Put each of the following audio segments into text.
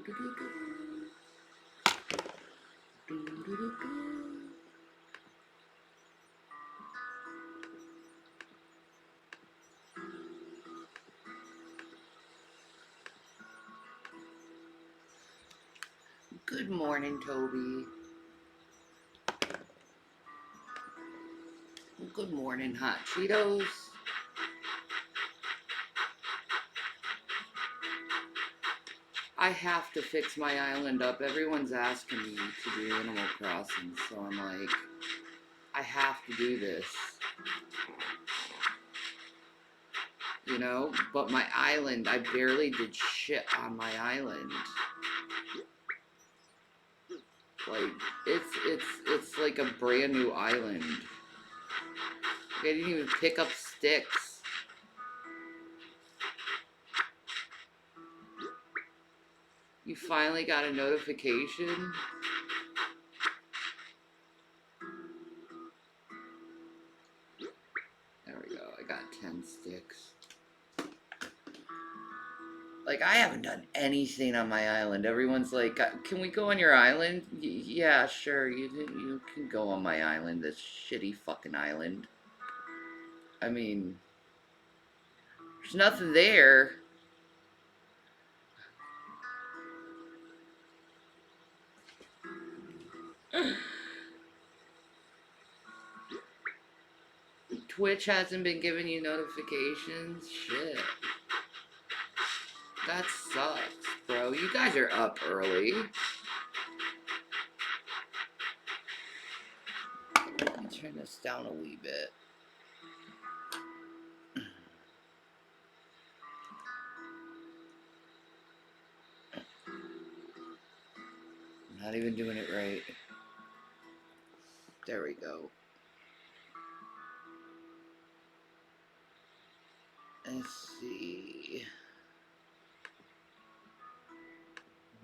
Good morning, Toby. Good morning, Hot Cheetos. I have to fix my island up. Everyone's asking me to do Animal Crossing, so I'm like, I have to do this. You know? But my island, I barely did shit on my island. Like, it's like a brand new island. I didn't even pick up sticks. You finally got a notification? There we go. I got 10 sticks. Like, I haven't done anything on my island. Everyone's like, can we go on your island? Yeah, sure. You can go on my island, this shitty fucking island. I mean, there's nothing there. Twitch hasn't been giving you notifications? Shit. That sucks, bro. You guys are up early. Let me turn this down a wee bit. I'm not even doing it right. There we go. Let's see.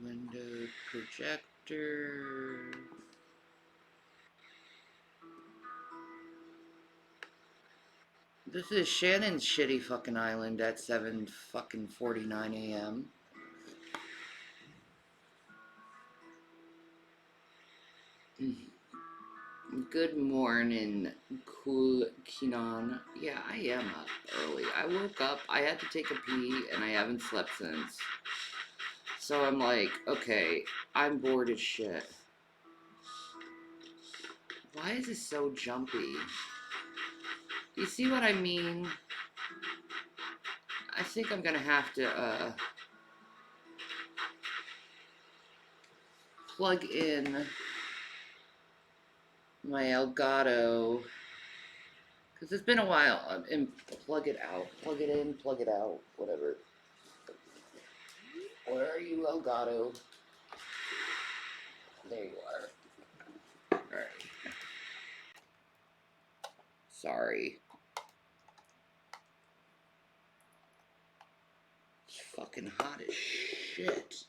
Window projector. This is Shannon's shitty fucking island at 7:49 a.m. Good morning, Cool Kinan. Yeah, I am up early. I woke up, I had to take a pee, and I haven't slept since. So I'm like, okay, I'm bored as shit. Why is this so jumpy? You see what I mean? I think I'm gonna have to, plug in my Elgato, because it's been a while, and plug it out. Plug it in, plug it out, whatever. Where are you, Elgato? There you are. Alright. Sorry. It's fucking hot as shit.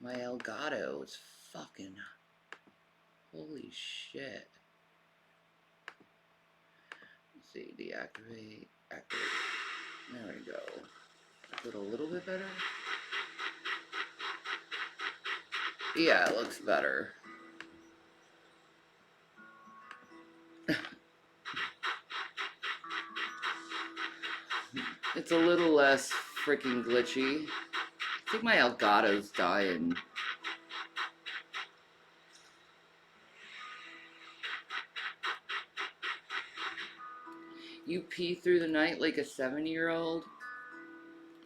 My Elgato is fucking... Holy shit. Let's see, deactivate, activate. There we go. Is it a little bit better? Yeah, it looks better. It's a little less freaking glitchy. I think my Elgato's dying. You pee through the night like a 7-year-old?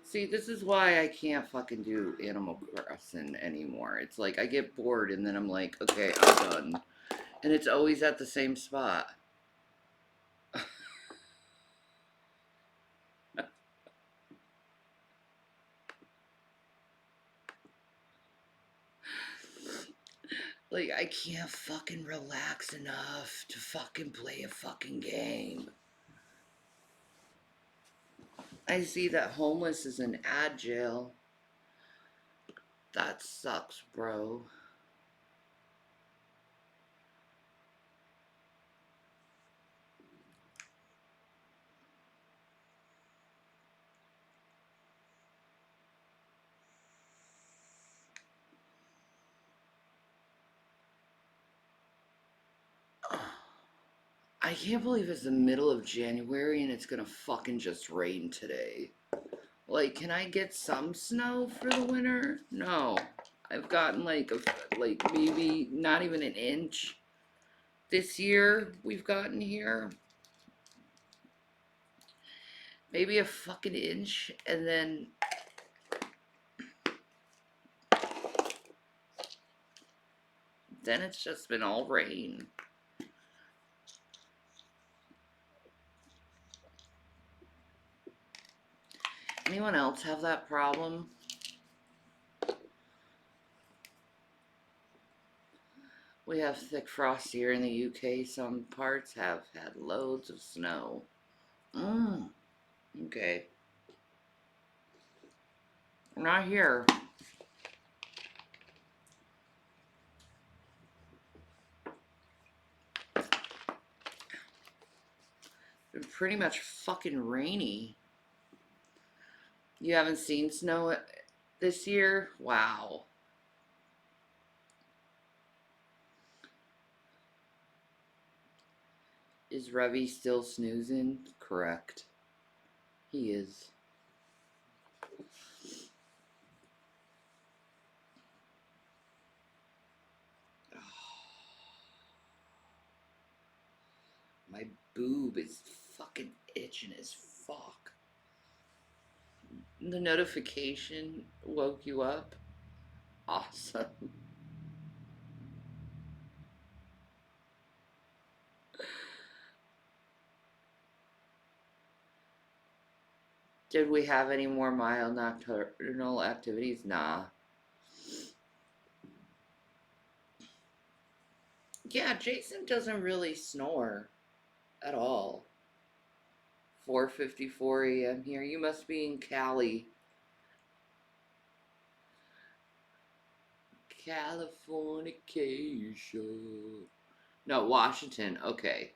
See, this is why I can't fucking do Animal Crossing anymore. It's like, I get bored and then I'm like, okay, I'm done. And it's always at the same spot. Like, I can't fucking relax enough to fucking play a fucking game. I see that homeless is in ad jail. That sucks, bro. I can't believe it's the middle of January and it's gonna fucking just rain today. Like, can I get some snow for the winter? No. I've gotten like maybe not even an inch this year we've gotten here. Maybe a fucking inch, and then it's just been all rain. Anyone else have that problem? We have thick frost here in the UK. Some parts have had loads of snow. Okay. Not here. It's been pretty much fucking rainy. You haven't seen snow this year? Wow. Is Revy still snoozing? Correct. He is. My boob is fucking itching as fuck. The notification woke you up? Awesome. Did we have any more mild nocturnal activities? Nah. Yeah, Jason doesn't really snore at all. 4:54 a.m. here. You must be in Cali. Californication. No, Washington. Okay.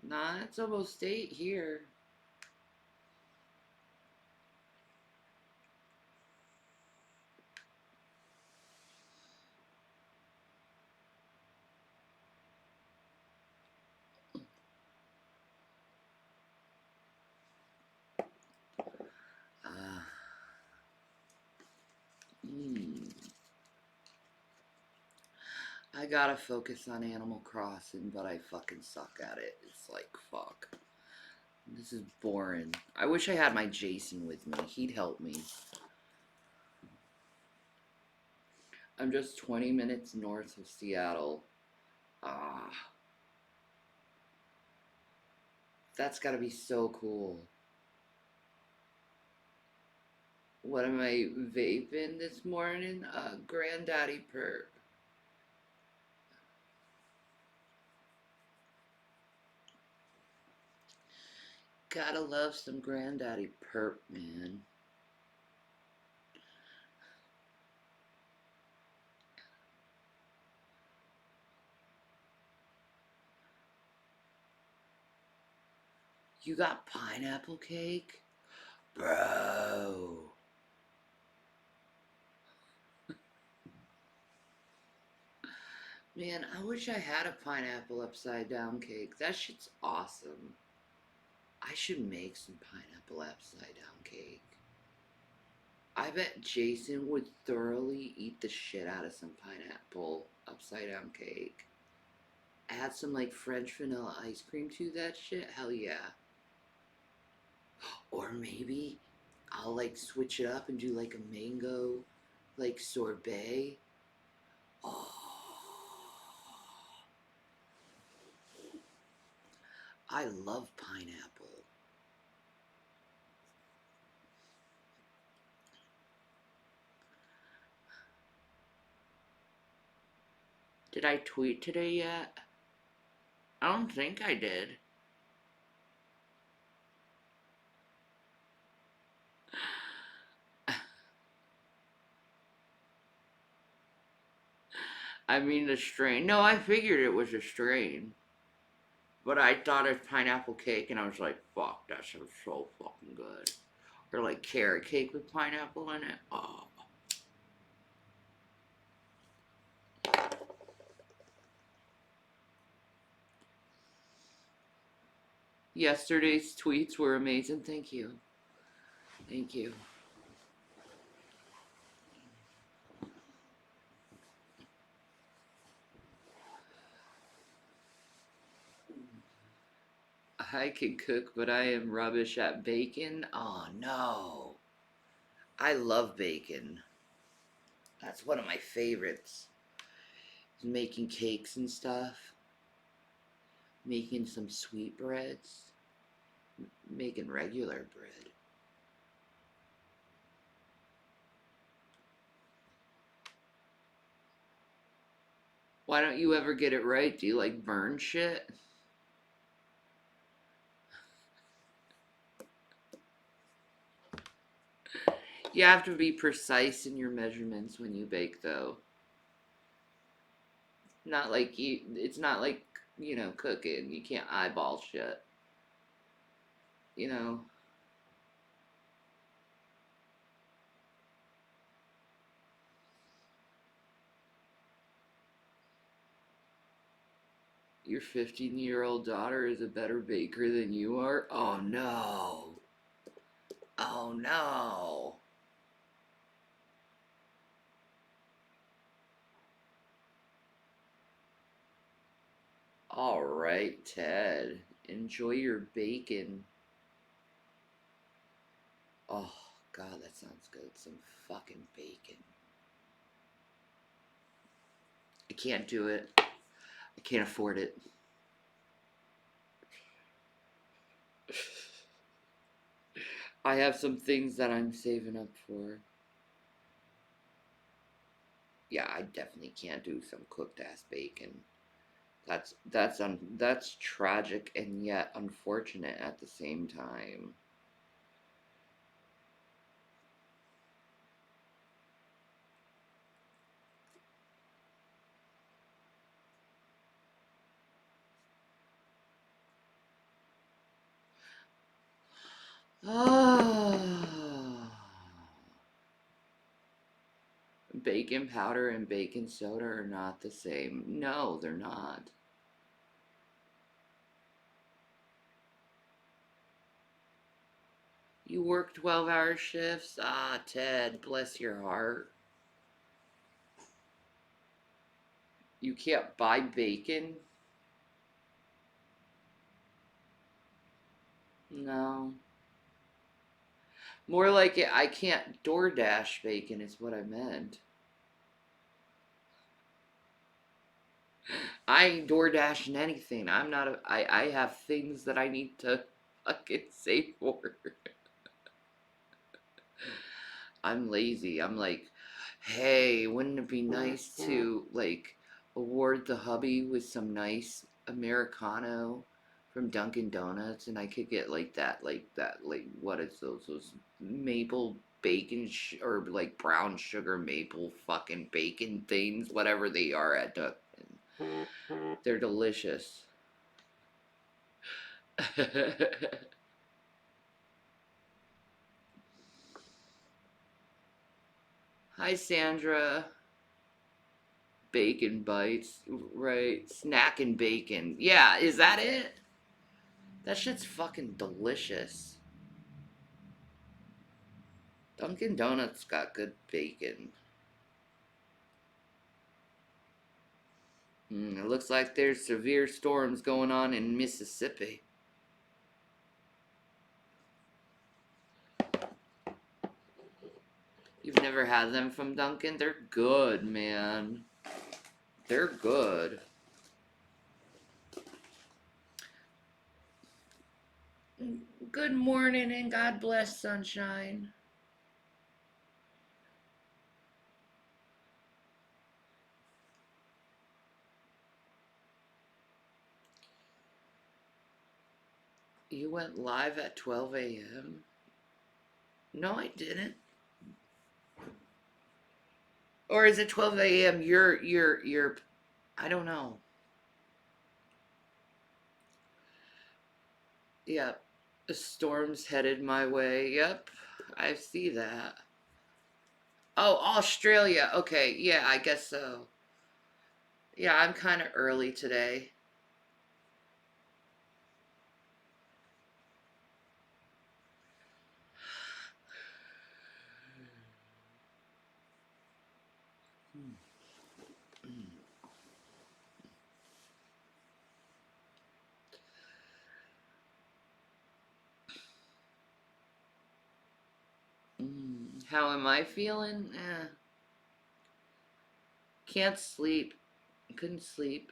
Nah, it's almost 8 here. I gotta focus on Animal Crossing, but I fucking suck at it. It's like, fuck. This is boring. I wish I had my Jason with me. He'd help me. I'm just 20 minutes north of Seattle. That's gotta be so cool. What am I vaping this morning? Granddaddy Perp. Gotta love some Granddaddy Perp, man. You got pineapple cake? Bro. Man, I wish I had a pineapple upside down cake. That shit's awesome. I should make some pineapple upside down cake. I bet Jason would thoroughly eat the shit out of some pineapple upside down cake. Add some like French vanilla ice cream to that shit. Hell yeah. Or maybe I'll like switch it up and do like a mango like sorbet. Oh, I love pineapple. Did I tweet today yet? I don't think I did. I mean the strain. No, I figured it was a strain. But I thought it was pineapple cake and I was like, fuck, that sounds so fucking good. Or like carrot cake with pineapple in it. Oh. Yesterday's tweets were amazing. Thank you. Thank you. I can cook, but I am rubbish at bacon. Oh no. I love bacon. That's one of my favorites. Making cakes and stuff. Making some sweetbreads. Making regular bread. Why don't you ever get it right? Do you like burn shit? You have to be precise in your measurements when you bake, though. Not like you, it's not like, cooking. You can't eyeball shit. You know, your 15-year-old daughter is a better baker than you are? Oh no. Oh no. All right, Ted. Enjoy your bacon. Oh, God, that sounds good. Some fucking bacon. I can't do it. I can't afford it. I have some things that I'm saving up for. Yeah, I definitely can't do some cooked ass bacon. That's tragic and yet unfortunate at the same time. Ah. Baking powder and baking soda are not the same. No, they're not. You work 12-hour shifts? Ah, Ted, bless your heart. You can't buy bacon? No. More like it, I can't DoorDash bacon is what I meant. I ain't DoorDashing anything. I'm not a. I have things that I need to fucking save for. I'm lazy. I'm like, hey, wouldn't it be nice to like award the hubby with some nice Americano from Dunkin' Donuts, and I could get like what is those maple bacon or like brown sugar maple fucking bacon things, whatever they are at Dunkin'. They're delicious. Hi, Sandra. Bacon bites, right? Snacking bacon. Yeah, is that it? That shit's fucking delicious. Dunkin' Donuts got good bacon. It looks like there's severe storms going on in Mississippi. You've never had them from Dunkin'? They're good, man. They're good. Good morning and God bless, sunshine. You went live at 12 a.m.? No, I didn't. Or is it 12 a.m.? I don't know. Yep. A storm's headed my way. Yep. I see that. Oh, Australia. Okay. Yeah, I guess so. Yeah, I'm kind of early today. How am I feeling? Can't sleep. Couldn't sleep.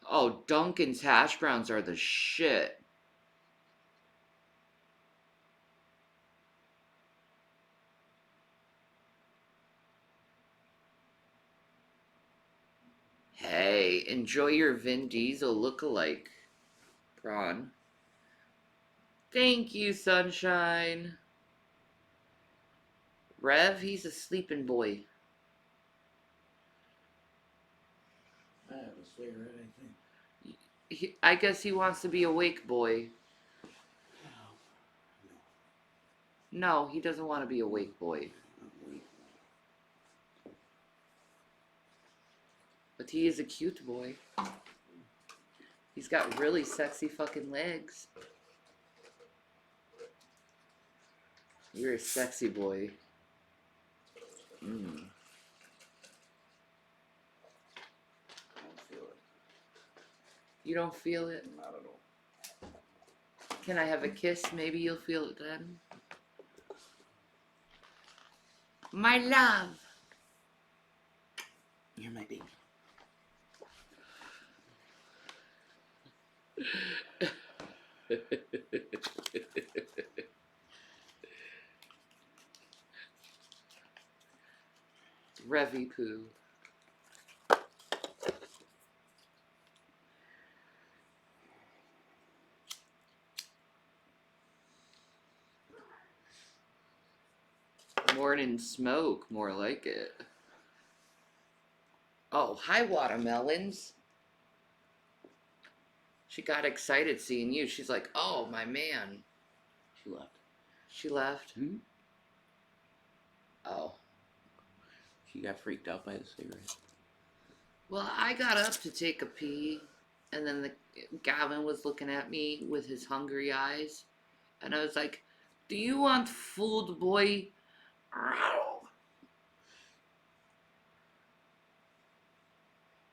Oh, Dunkin's hash browns are the shit. Hey, enjoy your Vin Diesel lookalike, Prawn. Thank you, Sunshine. Rev, he's a sleeping boy. I have a cigarette, I think. I guess he wants to be awake boy. No, he doesn't want to be awake boy. But he is a cute boy. He's got really sexy fucking legs. You're a sexy boy. I don't feel it. You don't feel it? Not at all. Can I have a kiss? Maybe you'll feel it then. My love. You're my baby. Revy poo. Morning smoke, more like it. Oh, hi, watermelons. She got excited seeing you. She's like, oh, my man. She left. She left? Hmm? Oh. She got freaked out by the cigarette. Well, I got up to take a pee, and then Gavin was looking at me with his hungry eyes, and I was like, do you want food, boy?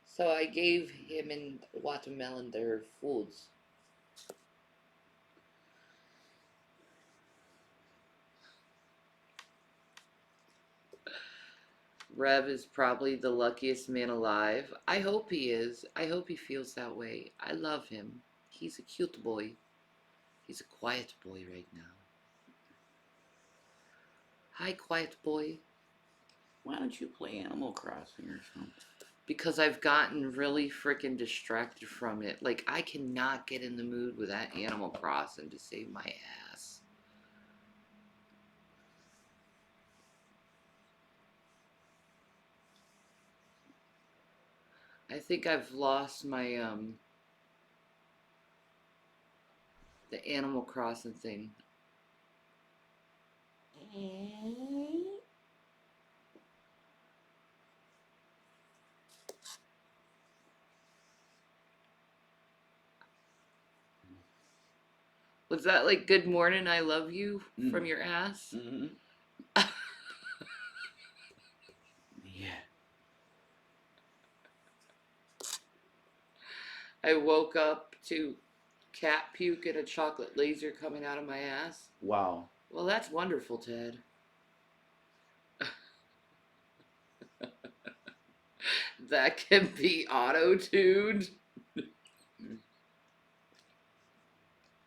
So I gave him and Watermelon their foods. Rev is probably the luckiest man alive. I hope he is. I hope he feels that way. I love him. He's a cute boy. He's a quiet boy right now. Hi, quiet boy. Why don't you play Animal Crossing or something? Because I've gotten really freaking distracted from it. Like, I cannot get in the mood with that Animal Crossing to save my ass. I think I've lost my, the Animal Crossing thing. Was that like good morning, I love you from your ass? Mm-hmm. Yeah. I woke up to cat puke and a chocolate laser coming out of my ass. Wow. Well, that's wonderful, Ted. That can be auto-tuned.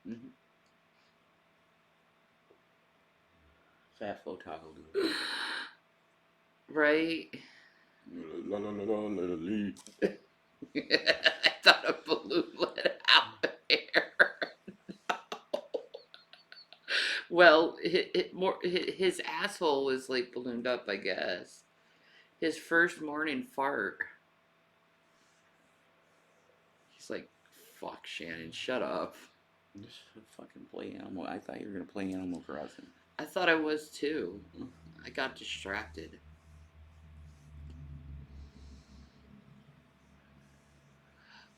Mm-hmm. Fast flow toggle. Right? La la la la la la la. I thought a balloon let out of air. No. Well, his asshole was like ballooned up, I guess. His first morning fart. He's like, fuck, Shannon, shut up. Just fucking play Animal. I thought you were gonna play Animal Crossing. I thought I was too. I got distracted.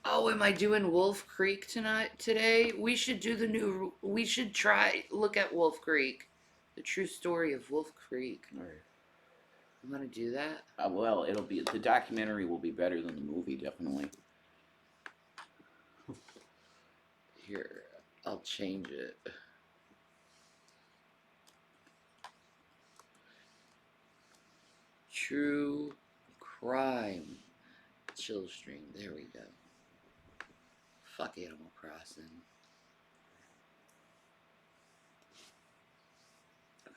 Oh, am I doing Wolf Creek today? We should do we should look at Wolf Creek. The true story of Wolf Creek. All right. You want to do that? Well, it'll be the documentary will be better than the movie, definitely. Here, I'll change it. True crime. Chillstream. There we go. Fuck Animal Crossing.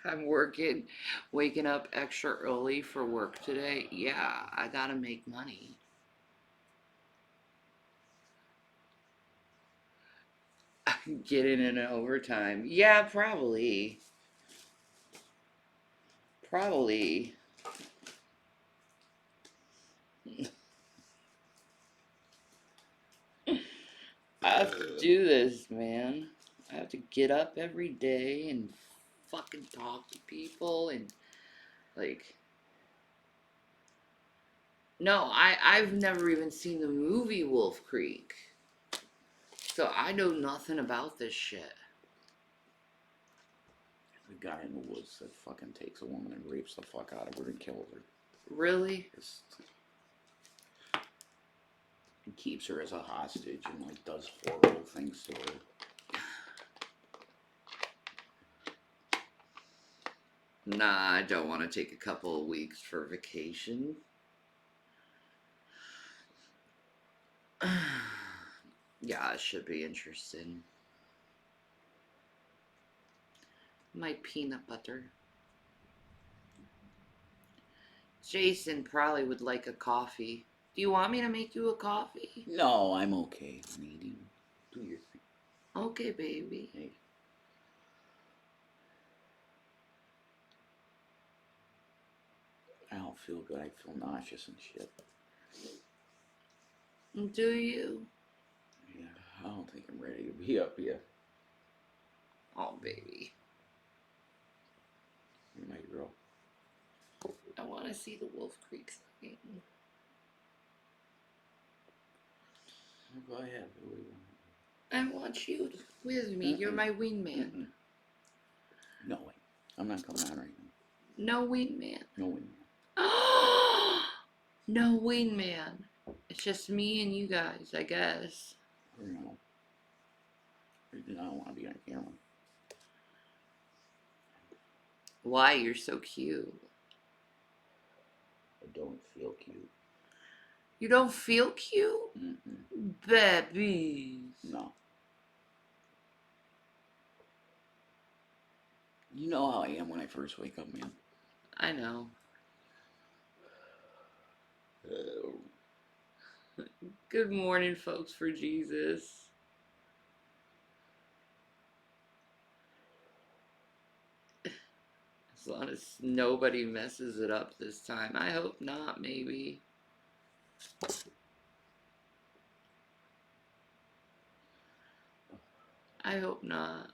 I'm waking up extra early for work today. Yeah, I gotta make money. Get in an overtime. Yeah, probably. Probably. I have to do this, man. I have to get up every day and fucking talk to people and like no, I've never even seen the movie Wolf Creek. So I know nothing about this shit. The guy in the woods that fucking takes a woman and rapes the fuck out of her and kills her. Really? He keeps her as a hostage and like does horrible things to her. Nah, I don't want to take a couple of weeks for vacation. Yeah, it should be interesting. My peanut butter. Jason probably would like a coffee. Do you want me to make you a coffee? No, I'm okay, Nadine. Do your thing. Okay, baby. Hey. I don't feel good. I feel nauseous and shit. Do you? Yeah, I don't think I'm ready to be up yet. Oh, baby. You're my girl. I want to see the Wolf Creek thing. Go ahead. I want you with me. You're my wingman. No way. I'm not coming on right now. No wingman. No wingman. No wingman. It's just me and you guys, I guess. Or no. I don't want to be on camera. Why? You're so cute. I don't feel cute. You don't feel cute? Babies. No. You know how I am when I first wake up, man. I know. Good morning, folks, for Jesus. As long as nobody messes it up this time. I hope not, maybe. I hope not.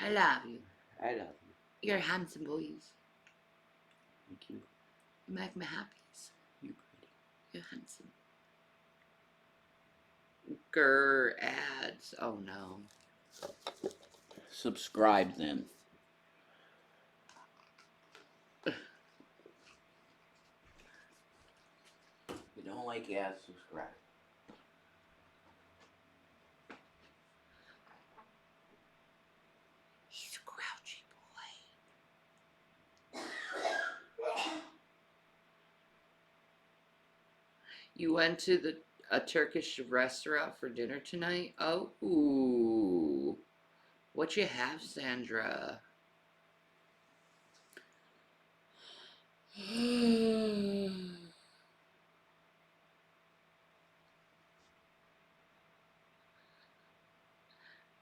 I love you. I love you. You're handsome boys. Thank you. You make me happy. You pretty. You're handsome. Grr, ads. Oh no. Subscribe then. If you don't like ads, subscribe. He's a grouchy boy. You went to a Turkish restaurant for dinner tonight? Oh, ooh. What you have, Sandra?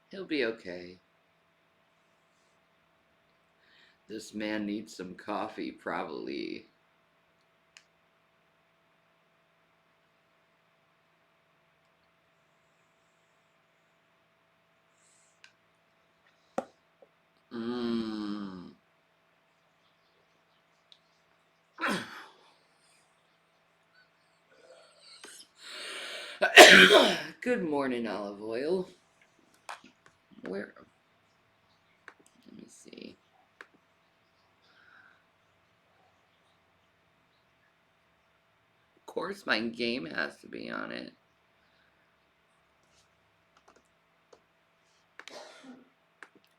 He'll be okay. This man needs some coffee, probably. Mmm. Good morning, olive oil. Where? Let me see. Of course, my game has to be on it.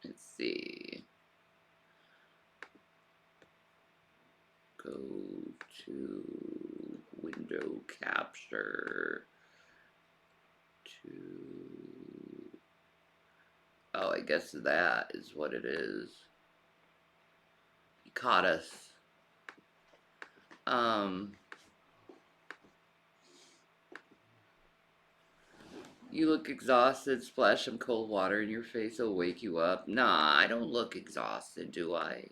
Let's see. Go to window capture to. Oh, I guess that is what it is. He caught us. You look exhausted. Splash some cold water in your face. It'll wake you up. Nah, I don't look exhausted, do I?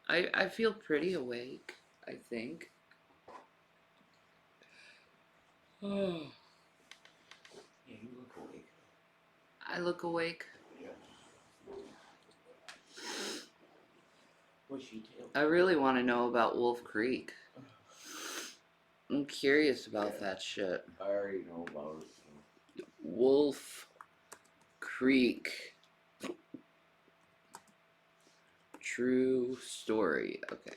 I feel pretty awake, I think. Yeah, you look awake. I look awake. Yeah. What's she tell? I really want to know about Wolf Creek. I'm curious about that shit. I already know about it. So. Wolf Creek. True story. Okay.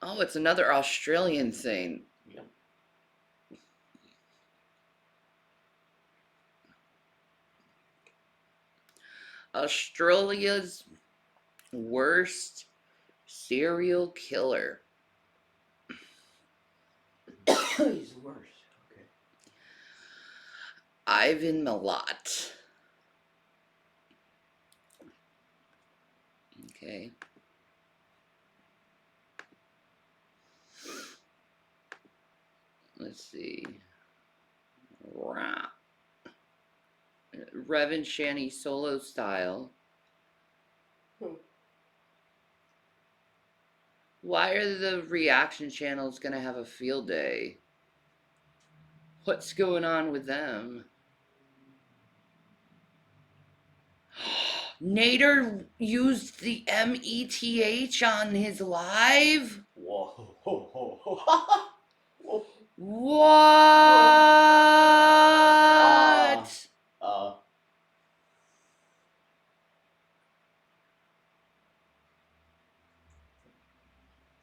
Oh, it's another Australian thing. Yep. Australia's worst serial killer. He's the worst. Okay. Ivan Milat. Okay. Let's see. Revan Shanny solo style. Why are the reaction channels gonna have a field day? What's going on with them? Nader used the METH on his live? Whoa. Whoa. What?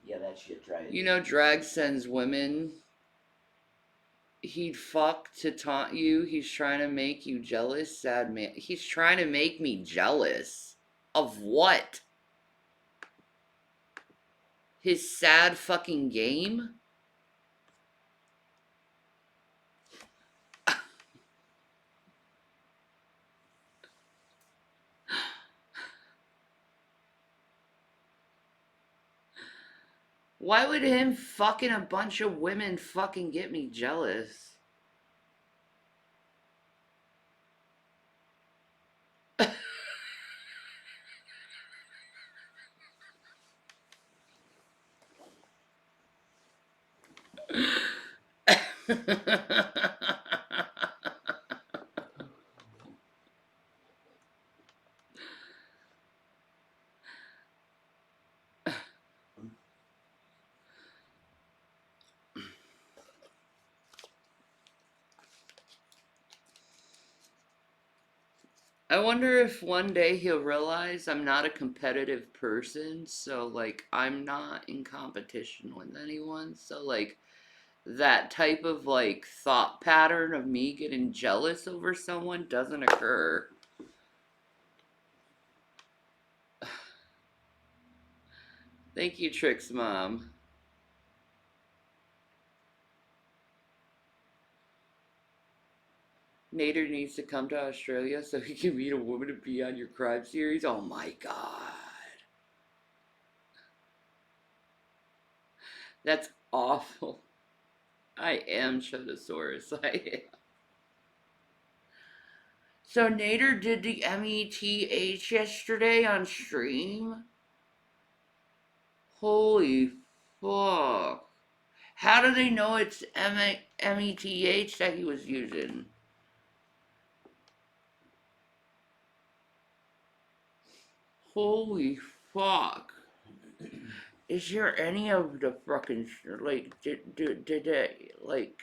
Yeah, that shit tried. You know, drag sends women. He'd fuck to taunt you. He's trying to make you jealous, sad man. He's trying to make me jealous. Of what? His sad fucking game? Why would him fucking a bunch of women fucking get me jealous? I wonder if one day he'll realize I'm not a competitive person, so like I'm not in competition with anyone, so like that type of like thought pattern of me getting jealous over someone doesn't occur. Thank you, Trix Mom. Nader needs to come to Australia so he can meet a woman to be on your crime series. Oh my god. That's awful. I am Chodosaurus. I am. So Nader did the METH yesterday on stream? Holy fuck. How do they know it's METH that he was using? Holy fuck. Is there any of the fucking like did they like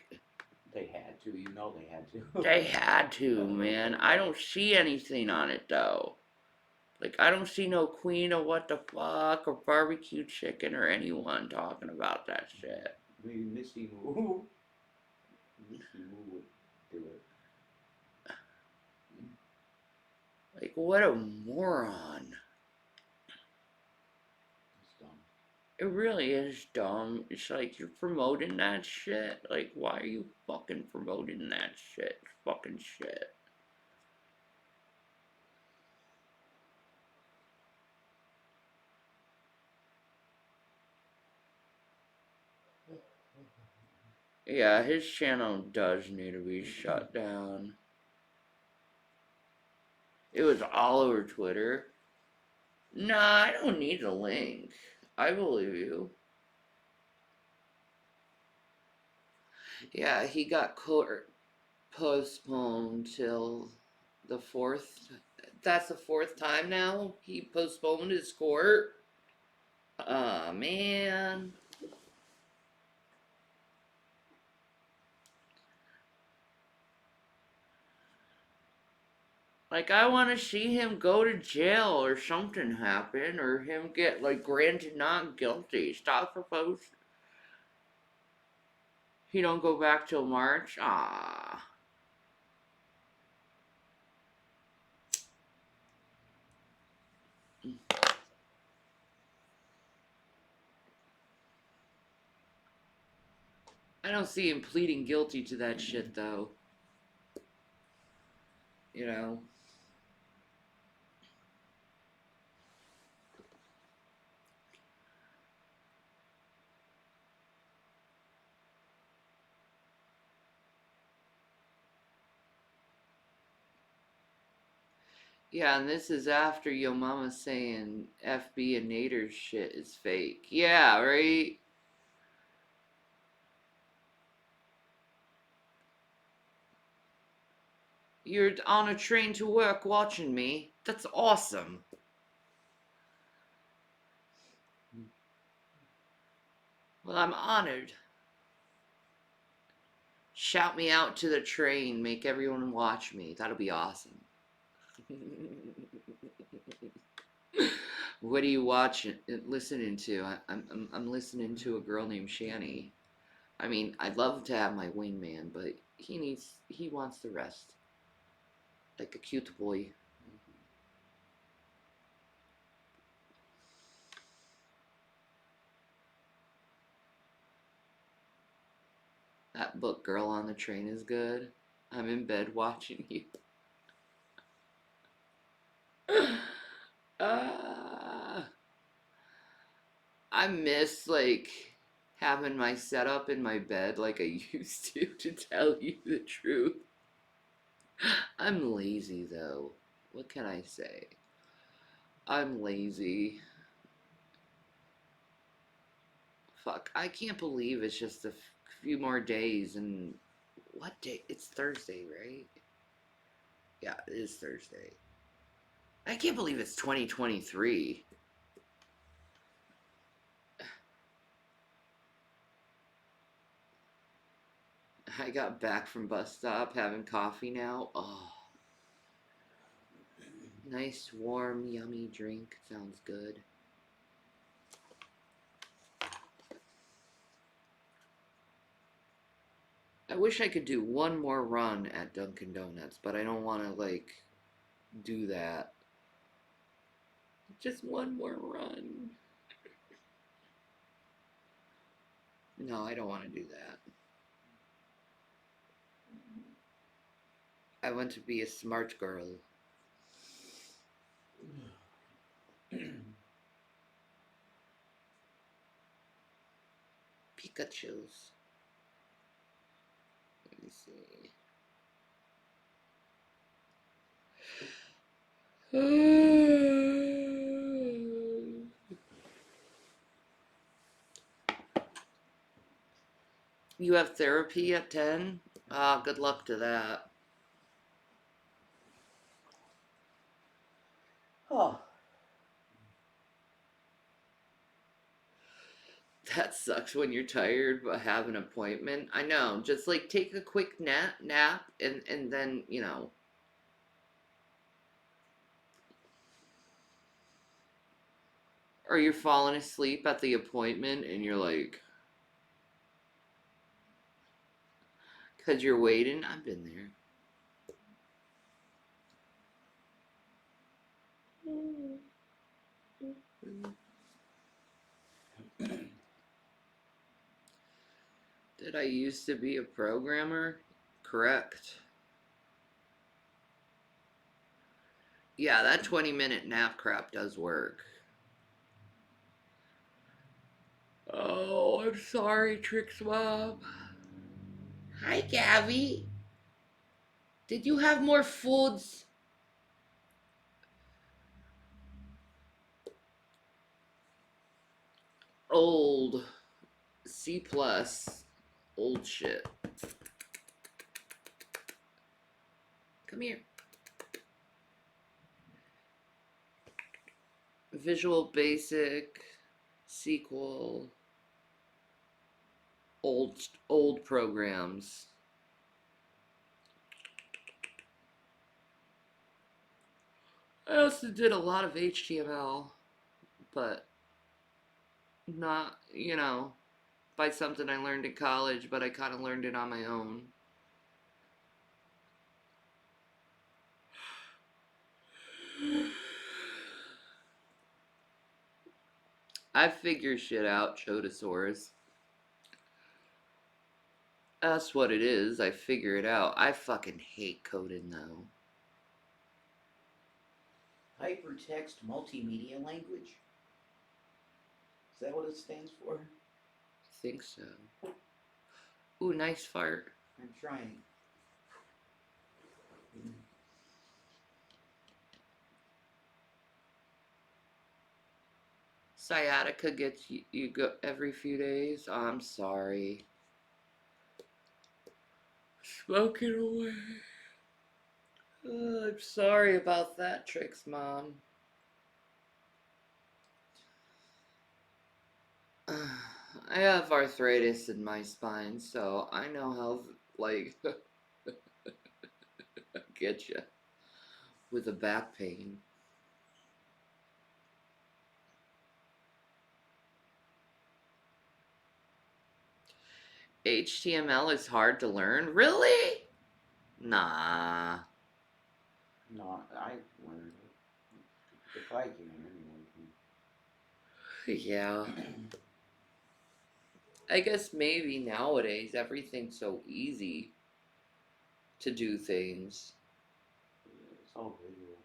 They had to, you know, they had to. they had to, man. I don't see anything on it though. Like I don't see no Queen of what the fuck or barbecue chicken or anyone talking about that shit. Maybe Misty Moo. Misty Moo would do it. Like what a moron. It's dumb. It really is dumb. It's like you're promoting that shit. Like why are you fucking promoting that shit? Fucking shit. Yeah, his channel does need to be shut down. It was all over Twitter. Nah, I don't need the link. I believe you. Yeah, he got court postponed till the fourth. That's the fourth time now he postponed his court. Aw, man. Like, I want to see him go to jail or something happen, or him get, like, granted not guilty. Stop proposing. He don't go back till March? Ah. I don't see him pleading guilty to that shit, though. You know? Yeah, and this is after your mama saying FB and Nader's shit is fake. Yeah, right? You're on a train to work watching me. That's awesome. Well, I'm honored. Shout me out to the train, make everyone watch me. That'll be awesome. What are you watching, listening to? I'm listening to a girl named Shani. I mean, I'd love to have my wingman, but he wants the rest. Like a cute boy. That book, Girl on the Train, is good. I'm in bed watching you. uh, I miss, like, having my setup in my bed like I used to tell you the truth. I'm lazy, though. What can I say? I'm lazy. Fuck, I can't believe it's just a few more days and what day? It's Thursday, right? Yeah, it is Thursday. I can't believe it's 2023. I got back from bus stop having coffee now. Oh, nice, warm, yummy drink. Sounds good. I wish I could do one more run at Dunkin' Donuts, but I don't want to, like, do that. Just one more run. No, I don't want to do that. I want to be a smart girl. Pikachu's. Let me see. You have therapy at 10? Ah, good luck to that. Oh. That sucks when you're tired but have an appointment. I know. Just like take a quick nap and then, you know. Or you're falling asleep at the appointment and you're like, because you're waiting. I've been there. Did I used to be a programmer? Correct. Yeah, that 20-minute nap crap does work. Oh, I'm sorry, Trix Mom. Hi, Gabby. Did you have more foods? Old. C plus. Old shit. Come here. Visual Basic. SQL. Old programs. I also did a lot of HTML, but not, you know, by something I learned in college, but I kind of learned it on my own. I figure shit out, Chodosaurus. That's what it is. I figure it out. I fucking hate coding though. Hypertext multimedia language. Is that what it stands for? I think so. Ooh, nice fart. I'm trying. Sciatica gets you go every few days. Oh, I'm sorry. Smoking away. Oh, I'm sorry about that, Trix Mom. I have arthritis in my spine, so I know how, like, get you with a back pain. HTML is hard to learn? Really? Nah. No, I learned it. If I can, anyone Yeah. can. I guess maybe nowadays everything's so easy to do things. It's all visual.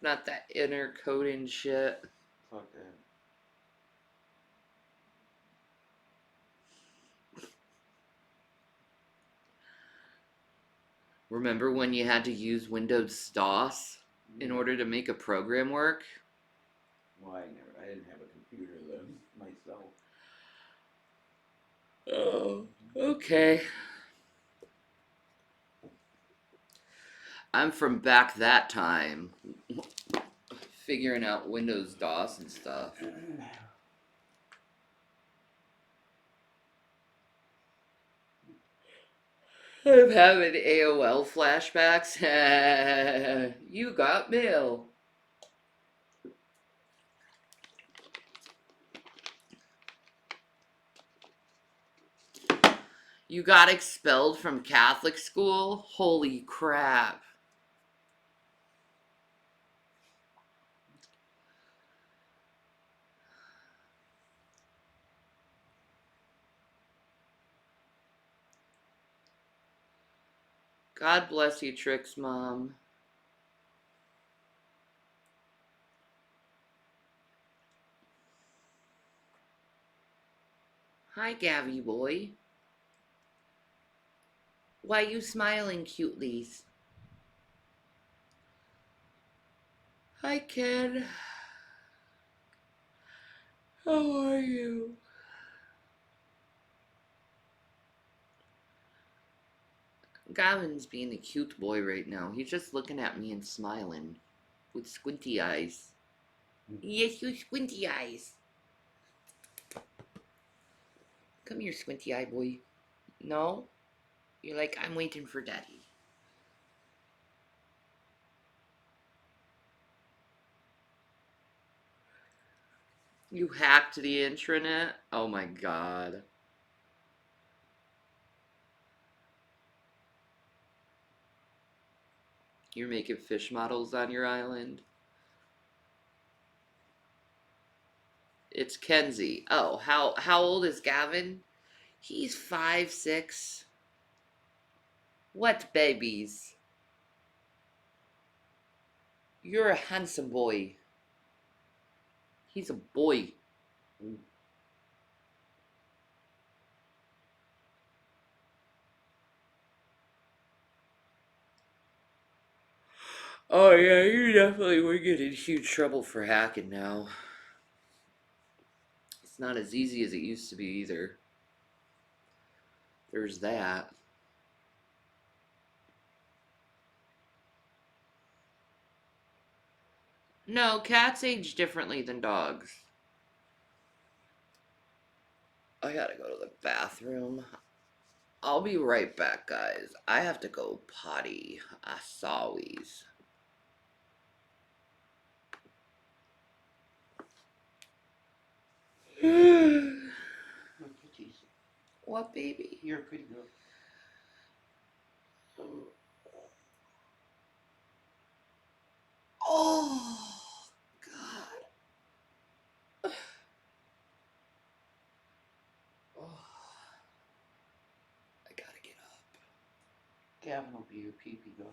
Not that inner coding shit. Fuck that. Remember when you had to use Windows DOS in order to make a program work? Well, I didn't have a computer then myself. Oh, okay. I'm from back that time, figuring out Windows DOS and stuff. I'm having AOL flashbacks. You got mail. You got expelled from Catholic school? Holy crap. God bless you, Trix Mom. Hi, Gabby boy. Why you smiling, cutelies? Hi, Ken. How are you? Gavin's being a cute boy right now. He's just looking at me and smiling with squinty eyes. Yes, you squinty eyes. Come here, squinty eye boy. No? You're like, I'm waiting for daddy. You hacked the intranet? Oh my god. You're making fish models on your island? It's Kenzie. Oh, how old is Gavin? He's 5'6". What babies? You're a handsome boy. He's a boy. Oh yeah, you definitely would get in huge trouble for hacking now. It's not as easy as it used to be either. There's that. No, cats age differently than dogs. I gotta go to the bathroom. I'll be right back, guys. I have to go potty. As always. You're pretty. What, baby? You're a pretty girl. Oh, God. Oh, I gotta get up. Gavin will be your pee-pee guard.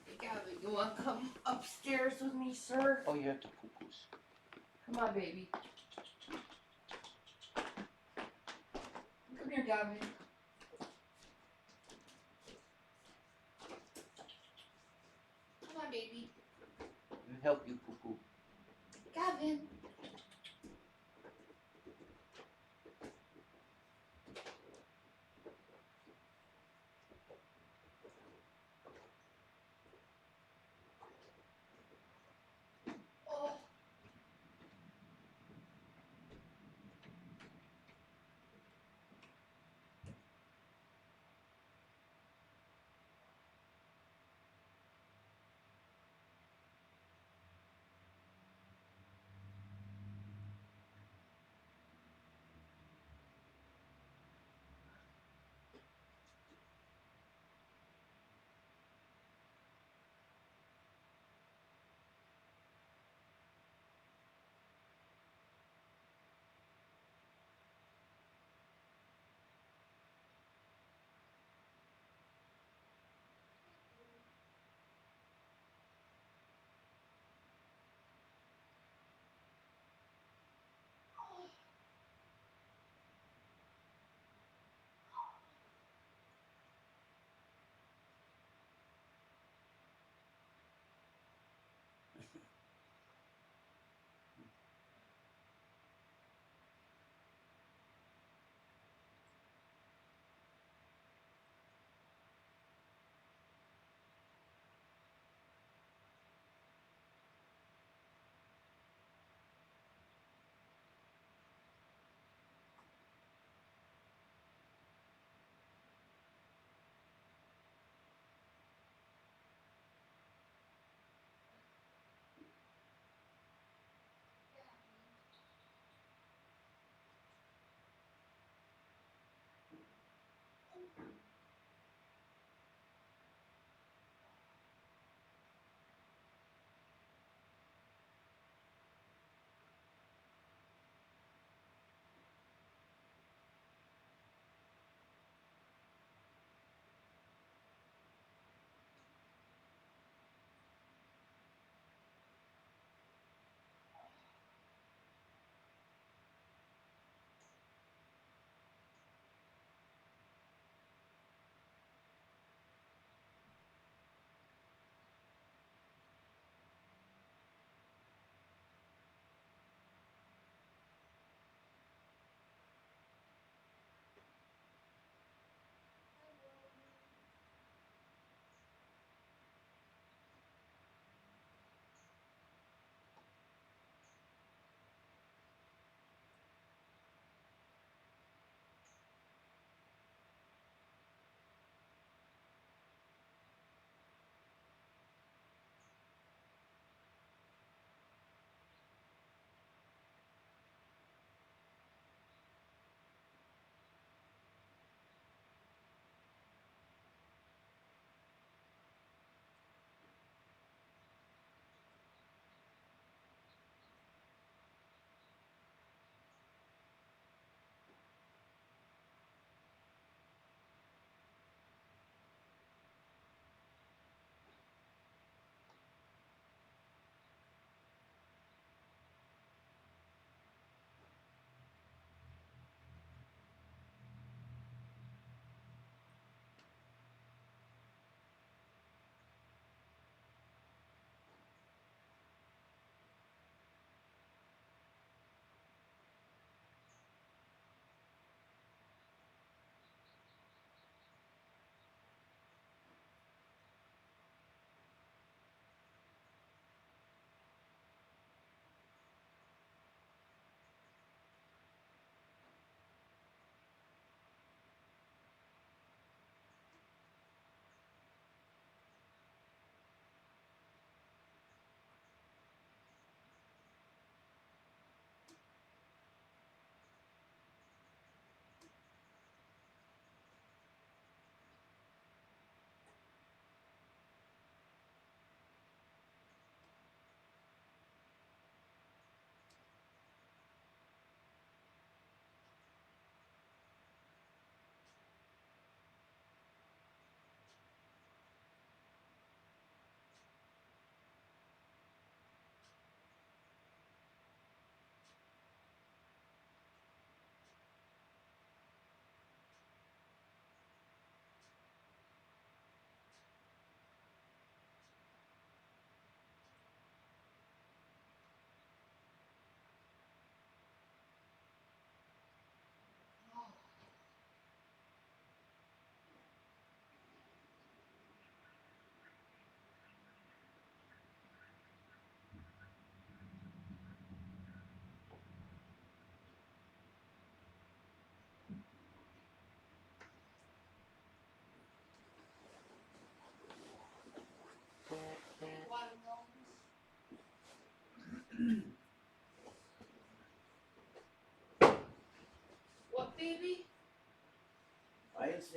Hey, Gavin, you wanna come upstairs with me, sir? Oh, you have to poo-poos. Come on, baby. Come here, Gavin. Come on, baby. We'll help you poo-poo. Gavin. Oh.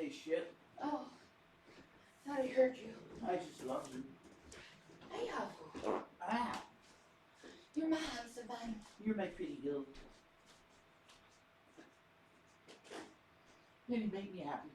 say shit. Oh, thought I heard you. I just love you. Hey, Avu. Ah, You're my handsome man. you're my pretty girl. You make me happy.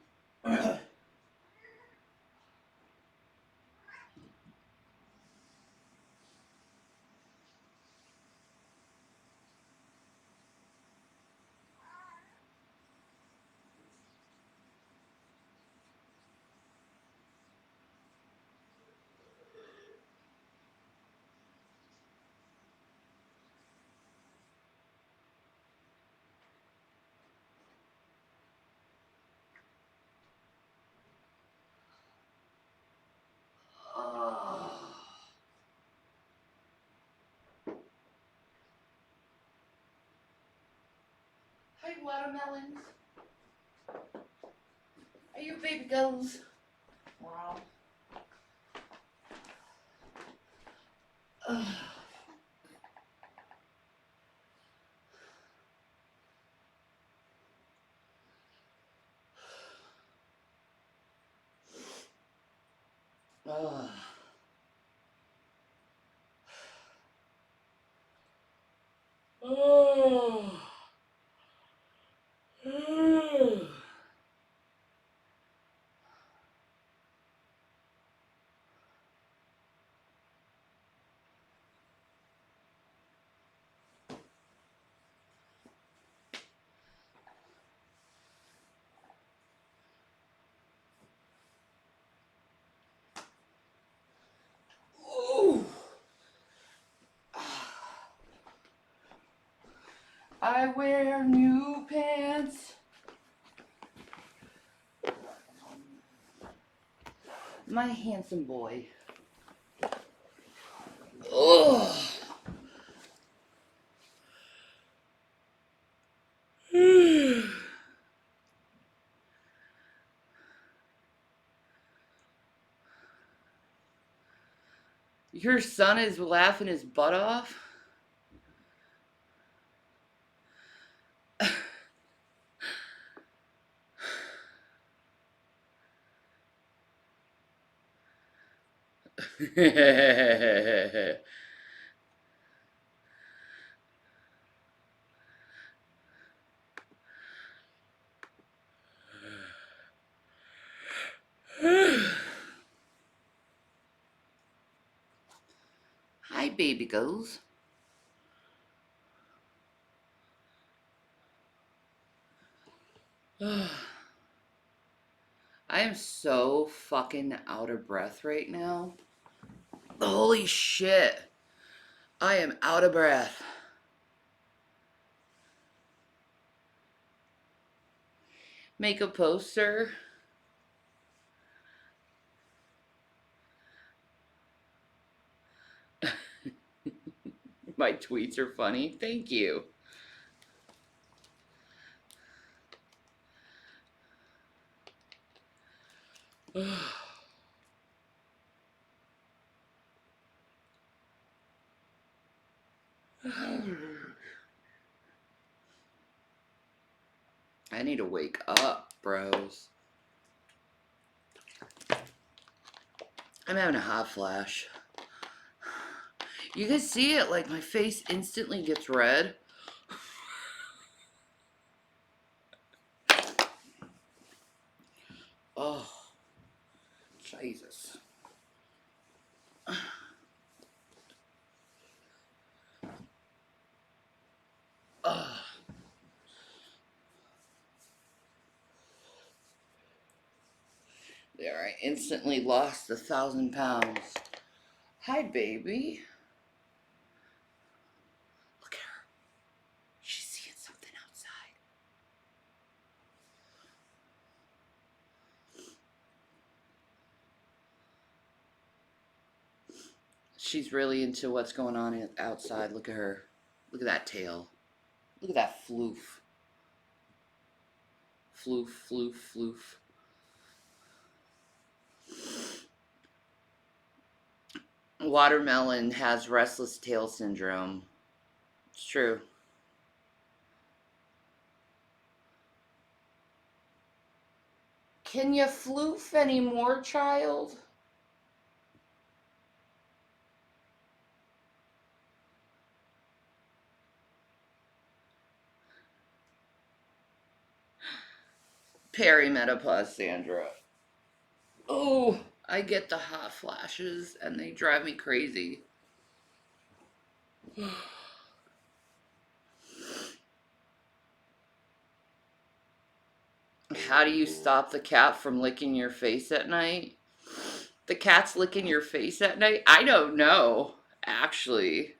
Hi, watermelons. Are you baby girls? Wow. I wear new pants. My handsome boy. Ugh. Your son is laughing his butt off? Hi, baby girls. I am so fucking out of breath right now. Holy shit. I am out of breath. Make a poster. My tweets are funny. Thank you. I need to wake up, bros. I'm having a hot flash. You guys see it? Like, my face instantly gets red. Oh, Jesus. Oh. There, I instantly lost 1,000 pounds. Hi, baby. Look at her. She's seeing something outside. She's really into what's going on outside. Look at her. Look at that tail. Look at that floof. Floof, floof, floof. Watermelon has restless tail syndrome. It's true. Can you floof anymore, child? Perimenopause, Sandra. Oh, I get the hot flashes and they drive me crazy. How do you stop the cat from licking your face at night? The cat's licking your face at night? I don't know, actually.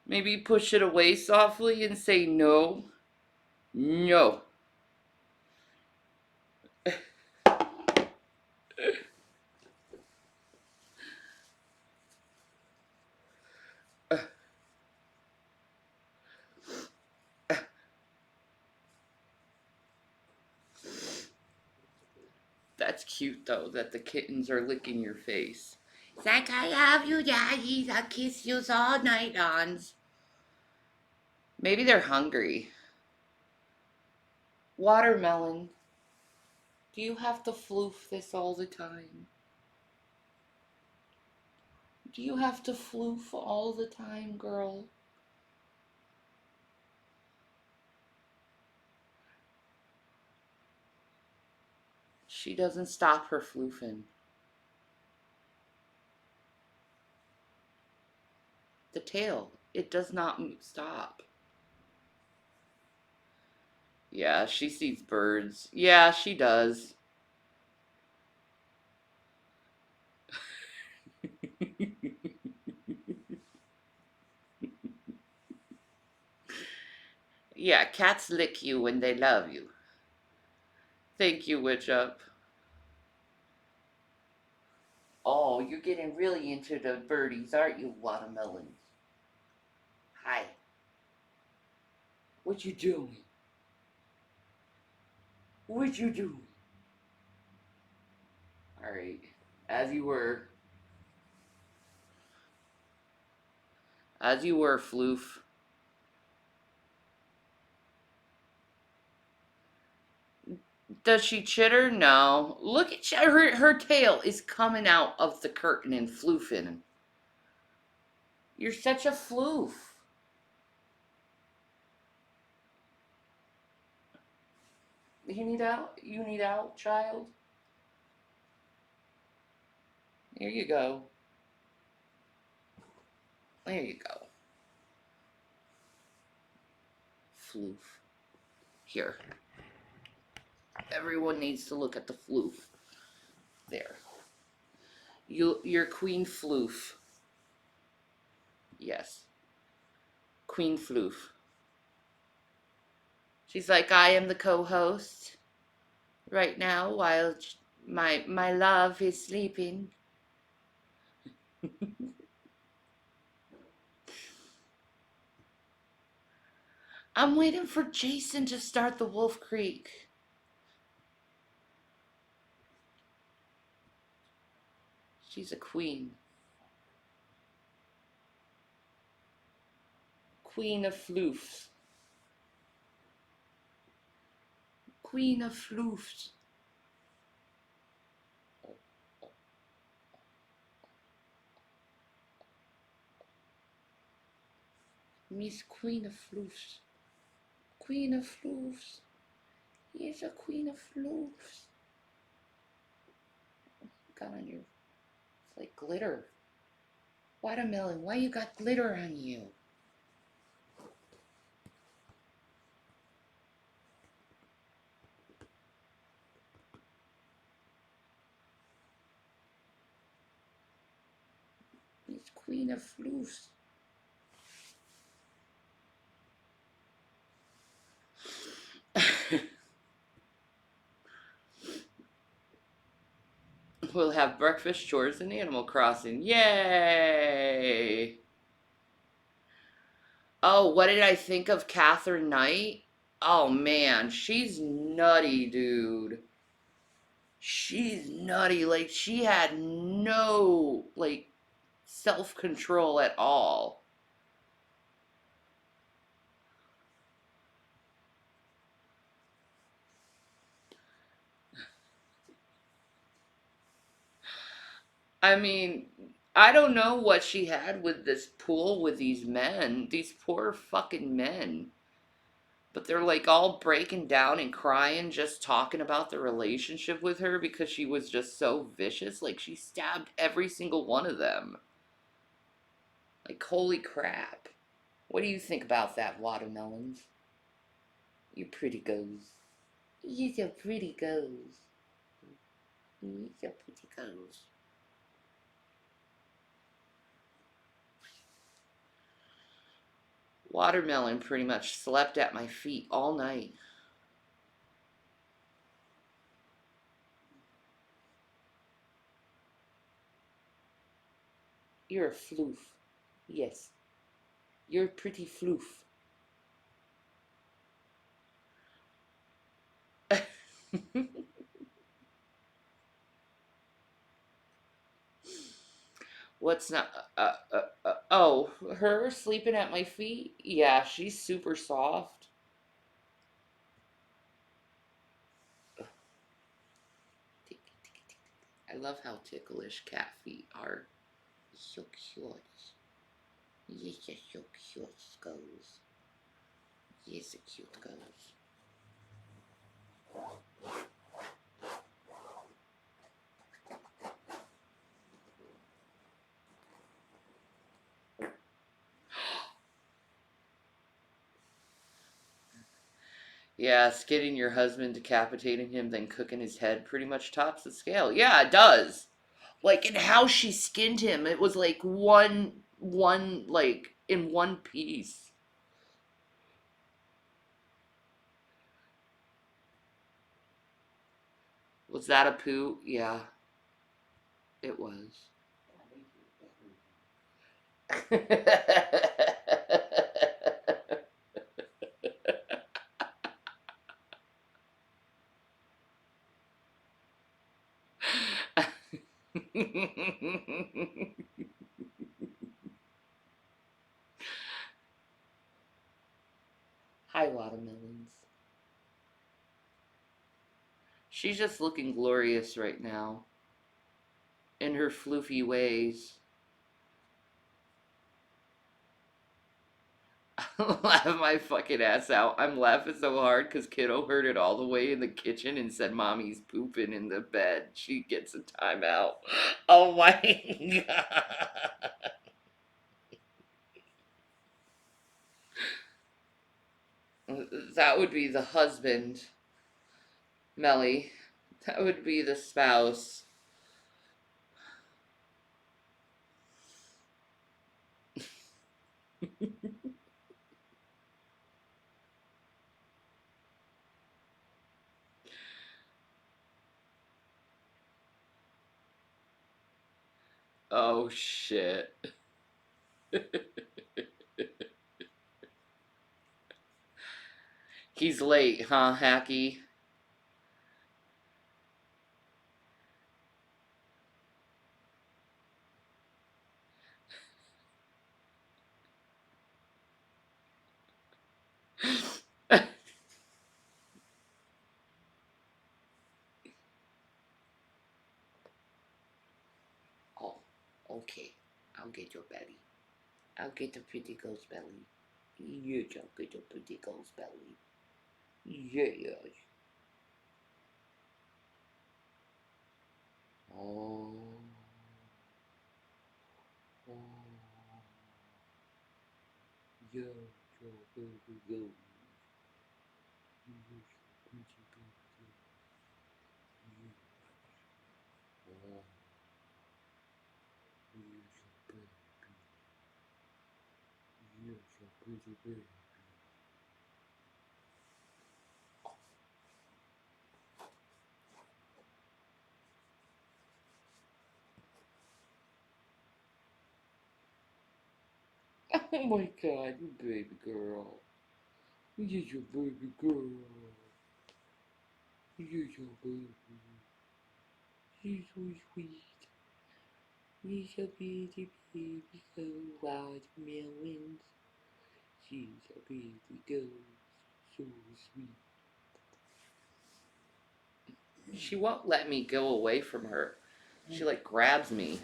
Maybe push it away softly and say no. No. That's cute though, that the kittens are licking your face. It's like, I love you, daddies. I'll kiss you all night on. Maybe they're hungry. Watermelon, do you have to floof this all the time? Do you have to floof all the time, girl? She doesn't stop her floofing. The tail, it does not stop. Yeah, she sees birds. Yeah, she does. Yeah, cats lick you when they love you. Thank you, Witch Up. Oh, you're getting really into the birdies, aren't you, watermelons? Hi. What you doing? What you doing? Alright. As you were. As you were, Floof. Does she chitter? No. Look at her tail is coming out of the curtain and floofing. You're such a floof. You need out? You need out, child? Here you go. There you go. Floof. Here. Everyone needs to look at the floof. There. You're Queen Floof. Yes. Queen Floof. She's like, I am the co-host right now while my love is sleeping. I'm waiting for Jason to start the Wolf Creek. She's a queen. Queen of floofs. Queen of floofs. Miss Queen of floofs. Queen of floofs. Here's a queen of floofs. Got on you. It's like glitter. Watermelon, why you got glitter on you? Miss Queen of floofs. We'll have breakfast, chores, and Animal Crossing. Yay! Oh, what did I think of Catherine Knight? Oh man, she's nutty, dude. She's nutty. Like, she had no, like, self control at all. I mean, I don't know what she had with this pool with these men, these poor fucking men. But they're like all breaking down and crying just talking about the relationship with her because she was just so vicious. Like she stabbed every single one of them. Like, holy crap. What do you think about that, watermelons? You pretty girls. You so pretty girls. You so pretty girls. Watermelon pretty much slept at my feet all night. You're a floof. Yes. You're a pretty floof. What's not? Oh, her sleeping at my feet? Yeah, she's super soft. I love how ticklish cat feet are. So cute. Yes, you're so cute, Skulls. Yes, a cute girls. Yeah, skinning your husband, decapitating him, then cooking his head pretty much tops the scale. Yeah, it does. Like, and how she skinned him, it was like like in one piece. Was that a poo? Yeah, it was. Hi, watermelons. She's just looking glorious right now in her floofy ways. Laugh my fucking ass out. I'm laughing so hard because Kiddo heard it all the way in the kitchen and said, Mommy's pooping in the bed. She gets a timeout. Oh my god. That would be the husband, Melly. That would be the spouse. Oh shit. He's late, huh, Hacky? Oh, okay. I'll get your belly. I'll get the pretty girl's belly. Yes, I'll get the pretty girl's belly. Yes. Oh. Oh. Yeah, your baby girl. Yes, pretty baby girl. Yes. Oh. Yes, baby. Yes, pretty baby. Oh my god, you baby girl. You're your baby girl. You're your baby. You're so sweet. You're so pretty baby girl. Watermelons. She's a baby girl. So sweet. She won't let me go away from her. She like grabs me.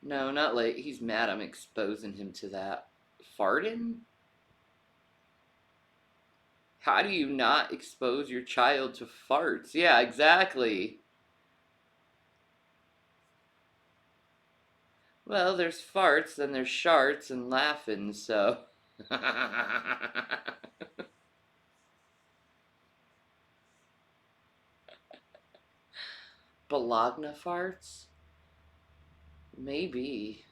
No, not like he's mad I'm exposing him to that. Farting? How do you not expose your child to farts? Yeah, exactly. Well, there's farts, then there's sharts and laughing, so. Bologna farts? Maybe.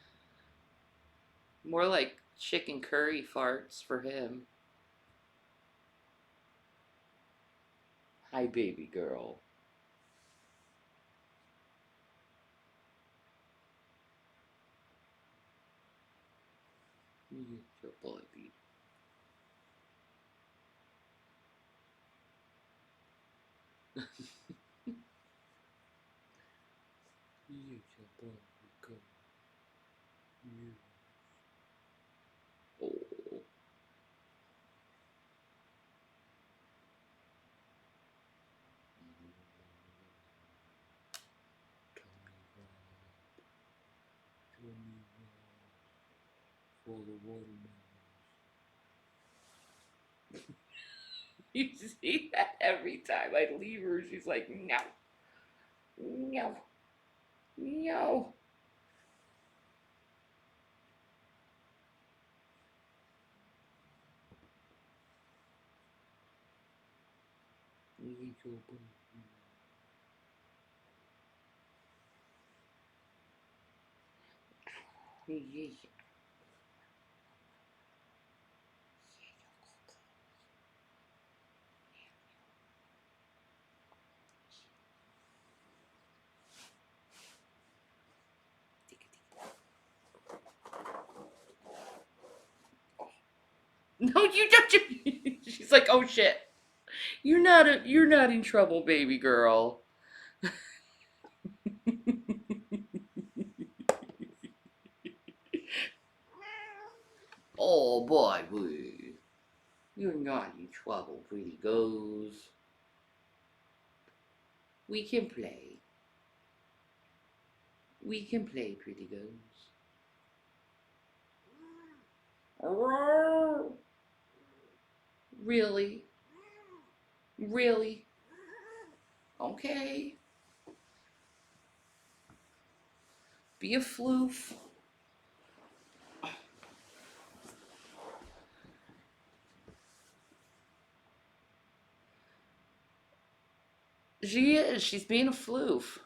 More like chicken curry farts for him. Hi, baby girl. Your baby. Your baby girl. Oh. For the watermelons. You see that every time I leave her, she's like, no, no, no. No, you don't. She's like, oh shit. You're not in trouble, baby girl. Oh boy, boy. You're not in trouble, pretty girls. We can play. We can play, pretty girls. Really? Really? Okay. Be a floof. She is. She's being a floof.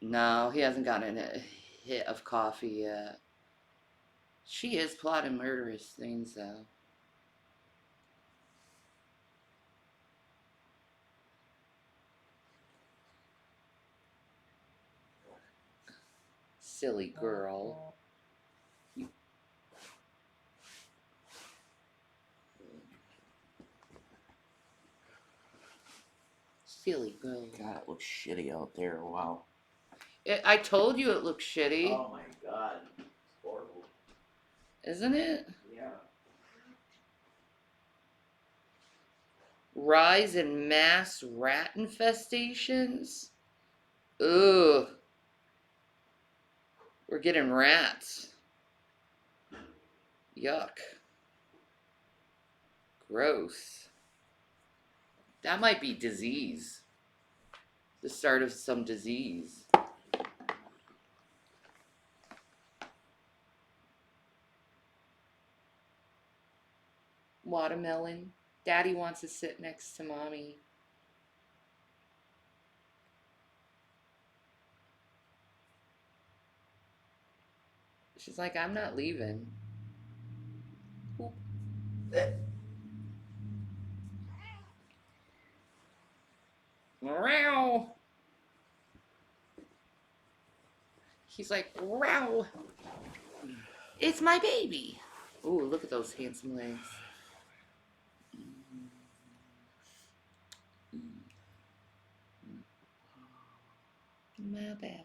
No, he hasn't gotten a hit of coffee yet. She is plotting murderous things, though. Silly girl. Silly girl. God, it looks shitty out there. Wow. I told you it looked shitty. Oh my god. It's horrible. Isn't it? Yeah. Rise in mass rat infestations? Ugh. We're getting rats. Yuck. Gross. That might be disease. The start of some disease. Watermelon. Daddy wants to sit next to mommy. She's like, I'm not leaving. Meow. He's like, wow. It's my baby. Ooh, look at those handsome legs. My baby.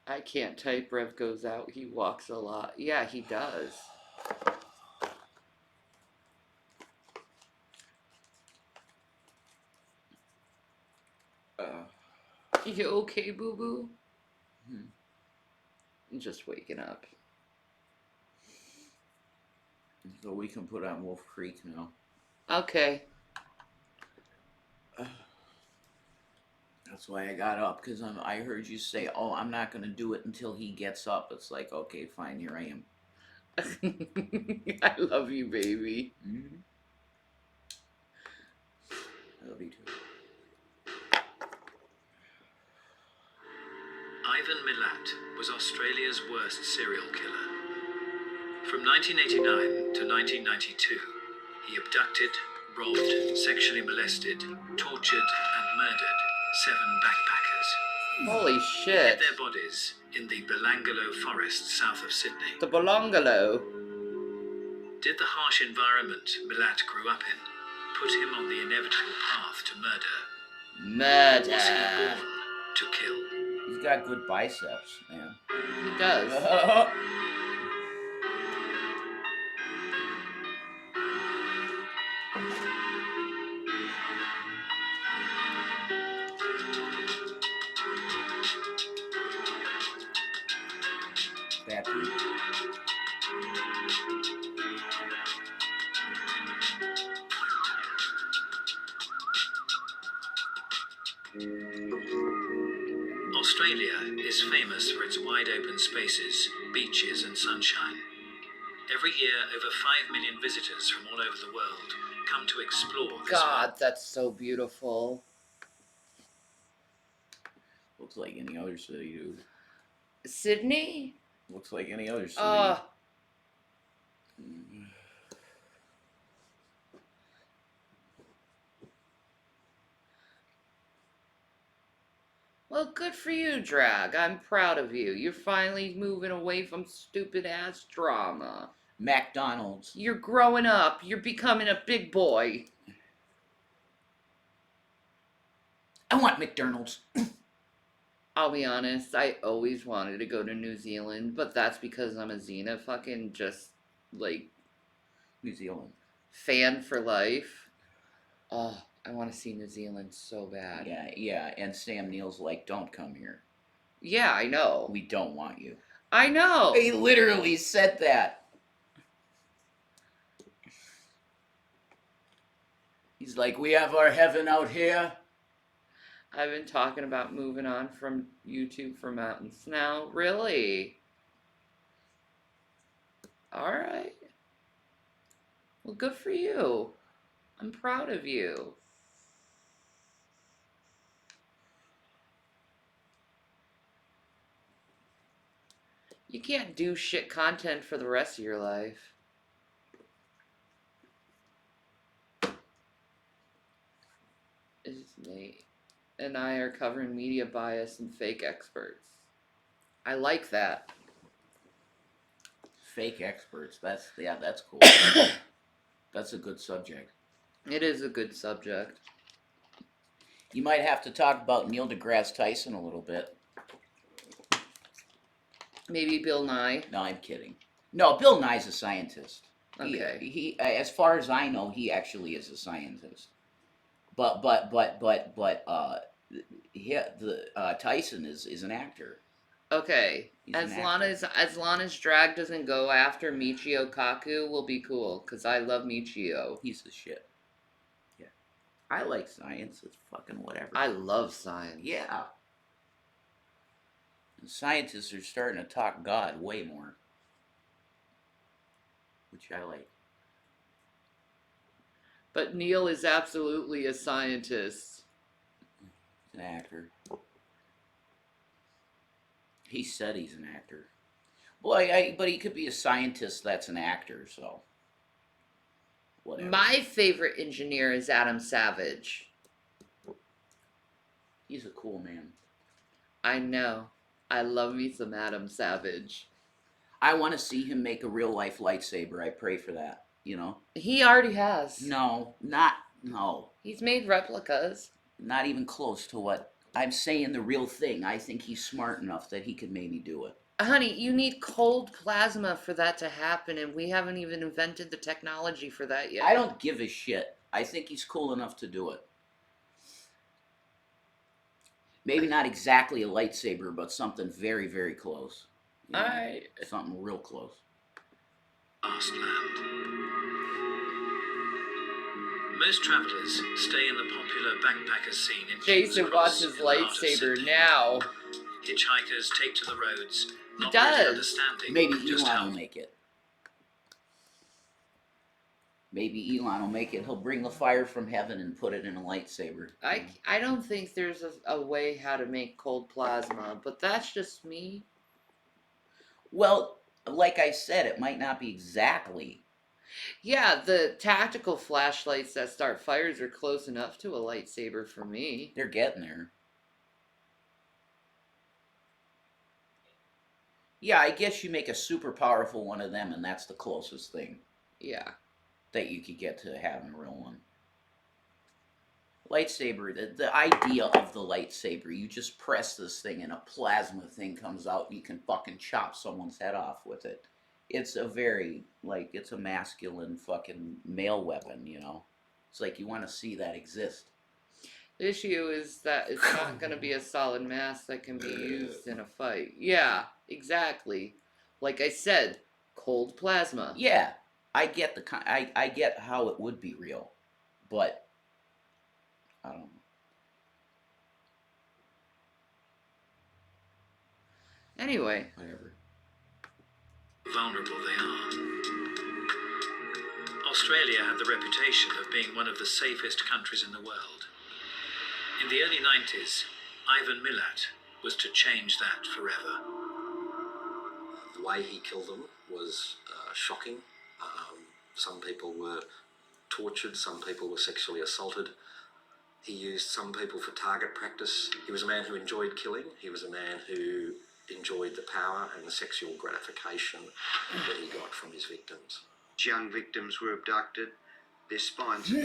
I can't type. Rev goes out. He walks a lot. Yeah, he does. You okay, boo boo? I'm just waking up. So we can put on Wolf Creek now. Okay. That's why I got up, because I heard you say, "Oh, I'm not gonna do it until he gets up." It's like, okay, fine, here I am. I love you, baby. Mm-hmm. I love you too. Ivan Milat was Australia's worst serial killer. From 1989 to 1992, he abducted, robbed, sexually molested, tortured, and murdered 7 backpackers. Holy He shit. hid their bodies in the Belangolo forest south of Sydney. The Belongolo. Did the harsh environment Milat grew up in put him on the inevitable path to murder? Was he Murder. born to kill? He's got good biceps, man. He does. That dude. Australia is famous for its wide open spaces, beaches and sunshine. Every year, over 5 million visitors from all over the world come to explore this God, that's so beautiful. Looks like any other city, dude. Sydney? Looks like any other city. Well, good for you, Drag. I'm proud of you. You're finally moving away from stupid ass drama. McDonald's. You're growing up. You're becoming a big boy. I want McDonald's. I'll be honest, I always wanted to go to New Zealand, but that's because I'm a Xena fucking just, like, New Zealand. fan for life. Oh, I want to see New Zealand so bad. Yeah, and Sam Neill's like, don't come here. Yeah, I know. We don't want you. I know. He literally said that. He's like, we have our heaven out here. I've been talking about moving on from YouTube for mountains now. Really? Alright. Well, good for you. I'm proud of you. You can't do shit content for the rest of your life. Nate and I are covering media bias and fake experts. I like that. Fake experts. That's cool. That's a good subject. It is a good subject. You might have to talk about Neil deGrasse Tyson a little bit. Maybe Bill Nye. No, I'm kidding. No, Bill Nye's a scientist. Okay. He as far as I know, he actually is a scientist. But Tyson is an actor. Okay. He's As an long actor. as Drag doesn't go after Michio Kaku, we'll be cool. Cause I love Michio. He's the shit. Yeah. I like science. It's fucking whatever. I love science. Yeah. And scientists are starting to talk God way more, which I like. But Neil is absolutely a scientist. He's an actor. He said he's an actor. Well, but he could be a scientist that's an actor, so whatever. My favorite engineer is Adam Savage. He's a cool man. I know. I love me some Adam Savage. I want to see him make a real life lightsaber. I pray for that, you know? He already has. No. He's made replicas. Not even close to what I'm saying the real thing. I think he's smart enough that he could maybe do it. Honey, you need cold plasma for that to happen, and we haven't even invented the technology for that yet. I don't give a shit. I think he's cool enough to do it. Maybe not exactly a lightsaber, but something very, very close. You know, something real close. Vast land. Most travellers stay in the popular backpacker scene in Jason King's wants Cross his in the heart of lightsaber Sydney. now. Hitchhikers take to the roads, He not really does. understanding Maybe just Elon how will make it. Maybe Elon will make it. He'll bring the fire from heaven and put it in a lightsaber. I don't think there's a way how to make cold plasma, but that's just me. Well, like I said, it might not be exactly. Yeah, the tactical flashlights that start fires are close enough to a lightsaber for me. They're getting there. Yeah, I guess you make a super powerful one of them, and that's the closest thing. Yeah. That you could get to having a real one. Lightsaber, the idea of the lightsaber, you just press this thing and a plasma thing comes out and you can fucking chop someone's head off with it. It's a very, like, it's a masculine fucking male weapon, you know? It's like you want to see that exist. The issue is that it's not going to be a solid mass that can be used in a fight. Yeah, exactly. Like I said, cold plasma. Yeah, I get I get how it would be real, but I don't know. Anyway. Whatever. vulnerable they are. Australia had the reputation of being one of the safest countries in the world. In the early 90s, Ivan Milat was to change that forever. The way he killed them was shocking. Some people were tortured, some people were sexually assaulted. He used some people for target practice. He was a man who enjoyed killing. He was a man who enjoyed the power and the sexual gratification that he got from his victims. Young victims were abducted, their spines a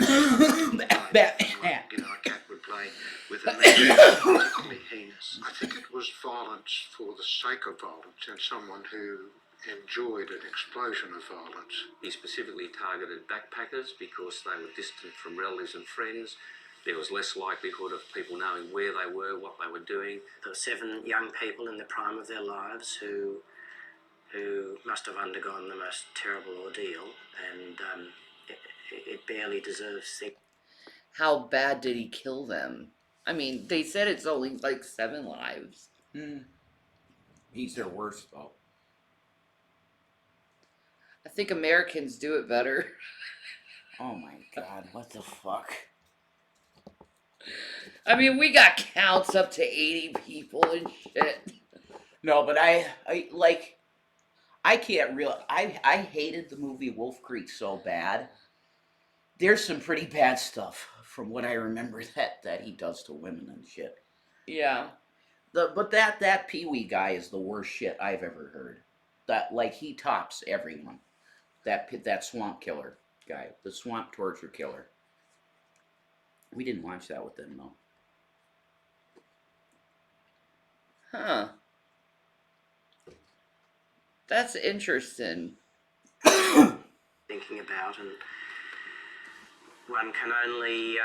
cat would play with them, particularly heinous. I think it was violence for the sake of violence and someone who enjoyed an explosion of violence. He specifically targeted backpackers because they were distant from relatives and friends. There was less likelihood of people knowing where they were, what they were doing. There were 7 young people in the prime of their lives who must have undergone the most terrible ordeal, and it barely deserves the... How bad did he kill them? I mean, they said it's only like 7 lives. He's their worst, though. I think Americans do it better. Oh my god, what the fuck? I mean, we got counts up to 80 people and shit. No, but I can't I hated the movie Wolf Creek so bad. There's some pretty bad stuff from what I remember that he does to women and shit. Yeah. But that Pee-wee guy is the worst shit I've ever heard. That, like, he tops everyone. That swamp killer guy, the swamp torture killer. We didn't watch that with them, though. Huh. That's interesting. thinking about, and one can only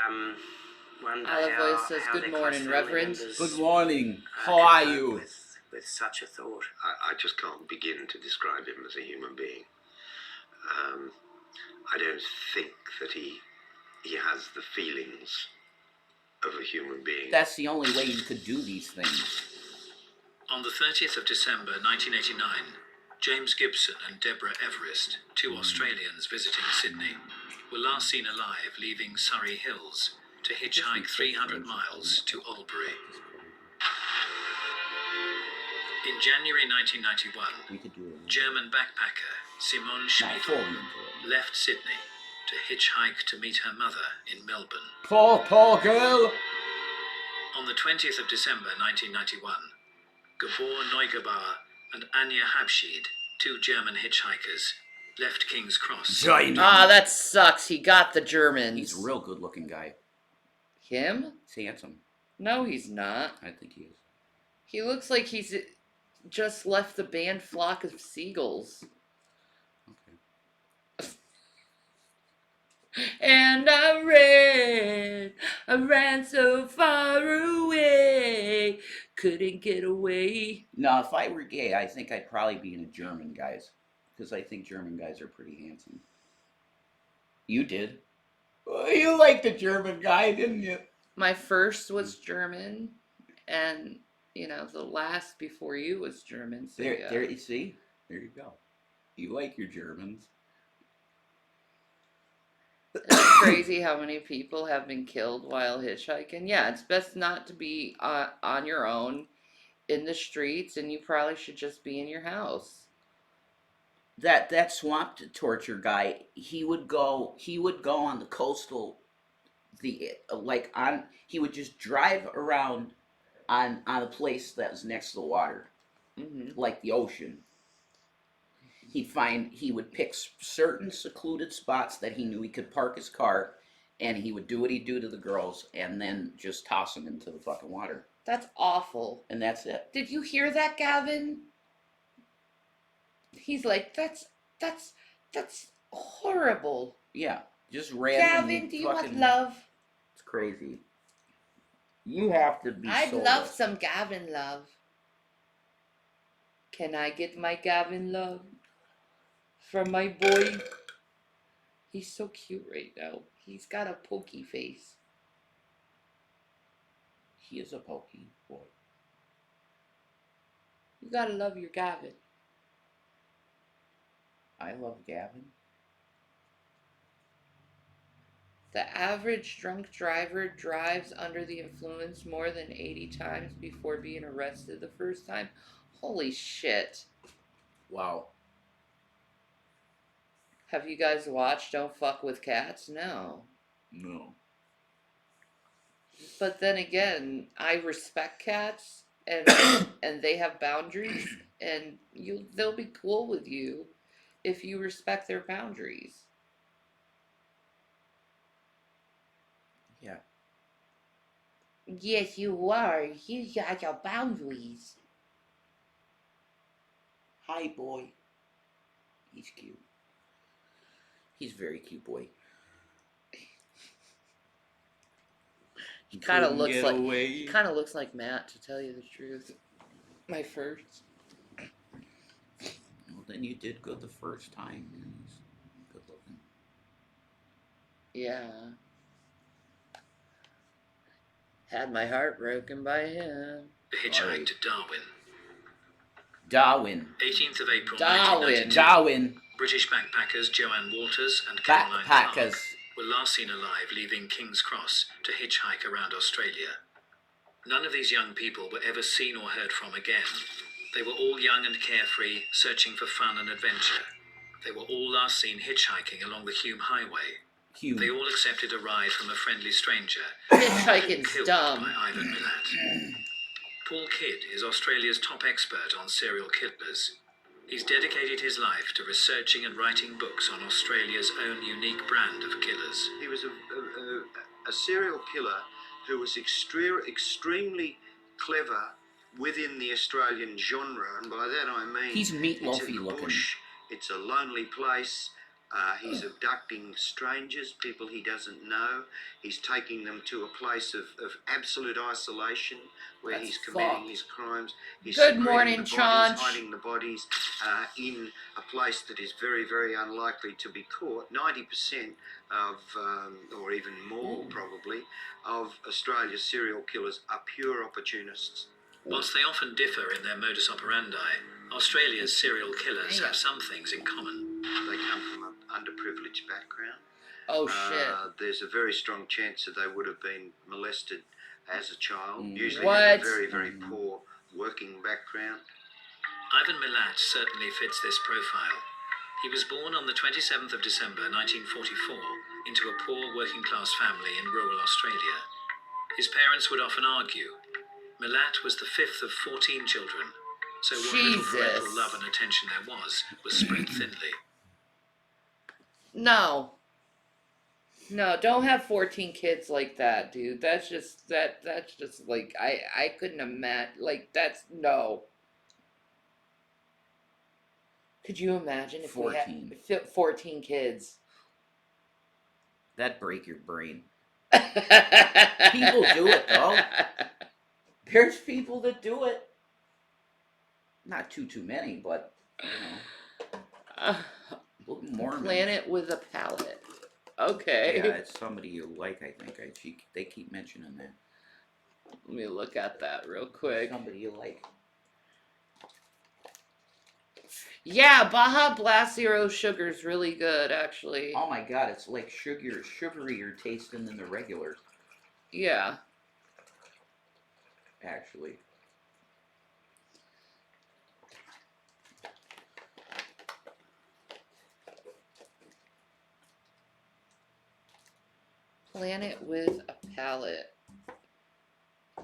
wonder Olive how, Voice says, how "Good their morning, close family Reverend." members, Good morning. How could are cope you? with such a thought? I just can't begin to describe him as a human being. I don't think that he has the feelings of a human being. That's the only way you could do these things. On the 30th of December 1989, James Gibson and Deborah Everest, 2 Australians visiting Sydney, were last seen alive leaving Surrey Hills to hitchhike 300 miles to Albury. In January 1991, We could do it. German backpacker Simone Not Schmiedel fully into it. left Sydney to hitchhike to meet her mother in Melbourne. Poor girl. On the 20th of December 1991, Gabor Neugebauer and Anja Habschied, 2 German hitchhikers, left King's Cross. Ah, that sucks. He got the Germans. He's a real good-looking guy. Him? He's handsome. No, he's not. I think he is. He looks like he's just left the band Flock of Seagulls. Okay. And I ran so far away, couldn't get away. Now, if I were gay, I think I'd probably be in a German guys, because I think German guys are pretty handsome. You did. You liked the German guy, didn't you? My first was German, and the last before you was German. So There, yeah. there. You see, there you go. You like your Germans. It's crazy how many people have been killed while hitchhiking. Yeah, it's best not to be on your own in the streets, and you probably should just be in your house. That swamp torture guy, he would go on the coastal, he would just drive around on a place that was next to the water, like the ocean. He would pick certain secluded spots that he knew he could park his car, and he would do what he'd do to the girls, and then just toss them into the fucking water. That's awful. And that's it. Did you hear that, Gavin? He's like, that's horrible. Yeah, just randomly. Gavin, do you want love? It's crazy. You have to be. I'd love some Gavin love. Can I get my Gavin love from my boy? He's so cute right now. He's got a pokey face. He is a pokey boy. You gotta love your Gavin. I love Gavin. The average drunk driver drives under the influence more than 80 times before being arrested the first time. Holy shit. Wow. Have you guys watched Don't Fuck with Cats? No. No. But then again, I respect cats, and and they have boundaries, and they'll be cool with you if you respect their boundaries. Yeah. Yes, you are. You got your boundaries. Hi, boy. He's cute. He's very cute, boy. He kind of looks like Matt, to tell you the truth. My first. Well, then you did good the first time. He's good looking. Yeah. Had my heart broken by him. The Hitchhike to Darwin. Darwin. 18th of April Darwin. 1992. Darwin. British backpackers Joanne Walters and Caroline Clark Backpackers. were last seen alive leaving King's Cross to hitchhike around Australia. None of these young people were ever seen or heard from again. They were all young and carefree, searching for fun and adventure. They were all last seen hitchhiking along the Hume Highway. They all accepted a ride from a friendly stranger. Hitchhiking's Killed dumb. by Ivan Milat. Paul Kidd is Australia's top expert on serial killers. He's dedicated his life to researching and writing books on Australia's own unique brand of killers. He was a serial killer who was extremely clever within the Australian genre, and by that I mean He's it's in meatloafy the looking. bush, it's a lonely place. He's abducting strangers, people he doesn't know. He's taking them to a place of absolute isolation where That's he's committing fucked. his crimes. He's Good secreting morning, the bodies, Chaunch. hiding the bodies in a place that is very, very unlikely to be caught. 90% of, or even more probably, of Australia's serial killers are pure opportunists. Whilst they often differ in their modus operandi, Australia's serial killers have some things in common. They come from an underprivileged background. Oh shit. There's a very strong chance that they would have been molested as a child. Usually What? have a very, very poor working background. Ivan Milat certainly fits this profile. He was born on the 27th of December 1944 into a poor working-class family in rural Australia. His parents would often argue. Milat was the fifth of 14 children, so what little parental love and attention there was spread thinly. No. No, don't have 14 kids like that, dude. That's just like I couldn't imagine like that's no. Could you imagine if 14. we had 14 kids? That'd break your brain. People do it, though. There's people that do it. Not too many, but Mormons. Planet with a palate. Okay. Yeah, it's somebody you like. I think they keep mentioning that. Let me look at that real quick. Somebody you like. Yeah, Baja Blast Zero Sugar's really good, actually. Oh my god, it's like sugarier tasting than the regular. Yeah. Actually. Planet with a palate.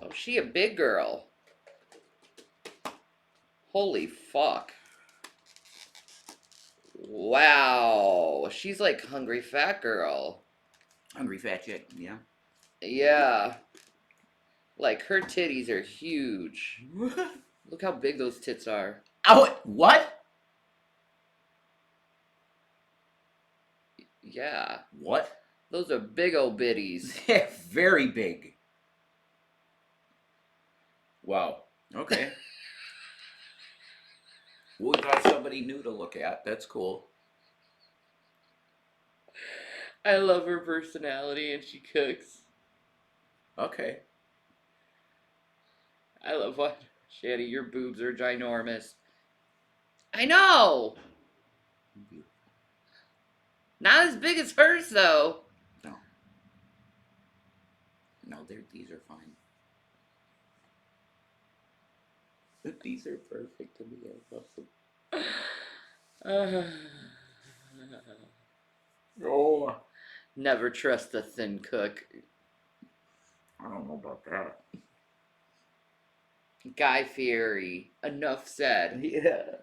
Oh, she a big girl. Holy fuck. Wow. She's like hungry fat girl. Hungry fat chick, yeah. Yeah. Like her titties are huge. Look how big those tits are. Oh, what? Yeah. What? Those are big old bitties. They're very big. Wow. Okay. We got somebody new to look at. That's cool. I love her personality and she cooks. Okay. I love what Shanny, your boobs are ginormous. I know. Not as big as hers though. No, these are fine. These are perfect to me. I love them. Oh. Never trust a thin cook. I don't know about that. Guy Fieri. Enough said. Yeah.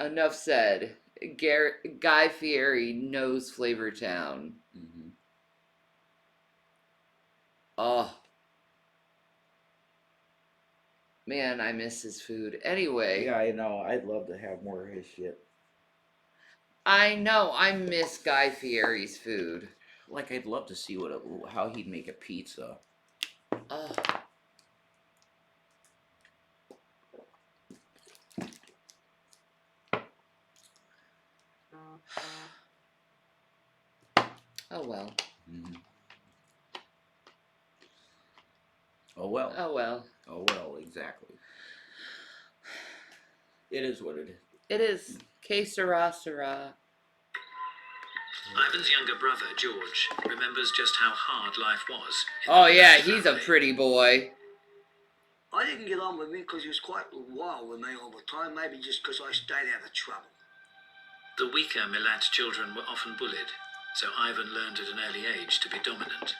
Enough said. Guy Fieri knows Flavortown. Mm-hmm. Oh. Man, I miss his food. Anyway. Yeah, I know. I'd love to have more of his shit. I know. I miss Guy Fieri's food. Like, I'd love to see how he'd make a pizza. Oh. Oh well. Mm-hmm. Oh well. Oh well. Oh well, exactly. It is what it is. It is. Que sera, sera. Ivan's younger brother, George, remembers just how hard life was. Oh yeah, he's a pretty boy. I didn't get on with him because he was quite wild with me all the time, maybe just because I stayed out of trouble. The weaker Milat children were often bullied, so Ivan learned at an early age to be dominant.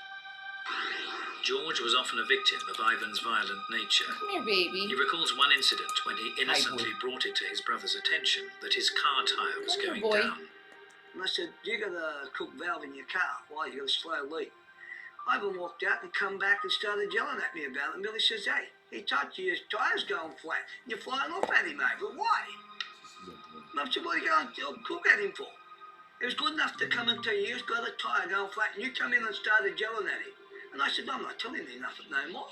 George was often a victim of Ivan's violent nature. Come here, baby. He recalls one incident when he innocently brought it to his brother's attention that his car tire was going down. And I said, "You got a cooked valve in your car. Why, you got a slow leak?" Ivan walked out and come back and started yelling at me about it. And Billy says, "Hey, he touched you, his tire's going flat. And you're flying off at him, mate. But why?" And I said, "What are you going to cook at him for? It was good enough to come and tell you he's got a tire going flat and you come in and started yelling at him." And I said, "I'm not telling you nothing no more."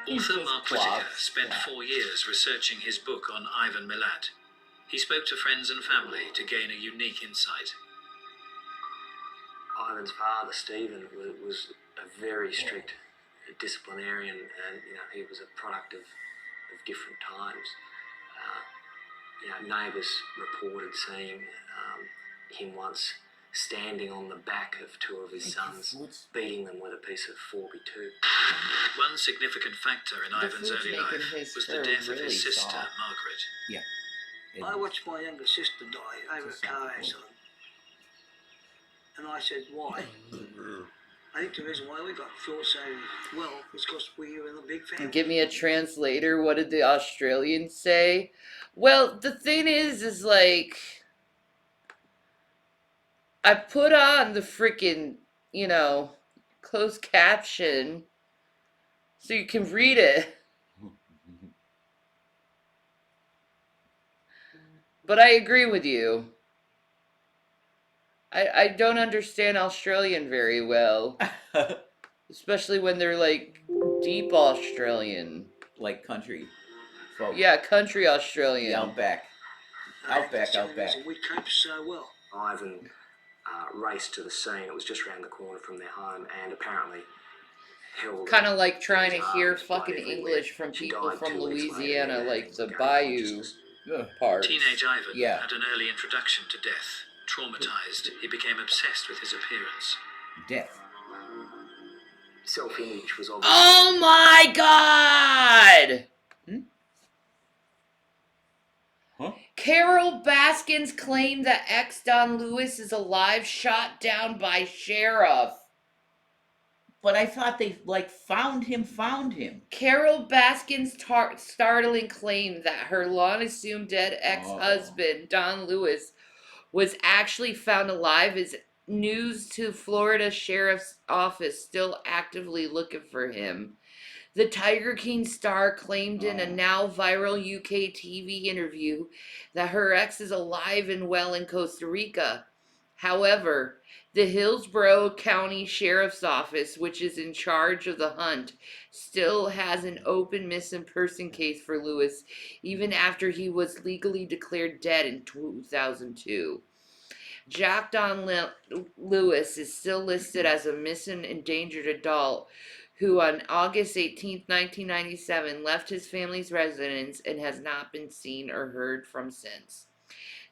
Author Mark Whittaker spent 4 years researching his book on Ivan Milat. He spoke to friends and family to gain a unique insight. Ivan's father, Stephen, was a very strict disciplinarian, and he was a product of different times. Neighbours reported seeing him once standing on the back of two of his sons, beating them with a piece of 4x2. One significant factor in Ivan's early life was the death of his sister, Margaret. Yeah. I watched my younger sister die over a car accident. And I said, "Why?" I think the reason why we got through so well is because we were in a big family. Give me a translator. What did the Australians say? Well, the thing is like, I put on the freaking, closed caption so you can read it. But I agree with you. I don't understand Australian very well. Especially when they're like deep Australian. Like country folk. Yeah, country The Australian. outback. Outback. We cope so well. Ivan raced to the scene. It was just around the corner from their home, and apparently held. Kind of like trying to hear arms, blood fucking everywhere. English from She people died from 2 weeks later, Louisiana, near like the gain of Bayou consciousness. parts. Teenage Ivan Yeah. had an early introduction to death. Traumatized, he became obsessed with his appearance. Death. Self-image was obviously. Oh my god! Huh? Carol Baskins claimed that ex-Don Lewis is alive, shot down by sheriff. But I thought they found him. Carol Baskin's startling claim that her long-assumed dead ex-husband, Don Lewis, was actually found alive is news to Florida Sheriff's Office, still actively looking for him. The Tiger King star claimed in a now viral UK TV interview that her ex is alive and well in Costa Rica. However, the Hillsborough County Sheriff's Office, which is in charge of the hunt, still has an open missing person case for Lewis, even after he was legally declared dead in 2002. Jack Don Lewis is still listed as a missing endangered adult who on August 18, 1997 left his family's residence and has not been seen or heard from since.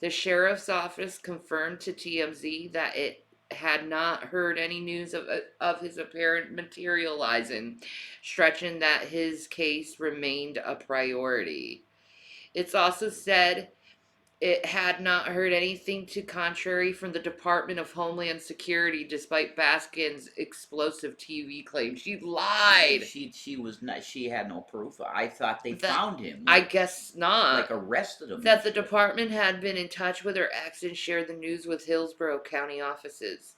The sheriff's office confirmed to TMZ that it had not heard any news of his apparent materializing, stretching that his case remained a priority. It's also said it had not heard anything to contrary from the Department of Homeland Security, despite Baskin's explosive TV claim. She lied. She was not. She had no proof. I thought they That- found him. I guess not. Like arrested him. That the department had been in touch with her ex and shared the news with Hillsborough County offices.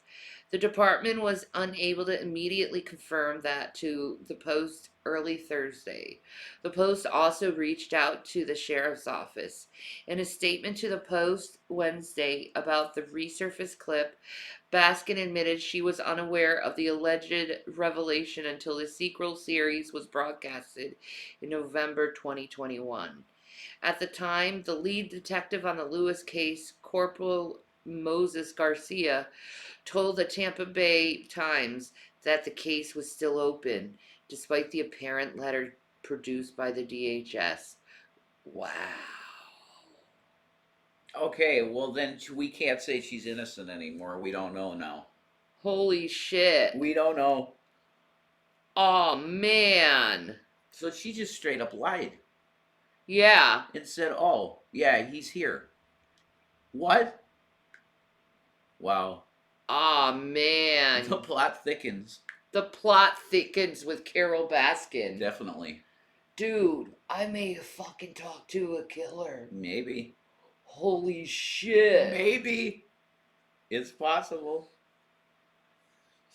The department was unable to immediately confirm that to the Post early Thursday. The Post also reached out to the sheriff's office. In a statement to the Post Wednesday about the resurfaced clip, Baskin admitted she was unaware of the alleged revelation until the sequel series was broadcasted in November 2021. At the time, the lead detective on the Lewis case, Corporal Moses Garcia, told the Tampa Bay Times that the case was still open, despite the apparent letter produced by the DHS. Wow. Okay, well then we can't say she's innocent anymore. We don't know now. Holy shit. We don't know. Oh, man. So she just straight up lied. Yeah. And said, oh, yeah, he's here. What? Wow. Oh, man. The plot thickens. The plot thickens with Carol Baskin. Definitely. Dude, I may have fucking talked to a killer. Maybe. Holy shit. Maybe. It's possible.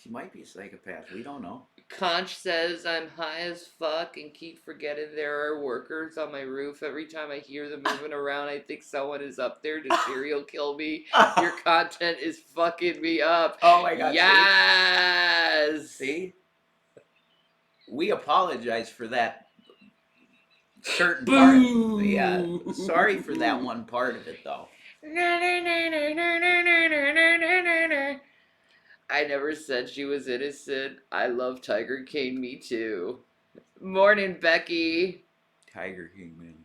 She might be a psychopath. We don't know. Conch says I'm high as fuck and keep forgetting there are workers on my roof. Every time I hear them moving around, I think someone is up there to serial kill me. Your content is fucking me up. Oh my god. Yes. See? We apologize for that certain Boo. part. Yeah. Sorry for that one part of it though. I never said she was innocent. I love Tiger King, me too. Morning, Becky. Tiger King, man.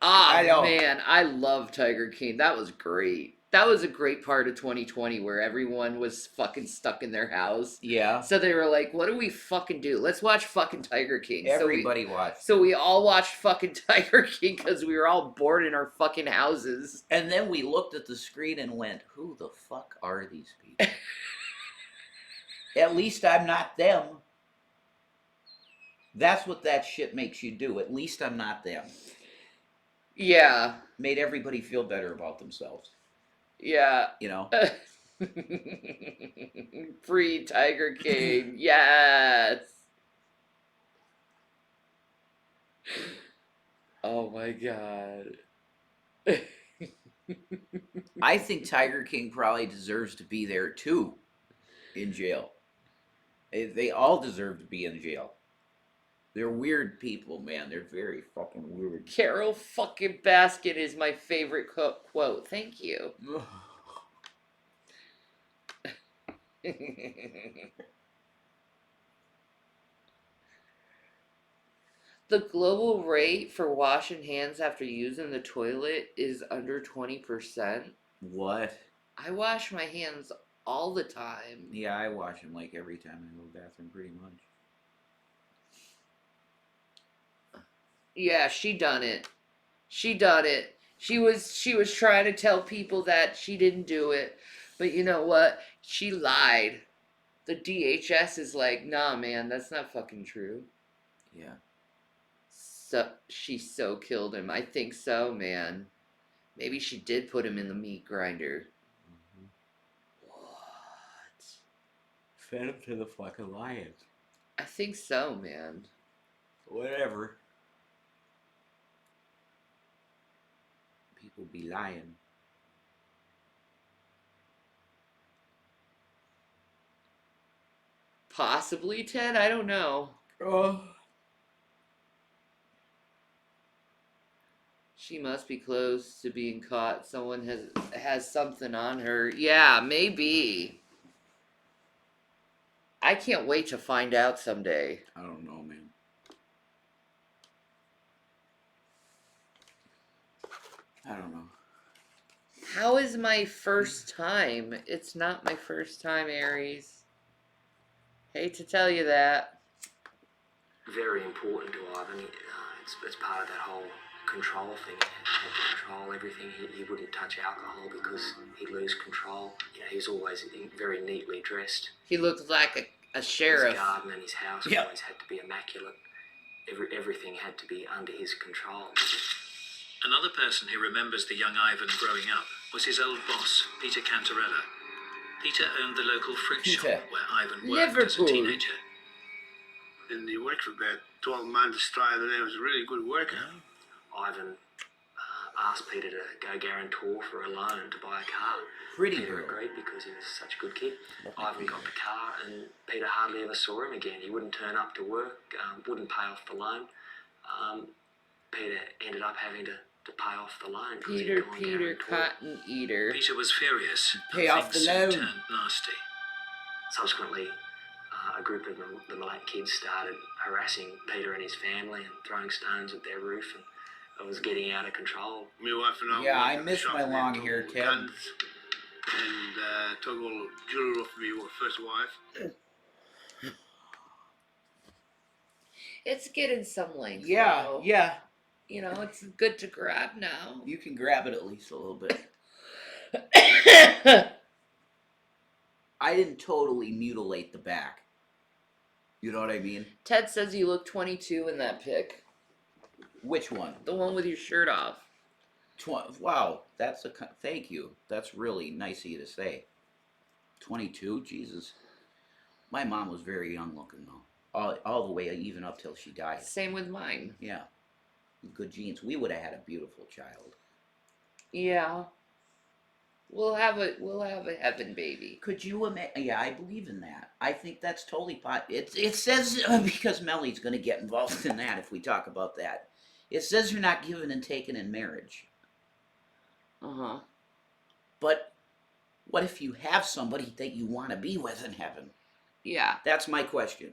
Ah, I know. man, I love Tiger King. That was great. That was a great part of 2020 where everyone was fucking stuck in their house. Yeah. So they were like, what do we fucking do? Let's watch fucking Tiger King. Everybody watched. So we all watched fucking Tiger King because we were all bored in our fucking houses. And then we looked at the screen and went, who the fuck are these people? At least I'm not them. That's what that shit makes you do. At least I'm not them. Yeah. Made everybody feel better about themselves. Yeah. You know? Free Tiger King. Yes. Oh my god. I think Tiger King probably deserves to be there too, in jail. They all deserve to be in jail. They're weird people, man. They're very fucking weird. Carol fucking Baskin is my favorite quote. Thank you. The global rate for washing hands after using the toilet is under 20%. What? I wash my hands all the time. Yeah, I wash them like every time I go to the bathroom, pretty much. Yeah, she done it. She done it. She was trying to tell people that she didn't do it. But you know what? She lied. The DHS is like, nah, man, that's not fucking true. Yeah. So she so killed him. I think so, man. Maybe she did put him in the meat grinder. Mm-hmm. What? Fed him to the fucking lions. I think so, man. Whatever. People be lying. Possibly, Ted? I don't know. Oh. She must be close to being caught. Someone has something on her. Yeah, maybe. I can't wait to find out someday. I don't know, man. I don't know. How is my first time? It's not my first time, Aries. Hate to tell you that. Very important to Ivan. It's part of that whole control thing. He had to control everything. He wouldn't touch alcohol because he'd lose control. You know, he was always very neatly dressed. He looked like a sheriff. His garden and his house Yep. always had to be immaculate. Everything had to be under his control. Another person who remembers the young Ivan growing up was his old boss, Peter Cantarella. Peter owned the local fruit shop where Ivan worked as a Liverpool. teenager. And he worked for about 12 months straight, and he was a really good worker. Ivan asked Peter to go guarantor for a loan to buy a car. Pretty Peter girl. agreed because he was such a good kid. Ivan got the car, and Peter hardly ever saw him again. He wouldn't turn up to work, wouldn't pay off the loan. Peter ended up having to pay off the loan. because he'd Peter, gone Peter, guarantor. cotton eater. Peter was furious. Pay and off the things soon loan. turned nasty. Subsequently, a group of the Malak kids started harassing Peter and his family and throwing stones at their roof, and it was getting out of control. My wife and I Yeah, went I to the miss shop my and long took hair, all the Ted. guns and took all the jewelry off my first wife. It's getting some length. Yeah, though. yeah. You know, it's good to grab now. You can grab it at least a little bit. I didn't totally mutilate the back. You know what I mean? Ted says you look 22 in that pic. Which one? The one with your shirt off. Wow, that's thank you. That's really nice of you to say. 22, Jesus. My mom was very young looking though, all the way even up till she died. Same with mine. Yeah, good genes. We would have had a beautiful child. Yeah. We'll have a heaven baby. Could you imagine? Yeah, I believe in that. I think that's totally It says because Melly's going to get involved in that if we talk about that. It says you're not given and taken in marriage. Uh-huh. But what if you have somebody that you want to be with in heaven? Yeah. That's my question.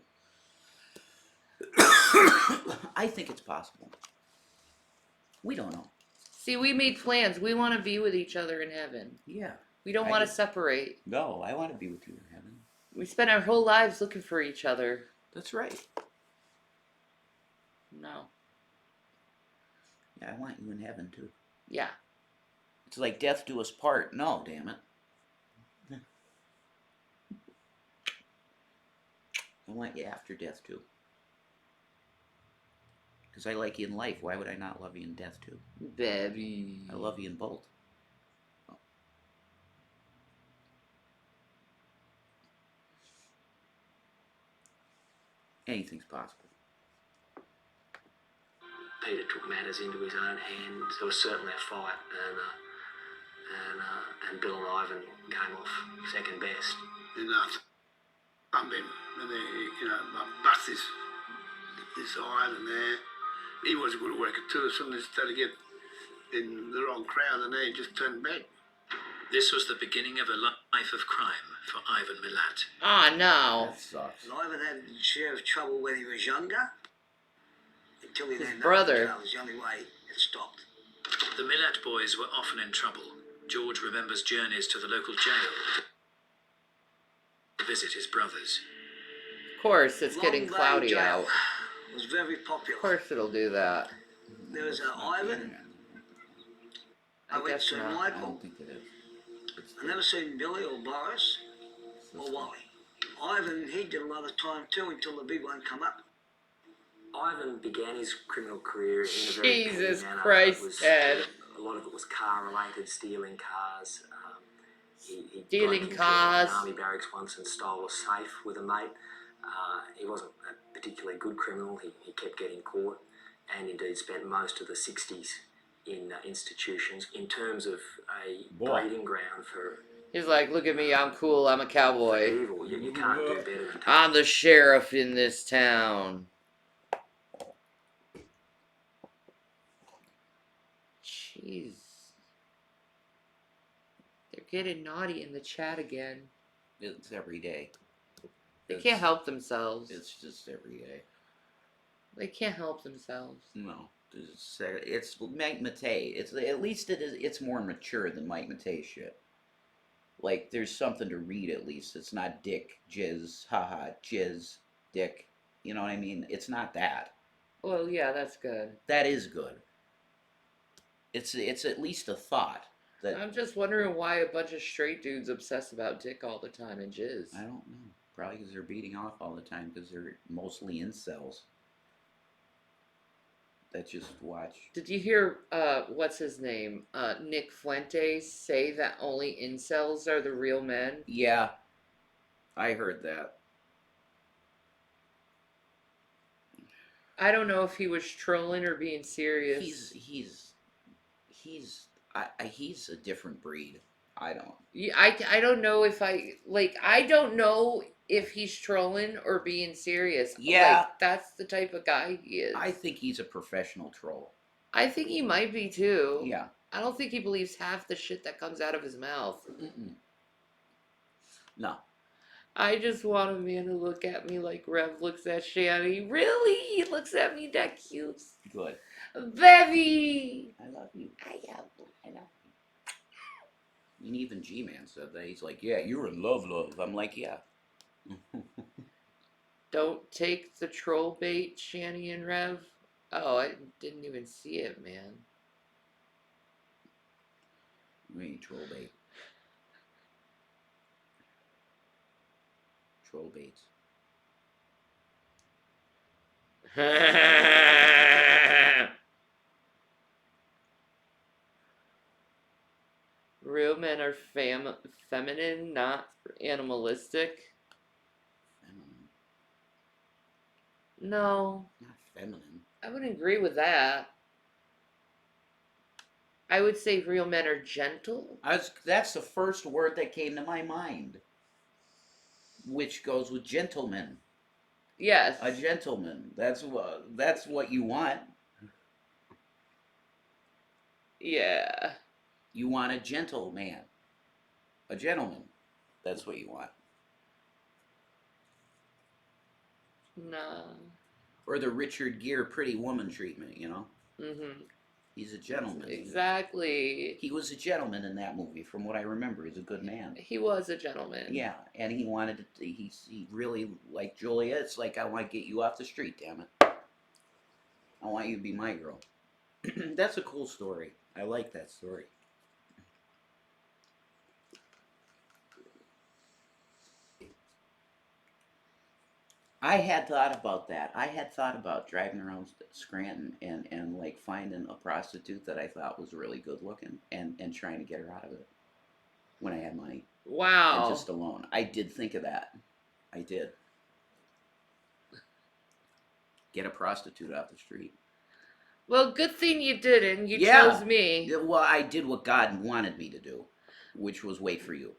I think it's possible. We don't know. See, we made plans. We want to be with each other in heaven. Yeah. We don't want to separate. No, I want to be with you in heaven. We spent our whole lives looking for each other. That's right. No. Yeah, I want you in heaven too. Yeah. It's like death do us part. No, damn it. I want you after death too. Because I like you in life. Why would I not love you in death too? Baby. I love you in both. Anything's possible. Peter took matters into his own hands. There was certainly a fight, and Bill and Ivan came off second best. And bump him, and bust his iron and there. He was a good worker too. As soon as he started to get in the wrong crowd, and then he just turned back. This was the beginning of a life of crime for Ivan Milat. Oh no. That sucks. And Ivan had a share of trouble when he was younger. Until he His learned brother. that was the only way it stopped. The Milat boys were often in trouble. George remembers journeys to the local jail to visit his brothers. Of course, it's Long getting Bay cloudy Jail out. was very popular. Of course it'll do that. There was Ivan. I went guess to not. I Michael. don't think it is. I never seen Billy or Boris or Wally. Ivan, he did a lot of time too until the big one come up. Ivan began his criminal career in a very petty Jesus manner. Christ, It was, Ted. a lot of it was car-related, stealing cars. He Stealing broke into cars. an army barracks once and stole a safe with a mate. He wasn't a particularly good criminal. He kept getting caught, and indeed spent most of the 60s in institutions. In terms of a breeding ground for He's like, look at me, I'm cool, I'm a cowboy. evil, you can't do better than I'm the sheriff in this town. Jeez. They're getting naughty in the chat again. It's every day. They can't help themselves. It's just every day. They can't help themselves. No. It's Mike Matei. It's at least it's more mature than Mike Matei shit. Like there's something to read at least. It's not dick, jizz, haha, jizz, dick. You know what I mean? It's not that. Well, yeah, that's good. That is good. It's at least a thought. That I'm just wondering why a bunch of straight dudes obsess about dick all the time and jizz. I don't know. Probably because they're beating off all the time because they're mostly incels. That just watch. Did you hear, what's his name? Nick Fuentes say that only incels are the real men? Yeah, I heard that. I don't know if he was trolling or being serious. He's a different breed. I don't. Yeah, I don't know if I don't know if he's trolling or being serious. Yeah. Like, that's the type of guy he is. I think he's a professional troll. I think he might be too. Yeah. I don't think he believes half the shit that comes out of his mouth. Mm-mm. No. I just want a man to look at me like Rev looks at Shani. Really? He looks at me that cute. Good. Baby! I love you. I love you. And even G-Man said that. He's like, yeah, you're in love. I'm like, yeah. Don't take the troll bait, Shani and Rev. Oh, I didn't even see it, man. You ain't troll bait. Troll baits. Real men are feminine, not animalistic. Feminine. No, Not feminine. I wouldn't agree with that. I would say real men are gentle. That's the first word that came to my mind. Which goes with gentleman. Yes. A gentleman. That's what you want. Yeah. You want a gentleman. A gentleman. That's what you want. Nah. Or the Richard Gere pretty woman treatment, you know? Mm-hmm. He's a gentleman. Exactly. He was a gentleman in that movie, from what I remember. He's a good man. He was a gentleman. Yeah, and he wanted to, he really liked Julia. It's like, I want to get you off the street, damn it. I want you to be my girl. That's a cool story. I like that story. I had thought about that. I had thought about driving around Scranton and like finding a prostitute that I thought was really good looking and trying to get her out of it when I had money. Wow. And just alone. I did think of that. I did. Get a prostitute off the street. Well, good thing you didn't. You Yeah. chose me. Yeah, well, I did what God wanted me to do, which was wait for you.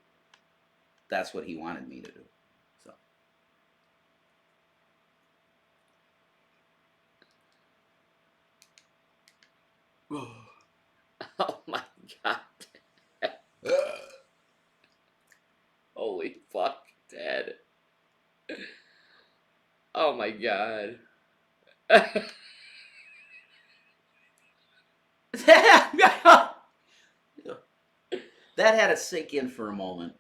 That's what he wanted me to do. So. Oh my god. Holy fuck, Dad. Oh my god. That had to sink in for a moment.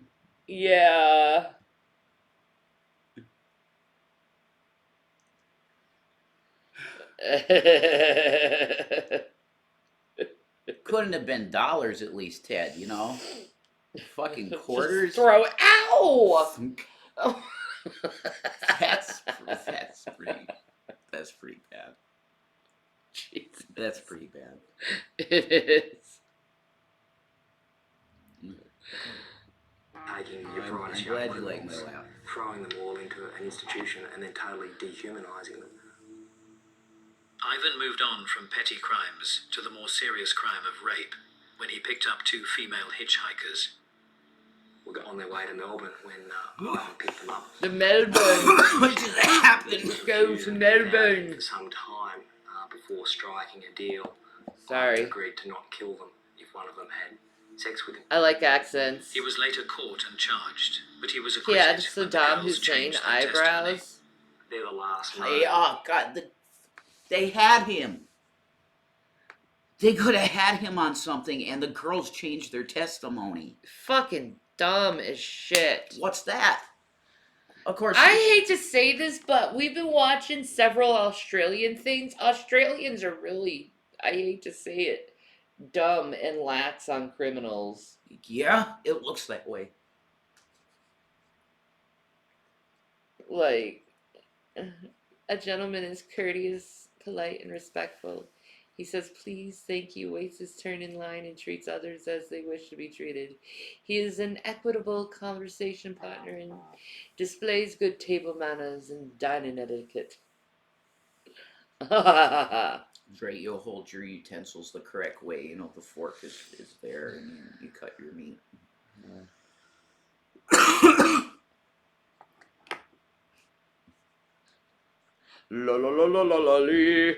Yeah. Couldn't have been dollars at least, Ted, you know? Fucking quarters. Just throw. Ow! Oh. That's pretty bad. Jesus. That's pretty bad. It is. Taking your I'm brightest young glad you like my criminals, laugh. throwing them all into an institution and then totally dehumanising them. Ivan moved on from petty crimes to the more serious crime of rape when he picked up 2 female hitchhikers. We got on their way to Melbourne when Ivan picked them up. The Melbourne. What just happened? Go to Melbourne. For some time before striking a deal, Sorry. Ivan agreed to not kill them if one of them had sex with him. I like accents. He was later caught and charged, but he was He acquitted had when the Saddam girls Hussein changed their testimony. eyebrows. They're the last Hey, oh God, they had him. They could have had him on something, and the girls changed their testimony. Fucking dumb as shit. What's that? Of course. I hate to say this, but we've been watching several Australian things. Australians are really, I hate to say it, dumb and lax on criminals. Yeah, it looks that way. Like, a gentleman is courteous, polite, and respectful. He says, please, thank you, waits his turn in line, and treats others as they wish to be treated. He is an equitable conversation partner and displays good table manners and dining etiquette. Right, you'll hold your utensils the correct way. You know, the fork is there, and you cut your meat. La la la la la la lee.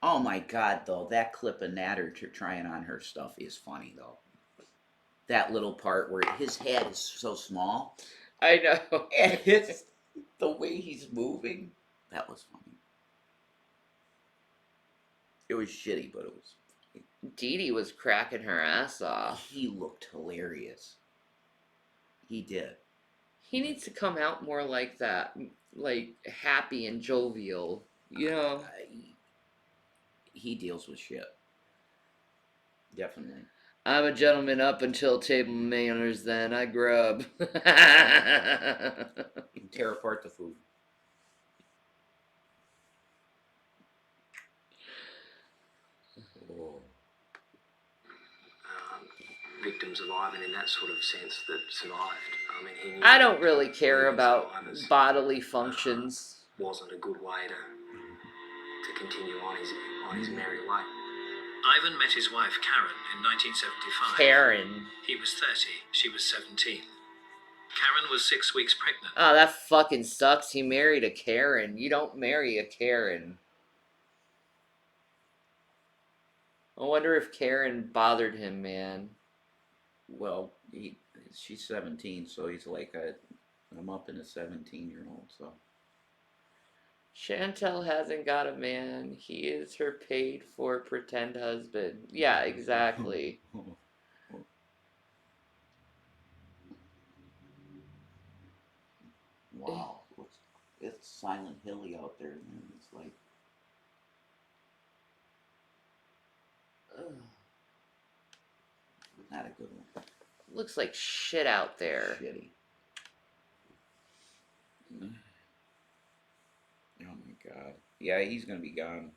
Oh my God, though, that clip of Natter trying on her stuff is funny, though. That little part where his head is so small. I know. And it's the way he's moving. That was funny. It was shitty, but it was funny. Dee Dee was cracking her ass off. He looked hilarious. He did. He needs to come out more like that. Like, happy and jovial. You know? He deals with shit. Definitely. I'm a gentleman up until table manners, then I grub. You can tear apart the food. Oh. Victims of Ivan in that sort of sense that survived. I mean, he knew I don't really care about survivors bodily functions. wasn't a good way to continue on his merry way. Ivan met his wife Karen in 1975. Karen. He was 30, she was 17. Karen was 6 weeks pregnant. Oh, that fucking sucks. He married a Karen. You don't marry a Karen. I wonder if Karen bothered him, man. Well, she's 17, so he's like I'm up in a 17-year-old, so. Chantel hasn't got a man. He is her paid-for pretend husband. Yeah, exactly. Wow, it's Silent Hilly out there, man. It's like. Not a good one. Looks like shit out there. Shitty. Oh my God. Yeah, he's gonna be gone.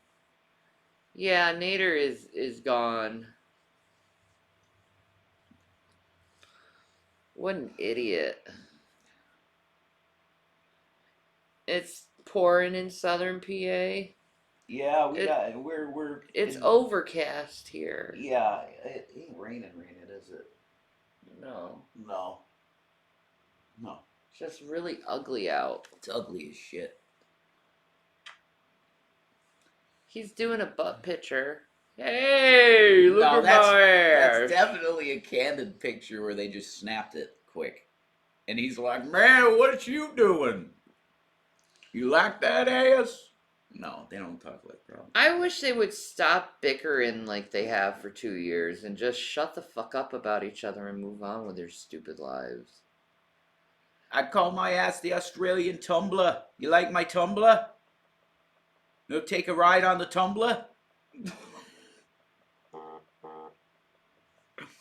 Yeah, Nader is gone. What an idiot. It's pouring in southern PA. Yeah, It's overcast here. Yeah, it ain't raining, is it? No. No. No. It's just really ugly out. It's ugly as shit. He's doing a butt picture. Hey, look No, at that's my ass. definitely a candid picture where they just snapped it quick. And he's like, man, what you doing? You like that ass? No, they don't talk like that. I wish they would stop bickering like they have for 2 years and just shut the fuck up about each other and move on with their stupid lives. I call my ass the Australian tumbler. You like my tumbler? You take a ride on the tumbler?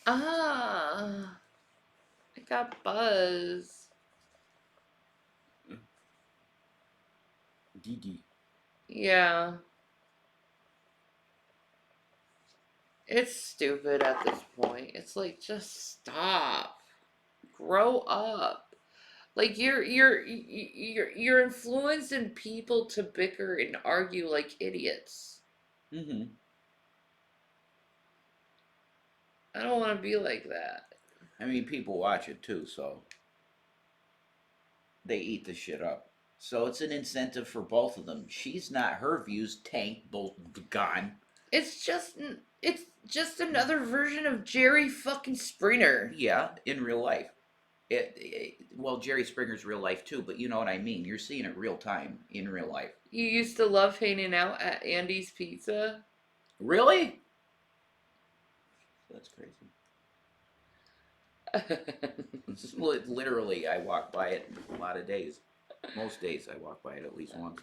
Ah, I got buzz. Dee. Yeah. It's stupid at this point. It's like, just stop. Grow up. Like you're influencing people to bicker and argue like idiots. Mm-hmm. I don't want to be like that. I mean, people watch it too, so they eat the shit up. So it's an incentive for both of them. She's not, her views tanked, both gone. It's just another version of Jerry fucking Springer. Yeah, in real life. Well, Jerry Springer's real life too, but you know what I mean. You're seeing it real time in real life. You used to love hanging out at Andy's Pizza. Really? That's crazy. Literally, I walk by it a lot of days. Most days I walk by it at least once.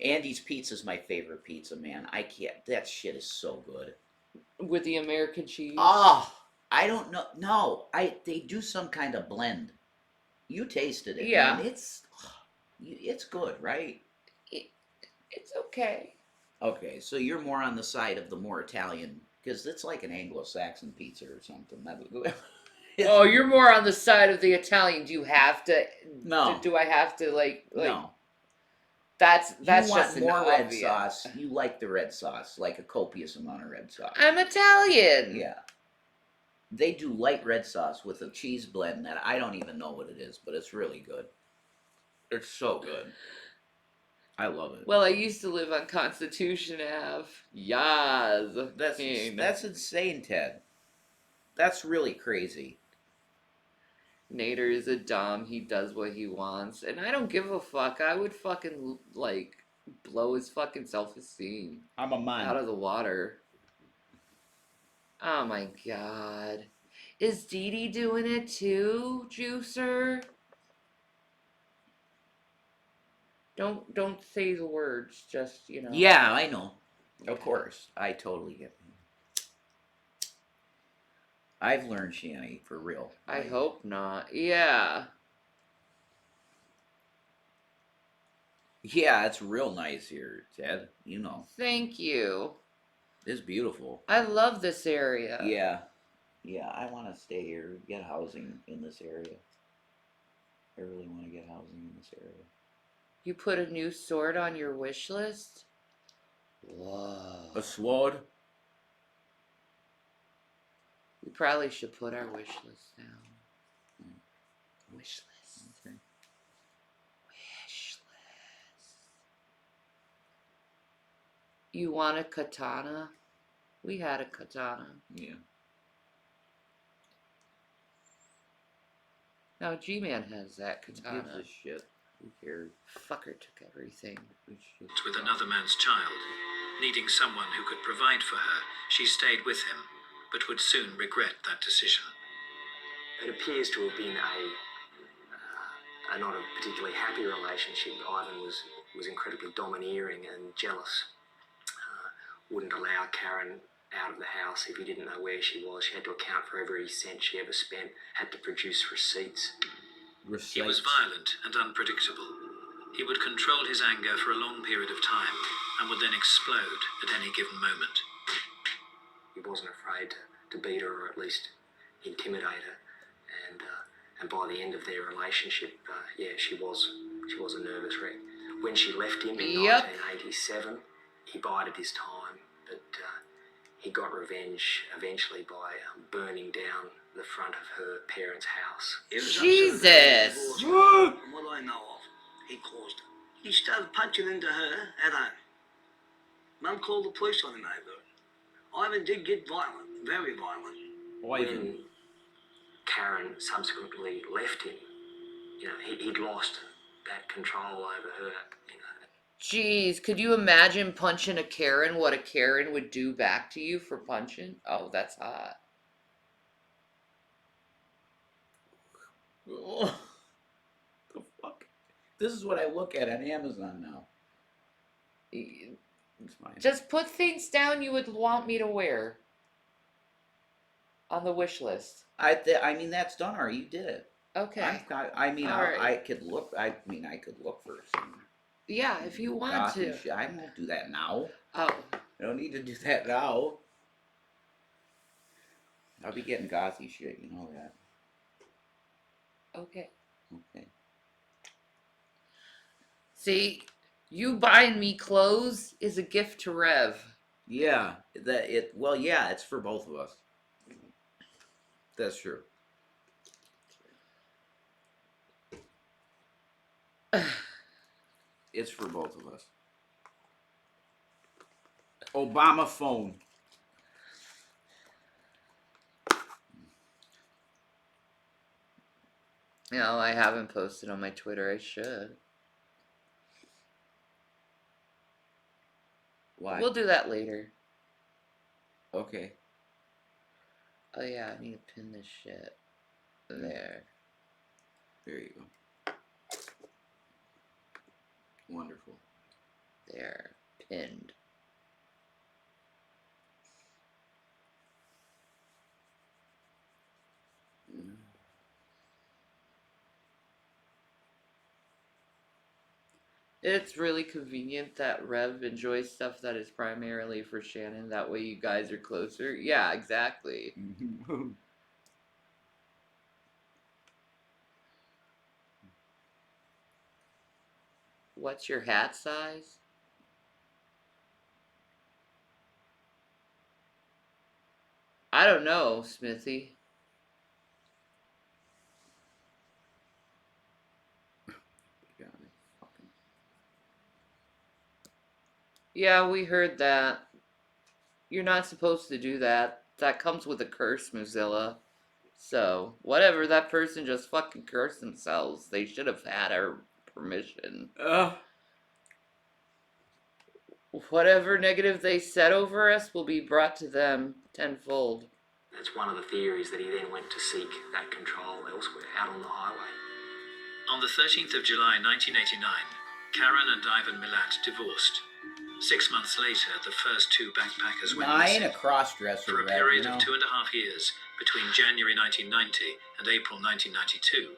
Andy's Pizza's my favorite pizza, man. I can't. That shit is so good. With the American cheese. Oh, I don't know. No, they do some kind of blend. You tasted it. Yeah. Man, it's good, right? It's okay. Okay, so you're more on the side of the more Italian, because it's like an Anglo-Saxon pizza or something. Oh, you're more on the side of the Italian. Do you have to? No. Do I have to like? No. That's You just want more red obvious. sauce. You like the red sauce, like a copious amount of red sauce. I'm Italian. Yeah. They do light red sauce with a cheese blend that I don't even know what it is, but it's really good. It's so good. I love it. Well, I used to live on Constitution Ave. Yas. That's insane, Ted. That's really crazy. Nader is a dom. He does what he wants, and I don't give a fuck. I would fucking like blow his fucking self-esteem I'm a man. out of the water. Oh my god. Is Dee Dee doing it too, Juicer? Don't say the words, just, you know. Yeah, I know. Of course. I totally get it. I've learned she ain't for real. I hope not. Yeah. Yeah, it's real nice here, Ted. You know. Thank you. It's beautiful. I love this area. Yeah. Yeah, I want to stay here, get housing in this area. I really want to get housing in this area. You put a new sword on your wish list? Whoa. A sword? We probably should put our wish list down. Wish list. Okay. Wish list. You want a katana? We had a katana. Yeah. Now G-Man has that Who katana. gives a shit? Who cares? Fucker took everything. With another man's child, needing someone who could provide for her, she stayed with him, but would soon regret that decision. It appears to have been a not a particularly happy relationship. Ivan was incredibly domineering and jealous. Wouldn't allow Karen out of the house if he didn't know where she was. She had to account for every cent she ever spent, had to produce receipts. He was violent and unpredictable. He would control his anger for a long period of time and would then explode at any given moment. He wasn't afraid to beat her or at least intimidate her. and by the end of their relationship, she was a nervous wreck. When she left him in Yep. 1987, he bided his time, but he got revenge eventually by burning down the front of her parents' house. He was Jesus. upset about the divorce. From what I know of, he caused it. He started punching into her at home. Mum called the police on the neighbourhood. Ivan did get violent, very violent. When Karen subsequently left him, he'd lost that control over her. Jeez, could you imagine punching a Karen? What a Karen would do back to you for punching? Oh, that's hot. Oh, the fuck? This is what I look at on Amazon now. It's fine. Just put things down you would want me to wear on the wish list. I mean, that's done already. You did it. Okay. I could look. I could look for some. Yeah, if you want gothy to. shit. I won't do that now. Oh. I don't need to do that now. I'll be getting gothy shit. You know that. Okay. Okay. See, you buying me clothes is a gift to Rev. Yeah. Yeah. It's for both of us. That's true. It's for both of us. Obama phone. No, I haven't posted on my Twitter. I should. Why? We'll do that later. Okay. Oh yeah, I need to pin this shit. There. There you go. Wonderful. There. Pinned. It's really convenient that Rev enjoys stuff that is primarily for Shannon. That way you guys are closer. Yeah, exactly. What's your hat size? I don't know, Smithy. Yeah, we heard that. You're not supposed to do that. That comes with a curse, Mozilla. So, whatever, that person just fucking cursed themselves. They should have had our permission. Whatever negative they said over us will be brought to them tenfold. That's one of the theories, that he then went to seek that control elsewhere, out on the highway. On the 13th of July 1989, Karen and Ivan Milat divorced. 6 months later, the first two backpackers went I ain't missing. a cross-dresser, For a Rev, period you know? of 2.5 years, between January 1990 and April 1992,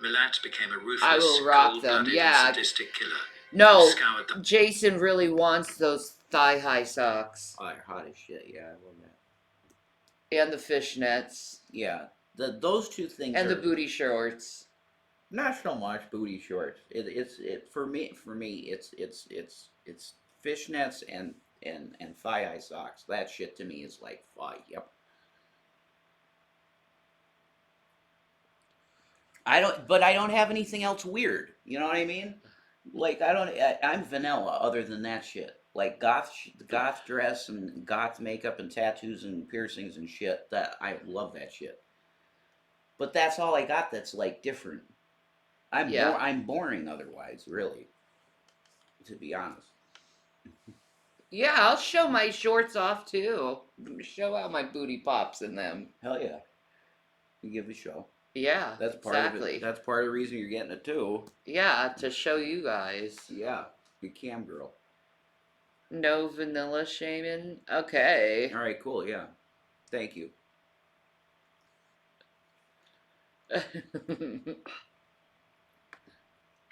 Milat became a I ruthless, will rock them, cold-blooded yeah. and sadistic killer. No, who scoured the Jason really wants those thigh-high socks. Oh, they're hot as shit. Yeah, I love that. And the fishnets. Yeah, those two things And are the booty shorts. not so much booty shorts. It's for me. It's fishnets and thigh-high socks. That shit to me is like, yep. I don't have anything else weird. You know what I mean? Like I'm vanilla other than that shit. Like goth dress and goth makeup and tattoos and piercings and shit. That I love that shit. But that's all I got. That's like different. I'm boring otherwise, really. To be honest. Yeah, I'll show my shorts off too. Show out my booty pops in them. Hell yeah. You give a show. Yeah, That's part exactly. of it. That's part of the reason you're getting it too. Yeah, to show you guys. Yeah, be cam girl. No vanilla shaming? Okay. All right, cool. Yeah, thank you. The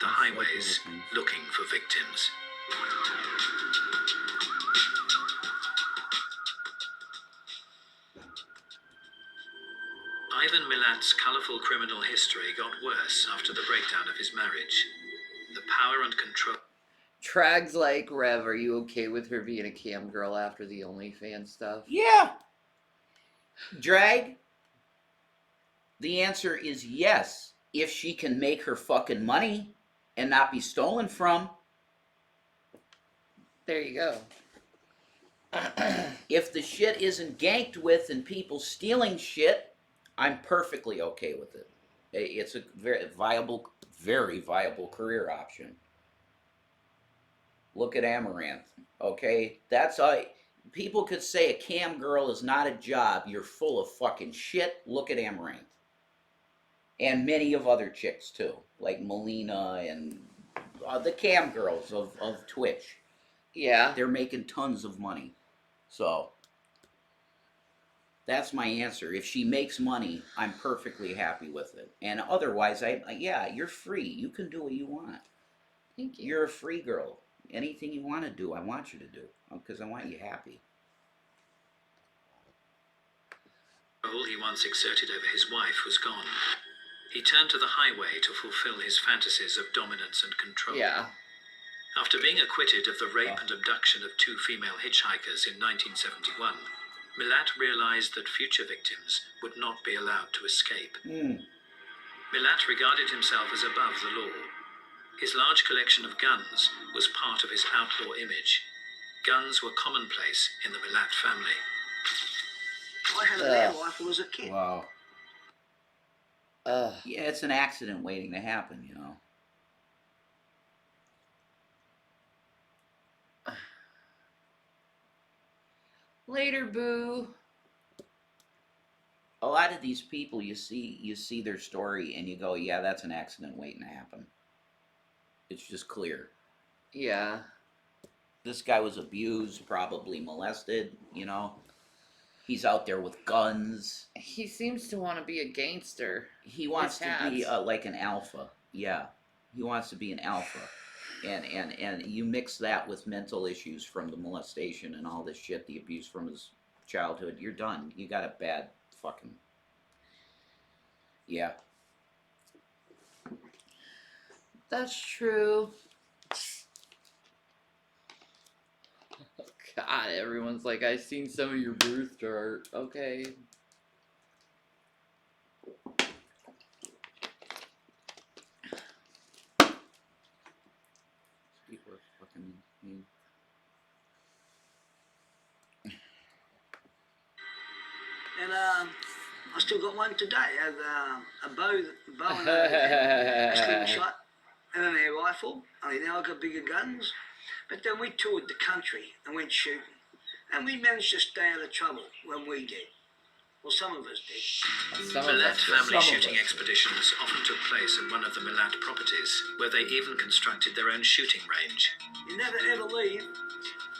highways looking for victims. Ivan Milat's colourful criminal history got worse after the breakdown of his marriage. The power and control... Trag's like, Rev, are you okay with her being a cam girl after the OnlyFans stuff? Yeah. Drag? The answer is yes. If she can make her fucking money and not be stolen from. There you go. If the shit isn't ganked with and people stealing shit, I'm perfectly okay with it. It's a very viable career option. Look at Amaranth, okay? That's people could say a cam girl is not a job. You're full of fucking shit. Look at Amaranth. And many of other chicks too, like Melina and the cam girls of Twitch. Yeah. They're making tons of money. So that's my answer. If she makes money, I'm perfectly happy with it. And otherwise, yeah, you're free. You can do what you want. Thank you. You're a free girl. Anything you want to do, I want you to do, because I want you happy. All he once exerted over his wife was gone. He turned to the highway to fulfill his fantasies of dominance and control. Yeah. After being acquitted of the rape and abduction of 2 female hitchhikers in 1971, Milat realized that future victims would not be allowed to escape. Milat regarded himself as above the law. His large collection of guns was part of his outlaw image. Guns were commonplace in the Milat family. I had an air rifle as a kid. Wow. Yeah, it's an accident waiting to happen, you know. Later, boo. A lot of these people, you see their story and you go, yeah, that's an accident waiting to happen. It's just clear. Yeah. This guy was abused, probably molested, you know. He's out there with guns. He seems to want to be a gangster. He wants to be like an alpha. Yeah. He wants to be an alpha. And you mix that with mental issues from the molestation and all this shit, the abuse from his childhood, you're done. You got a bad fucking... Yeah. That's true. God, everyone's like, I've seen some of your Brewster art. Okay. People are fucking mean. And I still got one today. I have a bow and a slingshot and an air rifle. Only now I've got bigger guns. But then we toured the country and went shooting. And we managed to stay out of trouble when we did. Well, some of us did. Milat family shooting expeditions often took place at one of the Milat properties, where they even constructed their own shooting range. You never ever leave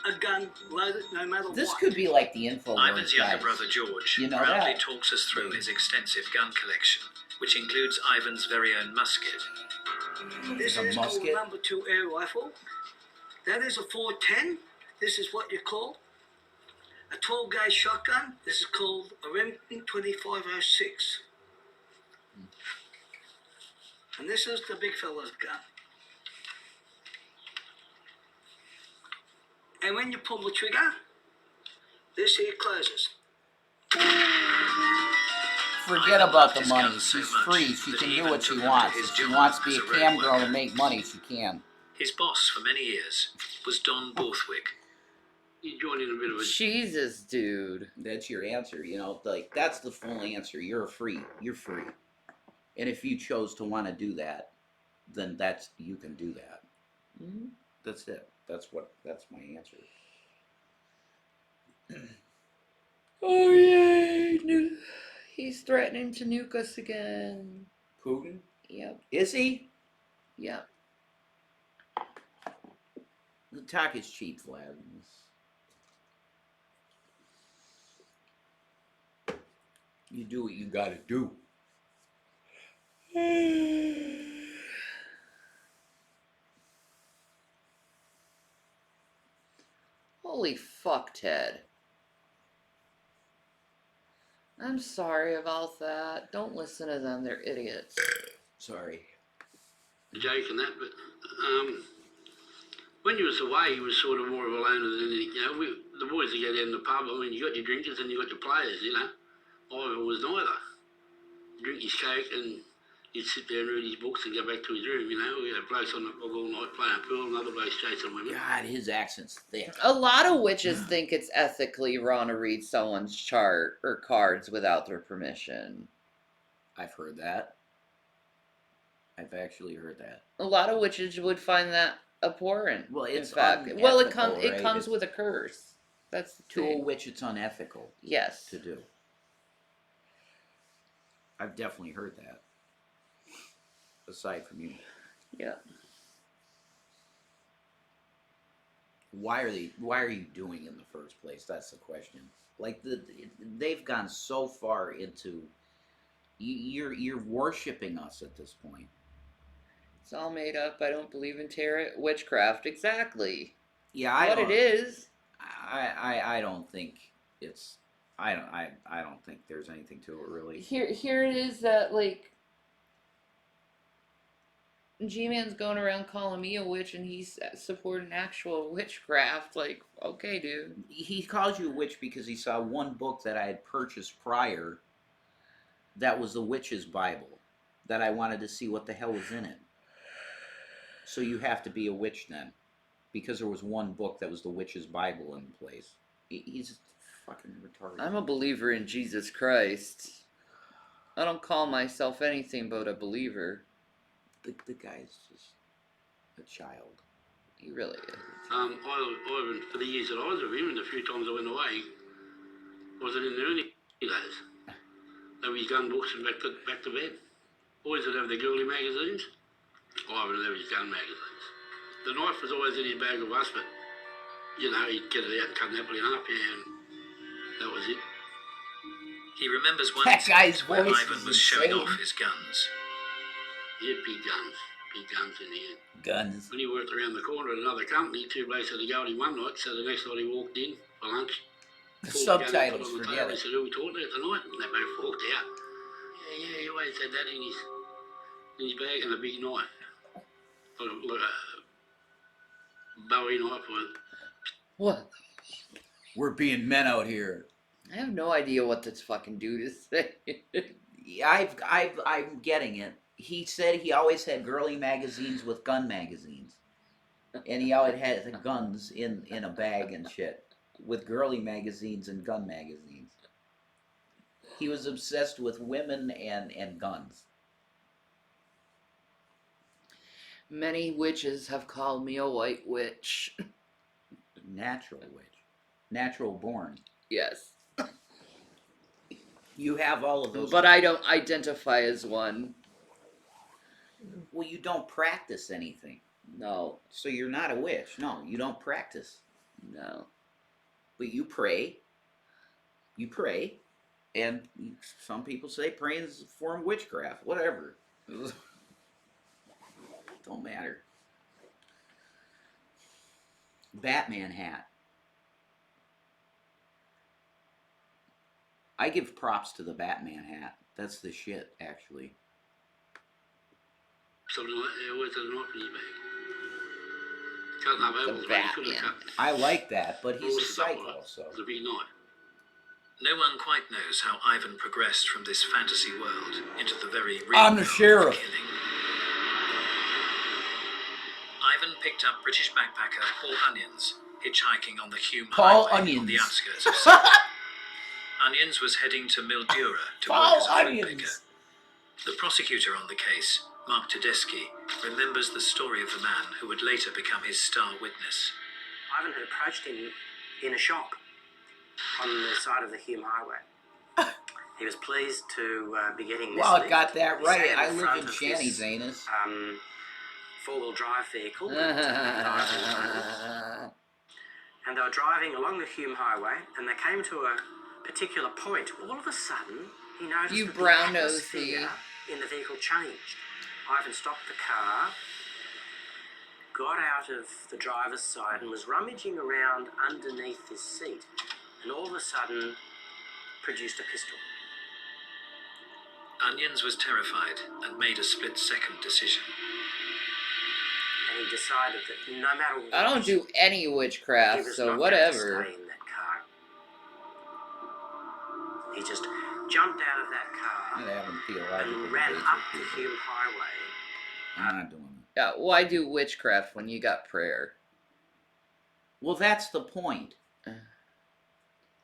a gun loaded, no matter what. This could be like the info. Ivan's younger brother George proudly talks us through his extensive gun collection, which includes Ivan's very own musket. This is called number 2 air rifle. That is a 410. This is what you call a 12-gauge shotgun. This is called a Remington 2506. And this is the big fella's gun. And when you pull the trigger, this here closes. Forget about the money. She's free. She can do what she wants. If she wants to be a cam girl and make money, she can. His boss for many years was Don Borthwick. You joined in a bit of a... Jesus, dude. That's your answer, you know, like, that's the full answer. You're free. You're free. And if you chose to want to do that, then you can do that. Mm-hmm. That's it. That's my answer. Oh, yay. He's threatening to nuke us again. Putin? Yep. Is he? Yep. The talk is cheap, Vlad. You do what you gotta do. Holy fuck, Ted. I'm sorry about that. Don't listen to them. They're idiots. Sorry. Joke and that, but when you was away, you was sort of more of a loner than anything. You know, the boys would go down to the pub. I mean, you got your drinkers and you got your players. You know, Ivan was neither. He'd drink his coke and he'd sit there and read his books and go back to his room. You know, we had blokes on the block all night playing pool, and other blokes chasing women. God, his accent's thick. A lot of witches think it's ethically wrong to read someone's chart or cards without their permission. I've heard that. I've actually heard that. A lot of witches would find that abhorrent. Well, it's in fact. Well, it unethical, it right? comes with a curse. That's the To a thing. witch, it's unethical Yes. to do. I've definitely heard that. Aside from you. Yeah. Why are you doing it in the first place? That's the question. Like they've gone so far into you're worshiping us at this point. It's all made up. I don't believe in tarot witchcraft. Exactly. Yeah, What it is. I don't think it's I don't think there's anything to it really. Here it is that like G-Man's going around calling me a witch and he's supporting actual witchcraft. Like, okay, dude. He calls you a witch because he saw one book that I had purchased prior that was the Witch's Bible that I wanted to see what the hell was in it. So you have to be a witch then, because there was one book that was the Witch's Bible in place. He's fucking retarded. I'm a believer in Jesus Christ. I don't call myself anything but a believer. The guy's just a child. He really is. Ivan, for the years that I was with him, and the few times I went away, wasn't in the early days. They were his gun books and back to bed. Boys would have their girly magazines. Ivan would have his gun magazines. The knife was always in his bag of us, but, you know, he'd get it out and cut an apple in half, and that was it. He remembers one That guy's incident where voice Ivan is was showing insane. off his guns. He had big guns in the end. Guns. When he worked around the corner at another company, two blokes had a go at him one night, so the next night he walked in for lunch. The pulled the gun out, subtitles, put it on the forget table, it. He said, "Who we talking to tonight?" And they both walked out. Yeah, he always had that in his bag, and a big knife. Like a Bowie knife with. What? We're being men out here. I have no idea what this fucking dude is saying. I'm getting it. He said he always had girly magazines with gun magazines. And he always had the guns in a bag and shit. With girly magazines and gun magazines. He was obsessed with women and guns. Many witches have called me a white witch. Natural witch. Natural born. Yes. You have all of those. But I don't identify as one. Well, you don't practice anything. No. So you're not a witch. No, you don't practice. No. But you pray. You pray. And some people say praying is a form of witchcraft. Whatever. Don't matter. Batman hat. I give props to the Batman hat. That's the shit, actually. Something like that. He always had a knife in his bag. Cutting up apples, but he couldn't Batman. cut. I like that, but he's all a the stuff psycho, like that. so. It was a big knife. No one quite knows how Ivan progressed from this fantasy world into the very real I'm the world of sheriff. killing. Ivan picked up British backpacker Paul Onions hitchhiking on the Hume Paul Highway on the Onions. outskirts of Sydney. Onions was heading to Mildura to work Paul as a fruit Onions. picker. The prosecutor on the case, Mark Tedeschi, remembers the story of the man who would later become his star witness. Ivan had approached him in a shop on the side of the Hume Highway. He was pleased to be getting this Well, lift. I got that He right. sat I in live front in of Shanty's this, anus. four-wheel drive vehicle that Ivan owned. And they were driving along the Hume Highway, and they came to a particular point. All of a sudden, he noticed You that brown the nosy. atmosphere in the vehicle changed. Ivan stopped the car, got out of the driver's side, and was rummaging around underneath his seat, and all of a sudden produced a pistol. Onions was terrified and made a split-second decision. And he decided that no matter what, I don't do any he witchcraft, was so not whatever. going to stay in that car. He just jumped out of that car I'm having theological and ran debates up with the people. Hume Highway. I'm not doing it. Yeah, why do witchcraft when you got prayer? Well, that's the point.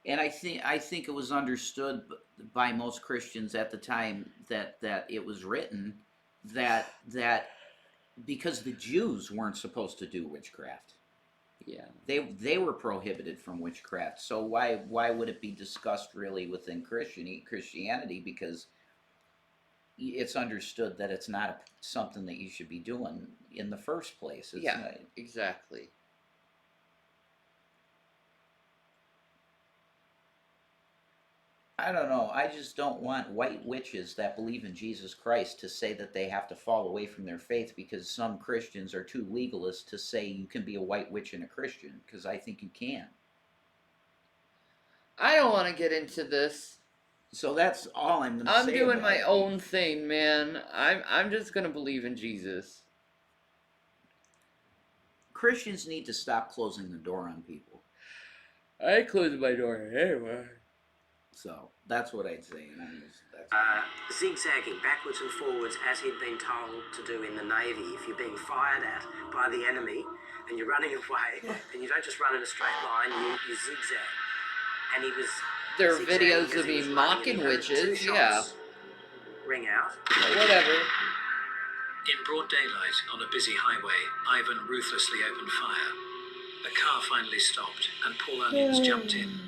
And I think it was understood by most Christians at the time that it was written that because the Jews weren't supposed to do witchcraft. Yeah. They were prohibited from witchcraft. So why would it be discussed really within Christianity? Because it's understood that it's not something that you should be doing in the first place. It's Yeah, not, exactly. I don't know. I just don't want white witches that believe in Jesus Christ to say that they have to fall away from their faith because some Christians are too legalist to say you can be a white witch and a Christian, because I think you can. I don't want to get into this. So that's all I'm going to say. I'm doing about my it. own thing, man. I'm just gonna believe in Jesus. Christians need to stop closing the door on people. I closed my door anyway. So that's what I'd say. And Zigzagging backwards and forwards as he'd been told to do in the Navy. If you're being fired at by the enemy and you're running away, and you don't just run in a straight line, you zigzag. And he was. There are zigzagging videos as of he me was running, mocking and he heard two witches, yeah. shots ring out. But whatever. In broad daylight on a busy highway, Ivan ruthlessly opened fire. A car finally stopped, and Paul Onions jumped in.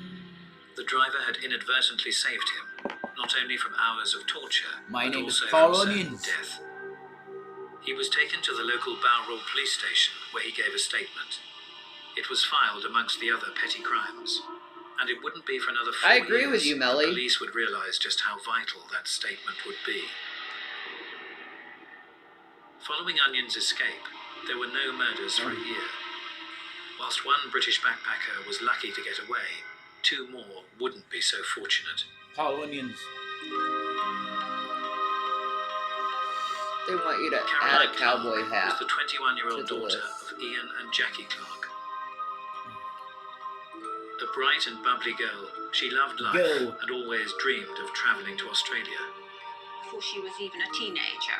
The driver had inadvertently saved him, not only from hours of torture, My but name is also Paul from certain Onions. death. He was taken to the local Balrol police station, where he gave a statement. It was filed amongst the other petty crimes, and it wouldn't be for another 4 I agree years with you, that Melly. police would realise just how vital that statement would be. Following Onion's escape, there were no murders for a year. Whilst one British backpacker was lucky to get away, 2 more wouldn't be so fortunate. Paul Onions. They want you to Caroline add a cowboy Clark hat. was the 21-year-old to the daughter list. of Ian and Jackie Clark. A bright and bubbly girl, she loved life and always dreamed of travelling to Australia. Before she was even a teenager,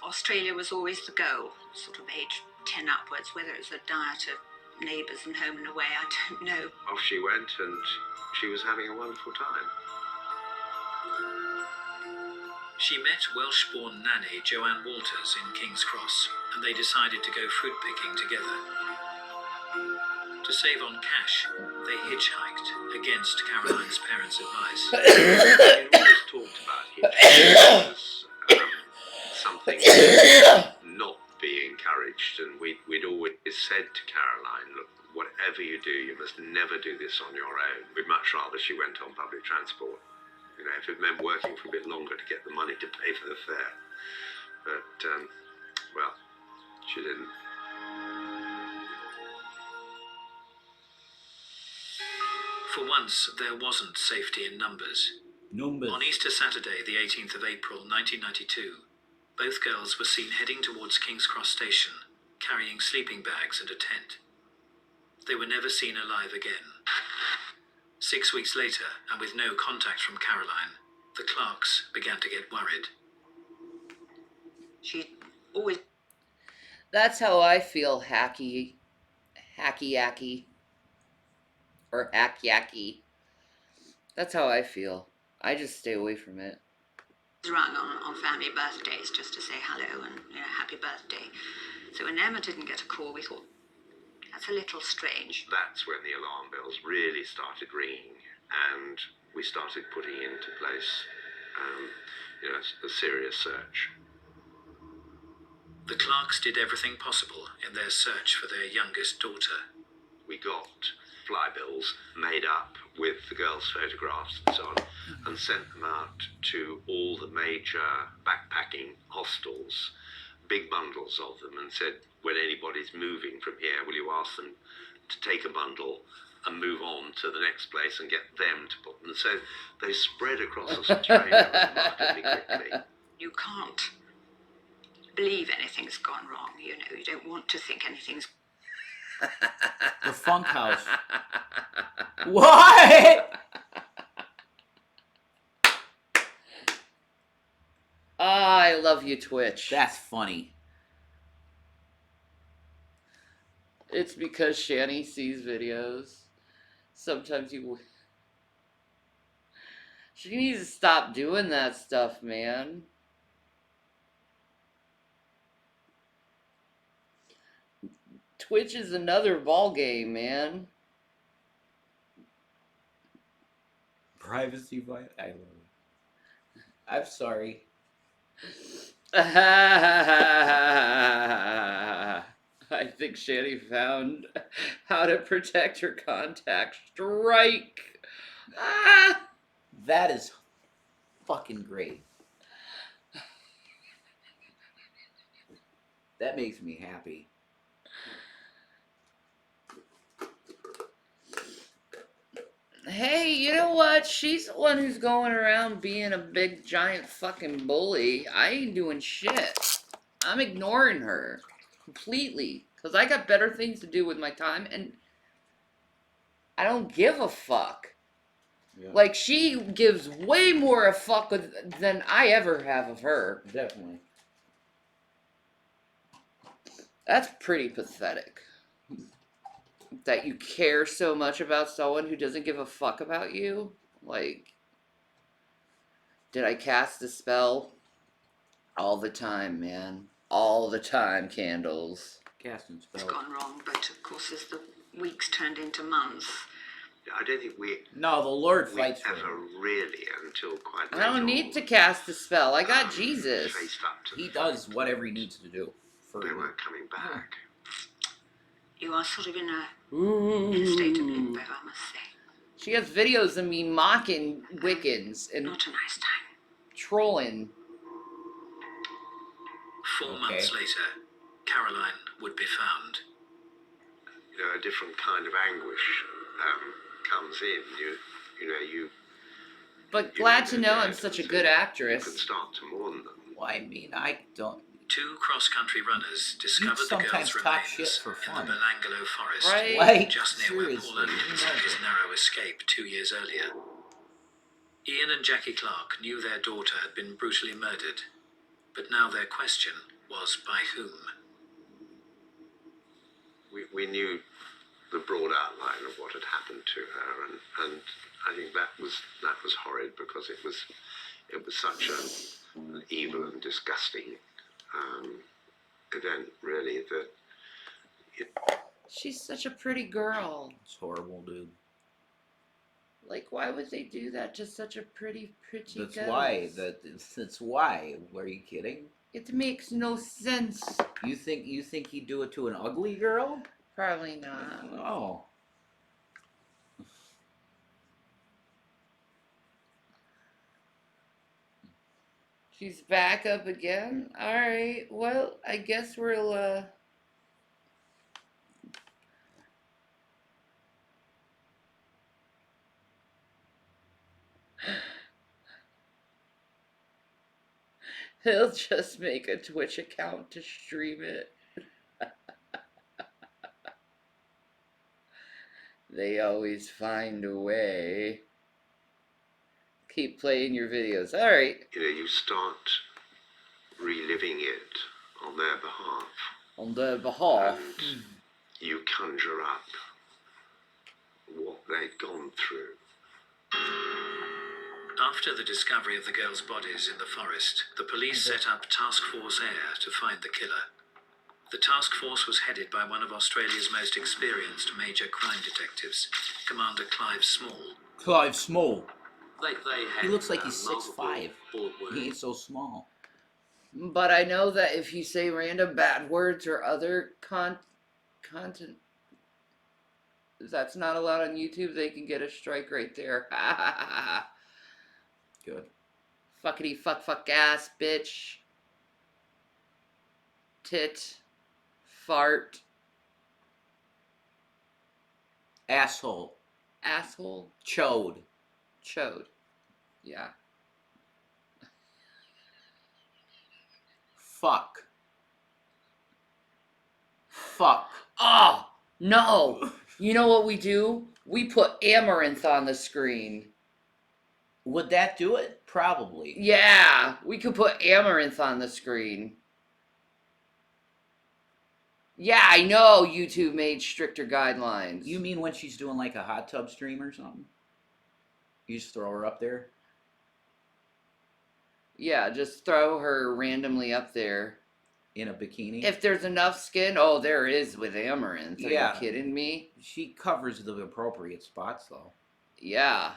Australia was always the goal, sort of age 10 upwards, whether it's a diet of neighbours and home and away, I don't know. Off she went, and she was having a wonderful time. She met Welsh-born nanny Joanne Walters in King's Cross, and they decided to go fruit picking together. To save on cash, they hitchhiked against Caroline's parents' advice. We always talked about hitchhiking as something not be encouraged, and we'd always said to Caroline, look, whatever you do, you must never do this on your own. We'd much rather she went on public transport. You know, if it meant working for a bit longer to get the money to pay for the fare. But, well, she didn't. For once, there wasn't safety in numbers. On Easter Saturday, the 18th of April, 1992, both girls were seen heading towards King's Cross Station, carrying sleeping bags and a tent. They were never seen alive again. 6 weeks later, and with no contact from Caroline, the Clarks began to get worried. She always... That's how I feel, hacky yacky. Or hack yacky. That's how I feel. I just stay away from it. rung on family birthdays just to say hello and happy birthday. So when Emma didn't get a call, we thought, that's a little strange. That's when the alarm bells really started ringing, and we started putting into place a serious search. The Clarks did everything possible in their search for their youngest daughter. We got flybills made up with the girls' photographs and so on, and sent them out to all the major backpacking hostels, big bundles of them, and said, when anybody's moving from here, will you ask them to take a bundle and move on to the next place and get them to put them. So they spread across Australia remarkably quickly. You can't believe anything's gone wrong, you know. You don't want to think anything's... The Funk House. What? I love you, Twitch. That's funny. It's because Shani sees videos. Sometimes she needs to stop doing that stuff, man. Twitch is another ball game, man. Privacy violation. I love it. I'm sorry. I think Shani found how to protect her contact. Strike! Ah! That is fucking great. That makes me happy. Hey, you know what? She's the one who's going around being a big, giant fucking bully. I ain't doing shit. I'm ignoring her completely because I got better things to do with my time, and I don't give a fuck. Yeah. Like, she gives way more a fuck than I ever have of her. Definitely. That's pretty pathetic. That you care so much about someone who doesn't give a fuck about you. Like, did I cast a spell? All the time, man. All the time, Candles. Casting spells. It's gone wrong, but of course as the weeks turned into months... I don't think No, the Lord fights for ever him. really, until quite I don't need to cast a spell. I got Jesus. faced up to He does whatever he needs to do. they weren't coming back. You are sort of in a state of limbo, I must say. She has videos of me mocking Wiccans and Not a nice time. trolling. 4 months later, Caroline would be found. You know, a different kind of anguish comes in. You But glad to know I'm such a good can actress. start to mourn them. Well, I mean, I don't. 2 cross-country runners discovered the sometimes girl's talk shit remains for in fun. the Belangolo forest, Right? Like, just near where seriously, Paul Anderson you know made his that. narrow escape 2 years earlier. Ian and Jackie Clark knew their daughter had been brutally murdered, but now their question was by whom? We knew the broad outline of what had happened to her, and I think that was horrid because it was such an evil and disgusting event, really, that She's such a pretty girl. It's horrible, dude. Like, why would they do that to such a pretty That's ghost? why. That's why. Were you kidding? It makes no sense. You think he'd do it to an ugly girl? Probably not. No. She's back up again? Alright, well, I guess we'll, he'll just make a Twitch account to stream it. They always find a way. Keep playing your videos. Alright. you start reliving it on their behalf. On their behalf. And you conjure up what they'd gone through. After the discovery of the girls' bodies in the forest, the police set up Task Force Air to find the killer. The task force was headed by one of Australia's most experienced major crime detectives, Commander Clive Small. Clive Small. They He had, looks like he's multiple 6'5". bullet He wounds. ain't so small. But I know that if you say random bad words or other content that's not allowed on YouTube, they can get a strike right there. Good. Fuckity fuck ass bitch. Tit. Fart. Asshole. asshole. Chode. Chode. Yeah. Fuck. Fuck. Oh, no. You know what we do? We put amaranth on the screen. Would that do it? Probably. Yeah, we could put amaranth on the screen. Yeah, I know YouTube made stricter guidelines. You mean when she's doing like a hot tub stream or something? You just throw her up there? Yeah, just throw her randomly up there. In a bikini? If there's enough skin, oh, there is with amaranth. Are Yeah. you kidding me? She covers the appropriate spots, though. Yeah.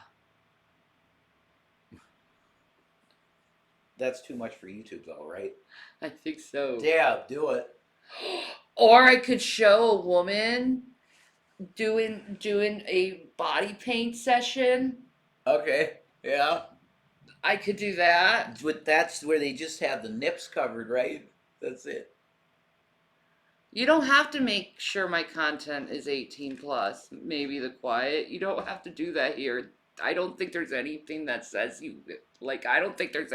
That's too much for YouTube, though, right? I think so. Yeah, do it. Or I could show a woman doing a body paint session. Okay, yeah. I could do that. But that's where they just have the nips covered, right? That's it. You don't have to make sure my content is 18 plus. Maybe The Quiet. You don't have to do that here. I don't think there's anything that says you like. I don't think there's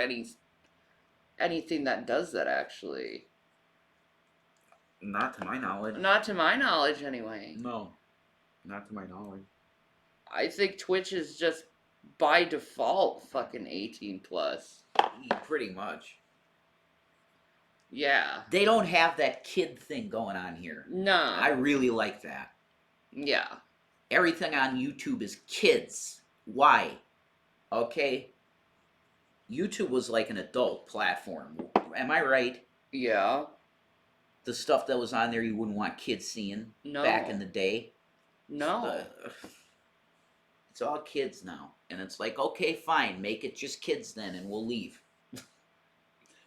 anything that does that actually. Not to my knowledge. Not to my knowledge, anyway. No, not to my knowledge. I think Twitch is just by default fucking 18 plus. Pretty much. Yeah. They don't have that kid thing going on here. No. I really like that. Yeah. Everything on YouTube is kids. Why? Okay? YouTube was like an adult platform. Am I right? Yeah. The stuff that was on there you wouldn't want kids seeing back in the day. No. It's all kids now. And it's like, okay, fine, make it just kids then and we'll leave.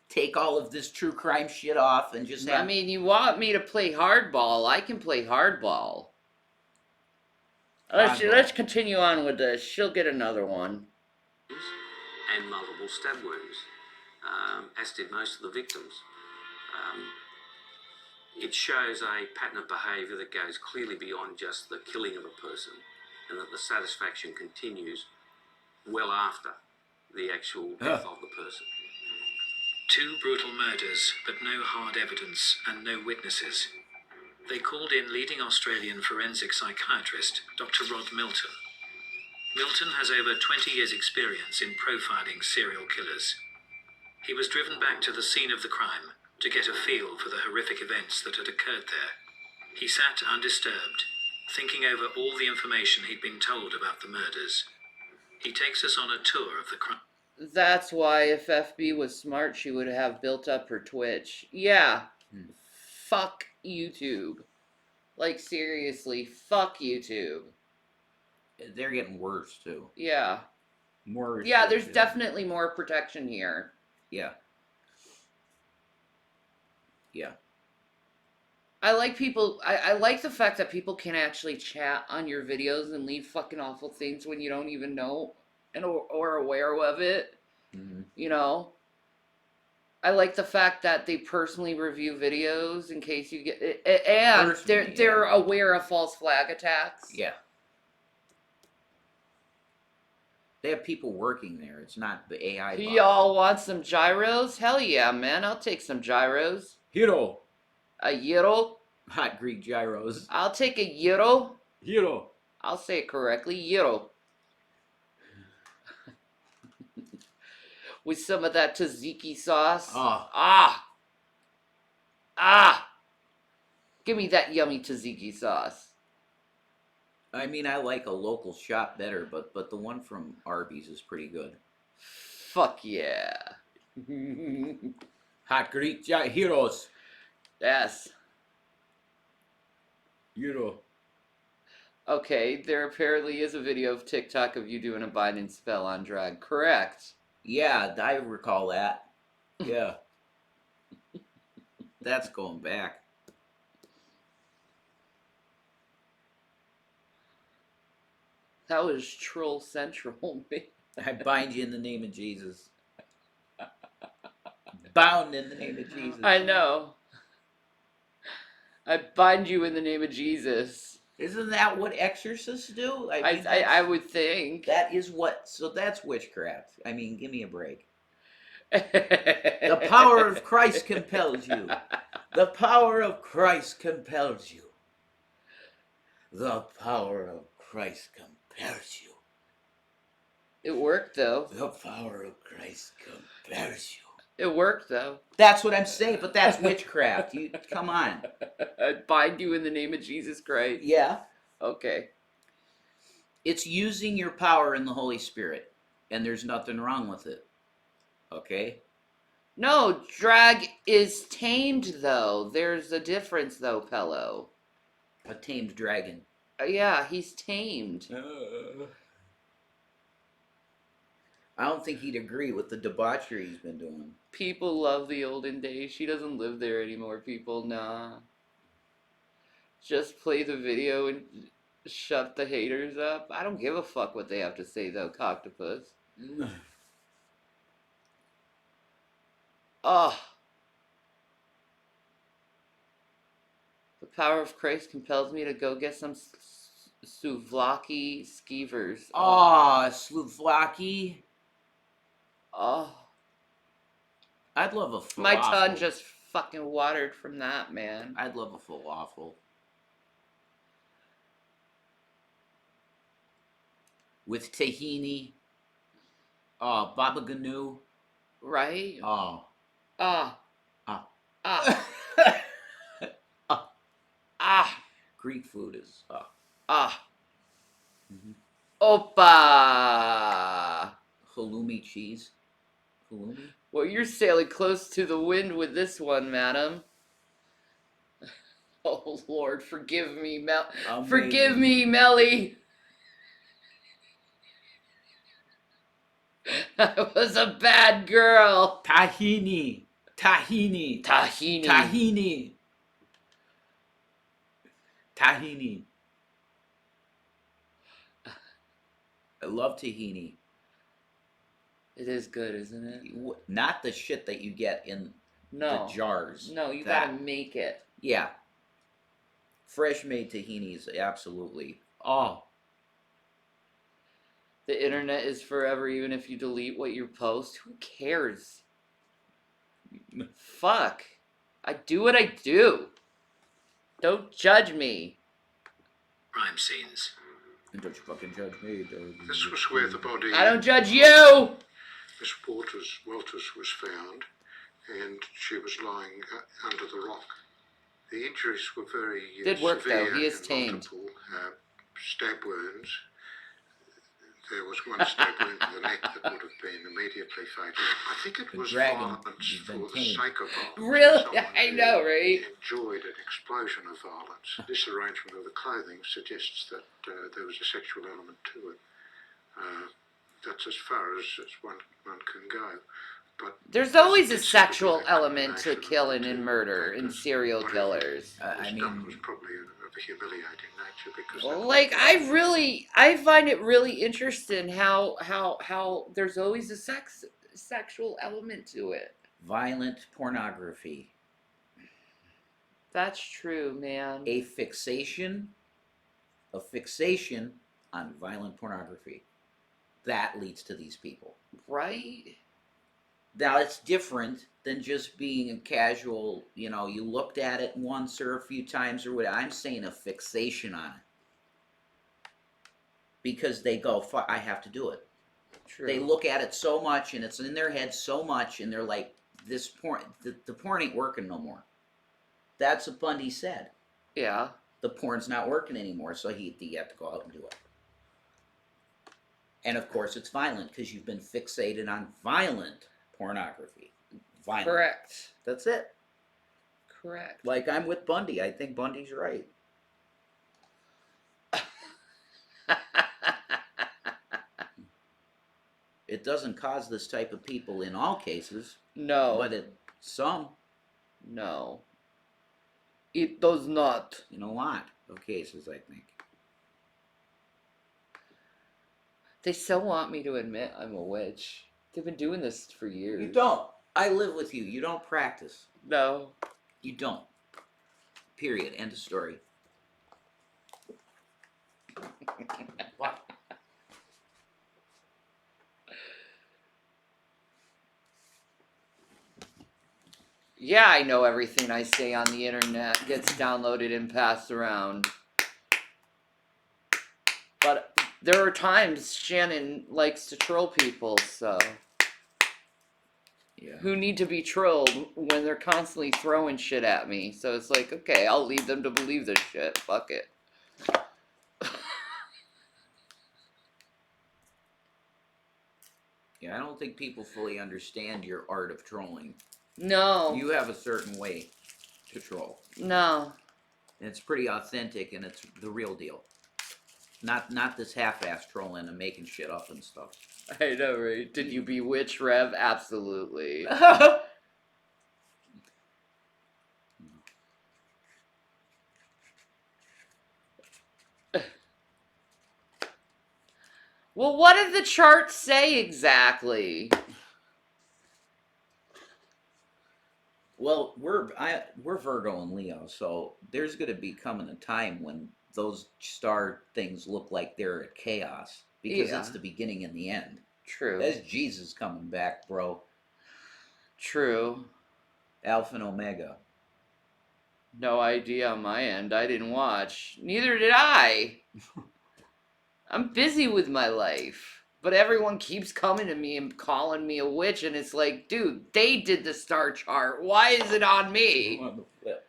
Take all of this true crime shit off and just have... I mean, you want me to play hardball, I can play hardball. Let's continue on with this. She'll get another one. And multiple stab wounds, as did most of the victims. It shows a pattern of behaviour that goes clearly beyond just the killing of a person, and that the satisfaction continues well after the actual death of the person. 2 brutal murders, but no hard evidence and no witnesses. They called in leading Australian forensic psychiatrist, Dr. Rod Milton. Milton has over 20 years' experience in profiling serial killers. He was driven back to the scene of the crime to get a feel for the horrific events that had occurred there. He sat undisturbed, thinking over all the information he'd been told about the murders. He takes us on a tour of the crime. That's why if FB was smart, she would have built up her Twitch. Yeah. Fuck YouTube. Like, seriously, fuck YouTube. They're getting worse, too. Yeah. More. Yeah, there's definitely more protection here. Yeah. Yeah. I like people, I like the fact that people can actually chat on your videos and leave fucking awful things when you don't even know and or aware of it. Mm-hmm. You know? I like the fact that they personally review videos in case you get it, and they're aware of false flag attacks. Yeah. They have people working there. It's not the AI. Y'all want some gyros? Hell yeah, man. I'll take some gyros. Hero. A gyro? Hot Greek gyros. I'll take a gyro. Gyro. I'll say it correctly. Gyro. With some of that tzatziki sauce. Ah. Give me that yummy tzatziki sauce. I mean, I like a local shop better, but the one from Arby's is pretty good. Fuck yeah. Hot Greek heroes. Yes. Hero. Okay, there apparently is a video of TikTok of you doing a Biden spell on drag. Correct. Yeah, I recall that. Yeah. That's going back. That was Troll Central. I bind you in the name of Jesus. Bound in the name of Jesus. I know. I bind you in the name of Jesus. Isn't that what exorcists do? I mean, I would think. that is what. So that's witchcraft. I mean, give me a break. The power of Christ compels you. The power of Christ compels you. The power of Christ compels you. It worked though. The power of Christ compels you. It worked though. That's what I'm saying, but that's witchcraft. You come on. I bind you in the name of Jesus Christ. Yeah. Okay. It's using your power in the Holy Spirit, and there's nothing wrong with it. Okay? No, drag is tamed though. There's a difference though, Pello. A tamed dragon. Yeah, he's tamed. I don't think he'd agree with the debauchery he's been doing. People love the olden days. She doesn't live there anymore, people. Nah. Just play the video and shut the haters up. I don't give a fuck what they have to say though, Coctopus. Oh. The power of Christ compels me to go get some souvlaki skeevers. Oh, souvlaki. Oh. I'd love a falafel. My tongue just fucking watered from that, man. I'd love a falafel. With tahini. Oh, baba ganoush. Right? Oh. Ah. Ah. Ah. Ah. Ah. Greek food is Ah. Mhm. Opa. Halloumi cheese. Halloumi? Well, you're sailing close to the wind with this one, madam. Oh, Lord, forgive me, Forgive me, Melly. I was a bad girl. Tahini. Tahini. Tahini. Tahini. Tahini. I love tahini. It is good, isn't it? Not the shit that you get in No. the jars. No, you That- gotta make it. Yeah. Fresh made tahinis, absolutely. Oh. The internet is forever, even if you delete what you post. Who cares? Fuck. I do what I do. Don't judge me. Crime scenes. And don't you fucking judge me, dog. This was where the body, I don't judge you. Miss Walters was found, and she was lying under the rock. The injuries were very Did work, though. severe He is and tamed. multiple, stab wounds. There was one stab wound to the neck that would have been immediately fatal. I think it The was dragon violence has been for the tamed. sake of violence. Really? Someone I who know, right? enjoyed an explosion of violence. This arrangement of the clothing suggests that there was a sexual element to it. That's as far as one can go. But There's always a it's sexual typically the element to combination of killing the and two murder and factors. serial Whatever killers. was I done mean, was probably of a humiliating nature because Like I find it really interesting how there's always a sexual element to it. violent pornography. That's true, man. A fixation on violent pornography. That leads to these people. Right? Now, it's different than just being a casual, you looked at it once or a few times or what. I'm saying a fixation on it. Because they go, fuck, I have to do it. True. They look at it so much and it's in their head so much and they're like, this porn, the porn ain't working no more. That's what Bundy said. Yeah. The porn's not working anymore, so he had to go out and do it. And of course, it's violent because you've been fixated on violent pornography. Violent. Correct. That's it. Correct. Like, I'm with Bundy. I think Bundy's right. It doesn't cause this type of people in all cases. No. But some. No. It does not. In a lot of cases, I think. They still want me to admit I'm a witch. They've been doing this for years. You don't. I live with you. You don't practice. No. You don't. Period. End of story. What? Yeah, I know everything I say on the internet gets downloaded and passed around. But there are times Shannon likes to troll people, so... Yeah. Who need to be trolled when they're constantly throwing shit at me. So it's like, okay, I'll lead them to believe this shit. Fuck it. Yeah, I don't think people fully understand your art of trolling. No. You have a certain way to troll. No. And it's pretty authentic, and it's the real deal. Not this half-ass trolling and making shit up and stuff. I know, right? Did you bewitch Rev? Absolutely. Well, what did the chart say exactly? Well, we're Virgo and Leo, so there's going to be coming a time when those star things look like they're at chaos because it's the beginning and the end. True. That's Jesus coming back, bro. True. Alpha and Omega. No idea on my end. I didn't watch. Neither did I. I'm busy with my life. But everyone keeps coming to me and calling me a witch, and it's like, dude, they did the star chart. Why is it on me? On the flip.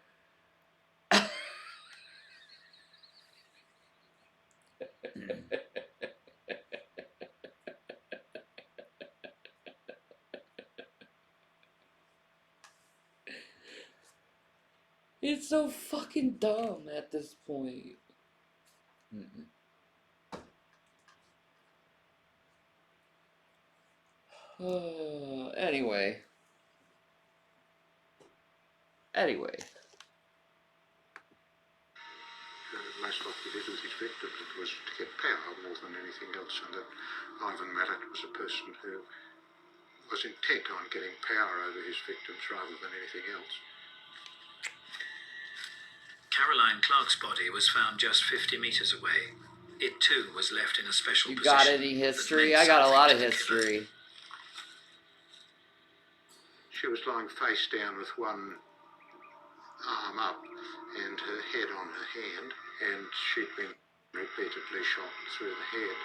It's so fucking dumb at this point. Mm-mm. Anyway. Most what he did with his victims was to get power more than anything else, and that Ivan Mallet was a person who was intent on getting power over his victims rather than anything else. Caroline Clark's body was found just 50 metres away. It too was left in a special You position. got any history? that I got a meant lot of something to the killer. history. She was lying face down with one arm up and her head on her hand, and she'd been repeatedly shot through the head.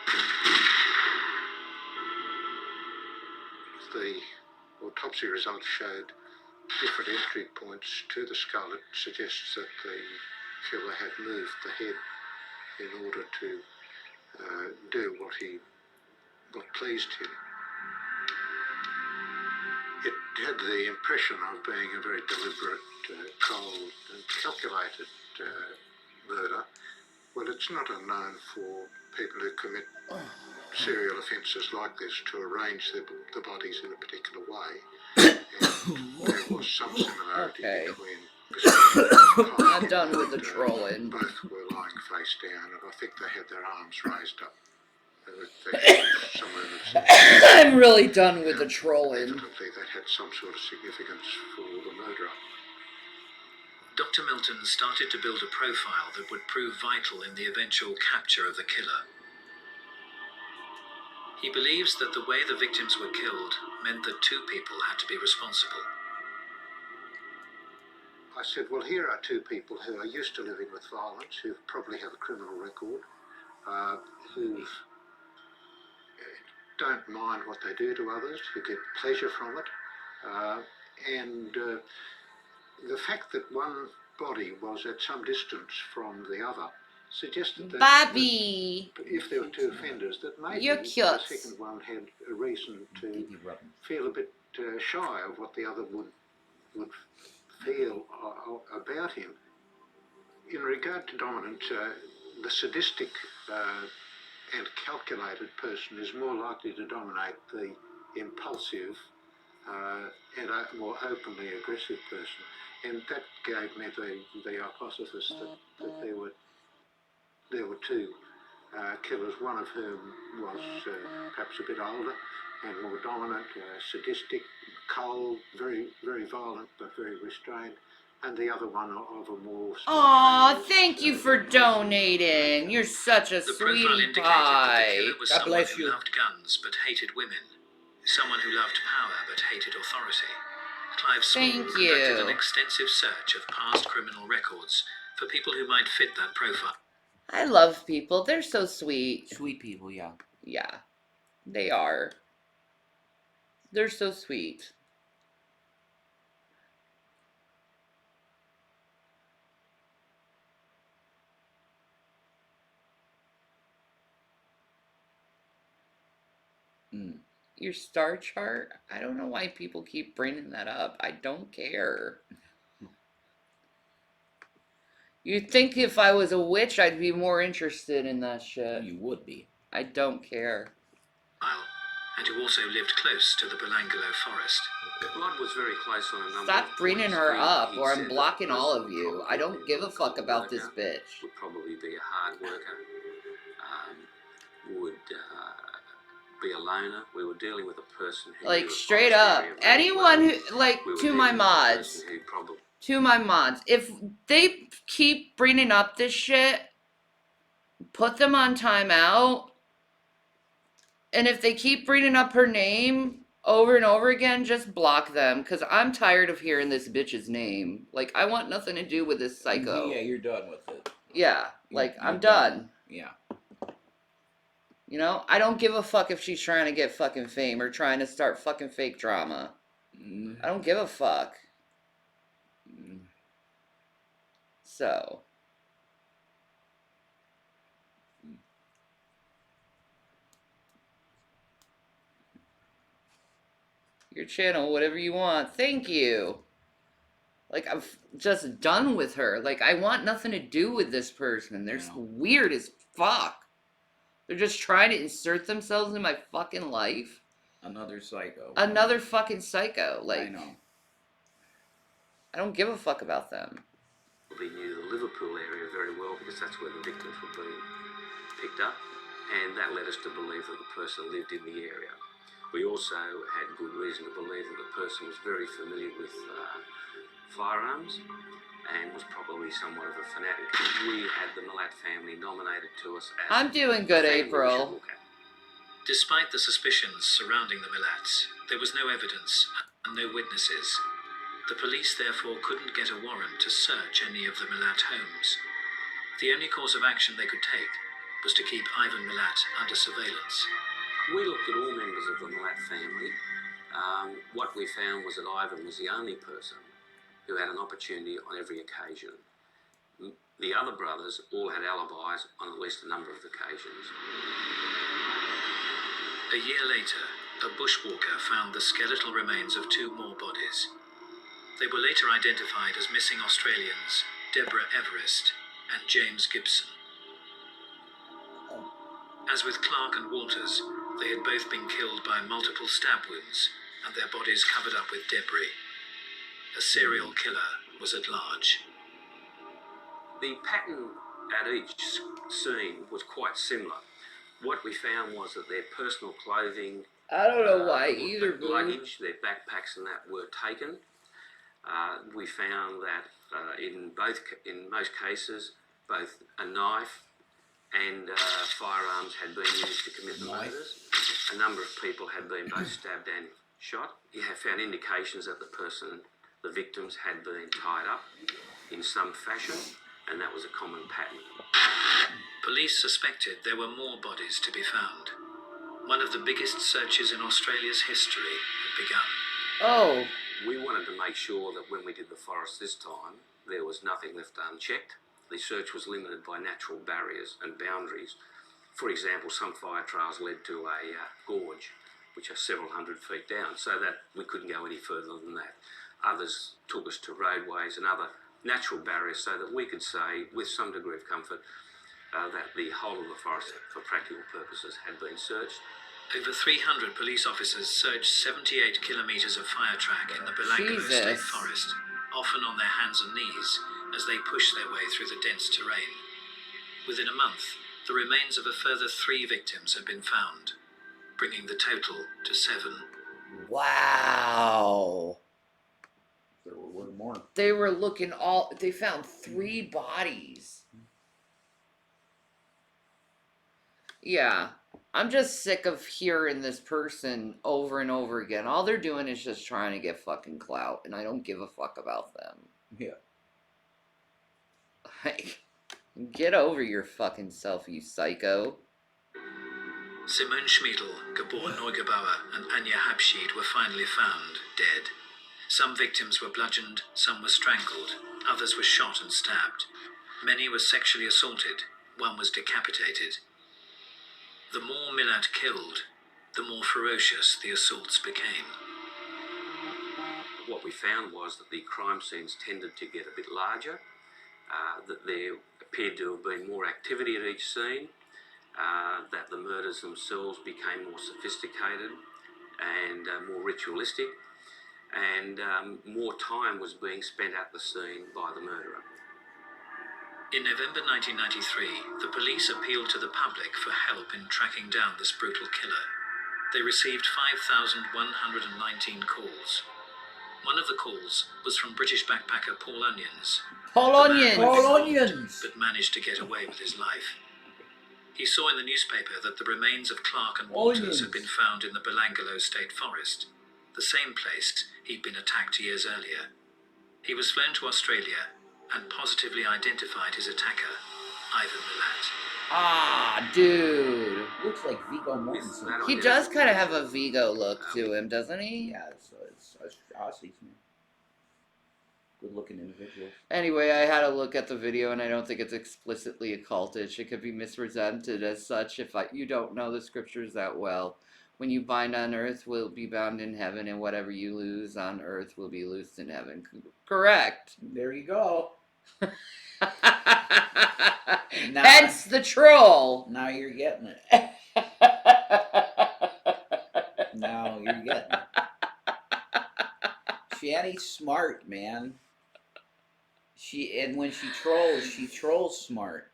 The autopsy results showed different entry points to the skull. It suggests that the killer had moved the head in order to do what pleased him. It had the impression of being a very deliberate, cold and calculated murder. Well, it's not unknown for people who commit serial offences like this to arrange the bodies in a particular way. And there was some similarity between I'm done with the trolling. both were lying face down, and I think they had their arms raised up. I'm really done with the trolling. Evidently that had some sort of significance for the murderer. Dr. Milton started to build a profile that would prove vital in the eventual capture of the killer. He believes that the way the victims were killed meant that two people had to be responsible. I said, well, here are two people who are used to living with violence, who probably have a criminal record, who don't mind what they do to others, who get pleasure from it, and the fact that one body was at some distance from the other suggested that, Bobby, that if there were two offenders, that maybe you're the cute. second one had a reason to feel a bit shy of what the other would feel about him. In regard to dominance, the sadistic and calculated person is more likely to dominate the impulsive and a more openly aggressive person. And that gave me the hypothesis that there were two killers, one of whom was perhaps a bit older and more dominant, sadistic, cold, very, very violent but very restrained. and the other one of a more. Aw, thank you for donating. You're such a The profile sweetie indicated that the pie. killer was God someone bless who you. loved guns but hated women. Someone who loved power but hated authority. Clive Small Thank conducted an you. extensive search of past criminal records for people who might fit that profile. I love people. They're so sweet. Sweet people, yeah. Yeah, they are. They're so sweet. Mm. Your star chart? I don't know why people keep bringing that up. I don't care. You'd think if I was a witch, I'd be more interested in that shit. You would be. I don't care. And who also lived close to the Belangolo forest. Rod was very close on a number Stop of bringing points. her up, He or said I'm that blocking the all person of would you. I probably don't be give a a fuck good about this worker, bitch. would probably be a hard worker, would be a loner. We were dealing with a person who Like, knew the straight forest up. area very Anyone well. who, like, We were to my dealing with a mods. person who probably To my mods. If they keep bringing up this shit, put them on timeout. And if they keep bringing up her name over and over again, just block them. Because I'm tired of hearing this bitch's name. Like, I want nothing to do with this psycho. Yeah, you're done with it. Yeah, like, You're I'm done. Yeah. You know? I don't give a fuck if she's trying to get fucking fame or trying to start fucking fake drama. I don't give a fuck. So. Your channel, whatever you want. Thank you. Like, I'm just done with her. Like, I want nothing to do with this person. They're weird as fuck. They're just trying to insert themselves in my fucking life. Another psycho. Another fucking psycho. Like, I know. I don't give a fuck about them. We knew the Liverpool area very well because that's where the victims were being picked up, and that led us to believe that the person lived in the area. We also had good reason to believe that the person was very familiar with firearms and was probably somewhat of a fanatic. We had the Milat family nominated to us as I'm doing good, family we should April. look at. Despite the suspicions surrounding the Milats, there was no evidence and no witnesses. The police therefore couldn't get a warrant to search any of the Milat homes. The only course of action they could take was to keep Ivan Milat under surveillance. We looked at all members of the Milat family. What we found was that Ivan was the only person who had an opportunity on every occasion. The other brothers all had alibis on at least a number of occasions. A year later, a bushwalker found the skeletal remains of two more bodies. They were later identified as missing Australians Deborah Everest and James Gibson. As with Clark and Walters, they had both been killed by multiple stab wounds and their bodies covered up with debris. A serial killer was at large. The pattern at each scene was quite similar. What we found was that their personal clothing, I don't know why either, boo. luggage, their backpacks and that were taken. We found that in most cases, both a knife and firearms had been used to commit the murders. A number of people had been both stabbed and shot. You have found indications that the victims had been tied up in some fashion, and that was a common pattern. Police suspected there were more bodies to be found. One of the biggest searches in Australia's history had begun. Oh. We wanted to make sure that when we did the forest this time, there was nothing left unchecked. The search was limited by natural barriers and boundaries. For example, some fire trails led to a gorge, which are several hundred feet down, so that we couldn't go any further than that. Others took us to roadways and other natural barriers so that we could say, with some degree of comfort, that the whole of the forest, for practical purposes, had been searched. Over 300 police officers searched 78 kilometres of fire track in the Belangolo State Forest, often on their hands and knees, as they pushed their way through the dense terrain. Within a month, the remains of a further 3 victims had been found, bringing the total to 7. Wow. There were more. more. They were looking all. They found 3 bodies. Yeah. I'm just sick of hearing this person over and over again. All they're doing is just trying to get fucking clout, and I don't give a fuck about them. Yeah. Like, get over your fucking self, you psycho. Simone Schmiedel, Gabor Neugebauer, and Anja Habschied were finally found dead. Some victims were bludgeoned, some were strangled, others were shot and stabbed. Many were sexually assaulted, one was decapitated. The more Milat killed, the more ferocious the assaults became. What we found was that the crime scenes tended to get a bit larger, that there appeared to have been more activity at each scene, that the murders themselves became more sophisticated and more ritualistic, and more time was being spent at the scene by the murderer. In November 1993, the police appealed to the public for help in tracking down this brutal killer. They received 5,119 calls. One of the calls was from British backpacker Paul Onions. Paul Onions! Paul Onions! But managed to get away with his life. He saw in the newspaper that the remains of Clark and Walters had been found in the Belangolo State Forest, the same place he'd been attacked years earlier. He was flown to Australia and positively identified his attacker, Ivan Milat. Ah, dude. Looks like Viggo Mortensen. He does kind of have a Vigo look to him, doesn't he? Yeah, it's Aussies, man. Good-looking individuals. Anyway, I had a look at the video, and I don't think it's explicitly occultish. It could be misrepresented as such if you don't know the scriptures that well. When you bind on earth will be bound in heaven, and whatever you lose on earth will be loosed in heaven. Correct. There you go. Hence the troll. Now you're getting it. Now you're getting it. Shanny's smart, man. And when she trolls smart.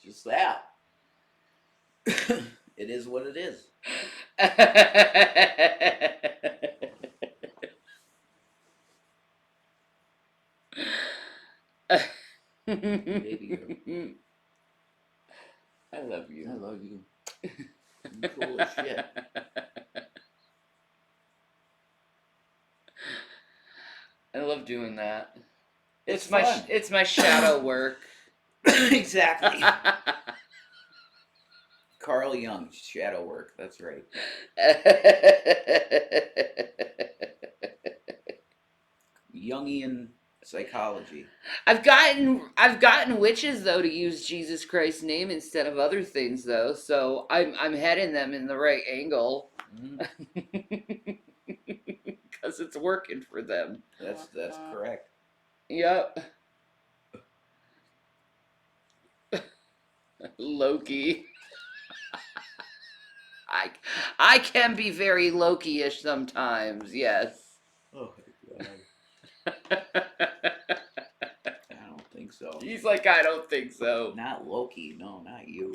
Just that. It is what it is. Baby girl. I love you. I love you. You're cool as shit. I love doing that. It's It's my shadow work. Exactly. Carl Jung, shadow work. That's right. Jungian psychology. I've gotten witches though to use Jesus Christ's name instead of other things though, so I'm heading them in the right angle. Because it's working for them. That's correct. Yep. Loki. I can be very Loki-ish sometimes, yes. Oh my God. I don't think so. He's like, I don't think so. Not Loki, no, not you.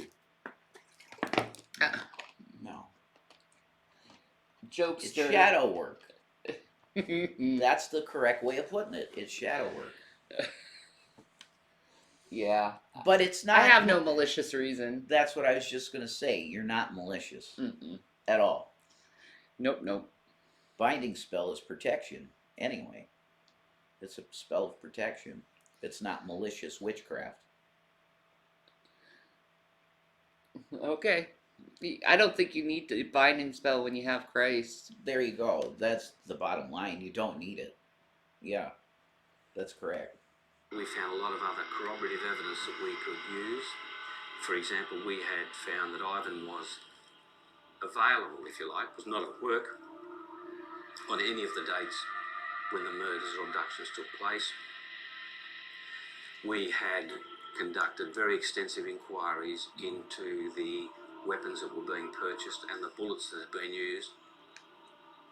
No. Jokester. It's shadow work. That's the correct way of putting it. It's shadow work. Yeah. But it's not. I have no malicious reason. That's what I was just going to say. You're not malicious. Mm-mm. At all. Nope. Binding spell is protection. Anyway. It's a spell of protection. It's not malicious witchcraft. Okay. I don't think you need to binding spell when you have Christ. There you go. That's the bottom line. You don't need it. Yeah. That's correct. We found a lot of other corroborative evidence that we could use. For example, we had found that Ivan was available, if you like, was not at work on any of the dates when the murders or abductions took place. We had conducted very extensive inquiries into the weapons that were being purchased and the bullets that had been used.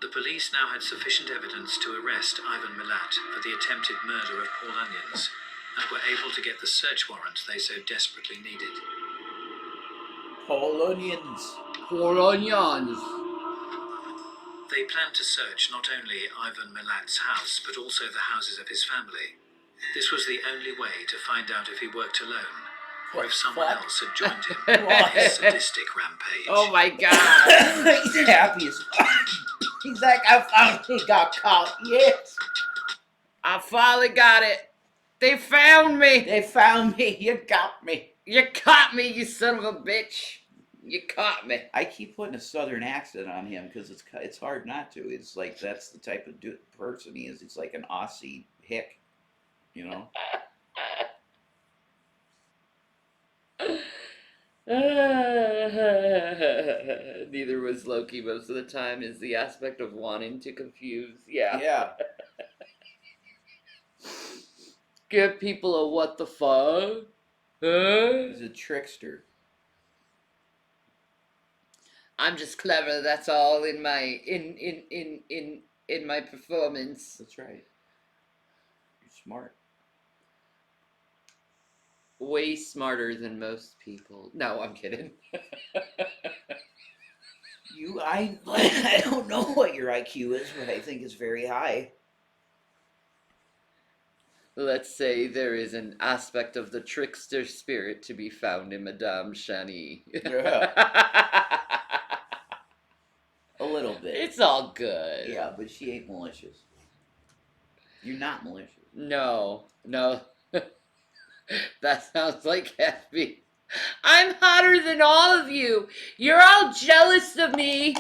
The police now had sufficient evidence to arrest Ivan Milat for the attempted murder of Paul Onions and were able to get the search warrant they so desperately needed. Paul Onions. Paul Onions. They planned to search not only Ivan Milat's house, but also the houses of his family. This was the only way to find out if he worked alone, or if someone else had joined him in his sadistic rampage. Oh my god. He's happy as fuck. He's like, I finally got caught. Yes. I finally got it. They found me. They found me. You got me. You caught me, you son of a bitch. You caught me. I keep putting a southern accent on him because it's hard not to. It's like that's the type of person he is. It's like an Aussie hick, you know. Neither was Loki most of the time. Is the aspect of wanting to confuse. Yeah. Yeah. Give people a what the fuck? Huh? He's a trickster. I'm just clever. That's all in my in my performance. That's right. You're smart. Way smarter than most people. No, I'm kidding. I don't know what your IQ is, but I think it's very high. Let's say there is an aspect of the trickster spirit to be found in Madame Shani. Yeah. A little bit. It's all good. Yeah, but she ain't malicious. You're not malicious. No. That sounds like Effie. I'm hotter than all of you. You're all jealous of me.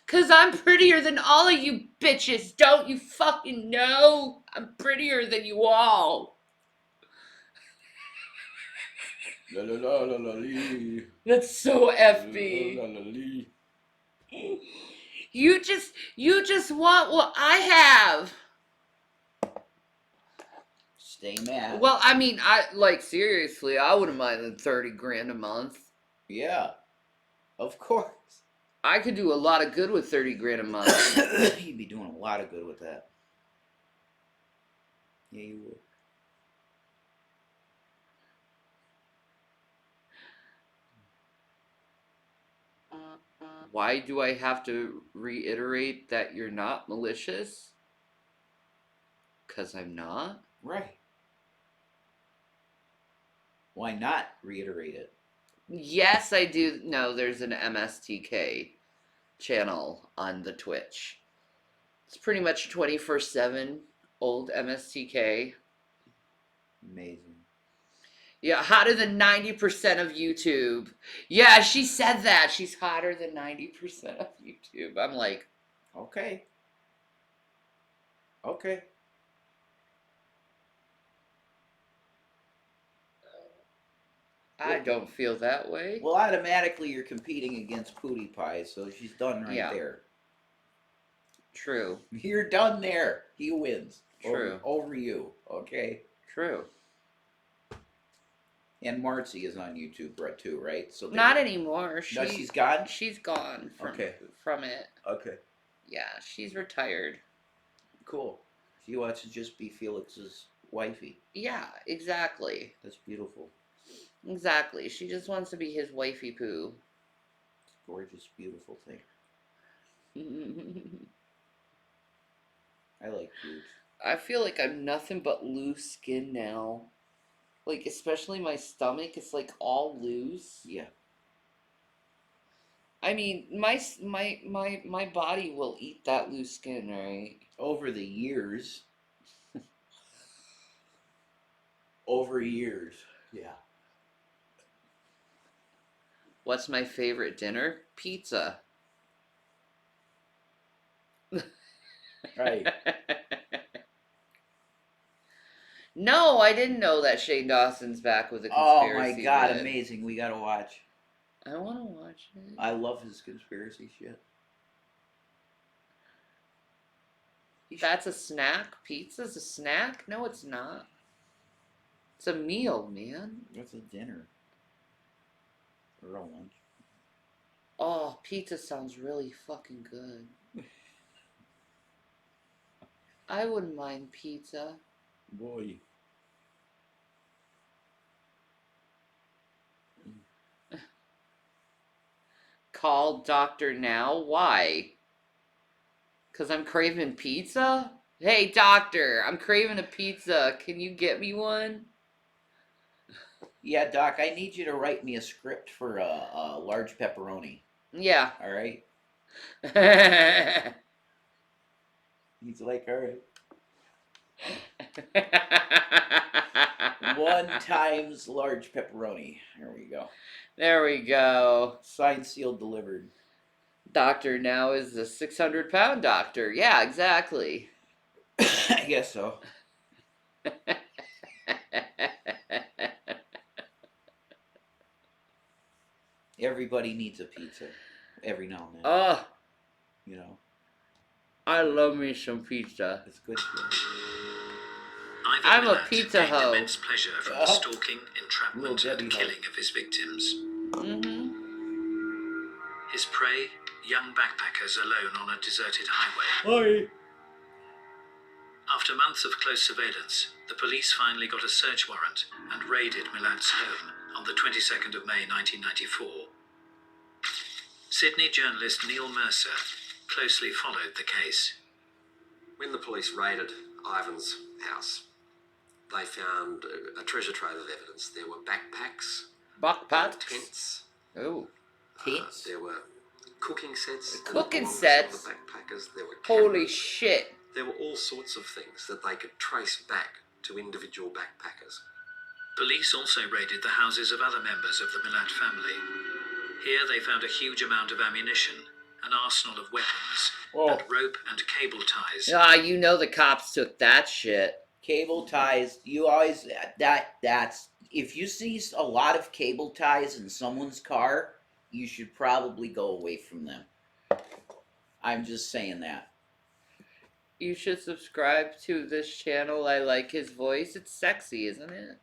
'Cause I'm prettier than all of you bitches. Don't you fucking know? I'm prettier than you all. La la la la la lee. That's so FB. La la la lee. You just want what I have. Stay mad. Well, I mean, seriously, I wouldn't mind the 30 grand a month. Yeah. Of course. I could do a lot of good with 30 grand a month. You'd be doing a lot of good with that. Yeah, you would. Why do I have to reiterate that you're not malicious? 'Cause I'm not? Right. Why not reiterate it? Yes, I do. No, there's an MSTK channel on the Twitch. It's pretty much 24/7 old MSTK. Amazing. Yeah, hotter than 90% of YouTube. Yeah, she said that. She's hotter than 90% of YouTube. I'm like, okay. Okay. I don't feel that way. Well, automatically you're competing against Pootie Pie, so she's done right Yeah. there. True. You're done there. He wins. True. Over you. Okay. True. And Marcy is on YouTube too, right? So Not anymore. No, she's gone? She's gone from it. Okay. Yeah, she's retired. Cool. She wants to just be Felix's wifey. Yeah, exactly. That's beautiful. Exactly. She just wants to be his wifey poo. Gorgeous, beautiful thing. I like cute. I feel like I'm nothing but loose skin now. Like, especially my stomach, it's like all loose. Yeah. I mean, my body will eat that loose skin, right? Over the years. Over years. Yeah. What's my favorite dinner? Pizza. Right. No, I didn't know that Shane Dawson's back with a conspiracy. Oh my god, bit. amazing. We gotta watch. I want to watch it. I love his conspiracy shit. That's a snack? Pizza's a snack? No, it's not. It's a meal, man. That's a dinner. Or a lunch. Oh, pizza sounds really fucking good. I wouldn't mind pizza. Boy. Call doctor now? Why? 'Cause I'm craving pizza? Hey, doctor, I'm craving a pizza. Can you get me one? Yeah, Doc, I need you to write me a script for a large pepperoni. Yeah. All right? He's like, all right. 1 times large pepperoni. There we go. There we go. Signed, sealed, delivered. Doctor now is the 600-pound doctor. Yeah, exactly. I guess so. Everybody needs a pizza every now and then. Oh, You know, I love me some pizza. it's good shit. I'm a Millat pizza gained hoe. immense pleasure from the stalking, entrapment, Little Debbie and killing of his victims. Mm-hmm. His prey, young backpackers alone on a deserted highway. Hi. After months of close surveillance, the police finally got a search warrant and raided Millat's home on the 22nd of May 1994. Sydney journalist Neil Mercer closely followed the case. When the police raided Ivan's house, they found a treasure trove of evidence. There were backpacks, Backpacks. tents. Oh, tents. There were cooking sets. Cooking belonged to sets? Some of the backpackers. There were Holy cameras. shit. There were all sorts of things that they could trace back to individual backpackers. Police also raided the houses of other members of the Millat family. Here they found a huge amount of ammunition, an arsenal of weapons, and rope and cable ties. Ah, you know the cops took that shit. Cable ties. You always that's if you see a lot of cable ties in someone's car, you should probably go away from them. I'm just saying that. You should subscribe to this channel. I like his voice. It's sexy, isn't it?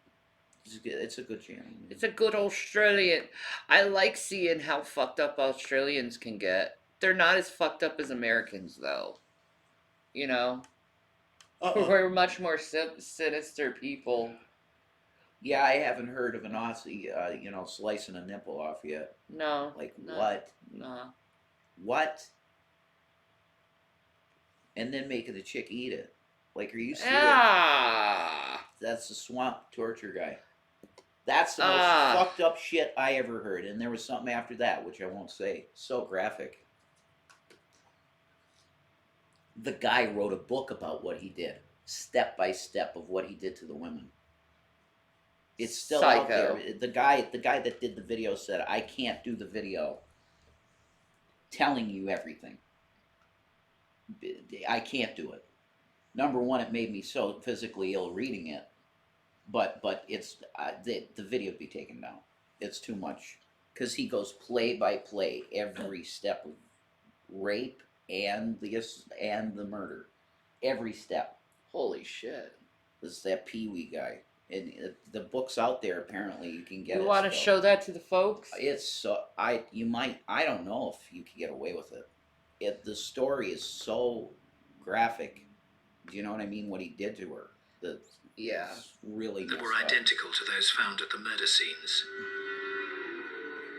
It's a good channel. It's a good Australian. I like seeing how fucked up Australians can get. They're not as fucked up as Americans, though. You know? We're much more sinister people. Yeah, I haven't heard of an Aussie, slicing a nipple off yet. No. Like, no, what? No. What? And then making the chick eat it. Like, are you serious? Ah. That's the swamp torture guy. That's the most fucked up shit I ever heard. And there was something after that, which I won't say. So graphic. The guy wrote a book about what he did. Step by step of what he did to the women. It's still out there. The guy that did the video said, I can't do the video telling you everything. I can't do it. Number one, it made me so physically ill reading it. But it's the video be taken down. It's too much because he goes play by play every step of rape and the murder, every step. Holy shit! This is that Pee Wee guy, and the book's out there. Apparently, you can get it. You want to show that to the folks? It's so I don't know if you can get away with it. The story is so graphic. Do you know what I mean? What he did to her. Yeah. Really that were identical to those found at the murder scenes.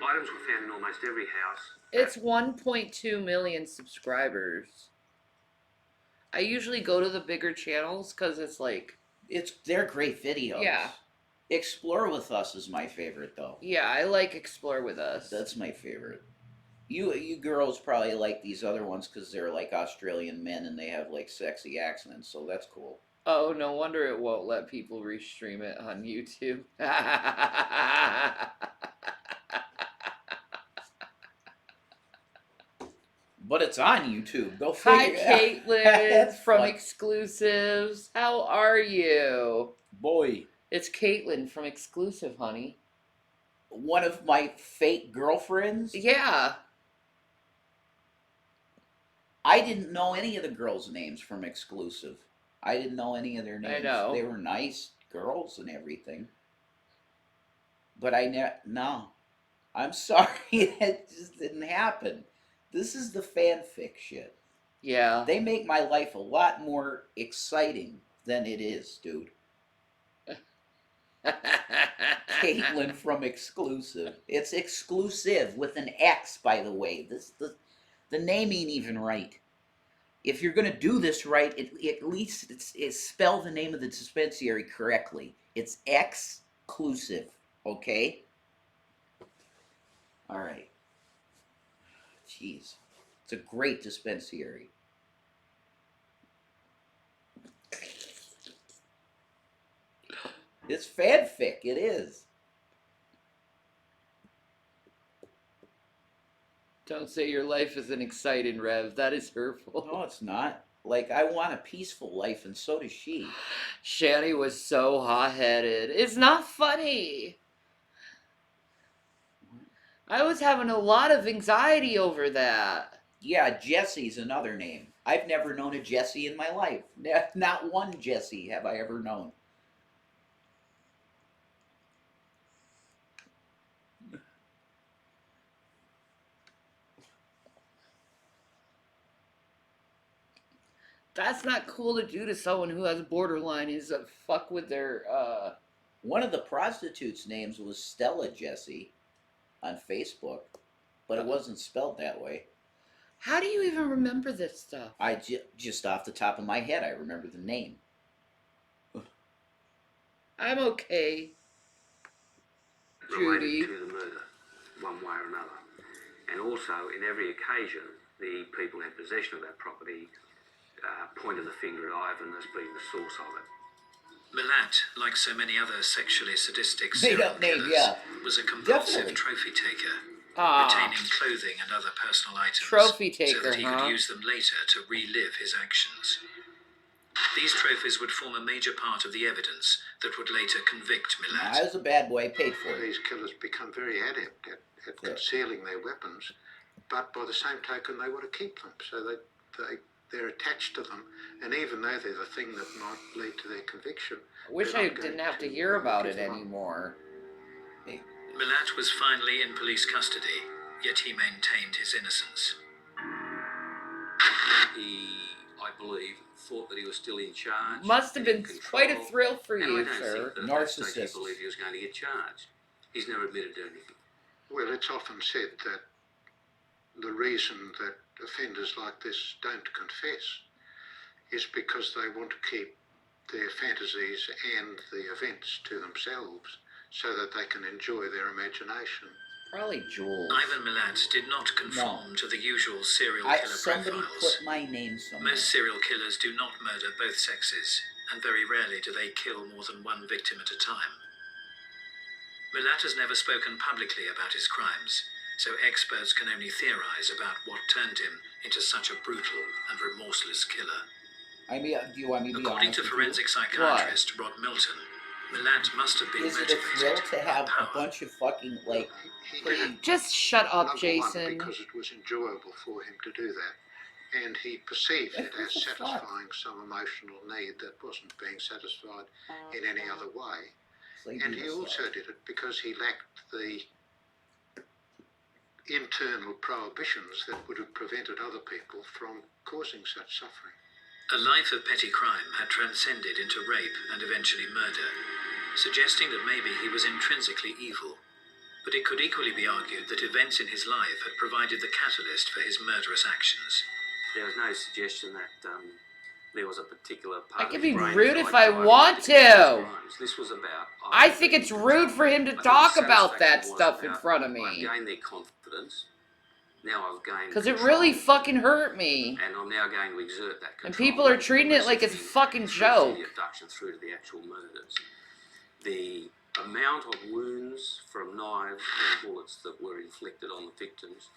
Items were found in almost every house. It's 1.2 million subscribers. I usually go to the bigger channels because it's like... They're great videos. Yeah. Explore With Us is my favorite, though. Yeah, I like Explore With Us. That's my favorite. You girls probably like these other ones because they're like Australian men and they have like sexy accents, so that's cool. Oh, no wonder it won't let people restream it on YouTube. But it's on YouTube. Go Hi, figure it out. Caitlin from Exclusives. How are you? Boy. It's Caitlin from Exclusive, honey. One of my fake girlfriends? Yeah. I didn't know any of the girls' names from Exclusive. I didn't know any of their names. I know. They were nice girls and everything. But no. I'm sorry, that just didn't happen. This is the fanfic shit. Yeah. They make my life a lot more exciting than it is, dude. Caitlin from Exclusive. It's Exclusive with an X, by the way. The name ain't even right. If you're going to do this right, at least it's spell the name of the dispensary correctly. It's exclusive, okay? All right. Jeez. It's a great dispensary. It's fanfic, it is. Don't say your life isn't exciting, Rev. That is hurtful. No, it's not. Like, I want a peaceful life, and so does she. Shani was so hot-headed. It's not funny. I was having a lot of anxiety over that. Yeah, Jesse's another name. I've never known a Jesse in my life. Not one Jesse have I ever known. That's not cool to do to someone who has borderline, is a fuck with their, One of the prostitutes' names was Stella Jesse on Facebook, but it wasn't spelled that way. How do you even remember this stuff? Just off the top of my head, I remember the name. I'm okay, Judy. Related to the murder, one way or another. And also, in every occasion, the people in possession of that property pointed the finger at Ivan as being the source of it. Milat, like so many other sexually sadistic Made serial up name, killers, yeah. was a compulsive Definitely. trophy taker, Ah, retaining clothing and other personal items trophy so taker, that he huh? could use them later to relive his actions. These trophies would form a major part of the evidence that would later convict Milat. I was a bad boy, paid for it. These killers become very adept at concealing their weapons, but by the same token, they want to keep them, so they're attached to them, and even though they're the thing that might lead to their conviction. I wish I didn't have to hear about it anymore. Milat was finally in police custody, yet he maintained his innocence. He, I believe, thought that he was still in charge. Must have and in been quite a control, thrill for and you, I don't sir. think that at that stage Narcissist. he believed he was going to get charged. He's never admitted to anything. Well, it's often said that the reason that offenders like this don't confess is because they want to keep their fantasies and the events to themselves so that they can enjoy their imagination. Probably Jules. Ivan Milat did not conform to the usual serial killer Somebody profiles. put my name somewhere. Most serial killers do not murder both sexes, and very rarely do they kill more than one victim at a time. Milat has never spoken publicly about his crimes, so experts can only theorize about what turned him into such a brutal and remorseless killer. I mean, do you want me to be According honest to with forensic you? psychiatrist Rod Milton, Milat must have been Is it a thrill motivated to by have a power. bunch of fucking, like, He pretty... did it, Just shut up, number Jason. one, because it was enjoyable for him to do that, and he perceived it as satisfying some emotional need that wasn't being satisfied in any other way. like And he also did it because he lacked the internal prohibitions that would have prevented other people from causing such suffering. A life of petty crime had transcended into rape and eventually murder, suggesting that maybe he was intrinsically evil. But it could equally be argued that events in his life had provided the catalyst for his murderous actions. There was no suggestion that there was a particular I part can of be his brain rude that if might I drive him want commit these to. crimes. This was about... I think it's rude for him to talk about that stuff in front of I've me. gained their confidence. Now I've gained Because it really control, fucking hurt me. and I'm now going to exert that control. And people are treating it like it's a fucking joke. The abduction through to the actual murders. The amount of wounds from knives and bullets that were inflicted on the victims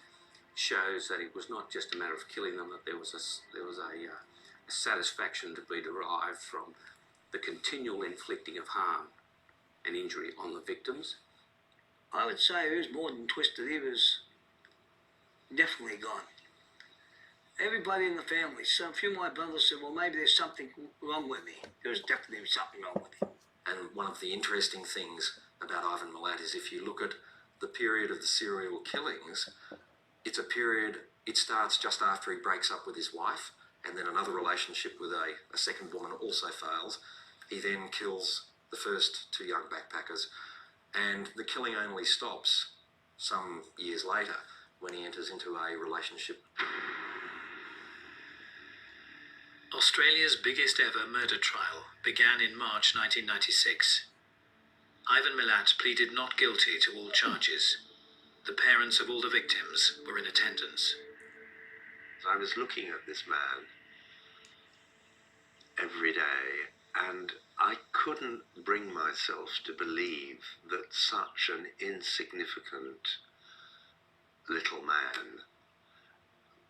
shows that it was not just a matter of killing them, that there was a satisfaction to be derived from the continual inflicting of harm and injury on the victims. I would say he was more than twisted. He was definitely gone. Everybody in the family, a few of my brothers said, well, maybe there's something wrong with me. There was definitely something wrong with him. And one of the interesting things about Ivan Milat is if you look at the period of the serial killings, it's a period, it starts just after he breaks up with his wife, and then another relationship with a second woman also fails. He then kills the first two young backpackers, and the killing only stops some years later when he enters into a relationship. Australia's biggest ever murder trial began in March 1996. Ivan Milat pleaded not guilty to all charges. The parents of all the victims were in attendance. I was looking at this man every day, and I couldn't bring myself to believe that such an insignificant little man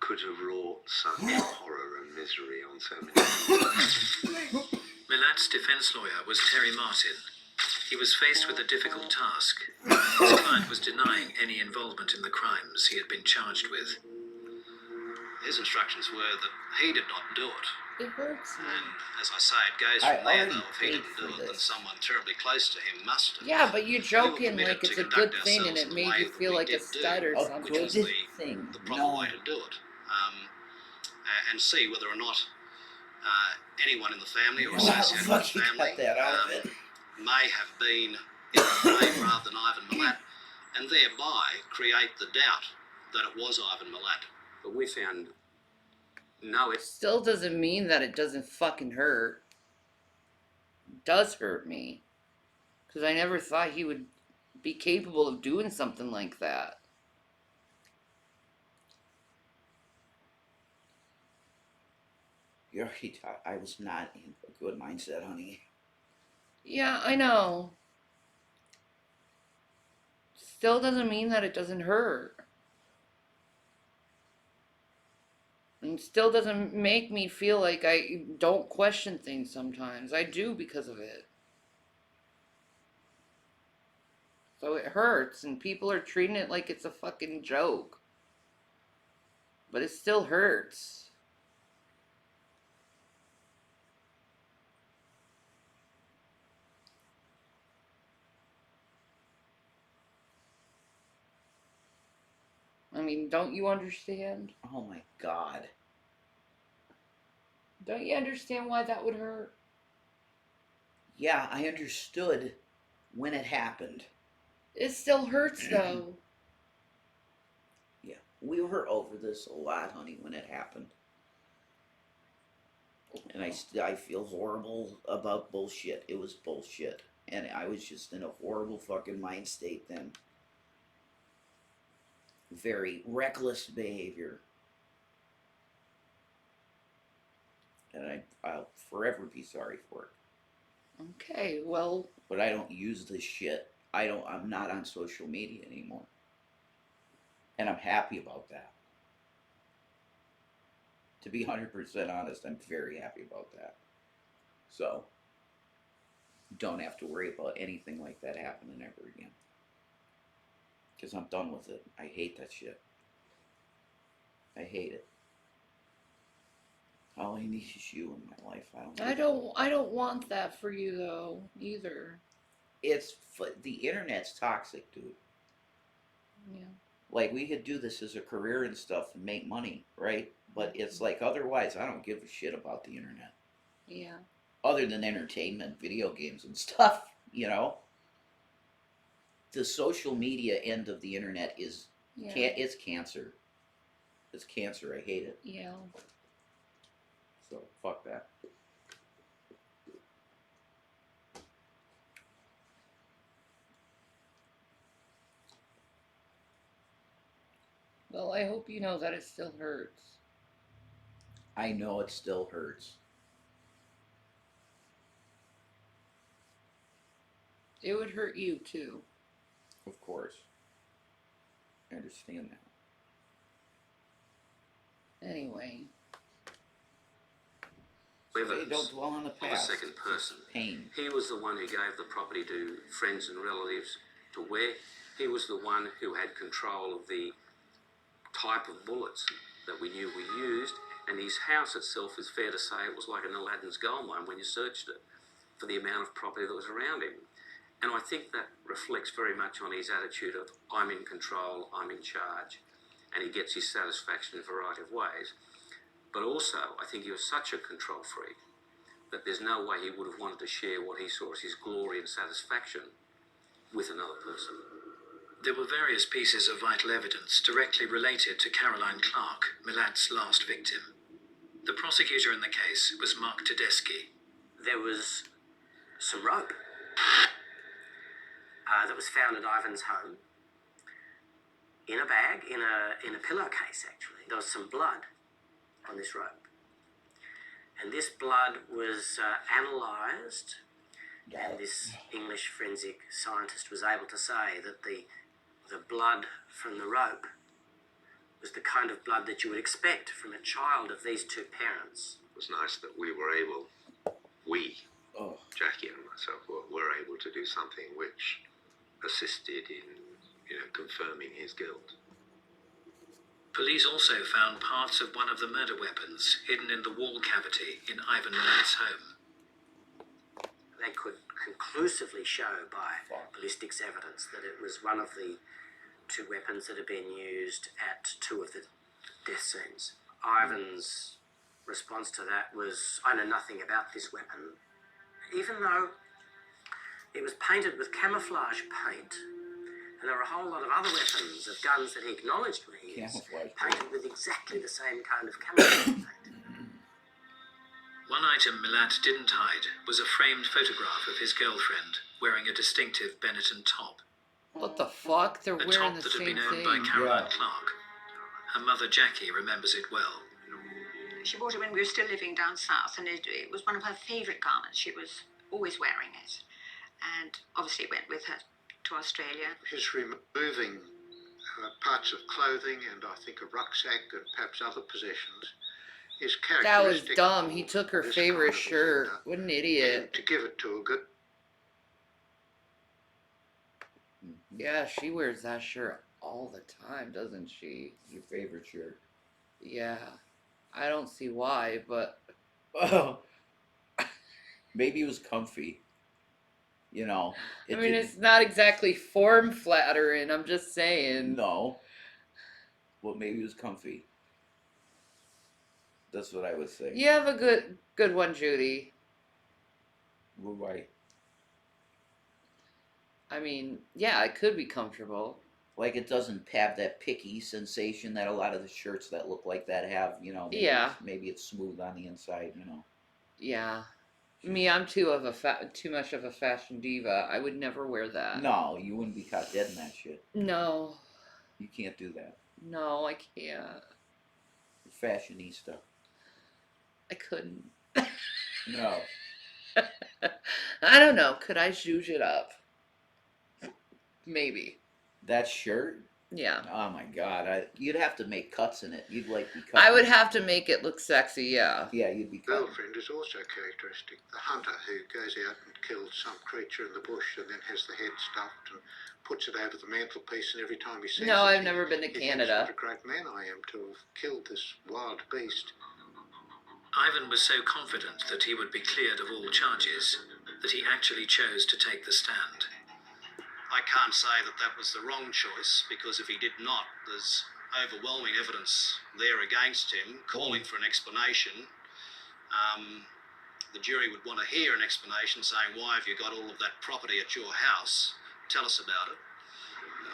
could have wrought such horror and misery on so many people. Milat's defense lawyer was Terry Martin. He was faced with a difficult task. His client was denying any involvement in the crimes he had been charged with. His instructions were that he did not do it. It hurts me. And as I say, it goes I from there, already though. If he paid didn't for do it, then this. someone terribly close to him must have. Yeah, but you're joking We were like committed it's a to good conduct thing and ourselves it in the made way you that feel we like a did stud or A which something. good was thing. the proper No. way to do it. And see whether or not anyone in the family or How the associated with fuck the you family cut that out of it? may have been in the grave rather than Ivan Milat, and thereby create the doubt that it was Ivan Milat. But we found no Still doesn't mean that it doesn't fucking hurt. It does hurt me. Because I never thought he would be capable of doing something like that. I was not in a good mindset, honey. Yeah, I know. Still doesn't mean that it doesn't hurt. And still doesn't make me feel like I don't question things sometimes. I do because of it. So it hurts, and people are treating it like it's a fucking joke. But it still hurts. I mean, don't you understand? Oh my god. Don't you understand why that would hurt? Yeah, I understood when it happened. It still hurts, though. Yeah, we were over this a lot, honey, when it happened. And I feel horrible about bullshit. It was bullshit. And I was just in a horrible fucking mind state then. Very reckless behavior. And I'll forever be sorry for it. Okay, well... But I don't use this shit. I'm not on social media anymore. And I'm happy about that. To be 100% honest, I'm very happy about that. So, don't have to worry about anything like that happening ever again. Because I'm done with it. I hate that shit. I hate it. All I need is you in my life. I don't want that for you, though, either. The internet's toxic, dude. Yeah. Like, we could do this as a career and stuff and make money, right? But it's like, otherwise, I don't give a shit about the internet. Yeah. Other than entertainment, video games and stuff, you know? The social media end of the internet is, it's cancer. It's cancer, I hate it. Yeah. So, fuck that. Well, I hope you know that it still hurts. I know it still hurts. It would hurt you, too. Of course. I understand that. Anyway. So don't dwell on the of a past. second person. Pain. He was the one who gave the property to friends and relatives to wear. He was the one who had control of the type of bullets that we knew we used, and his house itself, is fair to say, it was like an Aladdin's gold mine when you searched it for the amount of property that was around him. And I think that reflects very much on his attitude of, I'm in control, I'm in charge, and he gets his satisfaction in a variety of ways. But also, I think he was such a control freak that there's no way he would have wanted to share what he saw as his glory and satisfaction with another person. There were various pieces of vital evidence directly related to Caroline Clark, Milat's last victim. The prosecutor in the case was Mark Tedeschi. There was some rope that was found at Ivan's home in a bag, in a pillowcase actually. There was some blood on this rope. And this blood was analysed, and this English forensic scientist was able to say that the blood from the rope was the kind of blood that you would expect from a child of these two parents. It was nice that we, Jackie and myself, were able to do something which assisted in, confirming his guilt. Police also found parts of one of the murder weapons hidden in the wall cavity in Ivan Milat's home. They could conclusively show by ballistics evidence that it was one of the two weapons that had been used at two of the death scenes. Ivan's response to that was, I know nothing about this weapon, even though it was painted with camouflage paint, and there were a whole lot of other weapons of guns that he acknowledged were his, painted with exactly the same kind of camouflage paint. One item Milat didn't hide was a framed photograph of his girlfriend wearing a distinctive Benetton top. What the fuck? They're A wearing top the that had same been owned thing. by Caroline Clark. Her mother Jackie remembers it well. She bought it when we were still living down south, and it was one of her favourite garments. She was always wearing it, and obviously went with her to Australia. His removing parts of clothing and I think a rucksack and perhaps other possessions is That was characteristic. dumb. He took her this favorite kind of shirt. offender. What an idiot. To give it to a good. Yeah, she wears that shirt all the time, doesn't she? Your favorite shirt. Yeah. I don't see why, but... Maybe it was comfy. You know. I mean, it's not exactly form flattering, I'm just saying. No. Well, maybe it was comfy. That's what I would say. You have a good one, Judy. Right. I mean, yeah, it could be comfortable. Like it doesn't have that picky sensation that a lot of the shirts that look like that have, Maybe it's smooth on the inside, Yeah. Me, I'm too much of a fashion diva. I would never wear that. No, you wouldn't be caught dead in that shit. No. You can't do that. No, I can't. Fashionista. I couldn't. No. I don't know. Could I zhuzh it up? Maybe. That shirt? Yeah. Oh my god. You'd have to make cuts in it. You'd be cutting. I would have to make it look sexy, yeah. Yeah, you'd be cutting. Girlfriend is also characteristic. The hunter who goes out and kills some creature in the bush and then has the head stuffed and puts it over the mantelpiece, and every time he sees No, it, I've never been to he Canada. thinks, what a great man I am to have killed this wild beast. Ivan was so confident that he would be cleared of all charges that he actually chose to take the stand. I can't say that that was the wrong choice, because if he did not, there's overwhelming evidence there against him calling for an explanation. The jury would want to hear an explanation saying, why have you got all of that property at your house? Tell us about it.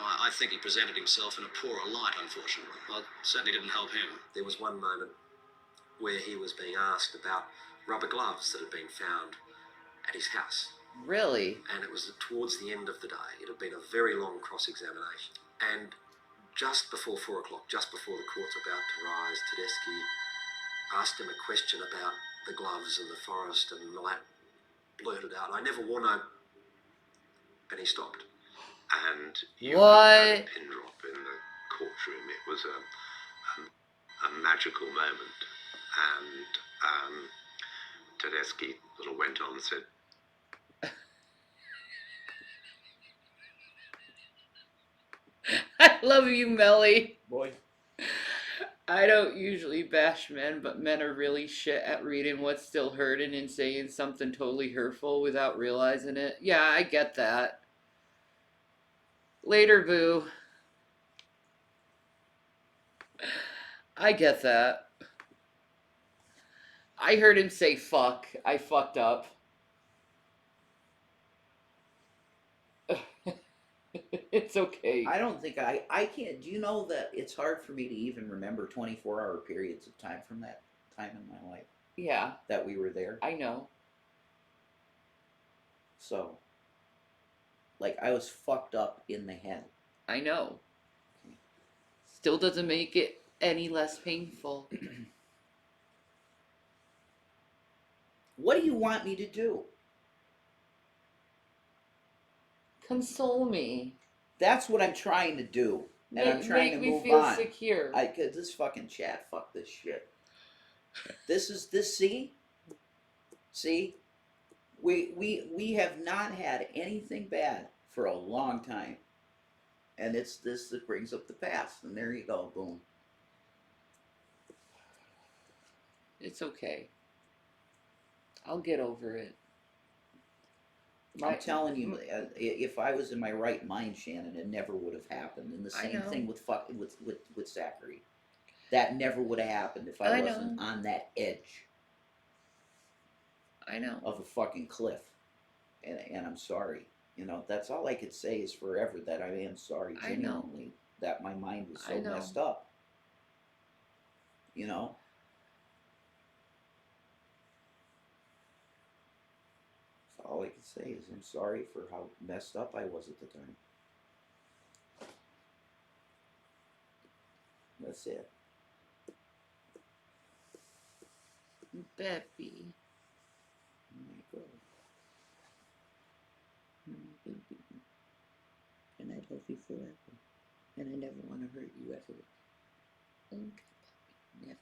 I think he presented himself in a poorer light, unfortunately. Well, it certainly didn't help him. There was one moment where he was being asked about rubber gloves that had been found at his house. Really? And it was towards the end of the day. It had been a very long cross-examination. And just before 4 o'clock, just before the court's about to rise, Tedeschi asked him a question about the gloves and the forest, and Milat blurted out, I never wore no... And he stopped. And you What? had a pin drop in the courtroom. It was a magical moment. And Tedeschi sort of went on and said, I love you, Melly. Boy. I don't usually bash men, but men are really shit at reading what's still hurting and saying something totally hurtful without realizing it. Yeah, I get that. Later, boo. I get that. I heard him say fuck. I fucked up. It's okay. I don't think I can't. Do you know that it's hard for me to even remember 24-hour periods of time from that time in my life Yeah, that we were there. I know. So, like, I was fucked up in the head. I know. Still doesn't make it any less painful. What do you want me to do? Console me. That's what I'm trying to do. And I'm trying to Make me move feel on. secure. Cause this fucking chat, fuck this shit. See? We have not had anything bad for a long time. And it's this that brings up the past. And there you go, boom. It's okay. I'll get over it. I'm telling you, if I was in my right mind, Shannon, it never would have happened. And the same thing with Zachary. That never would have happened if I wasn't on that edge. I know. Of a fucking cliff. And I'm sorry. You know, that's all I could say is forever that I am sorry, genuinely, that my mind was so messed up. You know? So all I can say is I'm sorry for how messed up I was at the time. That's it. Baby. Oh my God. Baby. And I love you forever. And I never want to hurt you ever. Okay, never.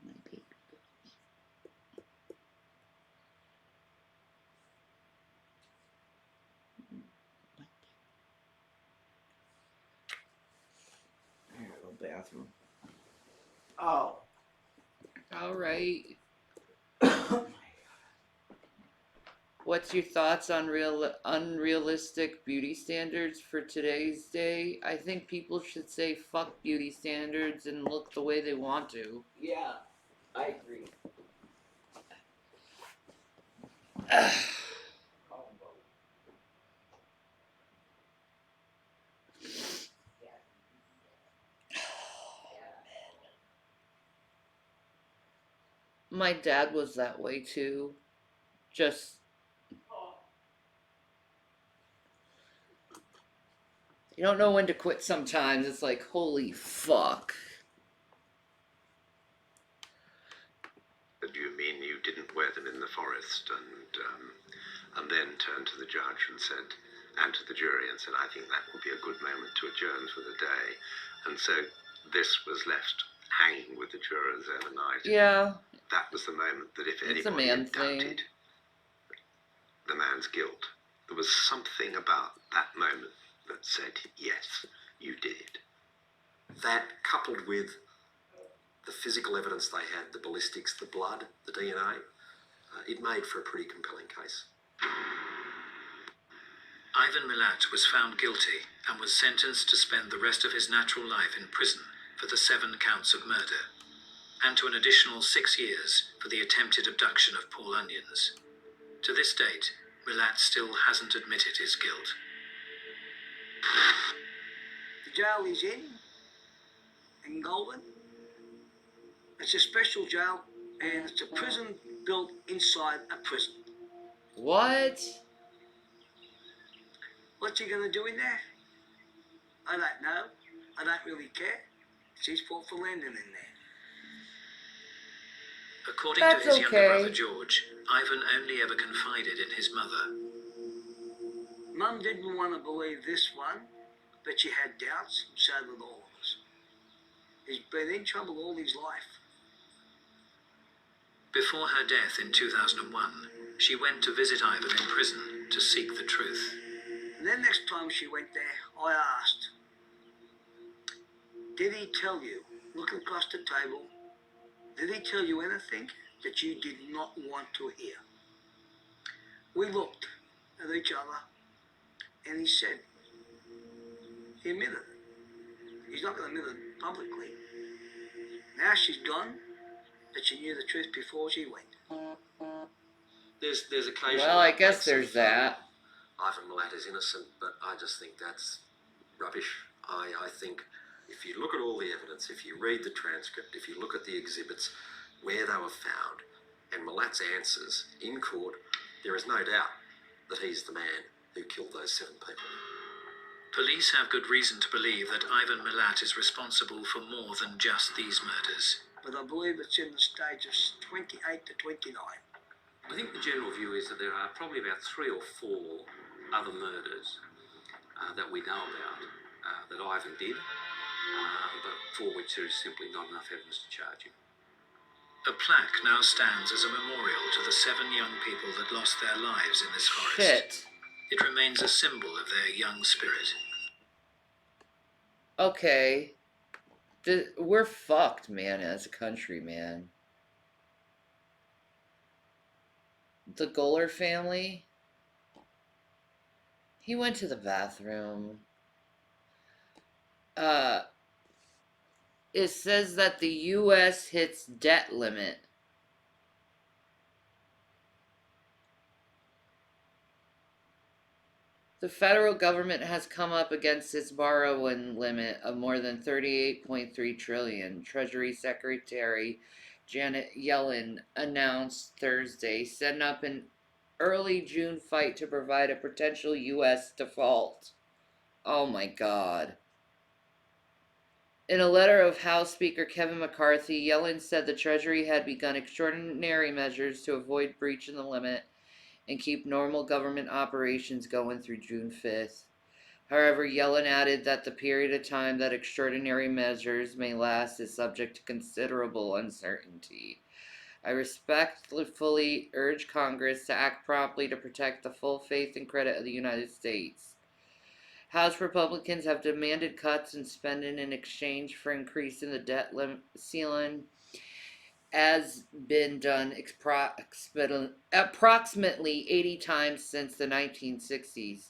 My baby. I gotta go bathroom. Oh. All right. What's your thoughts on unrealistic beauty standards for today's day? I think people should say fuck beauty standards and look the way they want to. Yeah, I agree. My dad was that way too. Just you don't know when to quit sometimes. It's like, holy fuck. Do you mean you didn't wear them in the forest and then turned to the judge and said, and to the jury and said, I think that would be a good moment to adjourn for the day. And so this was left hanging with the jurors overnight. Yeah. That was the moment that if It's anybody a man had doubted the man's guilt, there was something about that moment that said, yes, you did it. That, coupled with the physical evidence they had, the ballistics, the blood, the DNA, it made for a pretty compelling case. Ivan Milat was found guilty and was sentenced to spend the rest of his natural life in prison for the 7 counts of murder, and to an additional 6 years for the attempted abduction of Paul Onions. To this date, Milat still hasn't admitted his guilt. The jail he's in Goulburn, it's a special jail, and it's a prison built inside a prison. What? What's he gonna do in there? I don't know. I don't really care. It's his fault for landing in there. According to his younger brother George, Ivan only ever confided in his mother. Mum didn't want to believe this one, but she had doubts, so did all of us. He's been in trouble all his life. Before her death in 2001, she went to visit Ivan in prison to seek the truth. And then next time she went there, I asked, did he tell you, looking across the table, did he tell you anything that you did not want to hear? We looked at each other, and he said, he admitted it. He's not going to admit it publicly. Now she's gone, but she knew the truth before she went. There's occasionally... Well, I guess there's that. Ivan Milat is innocent, but I just think that's rubbish. I think If you look at all the evidence, if you read the transcript, if you look at the exhibits, where they were found, and Malat's answers in court, there is no doubt that he's the man who killed those 7 people. Police have good reason to believe that Ivan Milat is responsible for more than just these murders. But I believe it's in the stage of 28 to 29. I think the general view is that there are probably about 3 or 4 other murders that we know about that Ivan did, but for which there is simply not enough evidence to charge him. A plaque now stands as a memorial to the 7 young people that lost their lives in this forest. Shit. It remains a symbol of their young spirit. Okay. We're fucked, man, as a country, man. The Goller family. He went to the bathroom. It says that the U.S. hits debt limit. The federal government has come up against its borrowing limit of more than $38.3 trillion. Treasury Secretary Janet Yellen announced Thursday, setting up an early June fight to provide a potential U.S. default. Oh my God. In a letter of House Speaker Kevin McCarthy, Yellen said the Treasury had begun extraordinary measures to avoid breaching the limit and keep normal government operations going through June 5th. However, Yellen added that the period of time that extraordinary measures may last is subject to considerable uncertainty. I respectfully urge Congress to act promptly to protect the full faith and credit of the United States. House Republicans have demanded cuts in spending in exchange for increasing the debt ceiling, as been done approximately 80 times since the 1960s.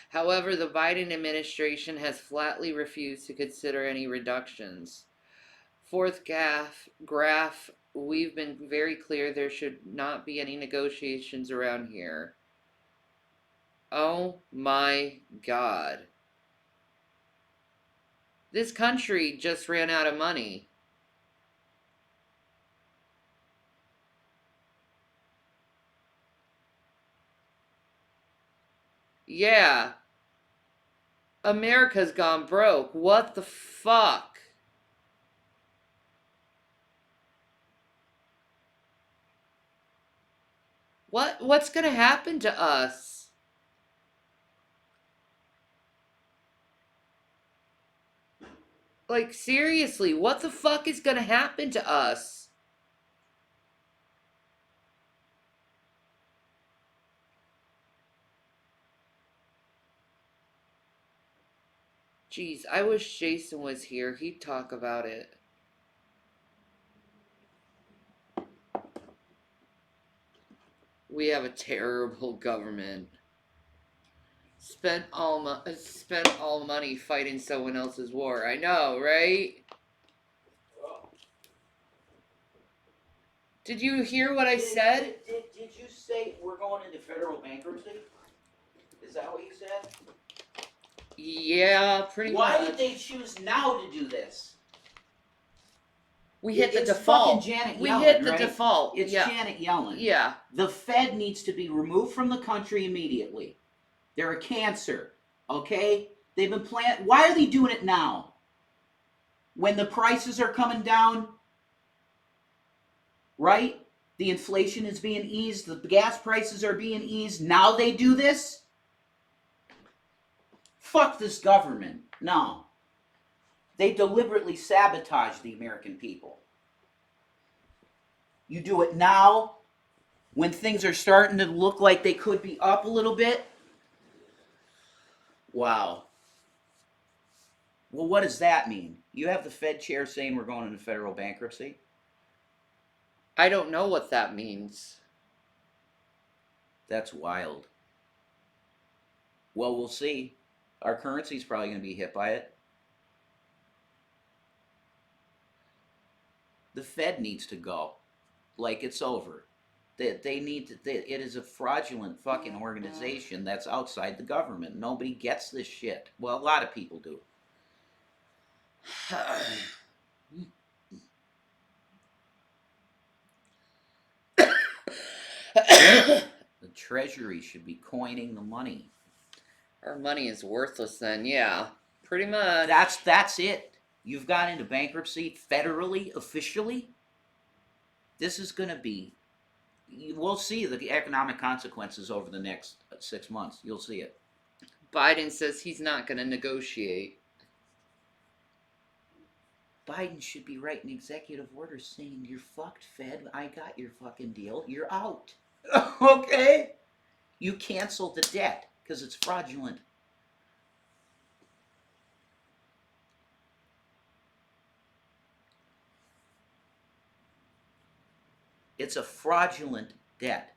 However, the Biden administration has flatly refused to consider any reductions. Fourth graph, we've been very clear there should not be any negotiations around here. Oh my God. This country just ran out of money. Yeah. America's gone broke. What the fuck? What's gonna happen to us? Like, seriously, what the fuck is gonna happen to us? Jeez, I wish Jason was here. He'd talk about it. We have a terrible government. Spent all money fighting someone else's war. I know, right? Did you hear what I said? Did you say we're going into federal bankruptcy? Is that what you said? Yeah, pretty much. Why did they choose now to do this? We hit the It's default. fucking Janet Yellen, We hit the right? default. It's Yeah. Janet Yellen. Yeah. The Fed needs to be removed from the country immediately. They're a cancer, okay? They've been planning. Why are they doing it now? When the prices are coming down, right? The inflation is being eased. The gas prices are being eased. Now they do this? Fuck this government. No. They deliberately sabotage the American people. You do it now, when things are starting to look like they could be up a little bit. Wow. Well, what does that mean? You have the Fed chair saying we're going into federal bankruptcy? I don't know what that means. That's wild. Well, we'll see. Our currency's probably going to be hit by it. The Fed needs to go. Like, it's over. They need to. It is a fraudulent fucking organization that's outside the government. Nobody gets this shit. Well, a lot of people do. The Treasury should be coining the money. Our money is worthless then, yeah. Pretty much. That's it. You've gone into bankruptcy federally, officially. This is going to be. We'll see the economic consequences over the next 6 months. You'll see it. Biden says he's not going to negotiate. Biden should be writing executive orders saying, "You're fucked, Fed. I got your fucking deal. You're out." Okay? You cancel the debt because it's fraudulent. It's a fraudulent debt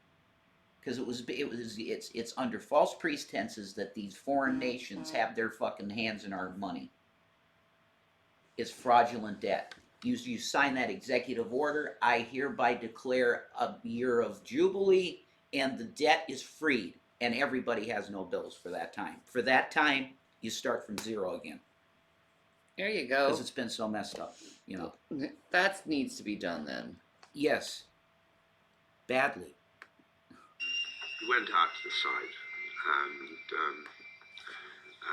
because it's under false pretenses that these foreign nations have their fucking hands in our money. It's fraudulent debt. You sign that executive order. I hereby declare a year of jubilee, and the debt is freed, and everybody has no bills for that time. For that time, you start from zero again. There you go. Because it's been so messed up, you know. That needs to be done then. Yes. Badly. We went out to the site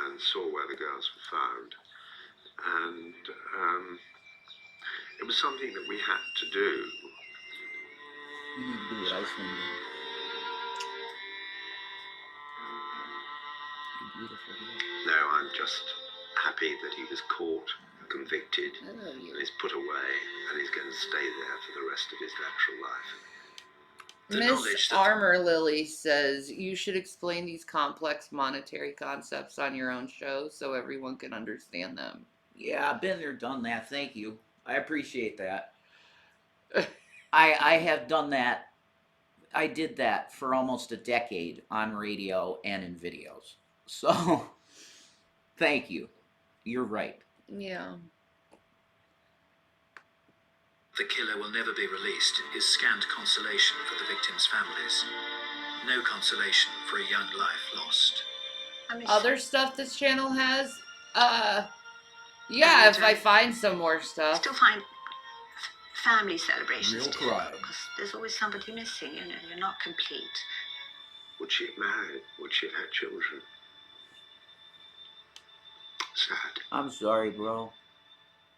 and saw where the girls were found. And it was something that we had to do. You need to do what Iceland did. No, I'm just happy that he was caught, convicted, and he's put away, and he's going to stay there for the rest of his natural life. Miss Armor Lily says you should explain these complex monetary concepts on your own show so everyone can understand them. Yeah, I've been there, done that. Thank you. I appreciate that. I have done that. I did that for almost a decade on radio and in videos. So, thank you. You're right. Yeah. The killer will never be released is scant consolation for the victims' families. No consolation for a young life lost. Other stuff this channel has? Yeah, if I find some more stuff. Still find family celebrations. Real crime. Because there's always somebody missing, you know, you're not complete. Would she have married? Would she have had children? Sad. I'm sorry, bro.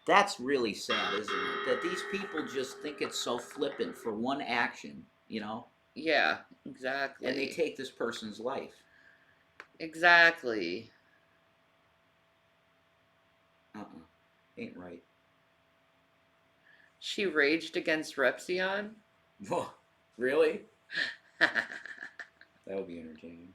That's really sad, isn't it? That these people just think it's so flippant for one action, you know? Yeah, exactly. And they take this person's life. Exactly. Ain't right. She raged against Repzion? Really? That would be entertaining.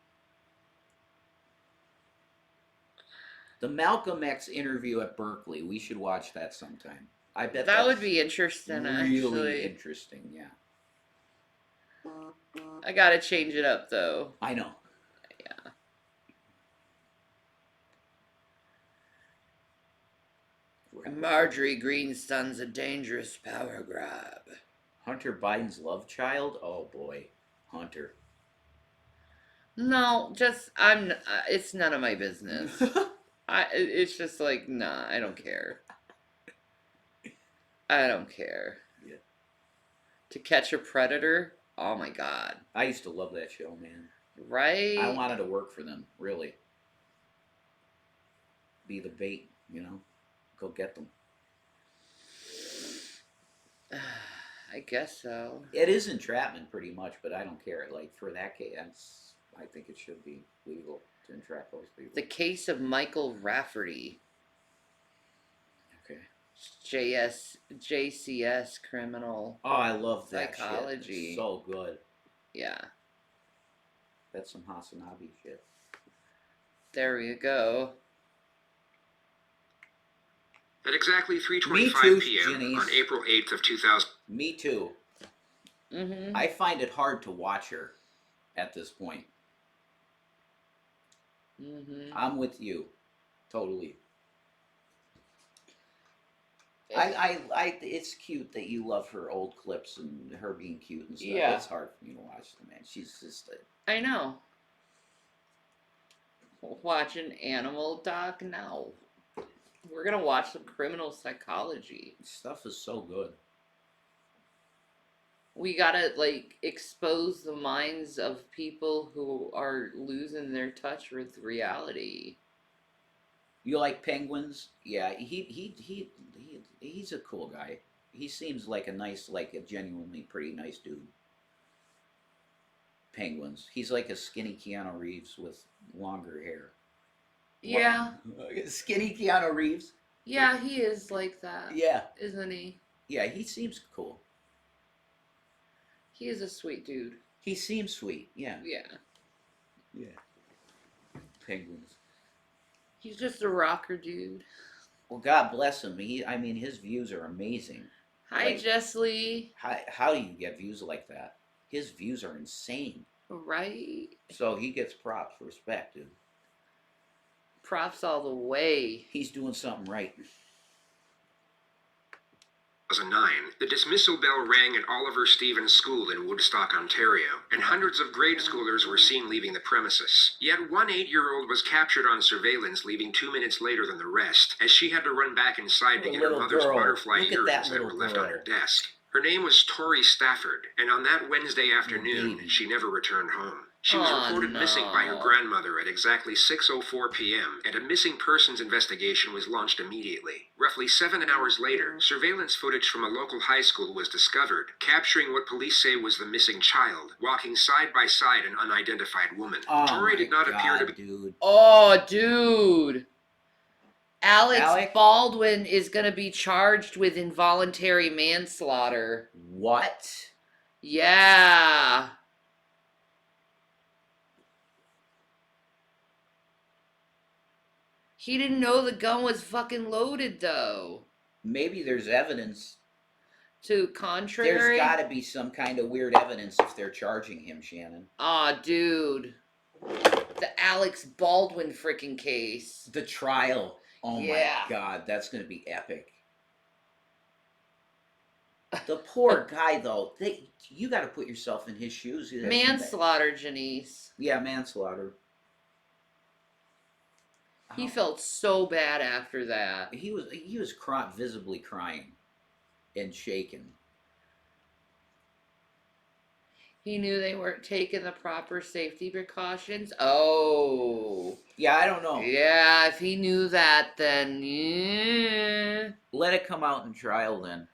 The Malcolm X interview at Berkeley. We should watch that sometime. I bet that would be interesting, really actually. Interesting, yeah. I gotta change it up, though. I know. Yeah. Marjorie Greene's son's a dangerous power grab. Hunter Biden's love child? Oh, boy. Hunter. No, just, it's none of my business. It's just like, nah, I don't care. I don't care. Yeah. To Catch a Predator? Oh my god. I used to love that show, man. Right? I wanted to work for them, really. Be the bait, you know? Go get them. I guess so. It is entrapment, pretty much, but I don't care. Like, for that case, I think it should be legal to entrap those people. The Case of Michael Rafferty. Okay. JCS criminal. Oh, I love that psychology. Shit. So good. Yeah. That's some Hasanabi shit. There you go. At exactly 3:25 p.m. on April 8th of 2000. Me too. Mm-hmm. I find it hard to watch her at this point. Mm-hmm. I'm with you. Totally. It's cute that you love her old clips and her being cute and stuff. Yeah. It's hard for me to watch them, man. She's just I know. Watch an animal doc now. We're gonna watch some criminal psychology. Stuff is so good. We gotta like expose the minds of people who are losing their touch with reality. You like penguins? Yeah, he's a cool guy. He seems like a genuinely pretty nice dude. Penguins. He's like a skinny Keanu Reeves with longer hair. Yeah. Skinny Keanu Reeves. Yeah, he is like that. Yeah. Isn't he? Yeah, he seems cool. He is a sweet dude. He seems sweet. Yeah. Yeah. Yeah. Penguins. He's just a rocker dude. Well, God bless him. His views are amazing. Hi, Jess Lee. How do you get views like that? His views are insane. Right? So he gets props, respect, dude. Props all the way. He's doing something right. 2009, the dismissal bell rang at Oliver Stevens School in Woodstock, Ontario, and hundreds of grade schoolers were seen leaving the premises. Yet one 8-year-old was captured on surveillance, leaving 2 minutes later than the rest, as she had to run back inside to get her mother's butterfly earrings that were left on her desk. Her name was Tori Stafford, and on that Wednesday afternoon, she never returned home. She was reported missing by her grandmother at exactly 6:04 p.m., and a missing persons investigation was launched immediately. Roughly 7 hours later, surveillance footage from a local high school was discovered, capturing what police say was the missing child, walking side by side an unidentified woman. Tori did not appear to be... Dude. Oh, dude. Alex Baldwin is going to be charged with involuntary manslaughter. What? Yeah. He didn't know the gun was fucking loaded, though. Maybe there's evidence. To contrary? There's gotta be some kind of weird evidence if they're charging him, Shannon. Aw, dude. The Alex Baldwin freaking case. The trial. Oh my God, that's gonna be epic. The poor guy, though. You gotta put yourself in his shoes. Manslaughter, Janice. Yeah, manslaughter. He felt so bad after that. He was visibly crying and shaken. He knew they weren't taking the proper safety precautions. Oh. Yeah, I don't know. Yeah, if he knew that, then yeah. Let it come out in trial, then.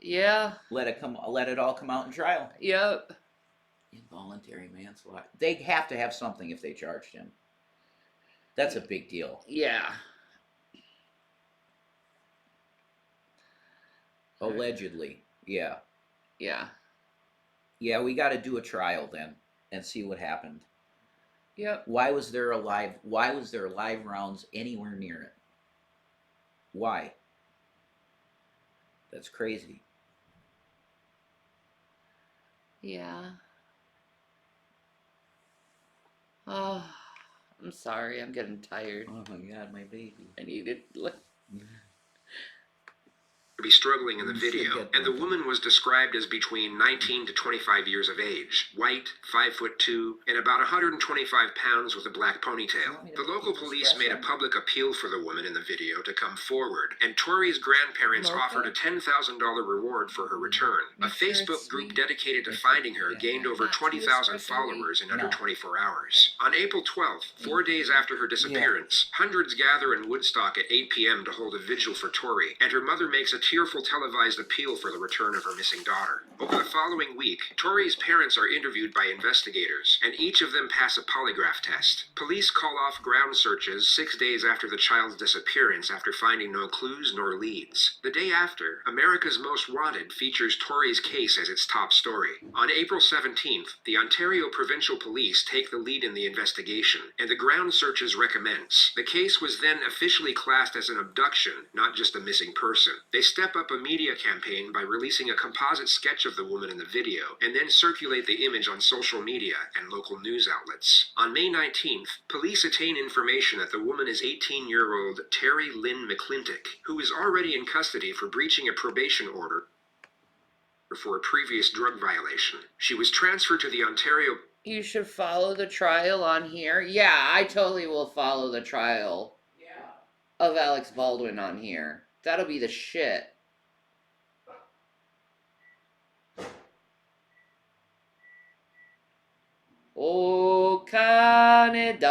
Yeah. Let it all come out in trial. Yep. Involuntary manslaughter. They have to have something if they charged him. That's a big deal. Yeah. Allegedly. Yeah. Yeah. Yeah, we got to do a trial then and see what happened. Yep. Why was there live rounds anywhere near it? Why? That's crazy. Yeah. Oh, I'm sorry. I'm getting tired. Oh my God, my baby. I needed... to be struggling in the video, and the woman was described as between 19 to 25 years of age, white, 5'2", and about 125 pounds with a black ponytail. The local police made a public appeal for the woman in the video to come forward, and Tori's grandparents offered a $10,000 reward for her return. A Facebook group dedicated to finding her gained over 20,000 followers in under 24 hours. On April 12th, 4 days after her disappearance, hundreds gather in Woodstock at 8 p.m. to hold a vigil for Tori, and her mother makes a tearful televised appeal for the return of her missing daughter. Over the following week, Tori's parents are interviewed by investigators, and each of them pass a polygraph test. Police call off ground searches 6 days after the child's disappearance after finding no clues nor leads. The day after, America's Most Wanted features Tori's case as its top story. On April 17th, the Ontario Provincial Police take the lead in the investigation, and the ground searches recommence. The case was then officially classed as an abduction, not just a missing person. They step up a media campaign by releasing a composite sketch of the woman in the video, and then circulate the image on social media and local news outlets. On May 19th, police attain information that the woman is 18-year-old Terry Lynn McClintock, who is already in custody for breaching a probation order for a previous drug violation. She was transferred to the Ontario... You should follow the trial on here. Yeah, I totally will follow the trial. of Alex Baldwin on here. That'll be the shit. Oh, Canada.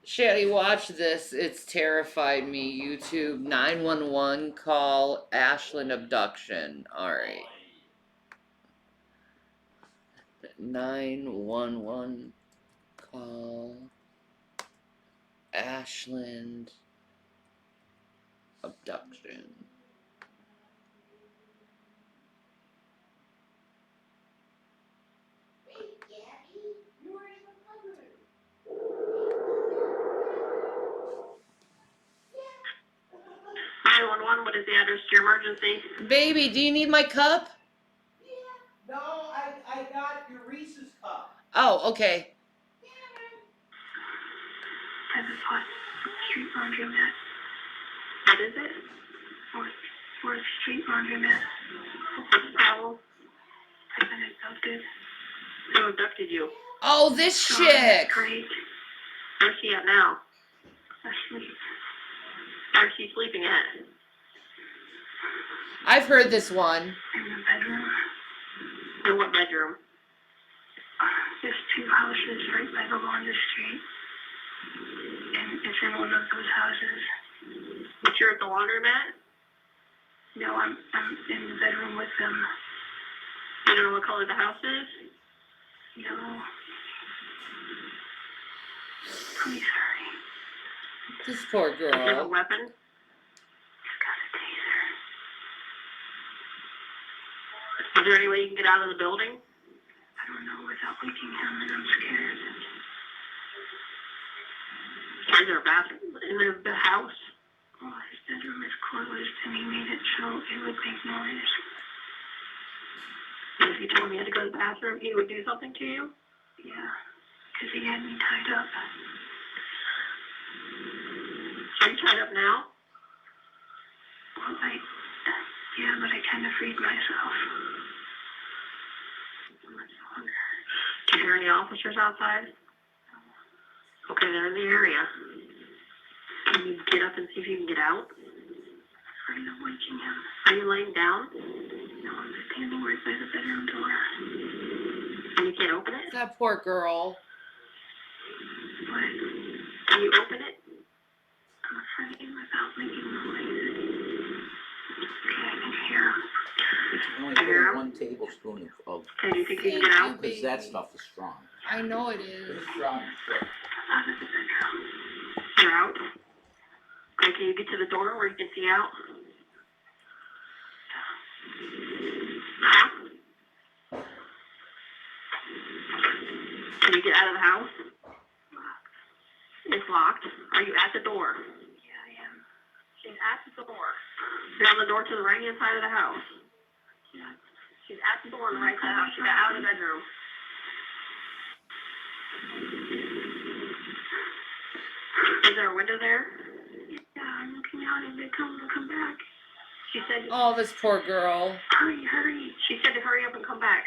Shelly, watch this. It's terrified me. YouTube 911 call Ashland abduction. Alright. 911 call Ashland abduction. What is the address to your emergency? Baby, do you need my cup? No, I got your Reese's cup. Oh, okay. 7 Street Laundromat. What is it? 4th Street Laundromat. Powell. I've been abducted. Who abducted you? Oh, this chick. Great. Where's she at now? Asleep. Where's she sleeping at? I've heard this one. In the bedroom. In what bedroom? There's 2 houses right by the laundry street. And it's in one of those houses. But you're at the laundromat? No, I'm in the bedroom with them. You don't know what color the house is? No. I'm sorry. This poor Do you have a girl. weapon? It's got a taser. Is there any way you can get out of the building? I don't know without waking him, and I'm scared. Is there a bathroom in the house? Well, his bedroom is closed, and he made it so it would make noise. And if you told me I had to go to the bathroom, he would do something to you? Yeah, because he had me tied up. Are you tied up now? Well, yeah, but I kind of freed myself. Do you hear any officers outside? Okay, they're in the area. Can you get up and see if you can get out? I'm afraid of waking him. Are you laying down? No, I'm standing right by the bedroom door. And you can't open it? That poor girl. What? Can you open it? I'm afraid without making noise. Okay, I can hear him. Only put 1 tablespoon of. Okay, do you think you can get out? Because that stuff is strong. I know it is. It's strong shit. Out of the bedroom. You're out? Okay, can you get to the door where you can see out? Huh? Can you get out of the house? It's locked. Are you at the door? Yeah, I am. She's at the door. You're on the door to the right-hand side of the house. Yeah. She's at the door on the right side of the house. She got out of the bedroom. Is there a window there? Yeah, I'm looking out and they come back. She said, Oh, this poor girl. hurry, hurry. She said to hurry up and come back.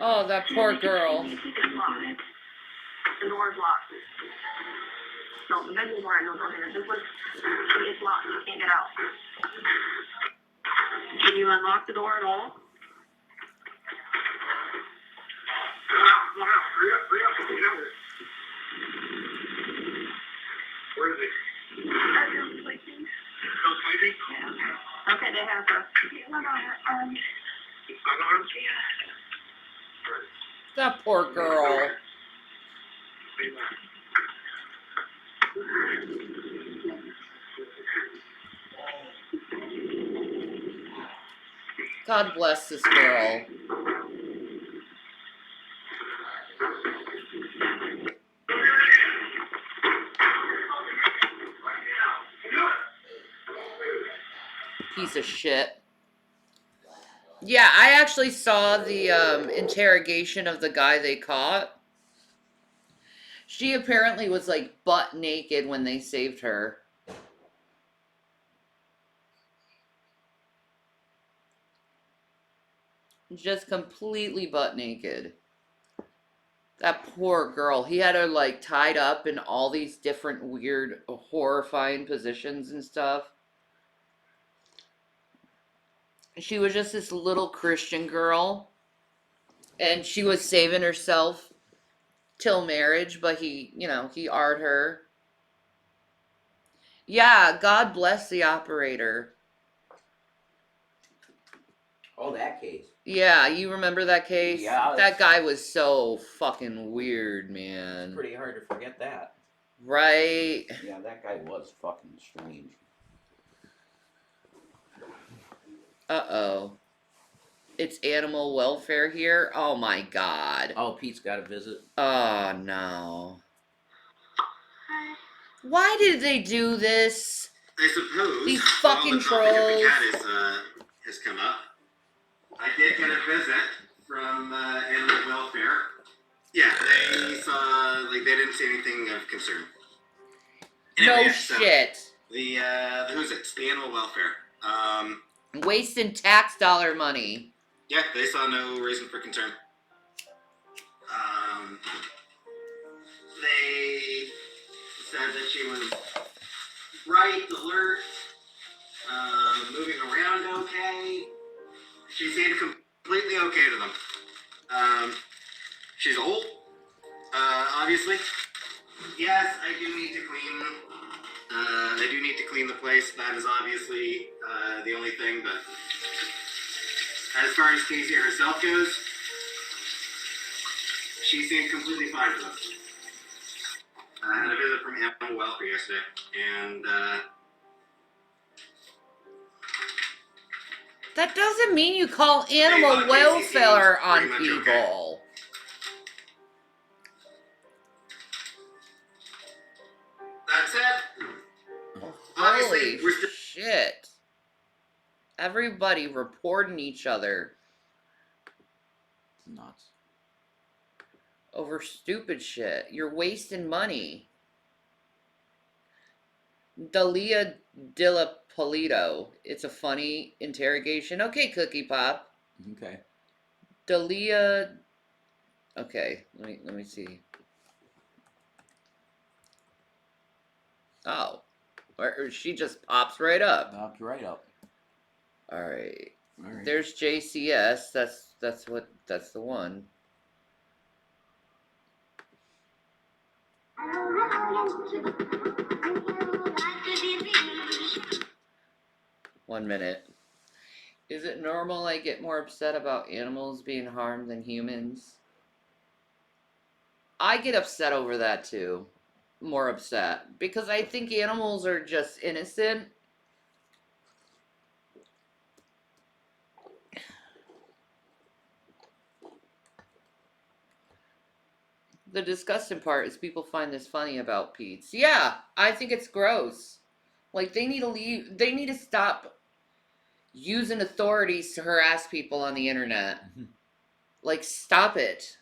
Oh, that poor girl. It's locked. The door's locked. No, the bedroom's right. No, don't hear it. It's locked. You can't get out. Can you unlock the door at all? Where is he? Bedroom sleeping. Still sleeping? Yeah. Okay, they have her. Unarmed. Unarmed? Yeah. That poor girl. God bless this girl. Piece of shit. Yeah, I actually saw the interrogation of the guy they caught. She apparently was like butt naked when they saved her. Just completely butt naked. That poor girl. He had her, like, tied up in all these different weird, horrifying positions and stuff. She was just this little Christian girl. And she was saving herself till marriage, but he, you know, he arred her. Yeah, God bless the operator. Oh, that case. Yeah, you remember that case? Yeah. That guy was so fucking weird, man. It's pretty hard to forget that. Right? Yeah, that guy was fucking strange. Uh-oh. It's animal welfare here? Oh my god. Oh, Pete's got a visit. Oh no. Why did they do this? I suppose these fucking the topic trolls. of the cat has come up. I did get a visit from animal welfare. Yeah, they saw, like, they didn't see anything of concern. Anyway, No so shit. the who's it? The animal welfare. Wasting tax dollar money. Yeah, they saw no reason for concern. They said that she was bright, alert, moving around okay. She seemed completely okay to them. She's old, obviously. Yes, I do need to clean. I do need to clean the place. That is obviously the only thing. But as far as Casey herself goes, she seemed completely fine with us. I had a visit from Animal Welfare yesterday, and That doesn't mean you call animal welfare on people. That's it. Holy shit. Everybody reporting each other. Nuts. Over stupid shit. You're wasting money. Dalia Dilla Polito. It's a funny interrogation. Okay, Cookie Pop. Okay. Dalia. Okay, let me see. Oh, she just pops right up. Popped right up. All right. All right. There's JCS. That's the one. One minute. Is it normal I get more upset about animals being harmed than humans? I get upset over that too. More upset. Because I think animals are just innocent. The disgusting part is people find this funny about Pete's. Yeah, I think it's gross. Like, they need to leave. They need to stop using authorities to harass people on the internet. Like, stop it.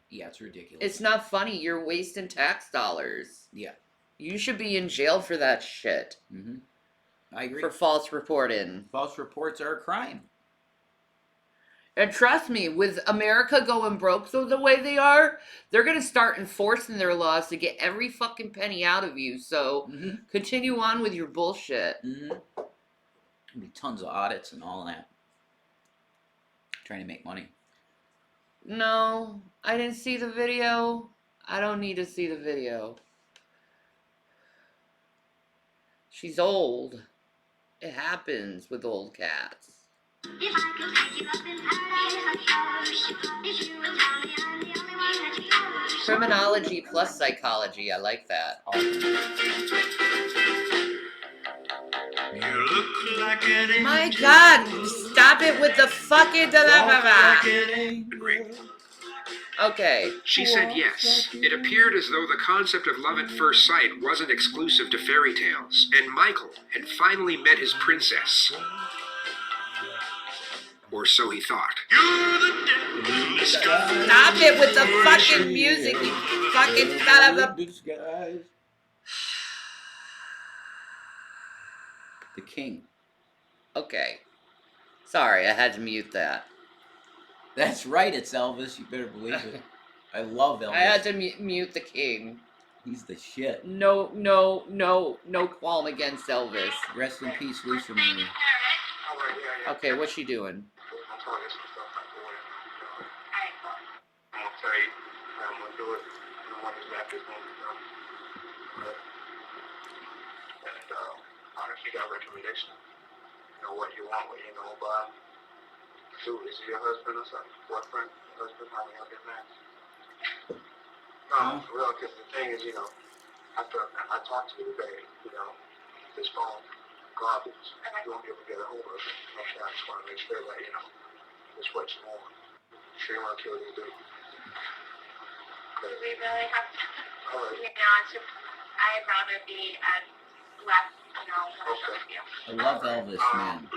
Yeah, it's ridiculous. It's not funny. You're wasting tax dollars. Yeah. You should be in jail for that shit. Mm-hmm. I agree. For false reporting. False reports are a crime. And trust me, with America going broke the way they are, they're going to start enforcing their laws to get every fucking penny out of you. So continue on with your bullshit. There'll be tons of audits and all that. Trying to make money. No, I didn't see the video. I don't need to see the video. She's old. It happens with old cats. Criminology plus psychology. I like that. My God! Stop it with the fucking... Okay. She said yes. It appeared as though the concept of love at first sight wasn't exclusive to fairy tales, and Michael had finally met his princess. Or so he thought. Stop it with the fucking music, you fucking son of a... The king. Okay. Sorry, I had to mute that. That's right, it's Elvis. You better believe it. I love Elvis. I had to mute the king. He's the shit. No qualm against Elvis. Rest in peace, Lisa Marie. Okay, what's she doing? Honestly, got recommendation. You know what you want, what you know about. So, is he your husband or something? Boyfriend, husband, how y'all get married? No, for real, because the thing is, you know, after I talked to you today, you know, this phone garbage. You won't be able to get a hold of it. Okay, I just want to make sure that, you know, it's what you want. She don't want to kill you, dude. Do we really have to? All right. You know, I'd rather be at less, you know, with you. I love Elvis, man.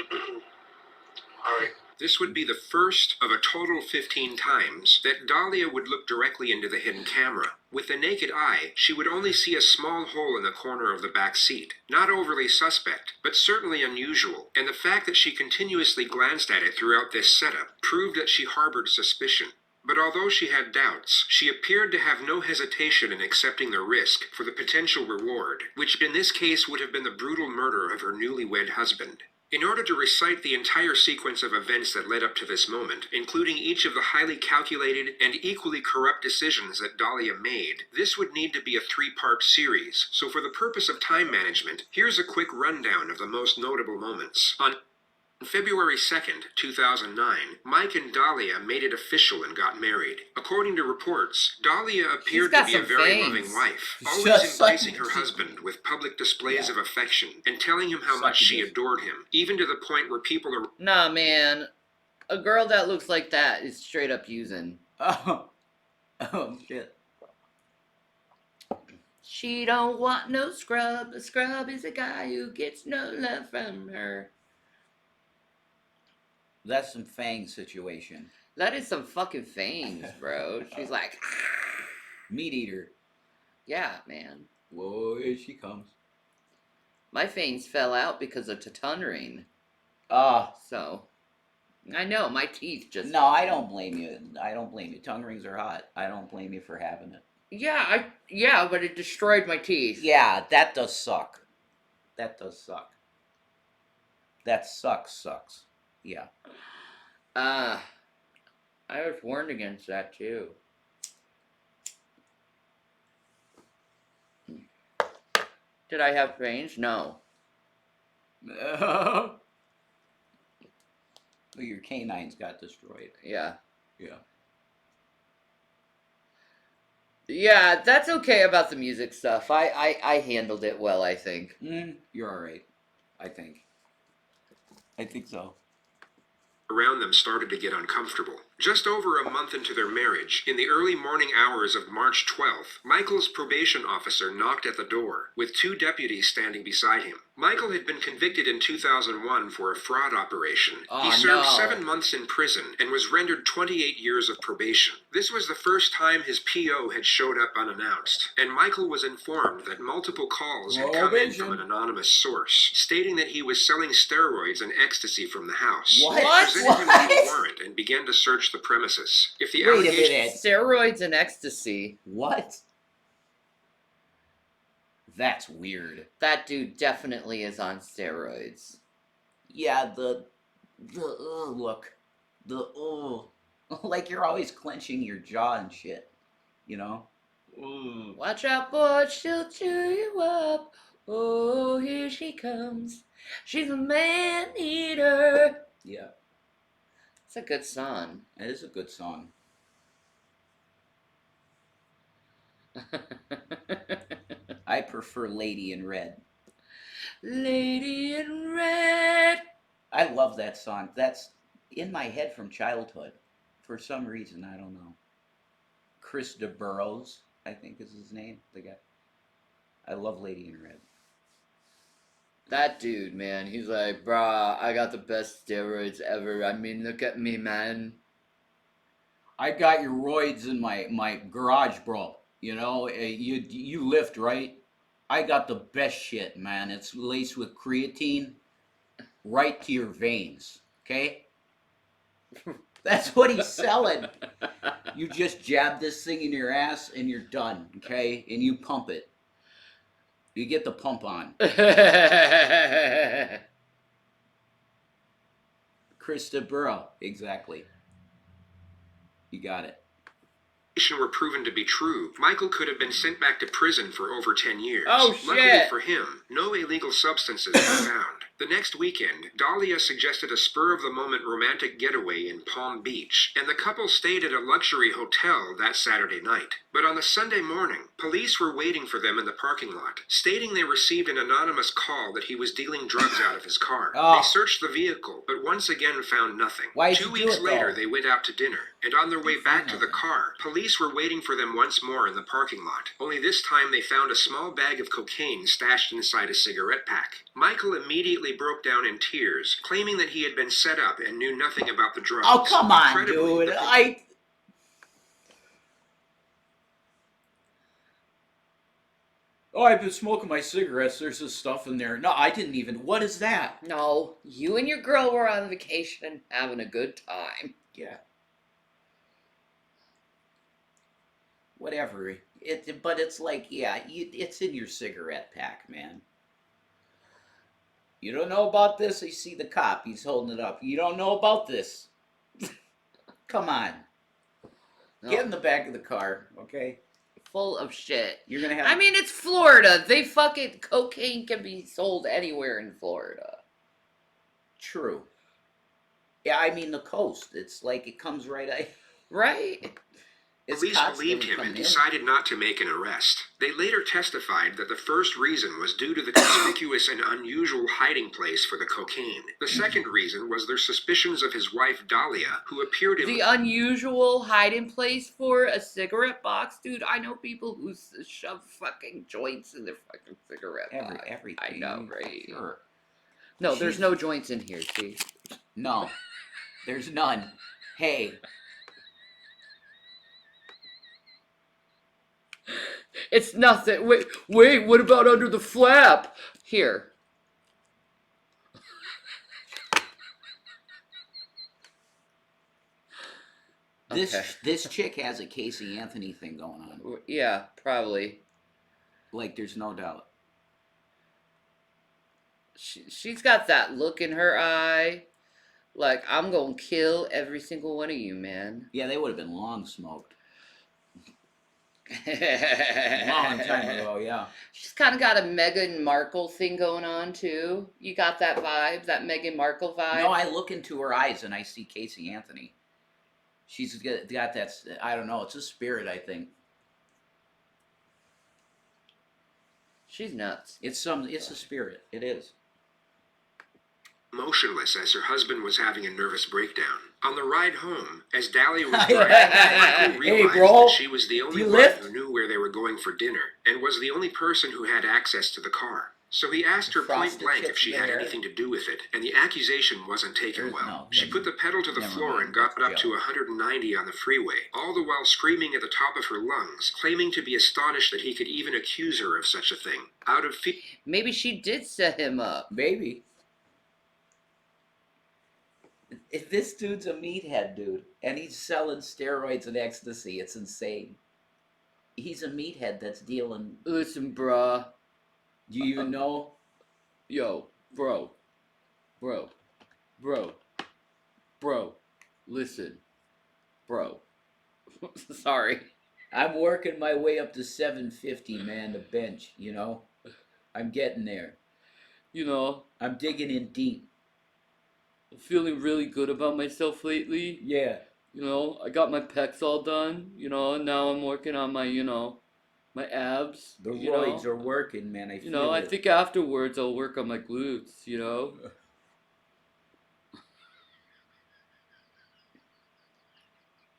All right. This would be the first of a total 15 times that Dahlia would look directly into the hidden camera. With the naked eye, she would only see a small hole in the corner of the back seat. Not overly suspect, but certainly unusual, and the fact that she continuously glanced at it throughout this setup proved that she harbored suspicion. But although she had doubts, she appeared to have no hesitation in accepting the risk for the potential reward, which in this case would have been the brutal murder of her newlywed husband. In order to recite the entire sequence of events that led up to this moment, including each of the highly calculated and equally corrupt decisions that Dahlia made, this would need to be a 3-part series, so for the purpose of time management, here's a quick rundown of the most notable moments. On February 2nd, 2009, Mike and Dahlia made it official and got married. According to reports, Dahlia appeared to be a very loving wife, always embracing her husband with public displays of affection and telling him how much she adored him, even to the point where people are... Nah, man. A girl that looks like that is straight up using. Oh, shit. She don't want no scrub. A scrub is a guy who gets no love from her. That's some Fang situation. That is some fucking fangs, bro. She's like... Meat eater. Yeah, man. Whoa, here she comes. My fangs fell out because of Tatunring. So... I know, my teeth just... No, I don't blame you. I don't blame you. Tongue rings are hot. I don't blame you for having it. Yeah, but it destroyed my teeth. Yeah, that does suck. That does suck. That sucks. Yeah. I was warned against that too. Did I have fangs? No. Well, your canines got destroyed. Yeah. Yeah. Yeah, that's okay about the music stuff. I handled it well, I think. You're alright. I think so. Around them started to get uncomfortable. Just over a month into their marriage, in the early morning hours of March 12th, Michael's probation officer knocked at the door, with 2 deputies standing beside him. Michael had been convicted in 2001 for a fraud operation. He served 7 months in prison and was rendered 28 years of probation. This was the first time his PO had showed up unannounced, and Michael was informed that multiple calls had come in from an anonymous source, stating that he was selling steroids and ecstasy from the house. What? They presented him with a warrant and began to search the premises. If the Wait a minute. Steroids and ecstasy. What? That's weird. That dude definitely is on steroids. Yeah, look. Like you're always clenching your jaw and shit. You know? Watch out, boy, she'll chew you up. Oh, here she comes. She's a man-eater. Yeah. It's a good song. It is a good song. I prefer Lady in Red. Lady in Red. I love that song. That's in my head from childhood. For some reason, I don't know. Chris DeBurrows, I think is his name. The guy. I love Lady in Red. That dude, man, he's like, brah, I got the best steroids ever. I mean, look at me, man. I got your roids in my garage, bro. You know, you lift, right? I got the best shit, man. It's laced with creatine right to your veins, okay? That's what he's selling. You just jab this thing in your ass and you're done, okay? And you pump it. You get the pump on. Krista Burrow, exactly. You got it. Were proven to be true, Michael could have been sent back to prison for over 10 years. Oh, shit. Luckily for him, no illegal substances were found. The next weekend, Dahlia suggested a spur-of-the-moment romantic getaway in Palm Beach, and the couple stayed at a luxury hotel that Saturday night. But on the Sunday morning, police were waiting for them in the parking lot, stating they received an anonymous call that he was dealing drugs out of his car. Oh. They searched the vehicle, but once again found nothing. Why 2 weeks later, they went out to dinner, and on their way back to the car, police were waiting for them once more in the parking lot. Only this time they found a small bag of cocaine stashed inside a cigarette pack. Michael immediately broke down in tears, claiming that he had been set up and knew nothing about the drugs. Oh, come on, Incredibly, dude. I've been smoking my cigarettes. There's this stuff in there. No, I didn't even. What is that? No, you and your girl were on vacation and having a good time. Yeah. Whatever. But it's like, yeah, it's in your cigarette pack, man. You don't know about this? You see the cop. He's holding it up. You don't know about this. Come on. No. Get in the back of the car, okay? Full of shit. You're gonna have. I mean, it's Florida. They fucking cocaine can be sold anywhere in Florida. True. Yeah, I mean the coast. It's like it comes right. Right. Police believed him and decided not to make an arrest. They later testified that the first reason was due to the conspicuous and unusual hiding place for the cocaine. The second reason was their suspicions of his wife Dahlia, who appeared in The unusual hiding place for a cigarette box, dude. I know people who shove fucking joints in their fucking cigarette box. Everything. I know, right? Sure. No, there's no joints in here. See? No, there's none. Hey. It's nothing. Wait, what about under the flap? Here. This chick has a Casey Anthony thing going on. Yeah, probably. Like, there's no doubt. She's got that look in her eye. Like, I'm gonna kill every single one of you, man. Yeah, they would have been long smoked. Long time ago, yeah. She's kind of got a Meghan Markle thing going on, too. You got that vibe, that Meghan Markle vibe? No, I look into her eyes and I see Casey Anthony. She's got that, I don't know, it's a spirit, I think. She's nuts. It's a spirit. It is. Motionless as her husband was having a nervous breakdown. On the ride home, as Dahlia was driving, Michael realized that she was the only one who knew where they were going for dinner, and was the only person who had access to the car. So he asked her point blank if she had anything to do with it, and the accusation wasn't taken well. She put the pedal to the floor and got up to 190 on the freeway, all the while screaming at the top of her lungs, claiming to be astonished that he could even accuse her of such a thing. Out of fear. Maybe she did set him up. Maybe. If this dude's a meathead, dude, and he's selling steroids and ecstasy, it's insane. He's a meathead that's dealing. Listen, bruh. Do you even know? Yo, bro. Listen. Bro. Sorry. I'm working my way up to 750, man, the bench, you know? I'm getting there. You know? I'm digging in deep. I'm feeling really good about myself lately. Yeah. You know, I got my pecs all done, you know, and now I'm working on my, my abs. The roids are working, man. I feel I think afterwards I'll work on my glutes, you know?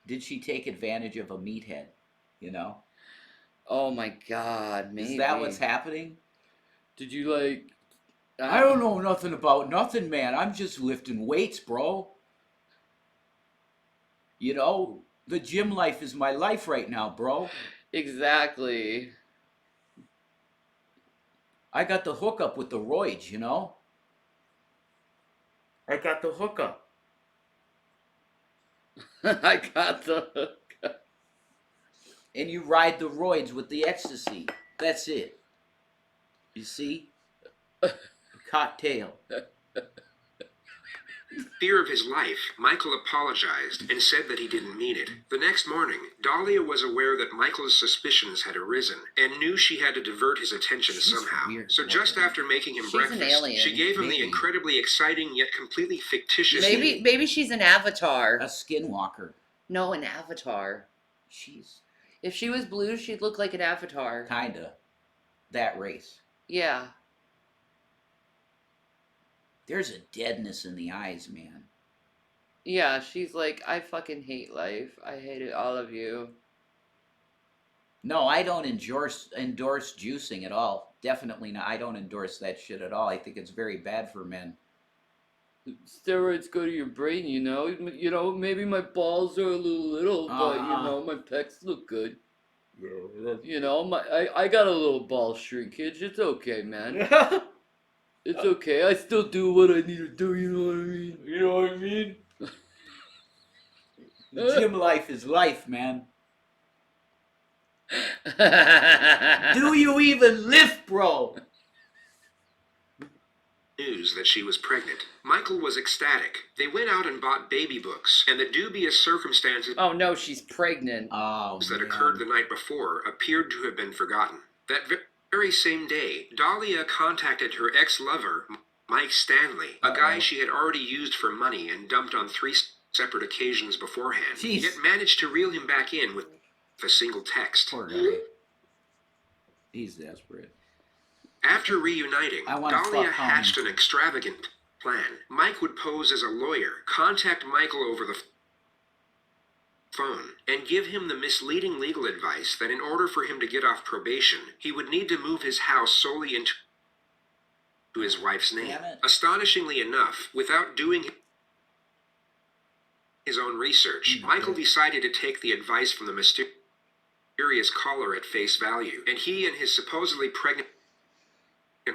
Did she take advantage of a meathead, you know? Oh my God, maybe. Is that what's happening? Did you I don't know nothing about nothing, man. I'm just lifting weights, bro. You know, the gym life is my life right now, bro. Exactly. I got the hookup with the roids, you know? I got the hookup. I got the hook. And you ride the roids with the ecstasy. That's it. You see? Cocktail. Fear of his life, Michael apologized and said that he didn't mean it. The next morning, Dahlia was aware that Michael's suspicions had arisen and knew she had to divert his attention somehow. So just after making him She's an breakfast, alien. she gave him the Maybe. incredibly exciting yet completely fictitious Maybe she's an avatar. A skinwalker. No, an avatar. If she was blue, she'd look like an avatar. Kinda. That race. Yeah. There's a deadness in the eyes, man. Yeah, she's like, I fucking hate life. I hate it, all of you. No, I don't endorse juicing at all. Definitely not. I don't endorse that shit at all. I think it's very bad for men. Steroids go to your brain, you know. You know, maybe my balls are a little, but you know, my pecs look good. You know, I got a little ball shrinkage. It's okay, man. It's okay. I still do what I need to do. You know what I mean? You know what I mean? The gym life is life, man. Do you even lift, bro? news that she was pregnant. Michael was ecstatic. They went out and bought baby books, and the dubious circumstances Oh no, she's pregnant. that occurred the night before appeared to have been forgotten. That very same day, Dahlia contacted her ex-lover, Mike Stanley, a guy she had already used for money and dumped on 3 separate occasions beforehand, yet managed to reel him back in with a single text. Poor guy. He's desperate. After reuniting, Dahlia hatched an extravagant plan. Mike would pose as a lawyer, contact Michael over the phone, and give him the misleading legal advice that in order for him to get off probation, he would need to move his house solely into his wife's name. Astonishingly enough, without doing his own research, Michael decided to take the advice from the mysterious caller at face value, and he and his supposedly pregnant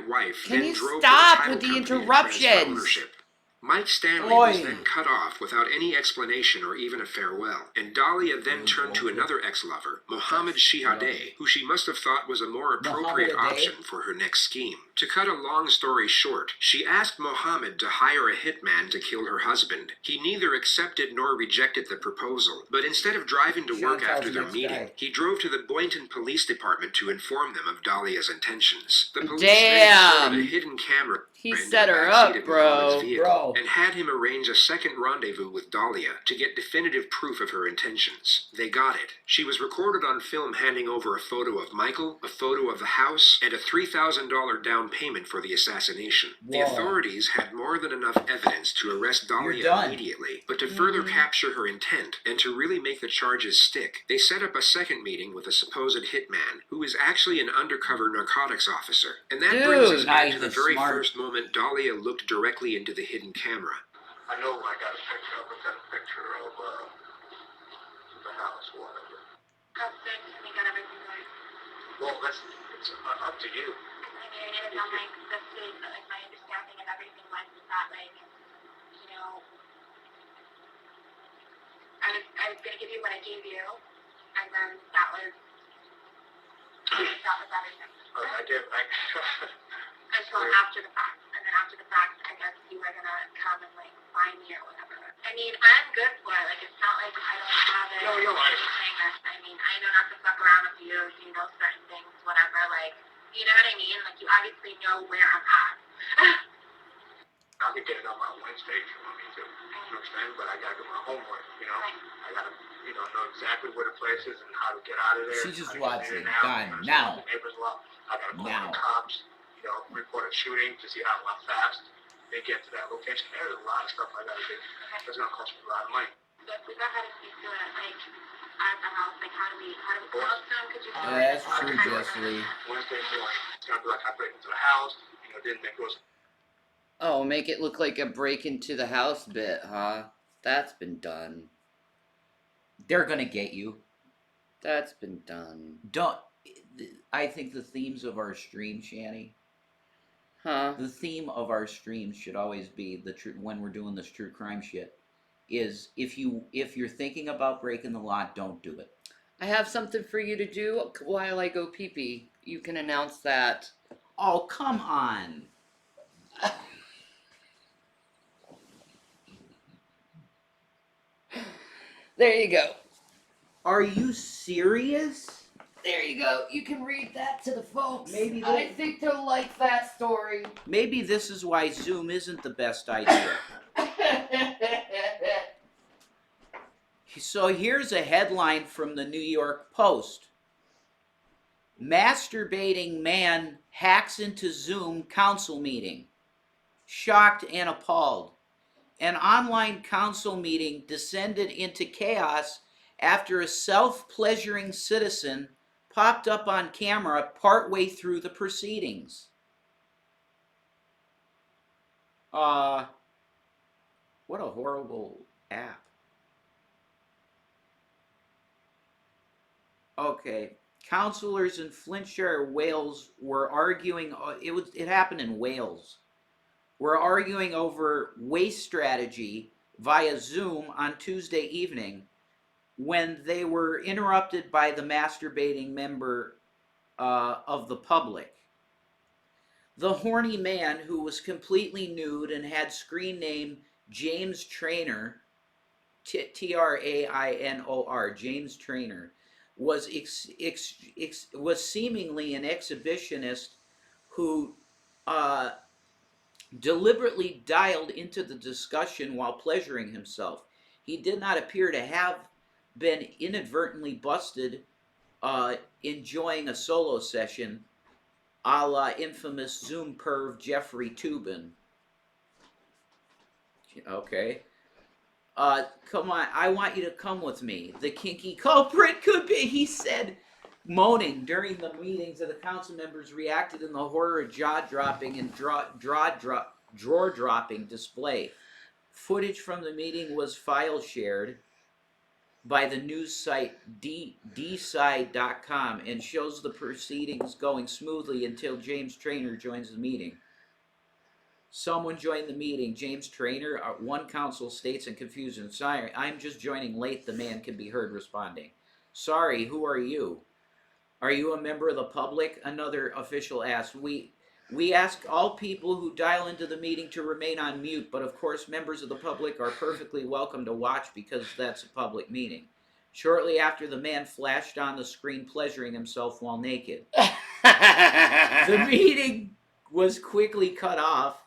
wife Can then you drove stop to the with the title company and transfer interruptions? ownership. Mike Stanley was then cut off without any explanation or even a farewell, and Dahlia then turned to another ex-lover, Mohammed Shihadeh, who she must have thought was a more appropriate option for her next scheme. To cut a long story short, she asked Mohammed to hire a hitman to kill her husband. He neither accepted nor rejected the proposal, but instead of driving to work after their meeting, he drove to the Boynton Police Department to inform them of Dahlia's intentions. The police then inserted a hidden camera He in set the her backseat up, of bro. Mohammed's vehicle and had him arrange a second rendezvous with Dahlia to get definitive proof of her intentions. They got it. She was recorded on film handing over a photo of Michael, a photo of the house, and a $3,000 down payment for the assassination. The authorities had more than enough evidence to arrest Dahlia immediately, but to further capture her intent and to really make the charges stick, they set up a second meeting with a supposed hitman, who is actually an undercover narcotics officer. And that brings us back to the very first moment Dahlia looked directly into the hidden camera. I know I got a picture of the house or whatever. How soon can we get everything going? Well, it's up to you. I mean, it is on like the state, but like my understanding and everything was that like, you know, I was gonna give you what I gave you, and then that was everything. I did. Until after the fact, and then after the fact, I guess you were gonna come and like find me or whatever. I mean, I'm good for it. Like it's not like I don't have it. No, you're right. Anything that, I mean, I know not to fuck around with you. You know certain things, whatever. Like, you know what I mean? Like you obviously know where I'm at. I could get it on my Wednesday if you want me to. You understand? But I gotta do my homework. You know, I gotta, know exactly where the place is and how to get out of there. She just wants it done now. The neighbors well. I gotta call Now. the cops. Report a shooting to see how fast they get to that location. There's a lot of stuff I gotta do. It's gonna cost me a lot of money. But we got how to speak to it, like at the house. Like how do we go up to them? Could you? That's true, Jessie. Wednesday morning. It's gonna be like I break into the house. Then it goes. Oh, make it look like a break into the house bit, huh? That's been done. They're gonna get you. That's been done. I think the themes of our stream, Shanny. Huh? The theme of our streams should always be when we're doing this true crime shit. is if you're thinking about breaking the law, don't do it. I have something for you to do while I go pee-pee. You can announce that. Oh, come on. There you go. Are you serious? There you go. You can read that to the folks. Maybe I think they'll like that story. Maybe this is why Zoom isn't the best idea. So here's a headline from the New York Post. Masturbating man hacks into Zoom council meeting. Shocked and appalled. An online council meeting descended into chaos after a self-pleasuring citizen popped up on camera partway through the proceedings. What a horrible app. Okay. Councillors in Flintshire, Wales were arguing, it happened in Wales, were arguing over waste strategy via Zoom on Tuesday evening when they were interrupted by the masturbating member of the public. The horny man, who was completely nude and had screen name James Trainor, Trainor, James Trainor, was seemingly an exhibitionist who deliberately dialed into the discussion while pleasuring himself. He did not appear to have been inadvertently busted enjoying a solo session, a la infamous Zoom perv Jeffrey Toobin. Okay. Come on, I want you to come with me. The kinky culprit could be, he said, moaning during the meetings of the council members reacted in the horror of jaw-dropping and drawer-dropping display. Footage from the meeting was file shared by the news site dside.com and shows the proceedings going smoothly until James Trainor joins the meeting. Someone joined the meeting. James Trainor, one council states in confusion. Sorry, I'm just joining late, the man can be heard responding. Sorry, who are you? Are you a member of the public? Another official asked. We ask all people who dial into the meeting to remain on mute, but of course members of the public are perfectly welcome to watch because that's a public meeting. Shortly after, the man flashed on the screen pleasuring himself while naked. The meeting was quickly cut off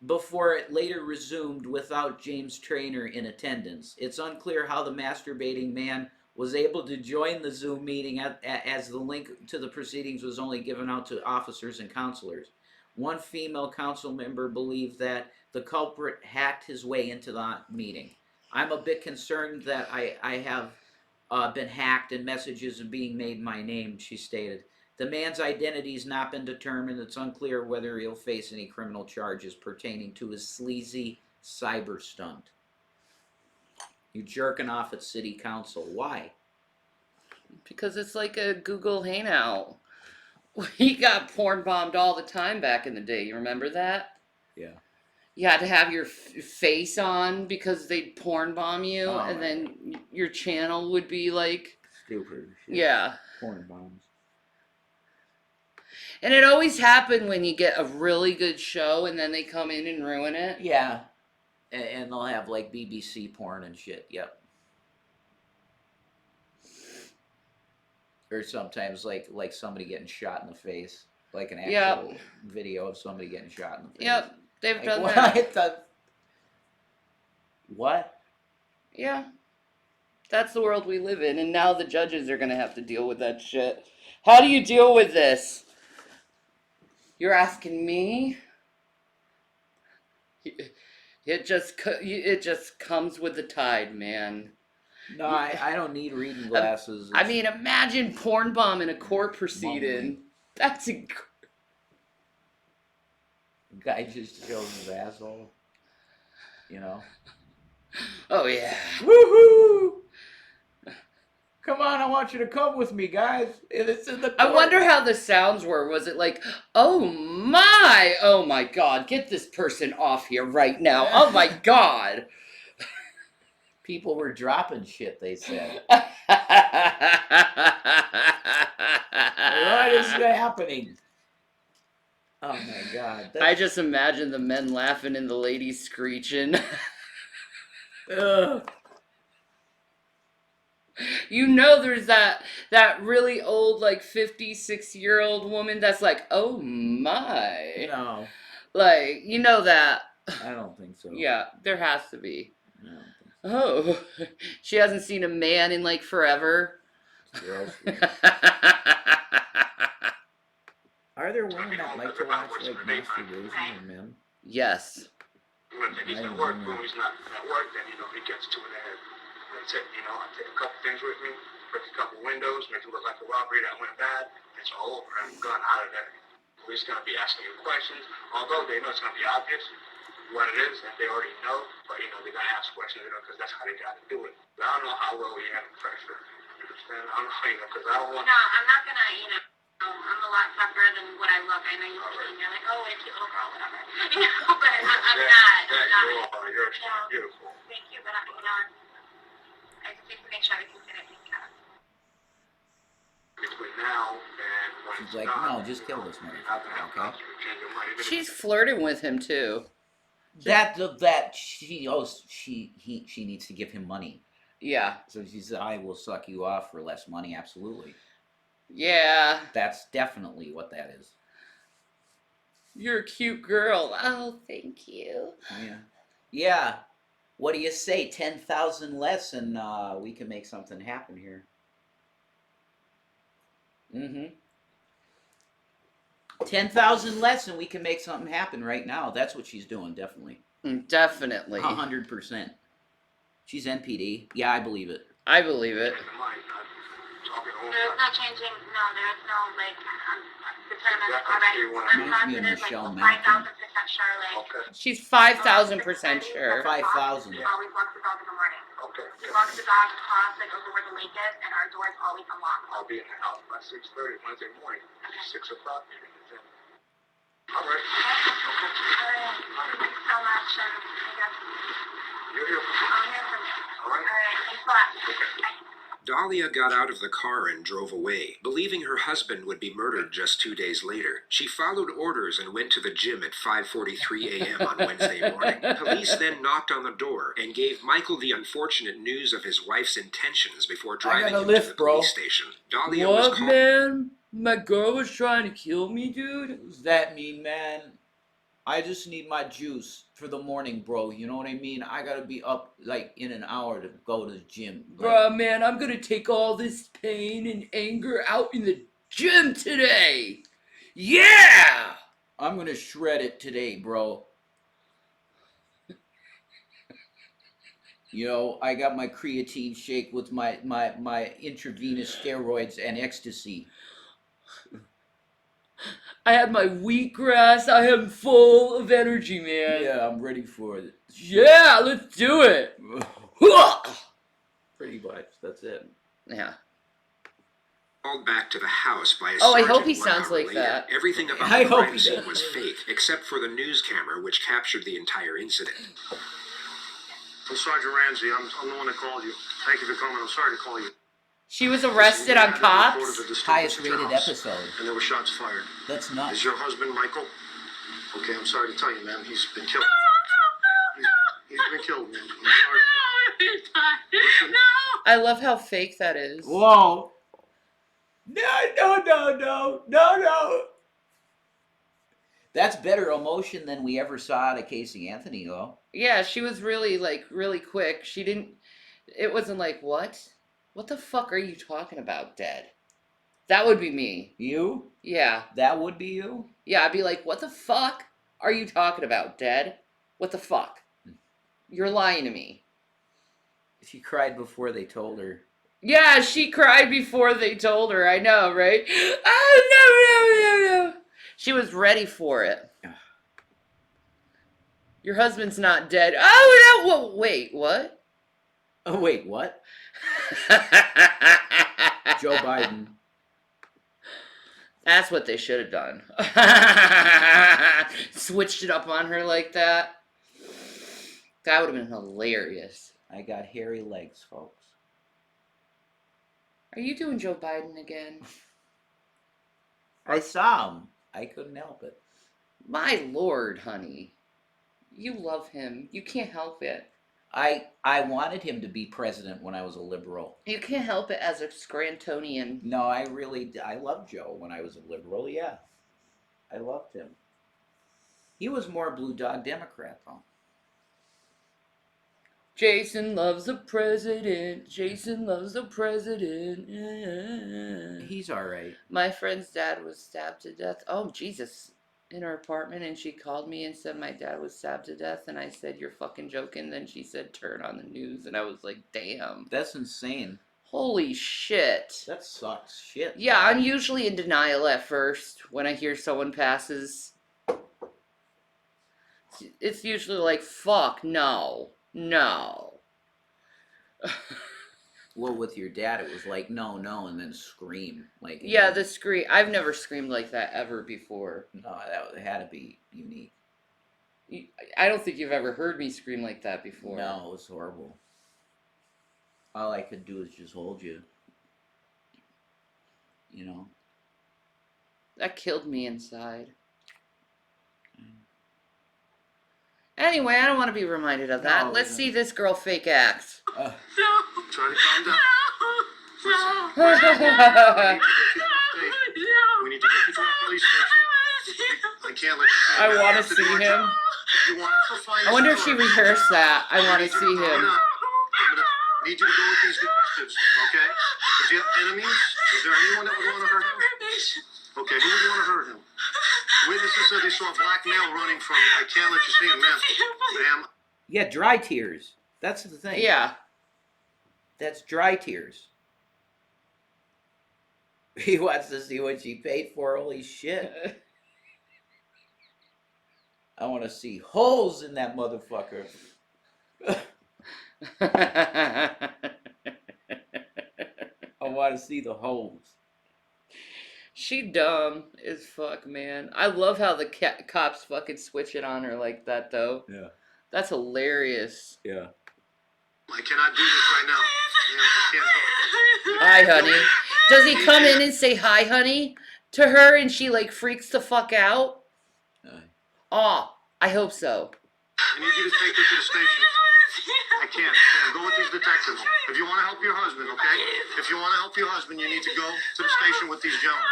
before it later resumed without James Trainor in attendance. It's unclear how the masturbating man was able to join the Zoom meeting as the link to the proceedings was only given out to officers and councilors. One female council member believed that the culprit hacked his way into the meeting. I'm a bit concerned that I have been hacked and messages are being made my name, she stated. The man's identity has not been determined. It's unclear whether he'll face any criminal charges pertaining to his sleazy cyber stunt. You jerking off at city council. Why? Because it's like a Google Hangout. We got porn bombed all the time back in the day. You remember that? Yeah. You had to have your face on because they'd porn bomb you, and then your channel would be like... Stupid shit. Yeah. Porn bombs. And it always happened when you get a really good show and then they come in and ruin it. Yeah. And they'll have like BBC porn and shit. Yep. Or sometimes like somebody getting shot in the face. Like an actual video of somebody getting shot in the face. Yep. They've done that. What? Yeah. That's the world we live in. And now the judges are going to have to deal with that shit. How do you deal with this? You're asking me? It just comes with the tide, man. No, I don't need reading glasses. I mean, imagine porn bomb in a court proceeding. That's guy just shows his asshole. You know? Oh, yeah. Woohoo! Come on, I want you to come with me, guys. It's in the court. I wonder how the sounds were. Was it like, oh my God, get this person off here right now. Oh my God. People were dropping shit, they said. What is happening? Oh my God. I just imagine the men laughing and the ladies screeching. Ugh. You know there's that really old, like 56-year-old woman that's like, oh my. No. Like, you know that. I don't think so. Yeah, there has to be. No. Oh, she hasn't seen a man in like forever. Gross. Are there women that like to watch like masturbation or men? Yes. When he's at work, when he's not at work, then, he gets to it and that's it. I take a couple things with me, break a couple windows, make it look like a robbery that went bad. It's all over. I'm gone out of there. Police going to be asking you questions, although they know it's going to be obvious what it is, and they already know, but, they're going to ask questions, because that's how they got to do it. But I don't know how well we handle pressure. You understand? I don't know, because I don't want... No, I'm not going to, I'm a lot tougher than what I look. I know you see me, you're like, oh, wait, cute little girl, whatever. But I'm not. You're beautiful. Thank you, but I just need to make sure everything's going to take care of. Between now and when She's like, no, just kill this motherfucker, okay? She's flirting with him too. She needs to give him money. Yeah. So she said, I will suck you off for less money, absolutely. Yeah. That's definitely what that is. You're a cute girl. Oh, thank you. Yeah. Yeah. What do you say? 10,000 less and we can make something happen here. Mm-hmm. 10,000 less and we can make something happen right now. That's what she's doing, definitely. Definitely. 100%. She's NPD. Yeah, I believe it. I believe it. There's no changing, no, there's no, determined already. I'm positive, 5,000% sure, She's 5,000% sure. 5,000. We always walk the dog in the morning. Okay. We walk the dog across, over where the lake is, and our door is always unlocked. I'll be in the house by 6:30 Wednesday morning. 6 o'clock. All right. Alright, thanks so much, and I guess You're here. I'll hear from you. All right. Alright, thanks a lot. Bye. Dahlia got out of the car and drove away, believing her husband would be murdered just 2 days later. She followed orders and went to the gym at 5:43 a.m. on Wednesday morning. Police then knocked on the door and gave Michael the unfortunate news of his wife's intentions before driving him to the police station. Dahlia was called. Man? My girl was trying to kill me, dude? What does that mean, man? I just need my juice for the morning, bro. You know what I mean? I gotta be up like in an hour to go to the gym. Bruh, man, I'm gonna take all this pain and anger out in the gym today. Yeah! I'm gonna shred it today, bro. I got my creatine shake with my intravenous steroids and ecstasy. I had my wheatgrass. I am full of energy, man. Yeah, I'm ready for it. Yeah, let's do it. Pretty much, that's it. Yeah. Called back to the house by a Oh, I sergeant hope he 1 sounds hour like later. that. Everything about the crime scene was fake, except for the news camera, which captured the entire incident. I'm Sergeant Ramsey. I'm the one that called you. Thank you for coming. I'm sorry to call you. She was arrested on cops? Highest rated episode. And there were shots fired. That's nuts. Is your husband Michael? Okay, I'm sorry to tell you, ma'am. He's been killed. He's been killed, ma'am. I'm sorry. I love how fake that is. Whoa. No. That's better emotion than we ever saw out of Casey Anthony, though. Yeah, she was really quick. She didn't... It wasn't like, what? What the fuck are you talking about, Dad? That would be me. You? Yeah. That would be you? Yeah, I'd be like, what the fuck are you talking about, Dad? What the fuck? You're lying to me. She cried before they told her. Yeah, she cried before they told her. I know, right? Oh, no. She was ready for it. Your husband's not dead. Oh, no. Whoa, wait, what? Oh, wait, what? Joe Biden. That's what they should have done. Switched it up on her like that. That would have been hilarious. I got hairy legs, folks. Are you doing Joe Biden again? I saw him. I couldn't help it. My lord, honey. You love him. You can't help it. I wanted him to be president when I was a liberal. You can't help it as a Scrantonian. No, I loved Joe when I was a liberal, yeah. I loved him. He was more Blue Dog Democrat, though. Jason loves the president. Jason loves the president. He's all right. My friend's dad was stabbed to death. Oh, Jesus. In her apartment, and she called me and said my dad was stabbed to death, and I said, you're fucking joking. Then she said, turn on the news, and I was like, damn. That's insane. Holy shit. That sucks shit. Yeah, I'm usually in denial at first when I hear someone passes. It's usually like, fuck, no. Well, with your dad, it was like, no, and then scream. Like, yeah, the scream. I've never screamed like that ever before. No, that had to be unique. I don't think you've ever heard me scream like that before. No, it was horrible. All I could do is just hold you. You know? That killed me inside. Anyway, I don't want to be reminded of that. Let's see this girl fake act. Try to calm down. No. We need to get you to a police station. I can't let you. I want to see him. I wonder if she rehearsed that. I want to see him. I'm gonna need you to go with these detectives, okay? Does he have enemies? Is there anyone that would want to hurt him? Okay, who would want to hurt him? Witnesses said they saw a black male running from you. I can't let you see him, ma'am. Yeah, dry tears. That's the thing. Yeah. That's dry tears. He wants to see what she paid for. Holy shit. I want to see holes in that motherfucker. I want to see the holes. She dumb as fuck, man. I love how the cops fucking switch it on her like that, though. Yeah. That's hilarious. Yeah. I cannot do this right now. Yeah, I can't go. Hi, honey. Does he come in and say hi, honey, to her, and she, like, freaks the fuck out? Aw, I hope so. I need you to take her to the station. I can't. Go with these detectives. If you want to help your husband, okay? If you want to help your husband, you need to go to the station with these gentlemen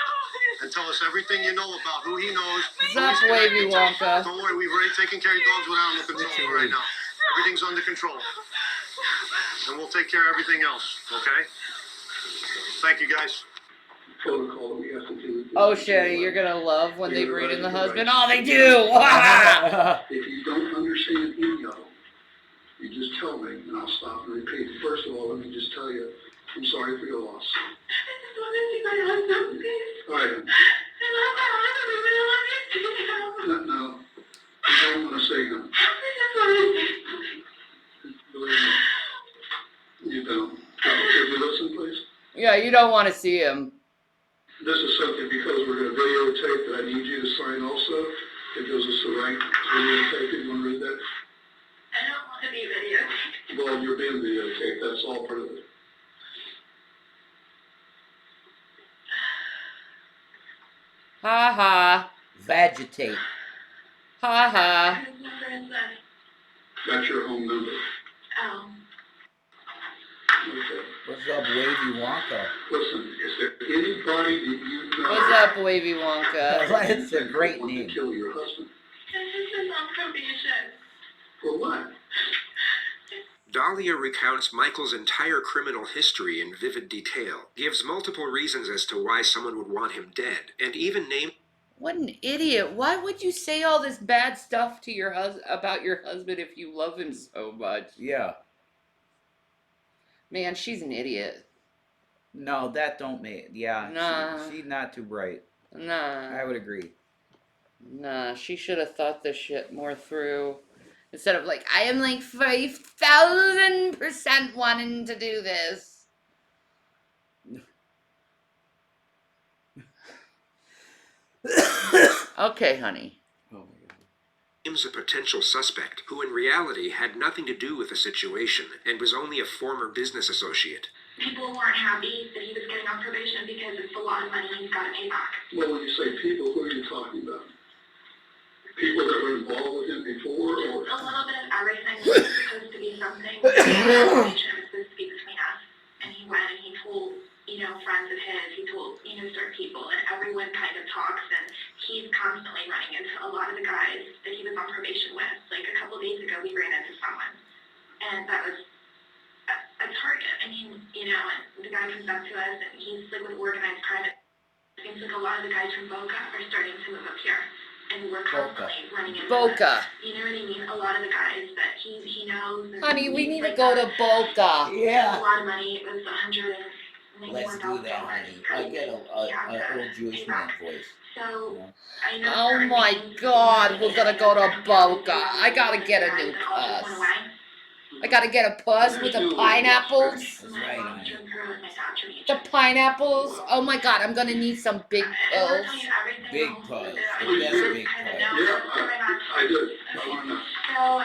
and tell us everything you know about who he knows. Zap Wavy Wonka. Don't worry, we've already taken care of your dogs without animal control right now. Everything's under control. And we'll take care of everything else, okay? Thank you, guys. Oh, Shanny, you're gonna love when they bring in the husband. Oh, they do! If you don't understand any of them, you just tell me, and I'll stop and repeat. First of all, let me just tell you, I'm sorry for your loss. All right. No, I don't want to say no. Believe me, you don't. Could you listen, please? Yeah, you don't want to see him. This is something because we're going to videotape that I need you to sign also. It goes as the right videotape. You want to read that? I don't want to be videotaped. Well, you're being videotaped. That's all part of it. Ha ha. Vegetate. Ha ha. That's your home number. Oh. Okay. What's up, Wavy Wonka? Listen, is there anybody that you know? What's up, Wavy Wonka? It's a great name. To kill your husband? This is on probation. For what? Dahlia recounts Michael's entire criminal history in vivid detail, gives multiple reasons as to why someone would want him dead, and even named... What an idiot. Why would you say all this bad stuff to your about your husband if you love him so much? Yeah. Man, she's an idiot. No, that don't make... Yeah, Nah. she's not too bright. Nah. I would agree. Nah, she should have thought this shit more through. Instead of like, I am like 5,000% wanting to do this. Okay, honey. Names a potential suspect who in reality had nothing to do with the situation and was only a former business associate. People weren't happy that he was getting on probation because it's a lot of money he's got to pay back. Well, when you say people, who are you talking about? People that were involved with him before, or? A little bit of everything. It was supposed to be something. It was supposed to be between us. And he went and he told, friends of his, he told, certain people, and everyone kind of talks, and he's constantly running into a lot of the guys that he was on probation with. Like a couple days ago, we ran into someone, and that was a target. I mean, and the guy comes up to us, and he's like with organized crime. It seems like a lot of the guys from Boca are starting to move up here. And we're constantly running into Boca. You know what I mean? A lot of the guys that he knows. And Honey, we need to like go that. to Boca. A lot of money. It was $191,000. Let's do that, honey. I get a old Jewish man voice. So, I know Oh my God, we're gonna go to Boca. I gotta get a new puss. I gotta get a puss with the pineapples. That's right, honey. The pineapples. Oh my God, I'm gonna need some big pills. Big puzz. The best big puzz. Yeah, I did. I want to know. So,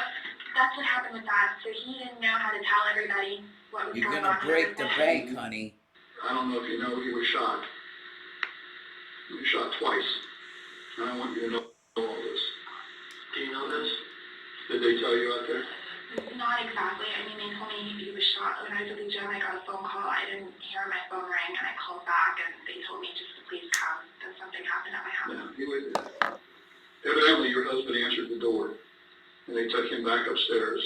that's what happened with that. So he didn't know how to tell everybody what was You're going gonna on. break the bank, honey. I don't know if you know, he was shot. He was shot twice. And I want you to know all this. Do you know this? Did they tell you out there? Not exactly. I mean, they told me he was shot. When I was at the gym, I got a phone call. I didn't hear my phone ring, and I called back, and they told me just to please come, that something happened at my house. Yeah, he was. Evidently, your husband answered the door, and they took him back upstairs.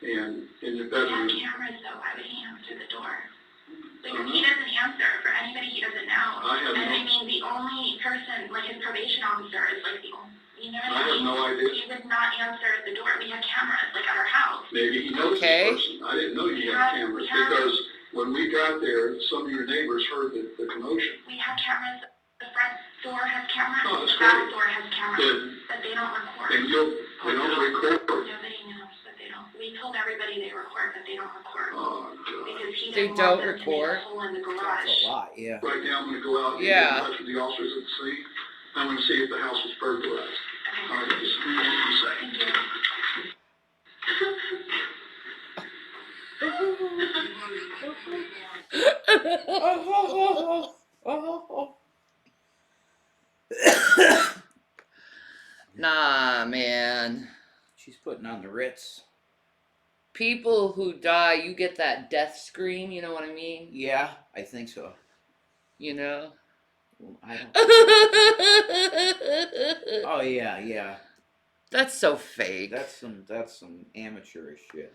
And in the We have bedroom. cameras, though. Why would he answer the door? Because he doesn't answer for anybody he doesn't know. I mean, the only person, like his probation officer, is like the only. You know what I mean? I have no idea. He would not answer the door. We have cameras, like at our house. Maybe he knows this person. I didn't know you had cameras because when we got there, some of your neighbors heard the commotion. We have cameras. The front door has cameras. Oh, that's the back great. door has cameras. But they don't record. And they don't record. Nobody knows that they don't. We told everybody they record, but they don't record. Oh, God. Because he They didn't don't want them record? to make a hole in the garage. That's a lot, yeah. Right now, I'm going to go out and get in touch with the officers at the scene. I'm going to see if the house was burglarized. All right, just give me 1 second. Nah, man. She's putting on the Ritz. People who die, you get that death scream, you know what I mean? Yeah, I think so. You know? I don't. Oh yeah, yeah. That's so fake. That's some amateurish shit.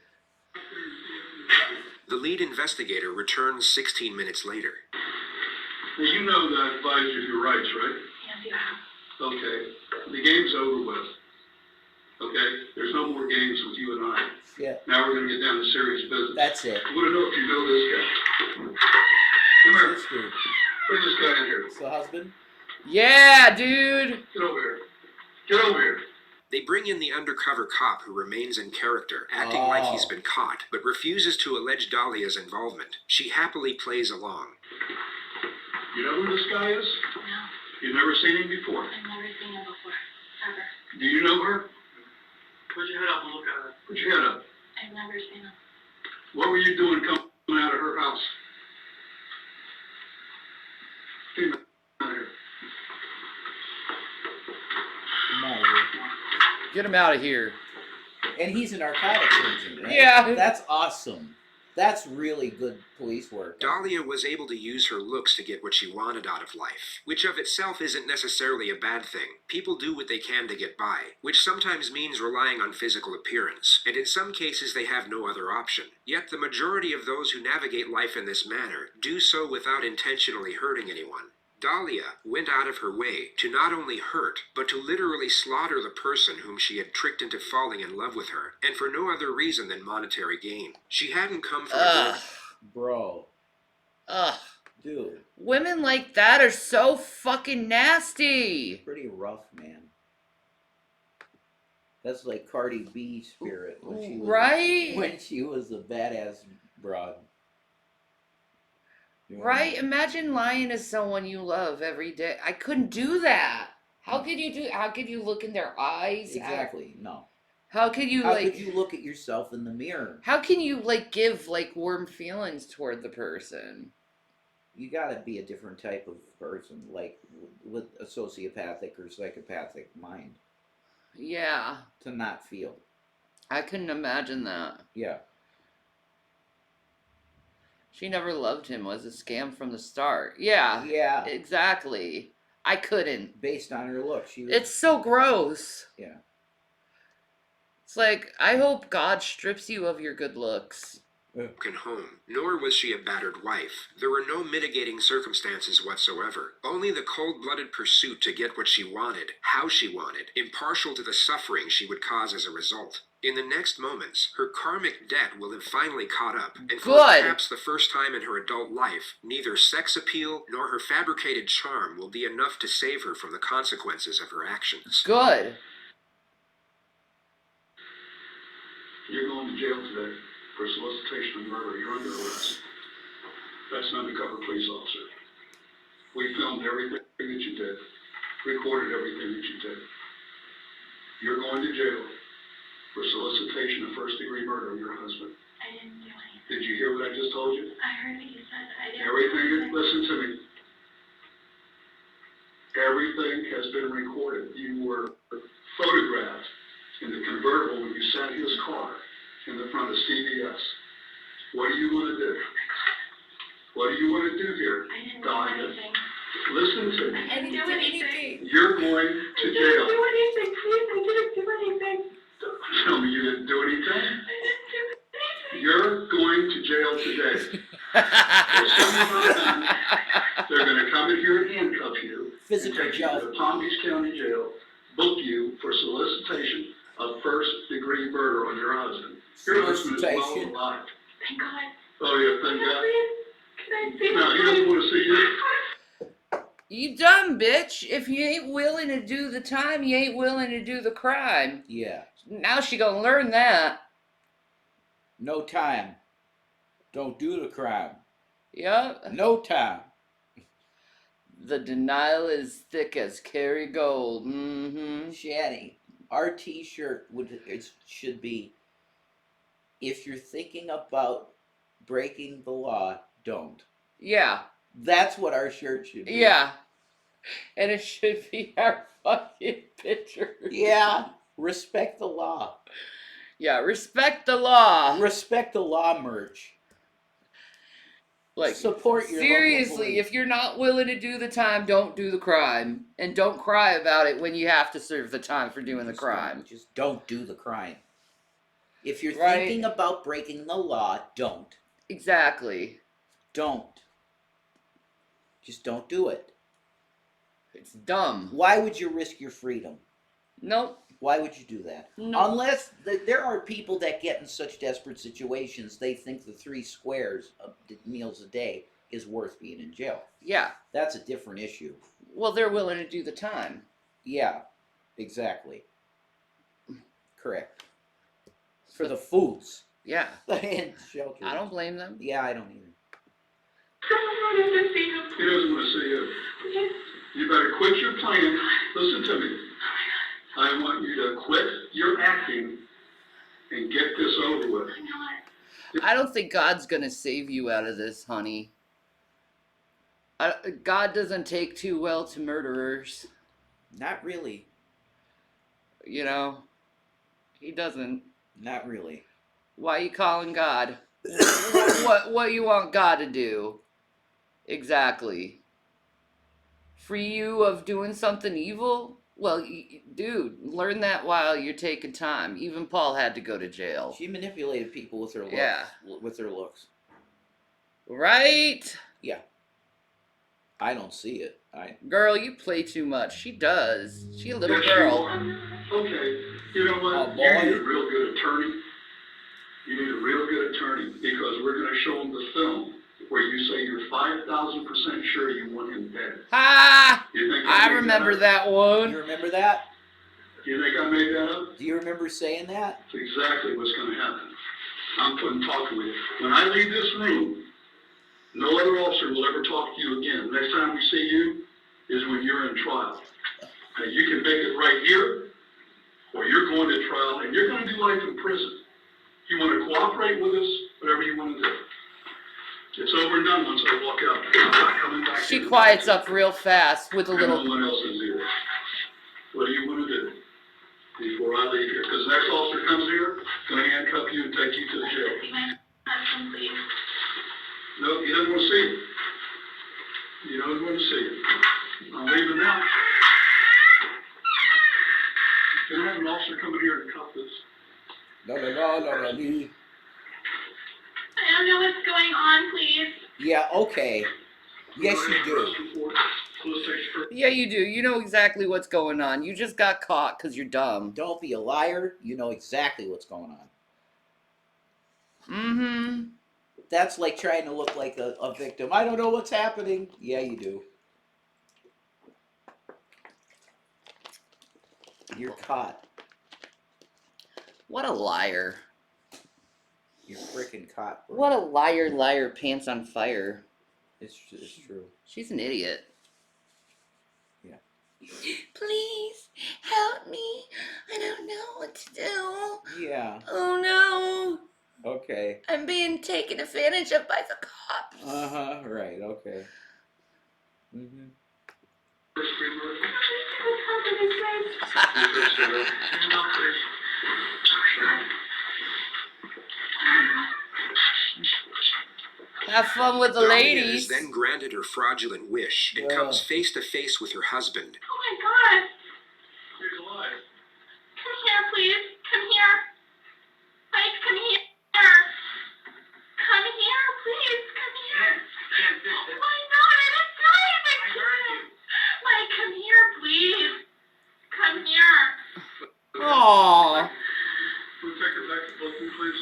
The lead investigator returns 16 minutes later. Now, you know that I advised you of your rights, right? Yes, you have. Okay. The game's over with. Okay? There's no more games with you and I. Yeah. Now we're going to get down to serious business. That's it. I want to know if you know this guy. Come here. This dude. Bring this guy in here. It's the husband? Yeah, dude. Get over here. Get over here. They bring in the undercover cop who remains in character, acting like he's been caught, but refuses to allege Dahlia's involvement. She happily plays along. You know who this guy is? No. You've never seen him before? I've never seen him before. Ever. Do you know her? Put your head up and look at her. Put your head up. I've never seen him. What were you doing coming out of her house? Get him out of here. Come out of here. Get him out of here. And he's a narcotics agent, right? Yeah. That's awesome. That's really good police work. Dahlia was able to use her looks to get what she wanted out of life, which of itself isn't necessarily a bad thing. People do what they can to get by, which sometimes means relying on physical appearance, and in some cases they have no other option. Yet the majority of those who navigate life in this manner do so without intentionally hurting anyone. Dahlia went out of her way to not only hurt, but to literally slaughter the person whom she had tricked into falling in love with her, and for no other reason than monetary gain. She hadn't come from a Bro. Ugh. Dude. Women like that are so fucking nasty. Pretty rough, man. That's like Cardi B spirit when she was Right? when she was a badass broad. You know what I Right? mean? Imagine lying to someone you love every day. I couldn't do that. How could you look in their eyes? Exactly. No. How could you could you look at yourself in the mirror? How can you give warm feelings toward the person? You gotta be a different type of person, with a sociopathic or psychopathic mind. Yeah. To not feel. I couldn't imagine that. Yeah. She never loved him, was a scam from the start. Yeah. Yeah. Exactly. I couldn't. Based on her look. It's so gross. Yeah. It's like, I hope God strips you of your good looks. Home, nor was she a battered wife. There were no mitigating circumstances whatsoever. Only the cold-blooded pursuit to get what she wanted, how she wanted, impartial to the suffering she would cause as a result. In the next moments, her karmic debt will have finally caught up, and for perhaps the first time in her adult life, neither sex appeal nor her fabricated charm will be enough to save her from the consequences of her actions. Good. You're going to jail today for solicitation of murder. You're under arrest. That's an undercover police officer. We filmed everything that you did, recorded everything that you did. You're going to jail for solicitation of first-degree murder of your husband. I didn't do anything. Did you hear what I just told you? I heard what you said. I didn't. Listen to me. Everything has been recorded. You were photographed in the convertible when you sat in his car in the front of CVS. What do you want to do? What do you want to do here? I didn't do anything. Listen to me. I didn't do anything. You're going to jail. I didn't do anything. Please, I didn't do anything. Tell me you didn't do anything? I didn't do anything. You're going to jail today. They're going to come in here and handcuff you. Physical and take you to the Palm Beach County Jail, book you for solicitation of first-degree murder on your husband. Your husband is well alive. Thank God. Oh, yeah, thank God. Can I see No, he doesn't want to see you. You dumb bitch. If you ain't willing to do the time, you ain't willing to do the crime. Yeah. Now she gonna learn that. No time. Don't do the crime. Yep. No time. The denial is thick as Kerrygold. Mm-hmm. Shanny, our t-shirt should be, if you're thinking about breaking the law, don't. Yeah. That's what our shirt should be. Yeah. And it should be our fucking picture. Yeah. Respect the law. Yeah, respect the law. Respect the law merch. Support your seriously, if you're not willing to do the time, don't do the crime. And don't cry about it when you have to serve the time for doing the crime. Just don't do the crime. If you're thinking about breaking the law, don't. Exactly. Don't. Just don't do it. It's dumb. Why would you risk your freedom? Nope. Why would you do that? Nope. Unless there are people that get in such desperate situations, they think the 3 squares of meals a day is worth being in jail. Yeah. That's a different issue. Well, they're willing to do the time. Yeah, exactly. Correct. For the foods. Yeah. And shelter. I don't blame them. Yeah, I don't either. He doesn't want to see you. You better quit your plan. Listen to me. I want you to quit your acting and get this over with. I don't think God's gonna save you out of this, honey. God doesn't take too well to murderers. Not really. You know, he doesn't. Not really. Why you calling God? What you want God to do? Exactly. Free you of doing something evil? Well, dude, learn that while you're taking time. Even Paul had to go to jail. She manipulated people with her looks. Yeah. With her looks. Right? Yeah. I don't see it. Girl, you play too much. She does. She a little Yes, girl. Okay, you know what? You need a real good attorney. You need a real good attorney because we're going to show them the film where you say you're 5,000% sure you want him dead. Ha! You think I remember that one. You remember that? Do you think I made that up? Do you remember saying that? That's exactly what's going to happen. I'm putting talking with you. When I leave this room, no other officer will ever talk to you again. Next time we see you is when you're in trial. Now, you can make it right here, or you're going to trial, and you're going to do life in prison. You want to cooperate with us, whatever you want to do. It's over and done once I walk out. I'm not coming back. She quiets up real fast with a little. No one else is here. What do you want to do before I leave here? Because the next officer comes here, going to handcuff you and take you to the jail. No, he doesn't want to see you. He doesn't want to see you. I'm leaving now. Can I have an officer come in here and cuff this? No. I don't know what's going on, please. Yeah, okay. Yes, you do. Yeah, you do. You know exactly what's going on. You just got caught because you're dumb. Don't be a liar. You know exactly what's going on. Mm-hmm. That's like trying to look like a victim. I don't know what's happening. Yeah, you do. You're caught. What a liar. You're freaking caught. Bro. What a liar, pants on fire. It's true. She's an idiot. Yeah. Please help me. I don't know what to do. Yeah. Oh no. Okay. I'm being taken advantage of by the cops. Uh-huh. Right. Okay. Mm-hmm. Have fun with the Dahlia ladies. is then granted her fraudulent wish and comes face to face with her husband. Oh my God. He's alive. Come here, please. Come here. Mike, come here. Come here, please. Come here. Oh my God, I'm dying. I heard you. Mike, come here, please. Come here. Aww. We'll take her back to Brooklyn, please.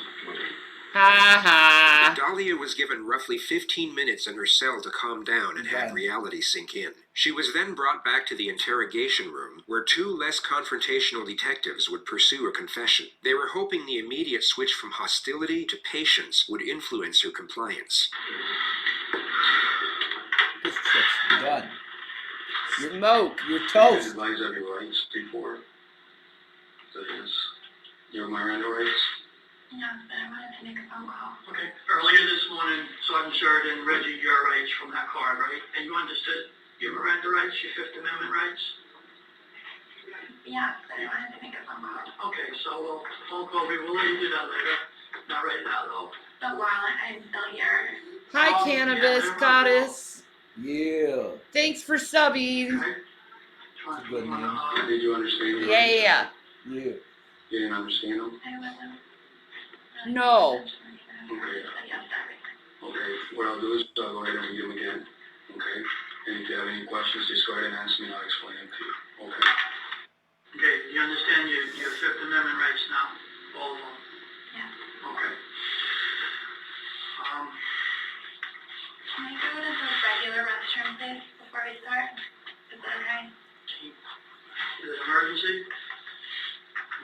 Ha ha. Dahlia was given roughly 15 minutes in her cell to calm down and have reality sink in. She was then brought back to the interrogation room, where two less confrontational detectives would pursue a confession. They were hoping the immediate switch from hostility to patience would influence her compliance. This chick's done. Smoke. You're toast. Advise of your rights before. That is, your Miranda rights. Yeah, but I wanted to make a phone call. Okay, earlier this morning, Sergeant Sheridan read you your rights from that card, right? And you understood your Miranda rights, your Fifth Amendment rights? Yeah, but I wanted to make a phone call. Okay, so the phone call, we will let you do that later. Not right now, though. But while I'm still here. Hi, Cannabis Goddess. Yeah. Thanks for subbing. It's a good name. Did you understand? Yeah. Yeah. You didn't understand them? I wasn't. No. Okay. Okay, what I'll do is I'll go ahead and read them again. Okay? And if you have any questions, just go ahead and ask me and I'll explain them to you. Okay? Okay, you understand your Fifth Amendment rights now? All of them? Yeah. Okay. Can I go to the regular restroom, please, before we start? Is that okay? Is it an emergency?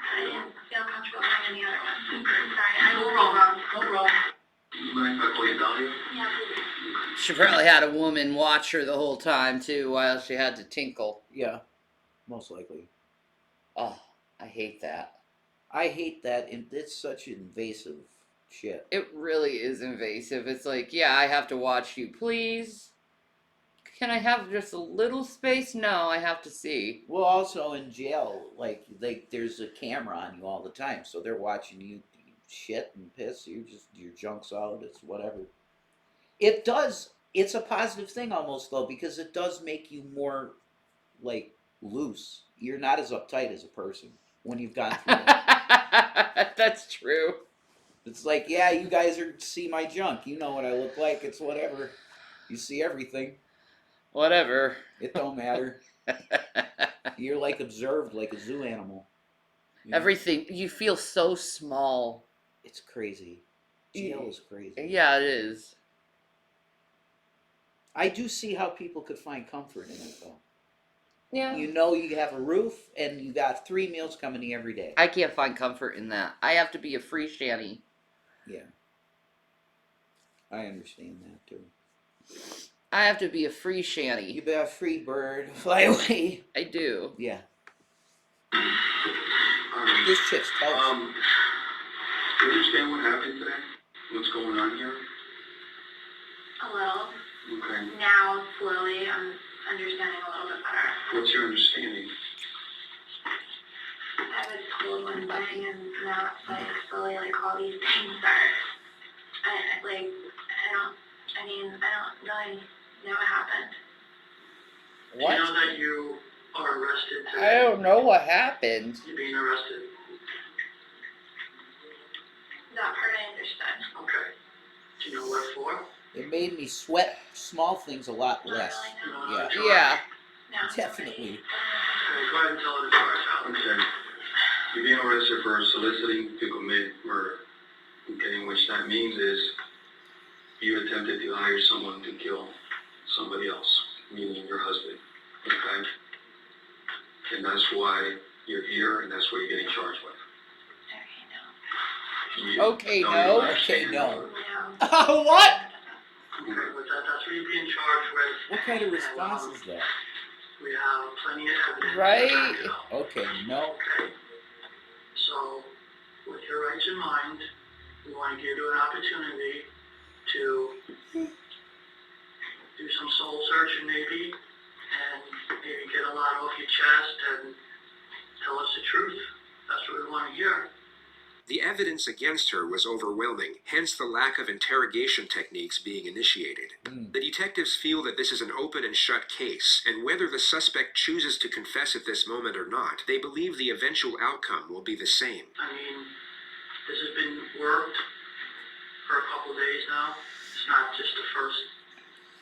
I didn't feel comfortable going in the other one. Okay. I'm sorry. I No will. problem, no problem. You mind if I call you Dahlia? Yeah, please. She probably had a woman watch her the whole time, too, while she had to tinkle. Yeah. Most likely. Oh, I hate that. I hate that. And it's such invasive shit. It really is invasive. It's like, yeah, I have to watch you. Please? Can I have just a little space? No, I have to see. Well, also in jail, like there's a camera on you all the time, so they're watching you shit and piss. Your junk's out. It's whatever. It does. It's a positive thing almost though, because it does make you more like loose. You're not as uptight as a person when you've gone through it. That's true. It's like, yeah, you guys see my junk. You know what I look like. It's whatever. You see everything. Whatever. It don't matter. You're like observed like a zoo animal. You know? Everything. You feel so small. It's crazy. Jail is crazy. Yeah, it is. I do see how people could find comfort in it, though. Yeah. You know you have a roof, and you got 3 meals coming to you every day. I can't find comfort in that. I have to be a free shanty. Yeah. I understand that, too. I have to be a free shanty. You be a free bird. Fly away. I do. Yeah. This chick's toast. Do you understand what happened today? What's going on here? A little. Okay. Now, slowly, I'm understanding a little bit better. What's your understanding? I was told one thing, and now it's like slowly, like all these things are. I don't really know what happened. What? Do you know that you are arrested today? I don't know what happened. You're being arrested. That part I understood. Okay. Do you know what for? It made me sweat small things a lot less. Yeah. Yeah. Definitely. Okay, go ahead and tell the charge out. Okay. You're being arrested for soliciting to commit murder. Okay, which that means is you attempted to hire someone to kill somebody else, meaning your husband. Okay? And that's why you're here, and that's what you're getting charged with. Okay, no. Okay, no. What? Okay, with that, that's what you're being charged with. What kind of response is that? We have plenty of evidence. Right? To back it up. Okay, no. Okay. So, with your rights in mind, we want to give you an opportunity to do some soul searching maybe, and maybe get a lot off your chest and tell us the truth. That's what we want to hear. The evidence against her was overwhelming, hence the lack of interrogation techniques being initiated. The detectives feel that this is an open and shut case, and whether the suspect chooses to confess at this moment or not, they believe the eventual outcome will be the same. I mean, this has been worked for a couple of days now. It's not just the first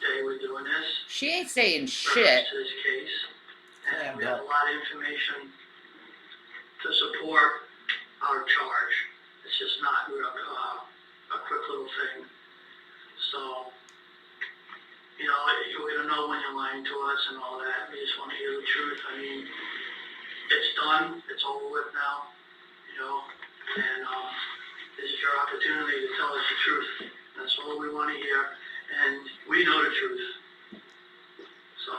day we're doing this. She ain't saying Reference shit. to this case, and we have a lot of information to support our charge. It's just not a quick little thing. So, you know, you're gonna know when you're lying to us and all that. We just want to hear the truth. I mean, it's done. It's over with now. You know, and this is your opportunity to tell us the truth. That's all we want to hear, and we know the truth. So,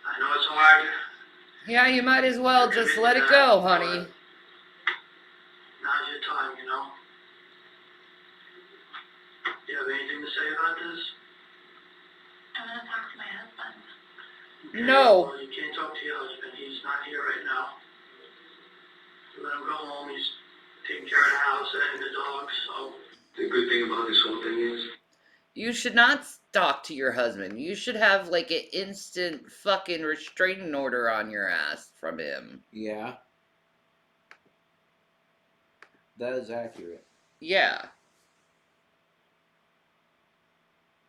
I know it's hard. Yeah, you might as well just let it go, honey. Now's your time, you know. Do you have anything to say about this? I want to talk to my husband. Okay, No. well, you can't talk to your husband. He's not here right now. You let him go home. He's taking care of the house and the dogs. So the good thing about this whole thing is You should not talk to your husband. You should have like an instant fucking restraining order on your ass from him. Yeah. That is accurate. Yeah.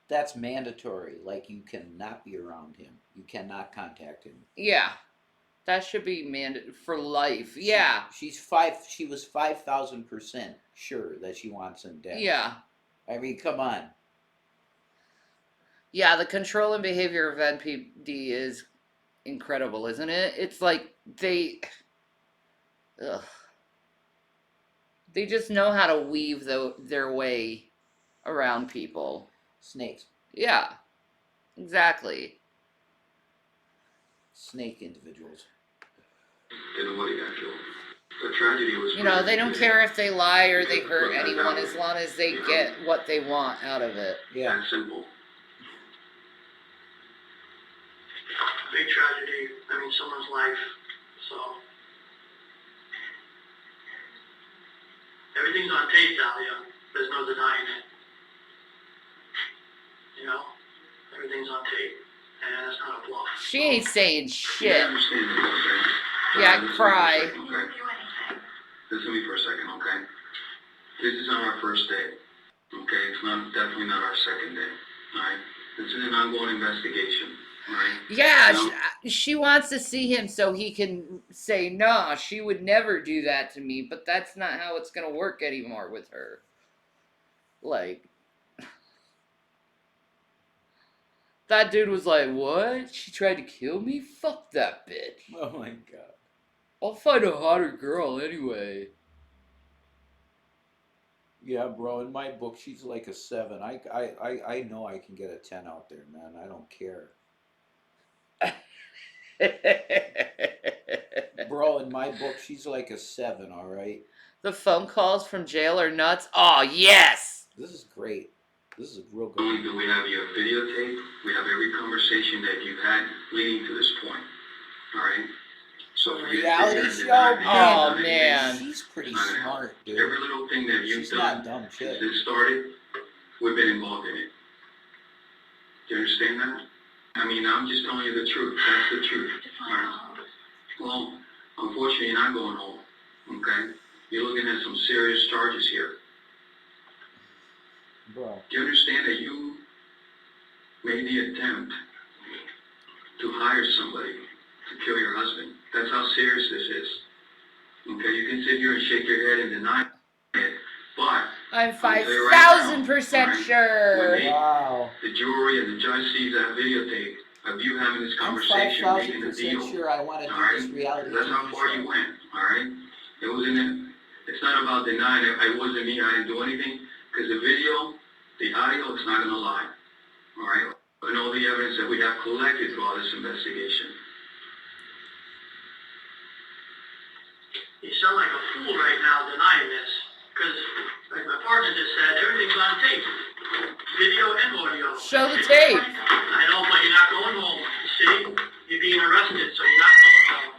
That's mandatory. Like, you cannot be around him. You cannot contact him. Yeah. That should be for life. Yeah. She was 5,000% sure that she wants him dead. Yeah. I mean, come on. Yeah, the control and behavior of NPD is incredible, isn't it? It's like they just know how to weave their way around people. Snakes. Yeah, exactly. Snake individuals. nobody got killed. The tragedy was. You know, they don't care if they lie or they hurt anyone as long as they get what they want out of it. Yeah. That's simple. Big tragedy. I mean, someone's life. So everything's on tape, Dahlia. There's no denying it. You know, everything's on tape, and it's not a bluff. She ain't saying shit. Yeah, I understand it, okay? Yeah, Listen cry. to me for a second, okay? Listen to me for a second, okay? This is not our first day, okay? It's definitely not our second day, all right? This is an ongoing investigation, all right? Yeah, You know, she wants to see him so he can say, nah, she would never do that to me, but that's not how it's going to work anymore with her. Like, that dude was like, what? She tried to kill me? Fuck that bitch. Oh my god. I'll find a hotter girl anyway. Yeah, bro. In my book, she's like a 7. I know I can get a 10 out there, man. I don't care. Bro, in my book, she's like a 7. All right. The phone calls from jail are nuts. Oh yes. This is great. This is a real good. Not only do we have your videotape, we have every conversation that you've had leading to this point. All right. So for you to sit here Reality and show? deny that you've Oh done anything, man. She's pretty it's not gonna smart, happen. dude. Every little thing that you've She's done not dumb since shit. this started, we've been involved in it. Do you understand that? I mean, I'm just telling you the truth. That's the truth. All right. Well, unfortunately, you're not going home. Okay. You're looking at some serious charges here. Bro. Do you understand that you made the attempt to hire somebody to kill your husband? That's how serious this is. Okay, you can sit here and shake your head and deny it, but I'm I'll tell you right now, 5,000% all sure. when Wow. the jury and the judge sees that videotape of you having this I'm conversation, making a deal, 5,000% sure I want to all do right? this reality That's how TV far show. you went, all right? It was in it. It's not about denying it. It wasn't me. I didn't do anything because the video, the audio, it's not gonna lie, all right? And all the evidence that we have collected throughout this investigation. You sound like a fool right now denying this, because like my partner just said, everything's on tape, video and audio. Show the tape. I know, but you're not going home. You see, you're being arrested, so you're not going home.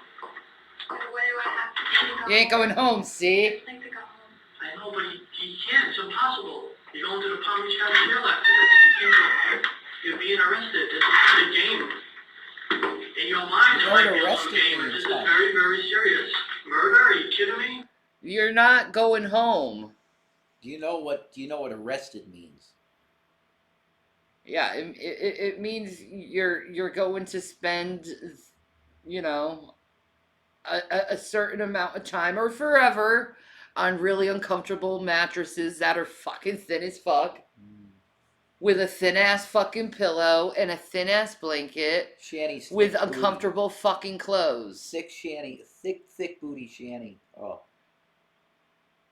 What do I have to do? You ain't going home, see? I'd like to go home. I know, but you can't. It's impossible. You're going to the Palm Beach County Jail after this. You can't go home. You're being arrested. This is a game. In your mind, it might be a little game, but this is very, very serious. Murder? Are you kidding me? You're not going home. Do you know what arrested means? Yeah, it means you're going to spend, you know, a certain amount of time or forever on really uncomfortable mattresses that are fucking thin as fuck. With a thin ass fucking pillow and a thin ass blanket. Shanny. With uncomfortable fucking clothes. Thick Shanny. Thick booty Shanny. Oh.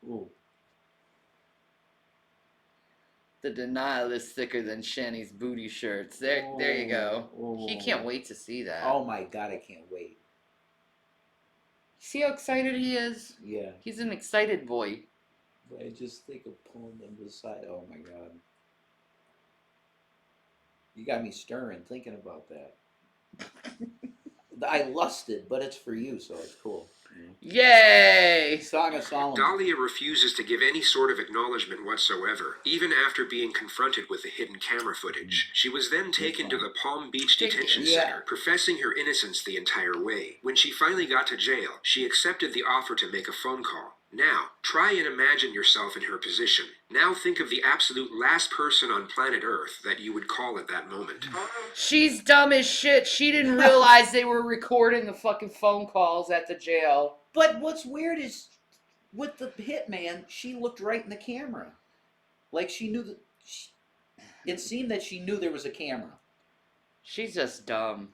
Ooh. The denial is thicker than Shanny's booty shirts. There you go. Oh. He can't wait to see that. Oh my god, I can't wait. See how excited he is? Yeah. He's an excited boy. But I just think of pulling them aside. Oh my god. You got me stirring thinking about that. I lusted, but it's for you, so it's cool. Yay! Song of Solomon. Dahlia refuses to give any sort of acknowledgement whatsoever, even after being confronted with the hidden camera footage. She was then taken to the Palm Beach Detention Center, professing her innocence the entire way. When she finally got to jail, she accepted the offer to make a phone call. Now, try and imagine yourself in her position. Now think of the absolute last person on planet Earth that you would call at that moment. She's dumb as shit. She didn't realize they were recording the fucking phone calls at the jail. But what's weird is, with the hitman, she looked right in the camera. Like she knew that... It seemed that she knew there was a camera. She's just dumb.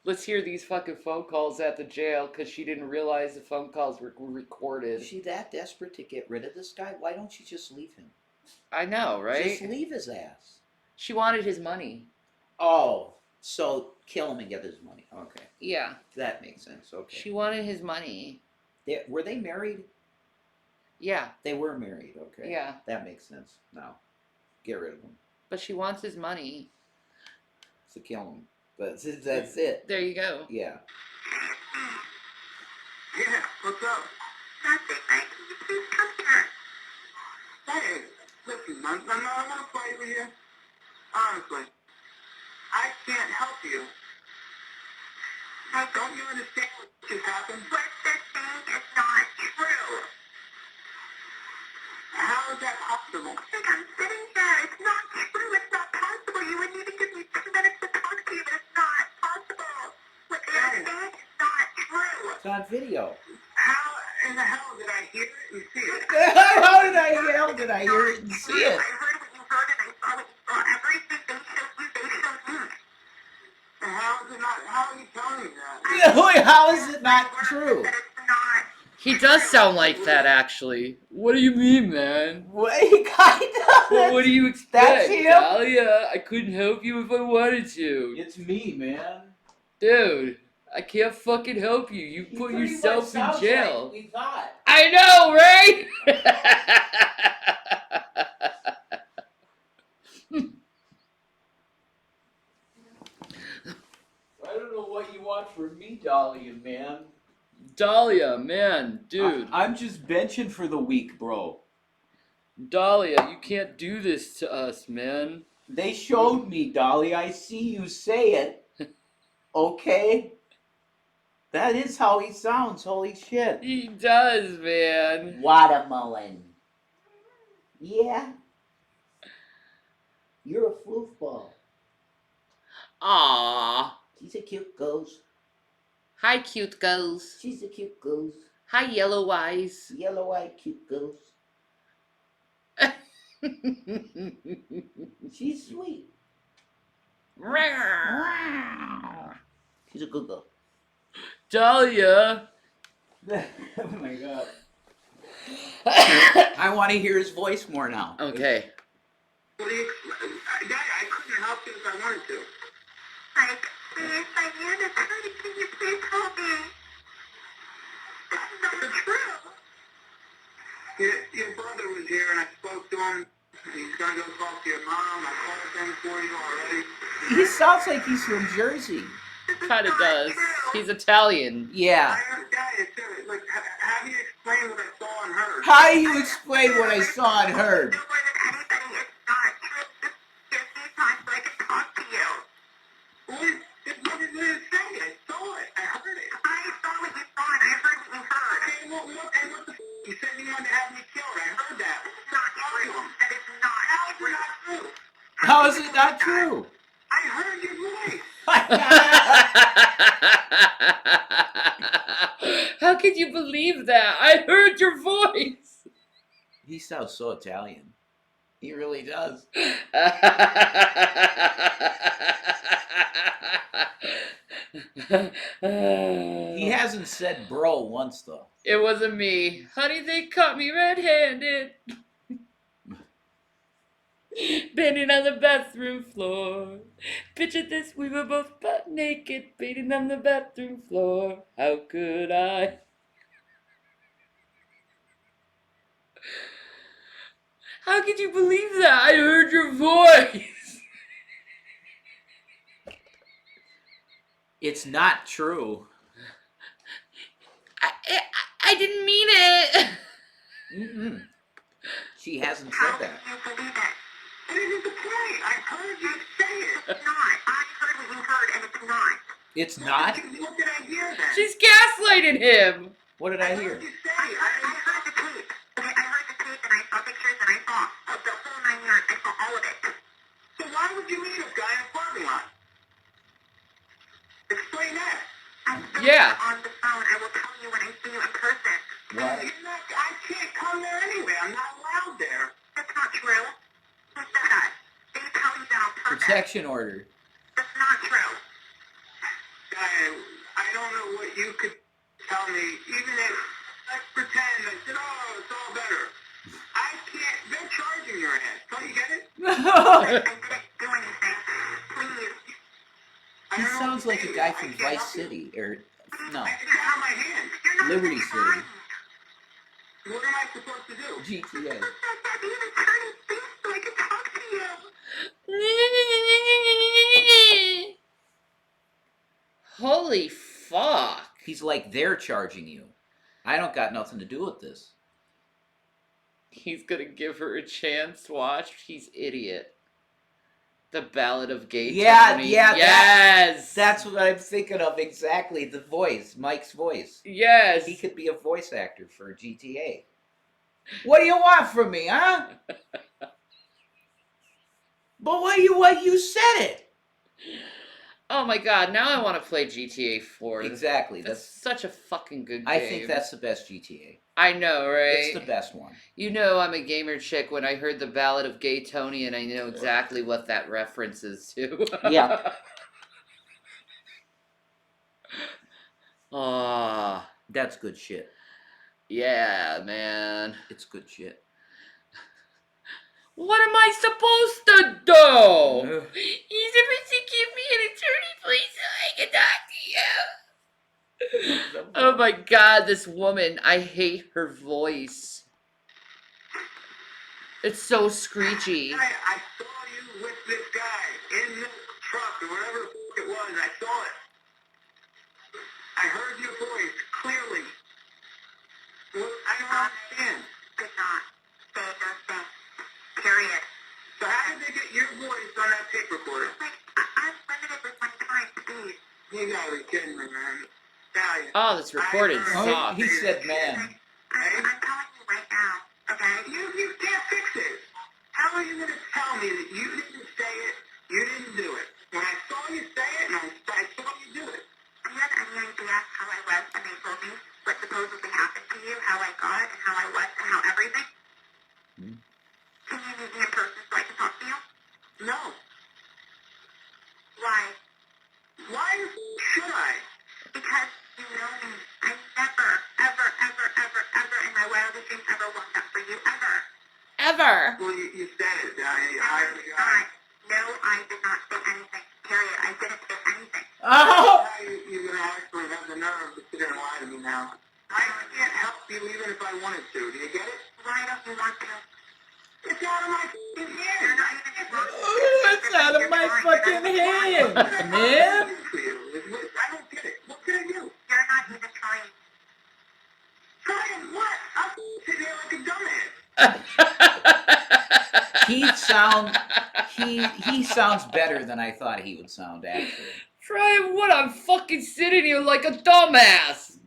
Let's hear these fucking phone calls at the jail because she didn't realize the phone calls were recorded. Is she that desperate to get rid of this guy? Why don't you just leave him? I know, right? Just leave his ass. She wanted his money. Oh, so kill him and get his money. Okay. Yeah. That makes sense. Okay. She wanted his money. Were they married? Yeah. They were married. Okay. Yeah. That makes sense. Now, get rid of him. But she wants his money. So kill him. But that's it. There you go. Yeah. Yeah, what's up? Nothing, mate. Can you please come here? Hey, listen, I'm not fight with you. Honestly, I can't help you. Now, don't you understand what just happened? What they're saying is not true. How is that possible? Like, I'm sitting here. It's not true. It's not possible. You wouldn't even give me 2 minutes to talk to you, but it's not possible. What they're saying is not true. It's on video. How in the hell did I hear it and see it? How did I hear it and see it? I heard what you heard and I saw what you saw. Everything they showed you, they showed me. And how is it not? How are you telling me that? How is it not true? That it's not He does sound like that, actually. What do you mean, man? What? He kind of. Well, what do you expect? That's him? Dahlia, I couldn't help you if I wanted to. It's me, man. Dude, I can't fucking help you. You put pretty yourself much in sounds jail. like we thought. I know, right? I don't know what you want from me, Dahlia, man. Dahlia, man, dude. I'm just benching for the week, bro. Dahlia, you can't do this to us, man. They showed me, Dahlia. I see you say it. Okay? That is how he sounds. Holy shit. He does, man. Watermelon. Yeah. You're a foofball. Aww. She's a cute ghost. Hi, cute ghost. She's a cute ghost. Hi, yellow eyes. Yellow-eyed cute ghost. She's sweet. She's a good girl. Dahlia. Oh my god. I want to hear his voice more now. Okay. Daddy, I couldn't help you if I wanted to. Like, please, I knew the truth. Can you please help me? That's not true. Your brother was here and I spoke to him. He's gonna go talk to your mom. I called him for you already. He sounds like he's from Jersey. Kind of does. He's Italian. Yeah. Daddy, look, how do you explain what I saw and heard? How do you explain what I saw and heard? What did it say? I saw it. I heard it. I saw what you saw and I heard what you heard. Okay, what the you said you wanted to have me killed. I heard that. It's not true. That is not true. How is it not true? I heard your voice. How could you believe that? I heard your voice. He sounds so Italian. He really does. He hasn't said bro once, though. It wasn't me. Honey, they caught me red-handed. Bending on the bathroom floor. Picture this, we were both butt naked, beating on the bathroom floor. How could I? How could you believe that? I heard your voice. It's not true. I didn't mean it. Mm-mm. She hasn't said that. How can you believe it? It isn't the point. I heard you say it. It's not. I heard what you heard and it's not. It's not? What did I hear then? She's gaslighting him. What did I hear? What did you say? I heard the tape. Okay, I heard the tape and I saw pictures and I saw the whole 9 yards. I saw all of it. So why would you meet this guy in a parking lot? Explain that. I'm still Yeah. on the phone. I will tell you when I see you in person. What? I can't come there anyway. I'm not allowed there. That's not true. Who said that? They tell you that on purpose. Protection order. That's not true. I don't know what you could tell me. Even if, let's pretend I said, oh, it's all better. I can't. They're charging your ass. Don't you get it? I didn't do anything. Please. He sounds like a guy from Vice City, or no, I didn't have my hand. You're not Liberty even City, trying. What am I supposed to do? GTA. Even turn his face so I can talk to you. Holy fuck. He's like, they're charging you. I don't got nothing to do with this. He's gonna give her a chance. Watch. He's idiot. The Ballad of Gay Tony. Yes. That's what I'm thinking of exactly. The voice, Mike's voice. Yes. He could be a voice actor for GTA. What do you want from me, huh? But what you said it. Oh my god, now I want to play GTA 4. Exactly. That's such a fucking good game. I think that's the best GTA. I know, right? It's the best one. You know I'm a gamer chick when I heard the Ballad of Gay Tony, and I know exactly what that references to. Yeah. Ah, That's good shit. Yeah, man. It's good shit. What am I supposed to do? He's supposed to give me an attorney, please, so I can talk to you. Oh my god, this woman. I hate her voice. It's so screechy. I saw you with this guy in this truck or whatever it was. I saw it. I heard your voice clearly. I don't understand. Did not say those things. Period. So how did they get your voice on that tape recorder? I'm limited with my time, please. You gotta be kidding me, man. Dahlia. Oh, this recorded Oh, sucks. he said man. I'm telling you right now, okay? You can't fix it. How are you gonna tell me that you didn't say it, you didn't do it? When I saw you say it and I saw you do it. Do you have any idea how I was when they told me what supposedly happened to you, how I got and how I was and how everything? Can you meet me in person so I can talk to you? No. Why? Why should I? Because you know me. I never, ever, ever, ever, ever in my wildest dreams ever walked up for you, ever. Ever. Well, you said it, Dahlia. You No, hired the guy. No, I did not say anything. Period. I didn't say anything. Oh! You're gonna actually have the nerve to sit there and lie to me now. I can't help you even if I wanted to. Do you get it? Why don't you want to? It's out of my fucking hands. You're not even Oh, it's out of my fucking hands, man. I don't get it. What can I do? You're not even trying. Trying what? I'm sitting here like a dumbass. He sounds better than I thought he would sound, actually. Try what? I'm fucking sitting here like a dumbass.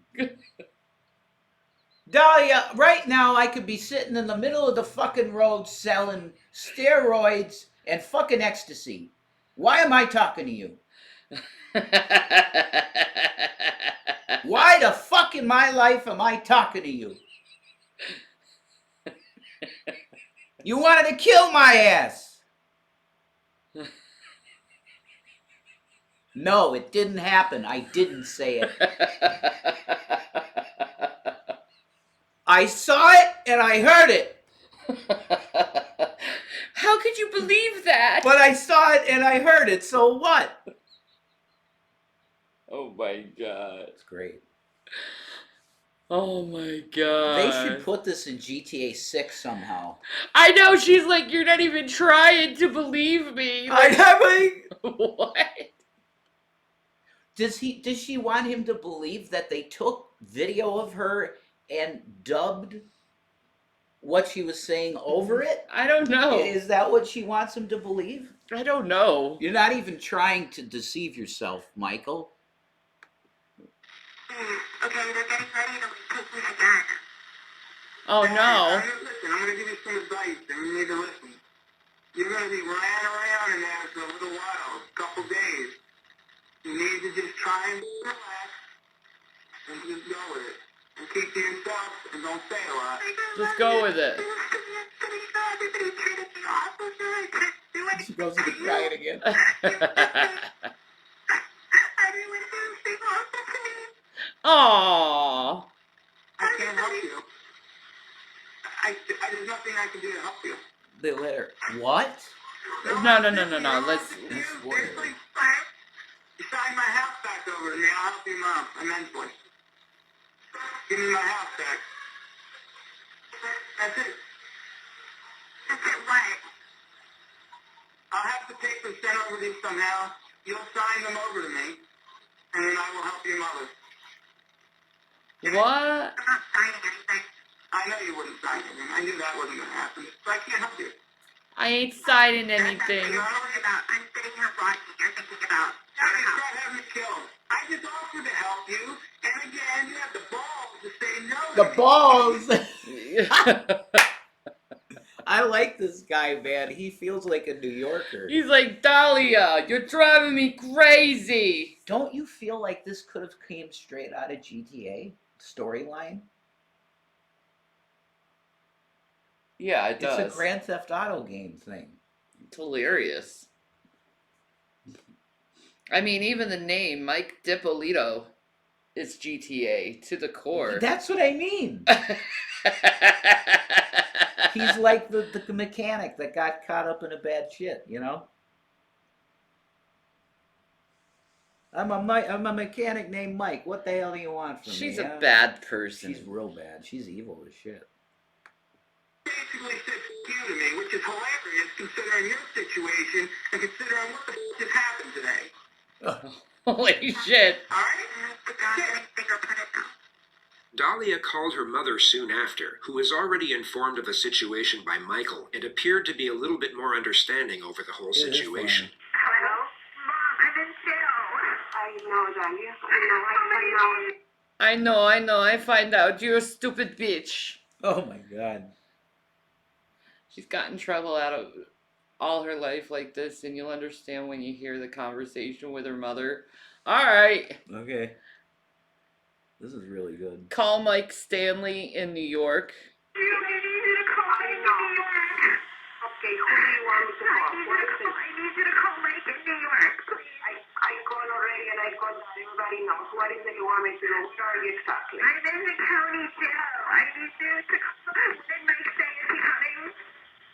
Dahlia, right now I could be sitting in the middle of the fucking road selling steroids and fucking ecstasy. Why am I talking to you? Why the fuck in my life am I talking to you? You wanted to kill my ass. No, it didn't happen. I didn't say it. I saw it and I heard it. How could you believe that? But I saw it and I heard it, so what? Oh my god. It's great. Oh my god. They should put this in GTA 6 somehow. I know, she's like, you're not even trying to believe me. Like, what? Does she want him to believe that they took video of her and dubbed what she was saying over it? I don't know. Is that what she wants him to believe? I don't know. You're not even trying to deceive yourself, Michael. Okay, they're getting ready to take me again. Oh no. Listen, I'm gonna give you some advice and you need to listen. You're gonna be running around in there for a little while, a couple days. You need to just try and relax and just go with it. And keep to yourself and don't say a lot. Just go with it. She goes into crying again. Aww. I can't help you. There's nothing I can do to help you. They let her. What? No. Let's. Seriously? You sign my house back over to me, I'll help you mom immensely. Give me my house back. That's it. That's it, what? I'll have the papers sent over to you somehow. You'll sign them over to me, and then I will help your mother. What? I'm not signing anything. I know you wouldn't sign anything. I knew that wasn't going to happen. So I can't help you. I ain't signing anything. I'm sitting here watching. You're thinking about. Now you try to have me killed. I just offered to help you, and again, you have the balls to say no. The balls! I like this guy, man. He feels like a New Yorker. He's like, Dahlia, you're driving me crazy. Don't you feel like this could have came straight out of GTA storyline? Yeah, it does. It's a Grand Theft Auto game thing. It's hilarious. I mean, even the name, Mike DiPolito. It's GTA to the core. That's what I mean. He's like the mechanic that got caught up in a bad shit, you know? I'm a mechanic named Mike. What the hell do you want from me? She's a bad person. She's real bad. She's evil as shit. Basically said you to me, which is hilarious considering your situation and considering what the just happened today. Holy shit. Dahlia called her mother soon after, who was already informed of the situation by Michael and appeared to be a little bit more understanding over the whole situation. Hello? Mom, I'm in jail. I know, Dahlia. I know. I find out. You're a stupid bitch. Oh my god. She's got in trouble out of all her life like this, and you'll understand when you hear the conversation with her mother. Alright. Okay. This is really good. Call Mike Stanley in New York. I need you to call Mike in New York. Okay, who do you want me to call? I need you to call Mike in New York, please. I called already and I called everybody knows. What is it you want me to do? Where are you exactly? I'm in the county jail. I need you to call. Did Mike say is he coming?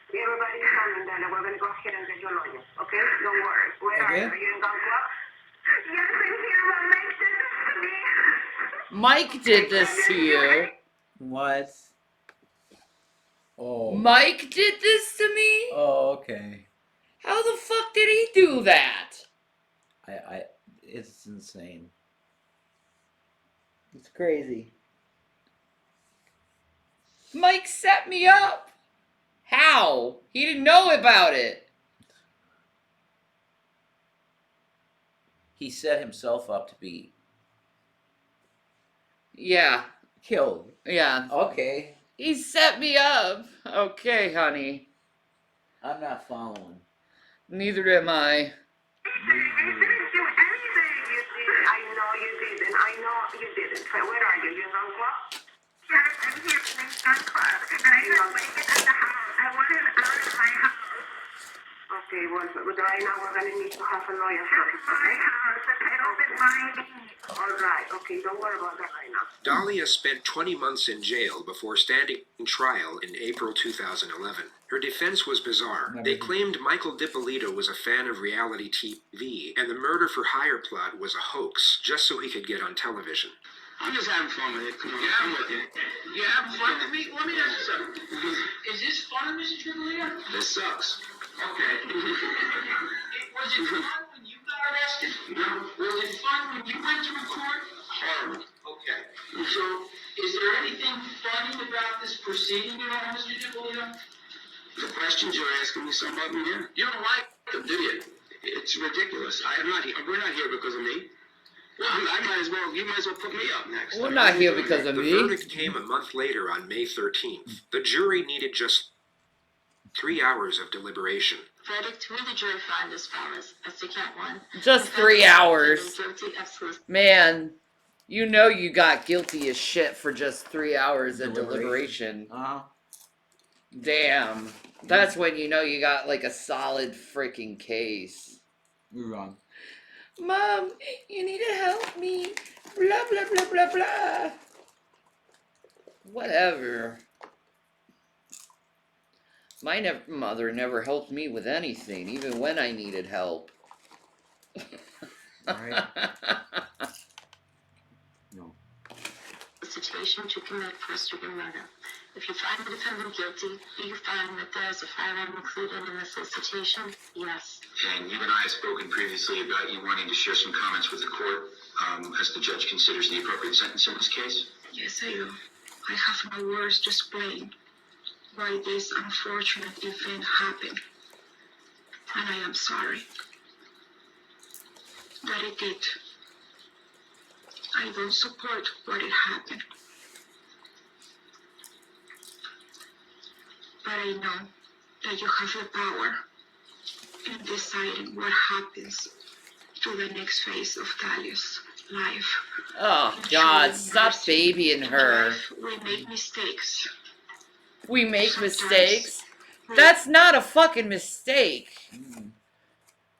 Everybody's coming, Dana. We're going to go ahead and get your lawyer, okay? Don't worry. Where are you? Are you in Gonzalo? Yes, I'm here. Well, Mike did this to me. Mike did this to you. What? Oh. Mike did this to me? Oh, okay. How the fuck did he do that? It's insane. It's crazy. Mike set me up. How? He didn't know about it. He set himself up to be killed. Yeah. Okay. He set me up. Okay, honey. I'm not following. Neither am I. I know you didn't. I know you didn't. Where are you? You in Gun Club? Yes, I'm here in Gun Club. And I heard Mike at the house. I want him out of my house. Okay, well, right now we're going to need to have a lawyer first. That's my house. The title's in my name. All right. Okay, don't worry about that right now. Dahlia spent 20 months in jail before standing trial in April 2011. Her defense was bizarre. They claimed Michael DiPolito was a fan of reality TV, and the murder-for-hire plot was a hoax, just so he could get on television. I'm just having fun with it. Come on, I'm with you. You having fun with me? Let me ask you something. Is this fun, Mr. Tripolita? This sucks. Okay. Was it fun when you got arrested? No. Was it fun when you went to court? Horrible. Okay. So, is there anything funny about this proceeding at all, Mr. Tripolita? The questions you're asking me, some of them, yeah. You don't like them, do you? It's ridiculous. We're not here because of me. Well, you might as well put me up next. We're not here because of me. The verdict came a month later on May 13th. The jury needed just 3 hours of deliberation. Verdict, who the jury found as follows. As to count one. Just 3 hours. Guilty of solicitation. Man, you know you got guilty as shit for just 3 hours of deliberation. Damn. That's when you know you got like a solid freaking case. You're wrong. Mom, you need to help me. Blah, blah, blah, blah, blah. Whatever. My mother never helped me with anything, even when I needed help. Alright. No. Solicitation to commit first-degree murder. If you find the defendant guilty, do you find that there is a firearm included in the solicitation? Yes. And you and I have spoken previously about you wanting to share some comments with the court as the judge considers the appropriate sentence in this case. Yes, I do. I have no words to explain why this unfortunate event happened. And I am sorry that it did. I don't support what it happened. But I know that you have the power in deciding what happens to the next phase of Dahlia's life. Oh, God, stop babying her. We make mistakes. We make mistakes? That's not a fucking mistake.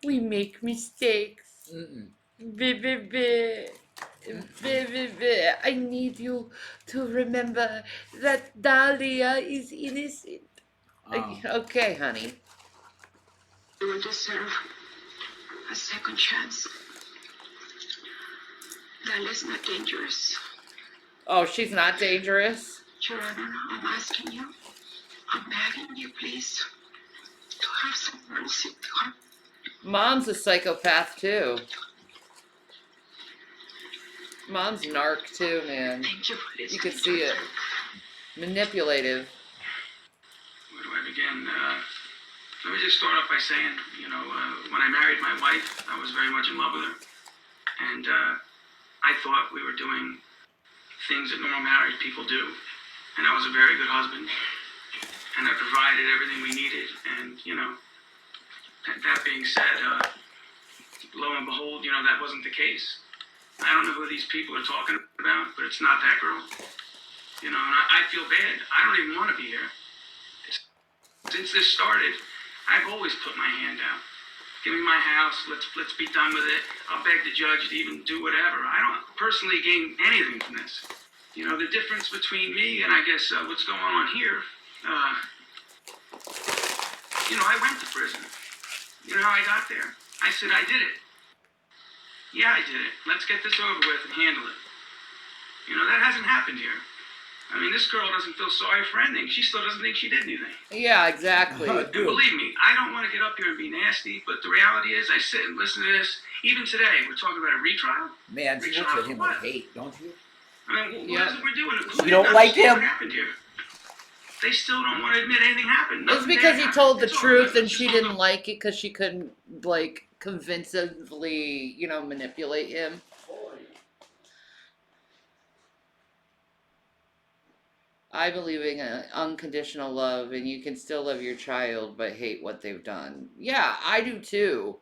We make mistakes. I need you to remember that Dahlia is innocent. Okay, honey. You will deserve a second chance. Dahlia's not dangerous. Oh, she's not dangerous? Your Honor, I'm asking you, I'm begging you, please, to have some mercy to her. Mom's a psychopath, too. Mom's narc, too, man. Thank you for this. You could see it. Manipulative. Where do I begin? Let me just start off by saying, when I married my wife, I was very much in love with her. And I thought we were doing things that normal married people do. And I was a very good husband. And I provided everything we needed. And, that being said, lo and behold, that wasn't the case. I don't know who these people are talking about, but it's not that girl. And I feel bad. I don't even want to be here. Since this started, I've always put my hand out. Give me my house. Let's be done with it. I'll beg the judge to even do whatever. I don't personally gain anything from this. The difference between me and I guess what's going on here, I went to prison. You know how I got there? I said I did it. Yeah, I did it. Let's get this over with and handle it. That hasn't happened here. I mean, this girl doesn't feel sorry for anything. She still doesn't think she did anything. Yeah, exactly. And believe me, I don't want to get up here and be nasty, but the reality is I sit and listen to this. Even today, we're talking about a retrial. Man, you look at him with hate, don't you? I mean, what is it we're doing? You don't like him? What happened here? They still don't want to admit anything happened. It's because he told the truth and she didn't like it because she couldn't, convincingly, manipulate him. I believe in unconditional love, and you can still love your child but hate what they've done. Yeah, I do too.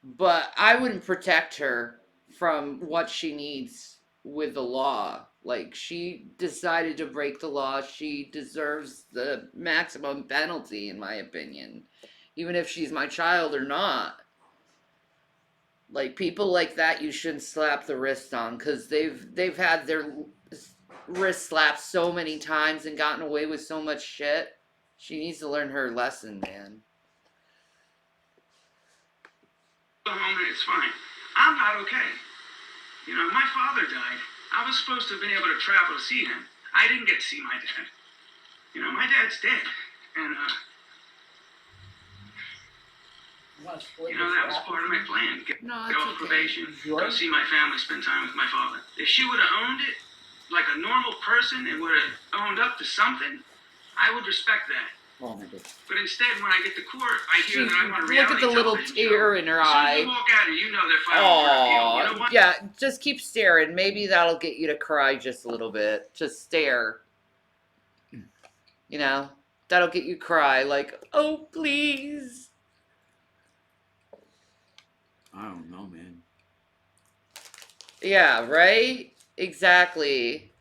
But I wouldn't protect her from what she needs with the law. She decided to break the law. She deserves the maximum penalty, in my opinion. Even if she's my child or not. People like that you shouldn't slap the wrist on, because they've had their wrist slapped so many times and gotten away with so much shit. She needs to learn her lesson, man. Go home and it's fine. I'm not okay. My father died. I was supposed to have been able to travel to see him. I didn't get to see my dad. My dad's dead. And, that was part of my plan. Get off probation, go see my family, spend time with my father. If she would have owned it, like a normal person, and would have owned up to something, I would respect that. But instead, when I get to court, I hear that I'm on a reality Look at the little tear in her eye. As soon as you walk out, you know they're filing for appeal. You know what? Yeah, just keep staring. Maybe that'll get you to cry just a little bit. Just stare. That'll get you cry. Oh, please. I don't know, man. Yeah, right? Exactly.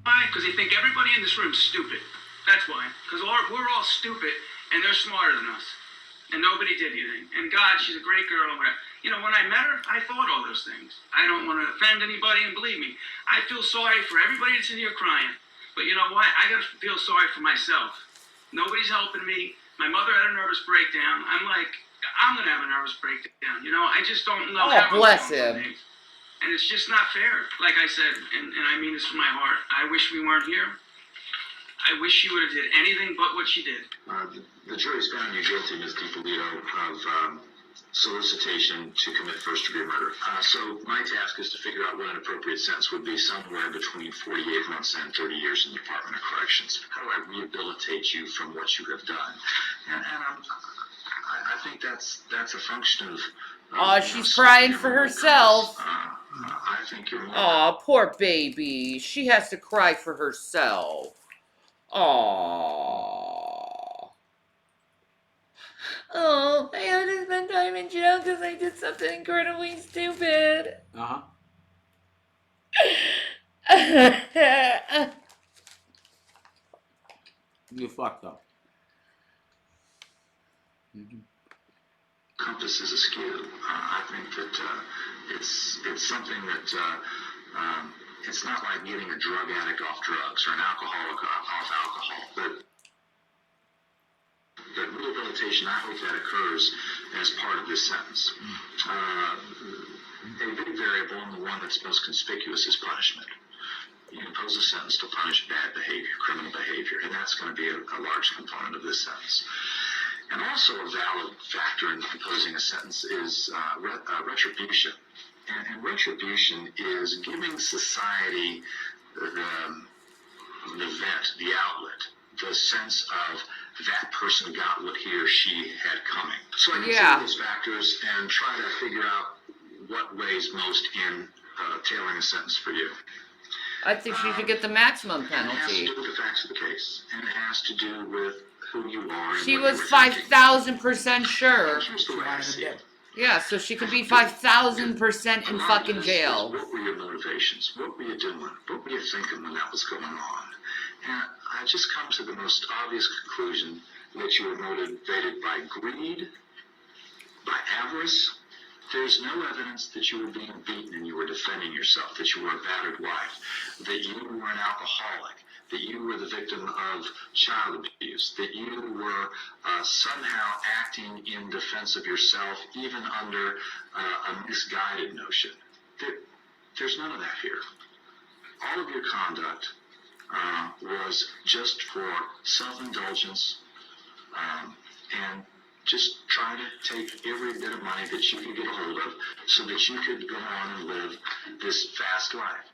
Why? Because they think everybody in this room's stupid. That's why. Because we're all stupid, and they're smarter than us. And nobody did anything. And God, she's a great girl. When I met her, I thought all those things. I don't want to offend anybody, and believe me, I feel sorry for everybody that's in here crying. But you know what? I got to feel sorry for myself. Nobody's helping me. My mother had a nervous breakdown. I'm going to have a nervous breakdown. I just don't know how. Oh, bless him. And it's just not fair. Like I said, and I mean this from my heart, I wish we weren't here. I wish she would have did anything but what she did. The jury's found you guilty, Ms. DiPolito, of solicitation to commit first-degree murder. So my task is to figure out what an appropriate sentence would be, somewhere between 48 months and 30 years in the Department of Corrections. How do I rehabilitate you from what you have done? And I think that's a function of... she's crying for herself. I think you're more... Aw, poor baby. She has to cry for herself. Aww. Oh, I had to spend time in jail because I did something incredibly stupid. You fucked up. compass is askew. I think that it's something that it's not like getting a drug addict off drugs or an alcoholic off alcohol. But rehabilitation, I hope that occurs as part of this sentence. A big variable, and the one that's most conspicuous, is punishment. You impose a sentence to punish bad behavior, criminal behavior, and that's going to be a large component of this sentence. And also a valid factor in imposing a sentence is retribution. And retribution is giving society the vent, the outlet, the sense of that person got what he or she had coming. So I consider those factors and try to figure out what weighs most in tailoring a sentence for you. I think she should get the maximum It has penalty. to do with the facts of the case, and it has to do with who you are. And She what was you were thinking. 5,000% sure. Here's the way I see it. Yeah, so she could be 5,000% in fucking jail. What were your motivations? What were you doing? What were you thinking when that was going on? And I just come to the most obvious conclusion that you were motivated by greed, by avarice. There's no evidence that you were being beaten and you were defending yourself, that you were a battered wife, that you were an alcoholic, that you were the victim of child abuse, that you were somehow acting in defense of yourself, even under a misguided notion. There's none of that here. All of your conduct was just for self-indulgence and just trying to take every bit of money that you could get a hold of so that you could go on and live this fast life.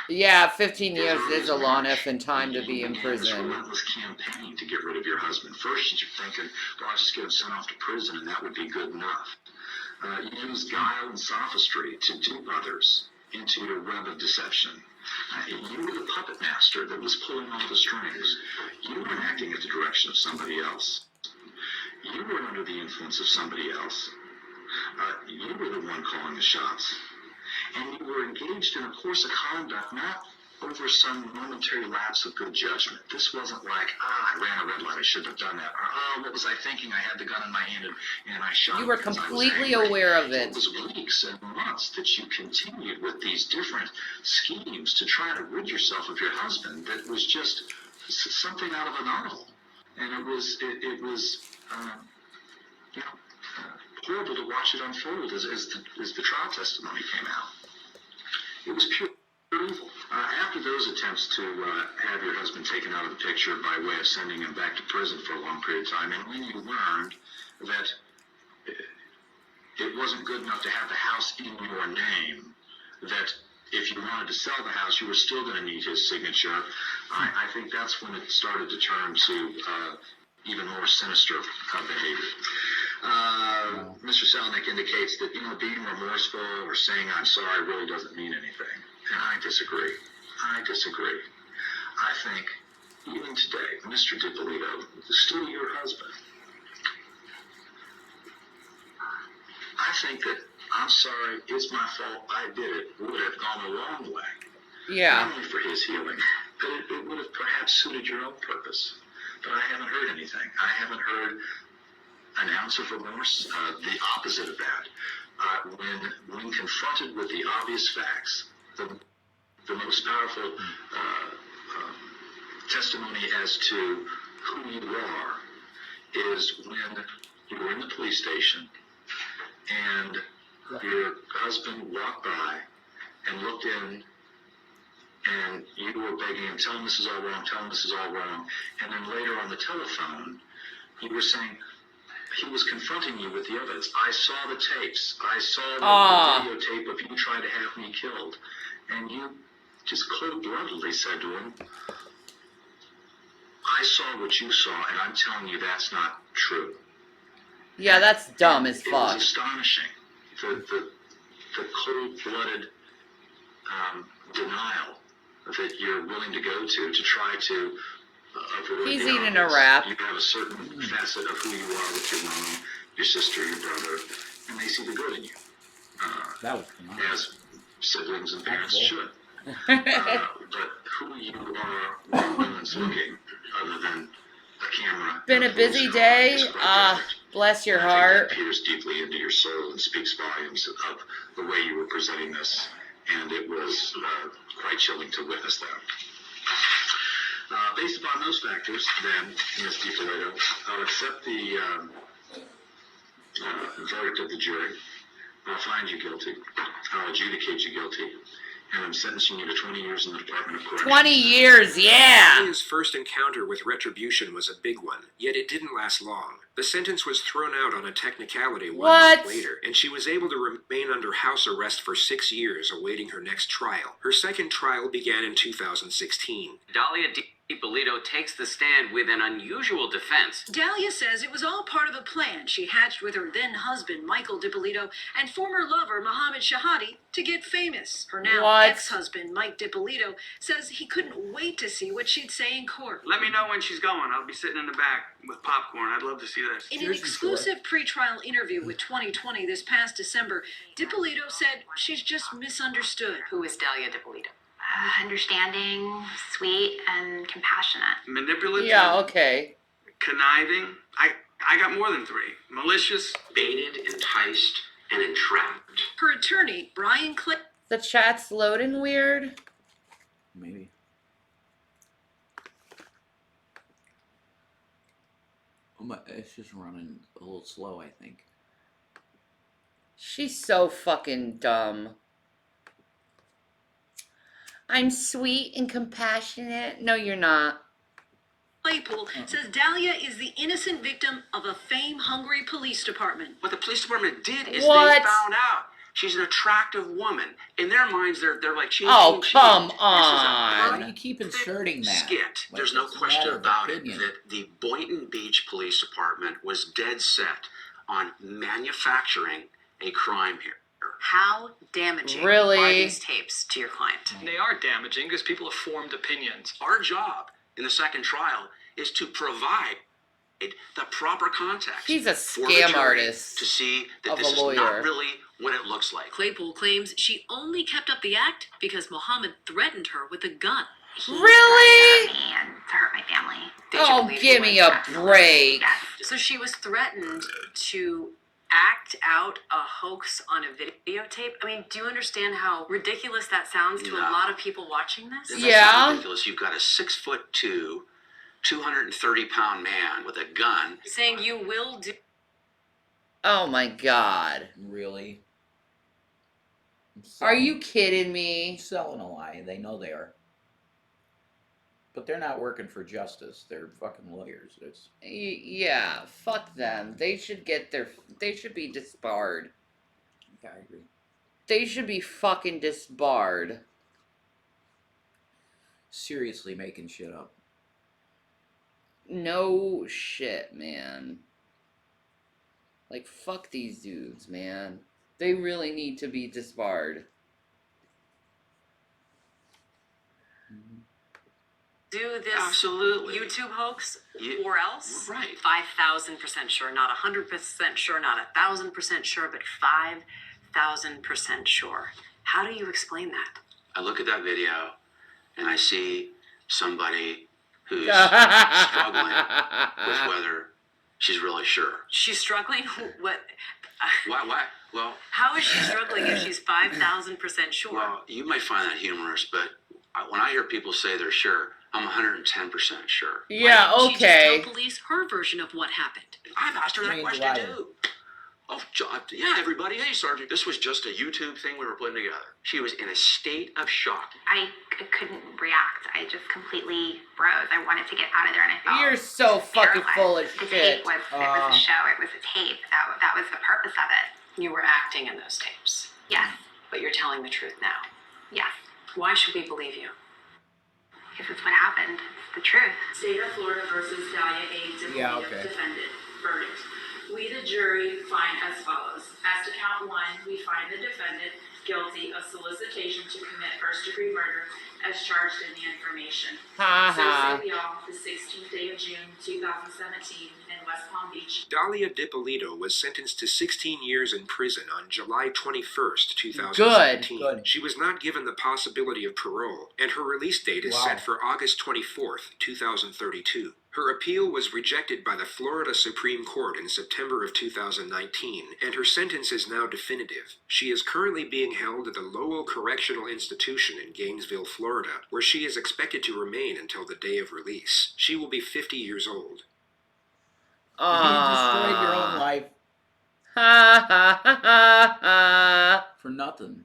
Yeah, 15 years is a long effing time to be in This prison. relentless campaign to get rid of your husband. First, you're thinking, well, I'll just get him sent off to prison and that would be good enough. You used guile and sophistry to dupe others into your web of deception. You were the puppet master that was pulling all the strings. You weren't acting at the direction of somebody else. You were under the influence of somebody else. You were the one calling the shots. And you were engaged in a course of conduct not over some momentary lapse of good judgment. This wasn't like, I ran a red light, I shouldn't have done that. Or, what was I thinking? I had the gun in my hand and I shot. You were completely aware of it. It was weeks and months that you continued with these different schemes to try to rid yourself of your husband that was just something out of a novel. And it was horrible to watch it unfold as the trial testimony came out. It was pure evil. After those attempts to have your husband taken out of the picture by way of sending him back to prison for a long period of time, and when you learned that it wasn't good enough to have the house in your name, that if you wanted to sell the house, you were still going to need his signature, I think that's when it started to turn to even more sinister behavior. Mr. Selnick indicates that, being remorseful or saying I'm sorry really doesn't mean anything. And I disagree. I think, even today, Mr. DiPolito is still your husband. I think that I'm sorry, it's my fault, I did it, would have gone a long way. Yeah. Not only for his healing, but it would have perhaps suited your own purpose. But I haven't heard anything. I haven't heard an ounce of remorse, the opposite of that. When confronted with the obvious facts, the most powerful testimony as to who you are is when you were in the police station and your husband walked by and looked in and you were begging him, tell him this is all wrong, tell him this is all wrong. And then later on the telephone, you were saying, he was confronting you with the evidence. I saw the tapes. I saw the videotape of you trying to have me killed. And you just cold-bloodedly said to him, I saw what you saw, and I'm telling you that's not true. Yeah, that's dumb as It fuck. was astonishing. The cold-blooded denial that you're willing to go to try to avoid. He's the eating a obvious. wrap. You have a certain facet of who you are with your mom, your sister, your brother, and they see the good in you. As siblings and parents should. But who you are when no one's looking, other than a camera. Been a busy day. Bless your And I think heart. that peers deeply into your soul and speaks volumes of the way you were presenting this, and it was quite chilling to witness that. Based upon those factors, then, Ms. DiPolito, I'll accept the verdict of the jury. I'll find you guilty. I'll adjudicate you guilty. And I'm sentencing you to 20 years in the Department of Corrections. 20 years, yeah! Dahlia's first encounter with retribution was a big one, yet it didn't last long. The sentence was thrown out on a technicality one month later, and she was able to remain under house arrest for 6 years, awaiting her next trial. Her second trial began in 2016. Dahlia DiPolito takes the stand with an unusual defense. Dahlia says it was all part of a plan she hatched with her then-husband, Michael DiPolito, and former lover, Mohammed Shahadi, to get famous. Her now ex-husband, Mike DiPolito, says he couldn't wait to see what she'd say in court. Let me know when she's going. I'll be sitting in the back with popcorn. I'd love to see this. In an exclusive pre-trial interview with 2020 this past December, DiPolito said she's just misunderstood. Who is Dahlia DiPolito? Understanding, sweet, and compassionate. Manipulative. Yeah, okay. Conniving. I got more than 3. Malicious. Baited, enticed, and entrapped. Her attorney, Brian Clay. The chat's loading weird. Maybe. It's just running a little slow, I think. She's so fucking dumb. I'm sweet and compassionate. No, you're not. Claypool says Dahlia is the innocent victim of a fame-hungry police department. What the police department did is What? they found out she's an attractive woman. In their minds, they're like, ching, Oh, ching, come ching. on. Why do you keep inserting that? Skit. Like, There's no it's a question matter of about opinion. it that the Boynton Beach Police Department was dead set on manufacturing a crime here. How damaging Really? are these tapes to your client? They are damaging because people have formed opinions. Our job in the second trial is to provide the proper context. He's a for the scam jury artist to see that of this a is lawyer. not really what it looks like. Claypool claims she only kept up the act because Mohammed threatened her with a gun. Really? Me and to hurt my family. Oh, give me a break. So she was threatened to act out a hoax on a videotape? I mean, do you understand how ridiculous that sounds to a No. lot of people watching this? That's not ridiculous. You've got a 6'2", 230-pound man with a gun. Saying you will do. Oh my god. Really? Are you kidding me? Selling a lie. They know they are. But they're not working for justice. They're fucking lawyers. It's Yeah, fuck them. They should be disbarred. Yeah, I agree. They should be fucking disbarred. Seriously making shit up. No shit, man. Like, fuck these dudes, man. They really need to be disbarred. Do this Absolutely. YouTube hoax You- or else? Right. 5,000% sure, not 100% sure, not 1,000% sure, but 5,000% sure. How do you explain that? I look at that video and I see somebody who's struggling with whether she's really sure. She's struggling? What? Why? Well, How is she struggling if she's 5,000% sure? well, you might find that humorous, but when I hear people say they're sure, I'm 110% sure. Yeah, She just okay. told police her version of what happened. I've asked her that Trained question liar. too. Oh, yeah, everybody. Hey, Sergeant. This was just a YouTube thing we were putting together. She was in a state of shock. I couldn't react. I just completely froze. I wanted to get out of there, and I felt You're so fucking paralyzed. full of The shit. tape was, it was a show. It was a tape. That was the purpose of it. You were acting in those tapes. Yes. But you're telling the truth now. Yes. Why should we believe you? Because it's what happened. It's the truth. State of Florida versus Dahlia A. DiPolito, Yeah, okay. defendant. Verdict. We, the jury, find as follows. As to count 1, we find the defendant guilty of solicitation to commit first-degree murder as charged in the information. Ha So ha. say we all, the 16th day of June, 2017, in West Palm Beach. Dahlia DiPolito was sentenced to 16 years in prison on July 21st, 2017. Good. She was not given the possibility of parole, and her release date is Wow. set for August 24th, 2032. Her appeal was rejected by the Florida Supreme Court in September of 2019, and her sentence is now definitive. She is currently being held at the Lowell Correctional Institution in Gainesville, Florida, where she is expected to remain until the day of release. She will be 50 years old. You destroyed your own life. Ha ha ha ha ha. For nothing.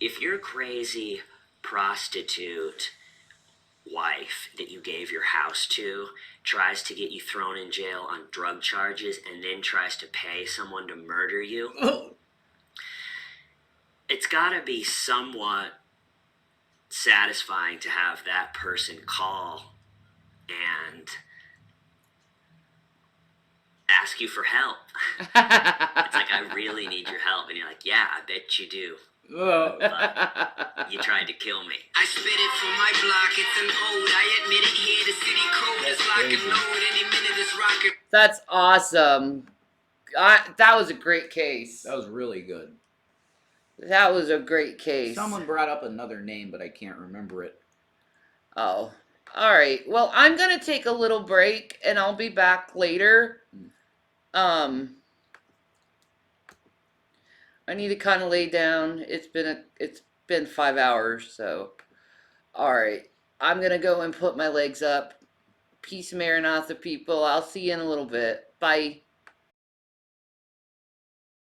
If your crazy prostitute wife that you gave your house to tries to get you thrown in jail on drug charges and then tries to pay someone to murder you, it's gotta be somewhat satisfying to have that person call and ask you for help. It's like, I really need your help. And you're like, yeah, I bet you do. But you tried to kill me. I spit it for my block, it's an ode. I admit it here, the city code is lock and load. Any minute is rocking. That's awesome. That was a great case. That was really good. That was a great case. Someone brought up another name, but I can't remember it. Oh. All right. Well, I'm going to take a little break, and I'll be back later. I need to kind of lay down. It's been 5 hours, so. All right. I'm going to go and put my legs up. Peace, Maranatha people. I'll see you in a little bit. Bye.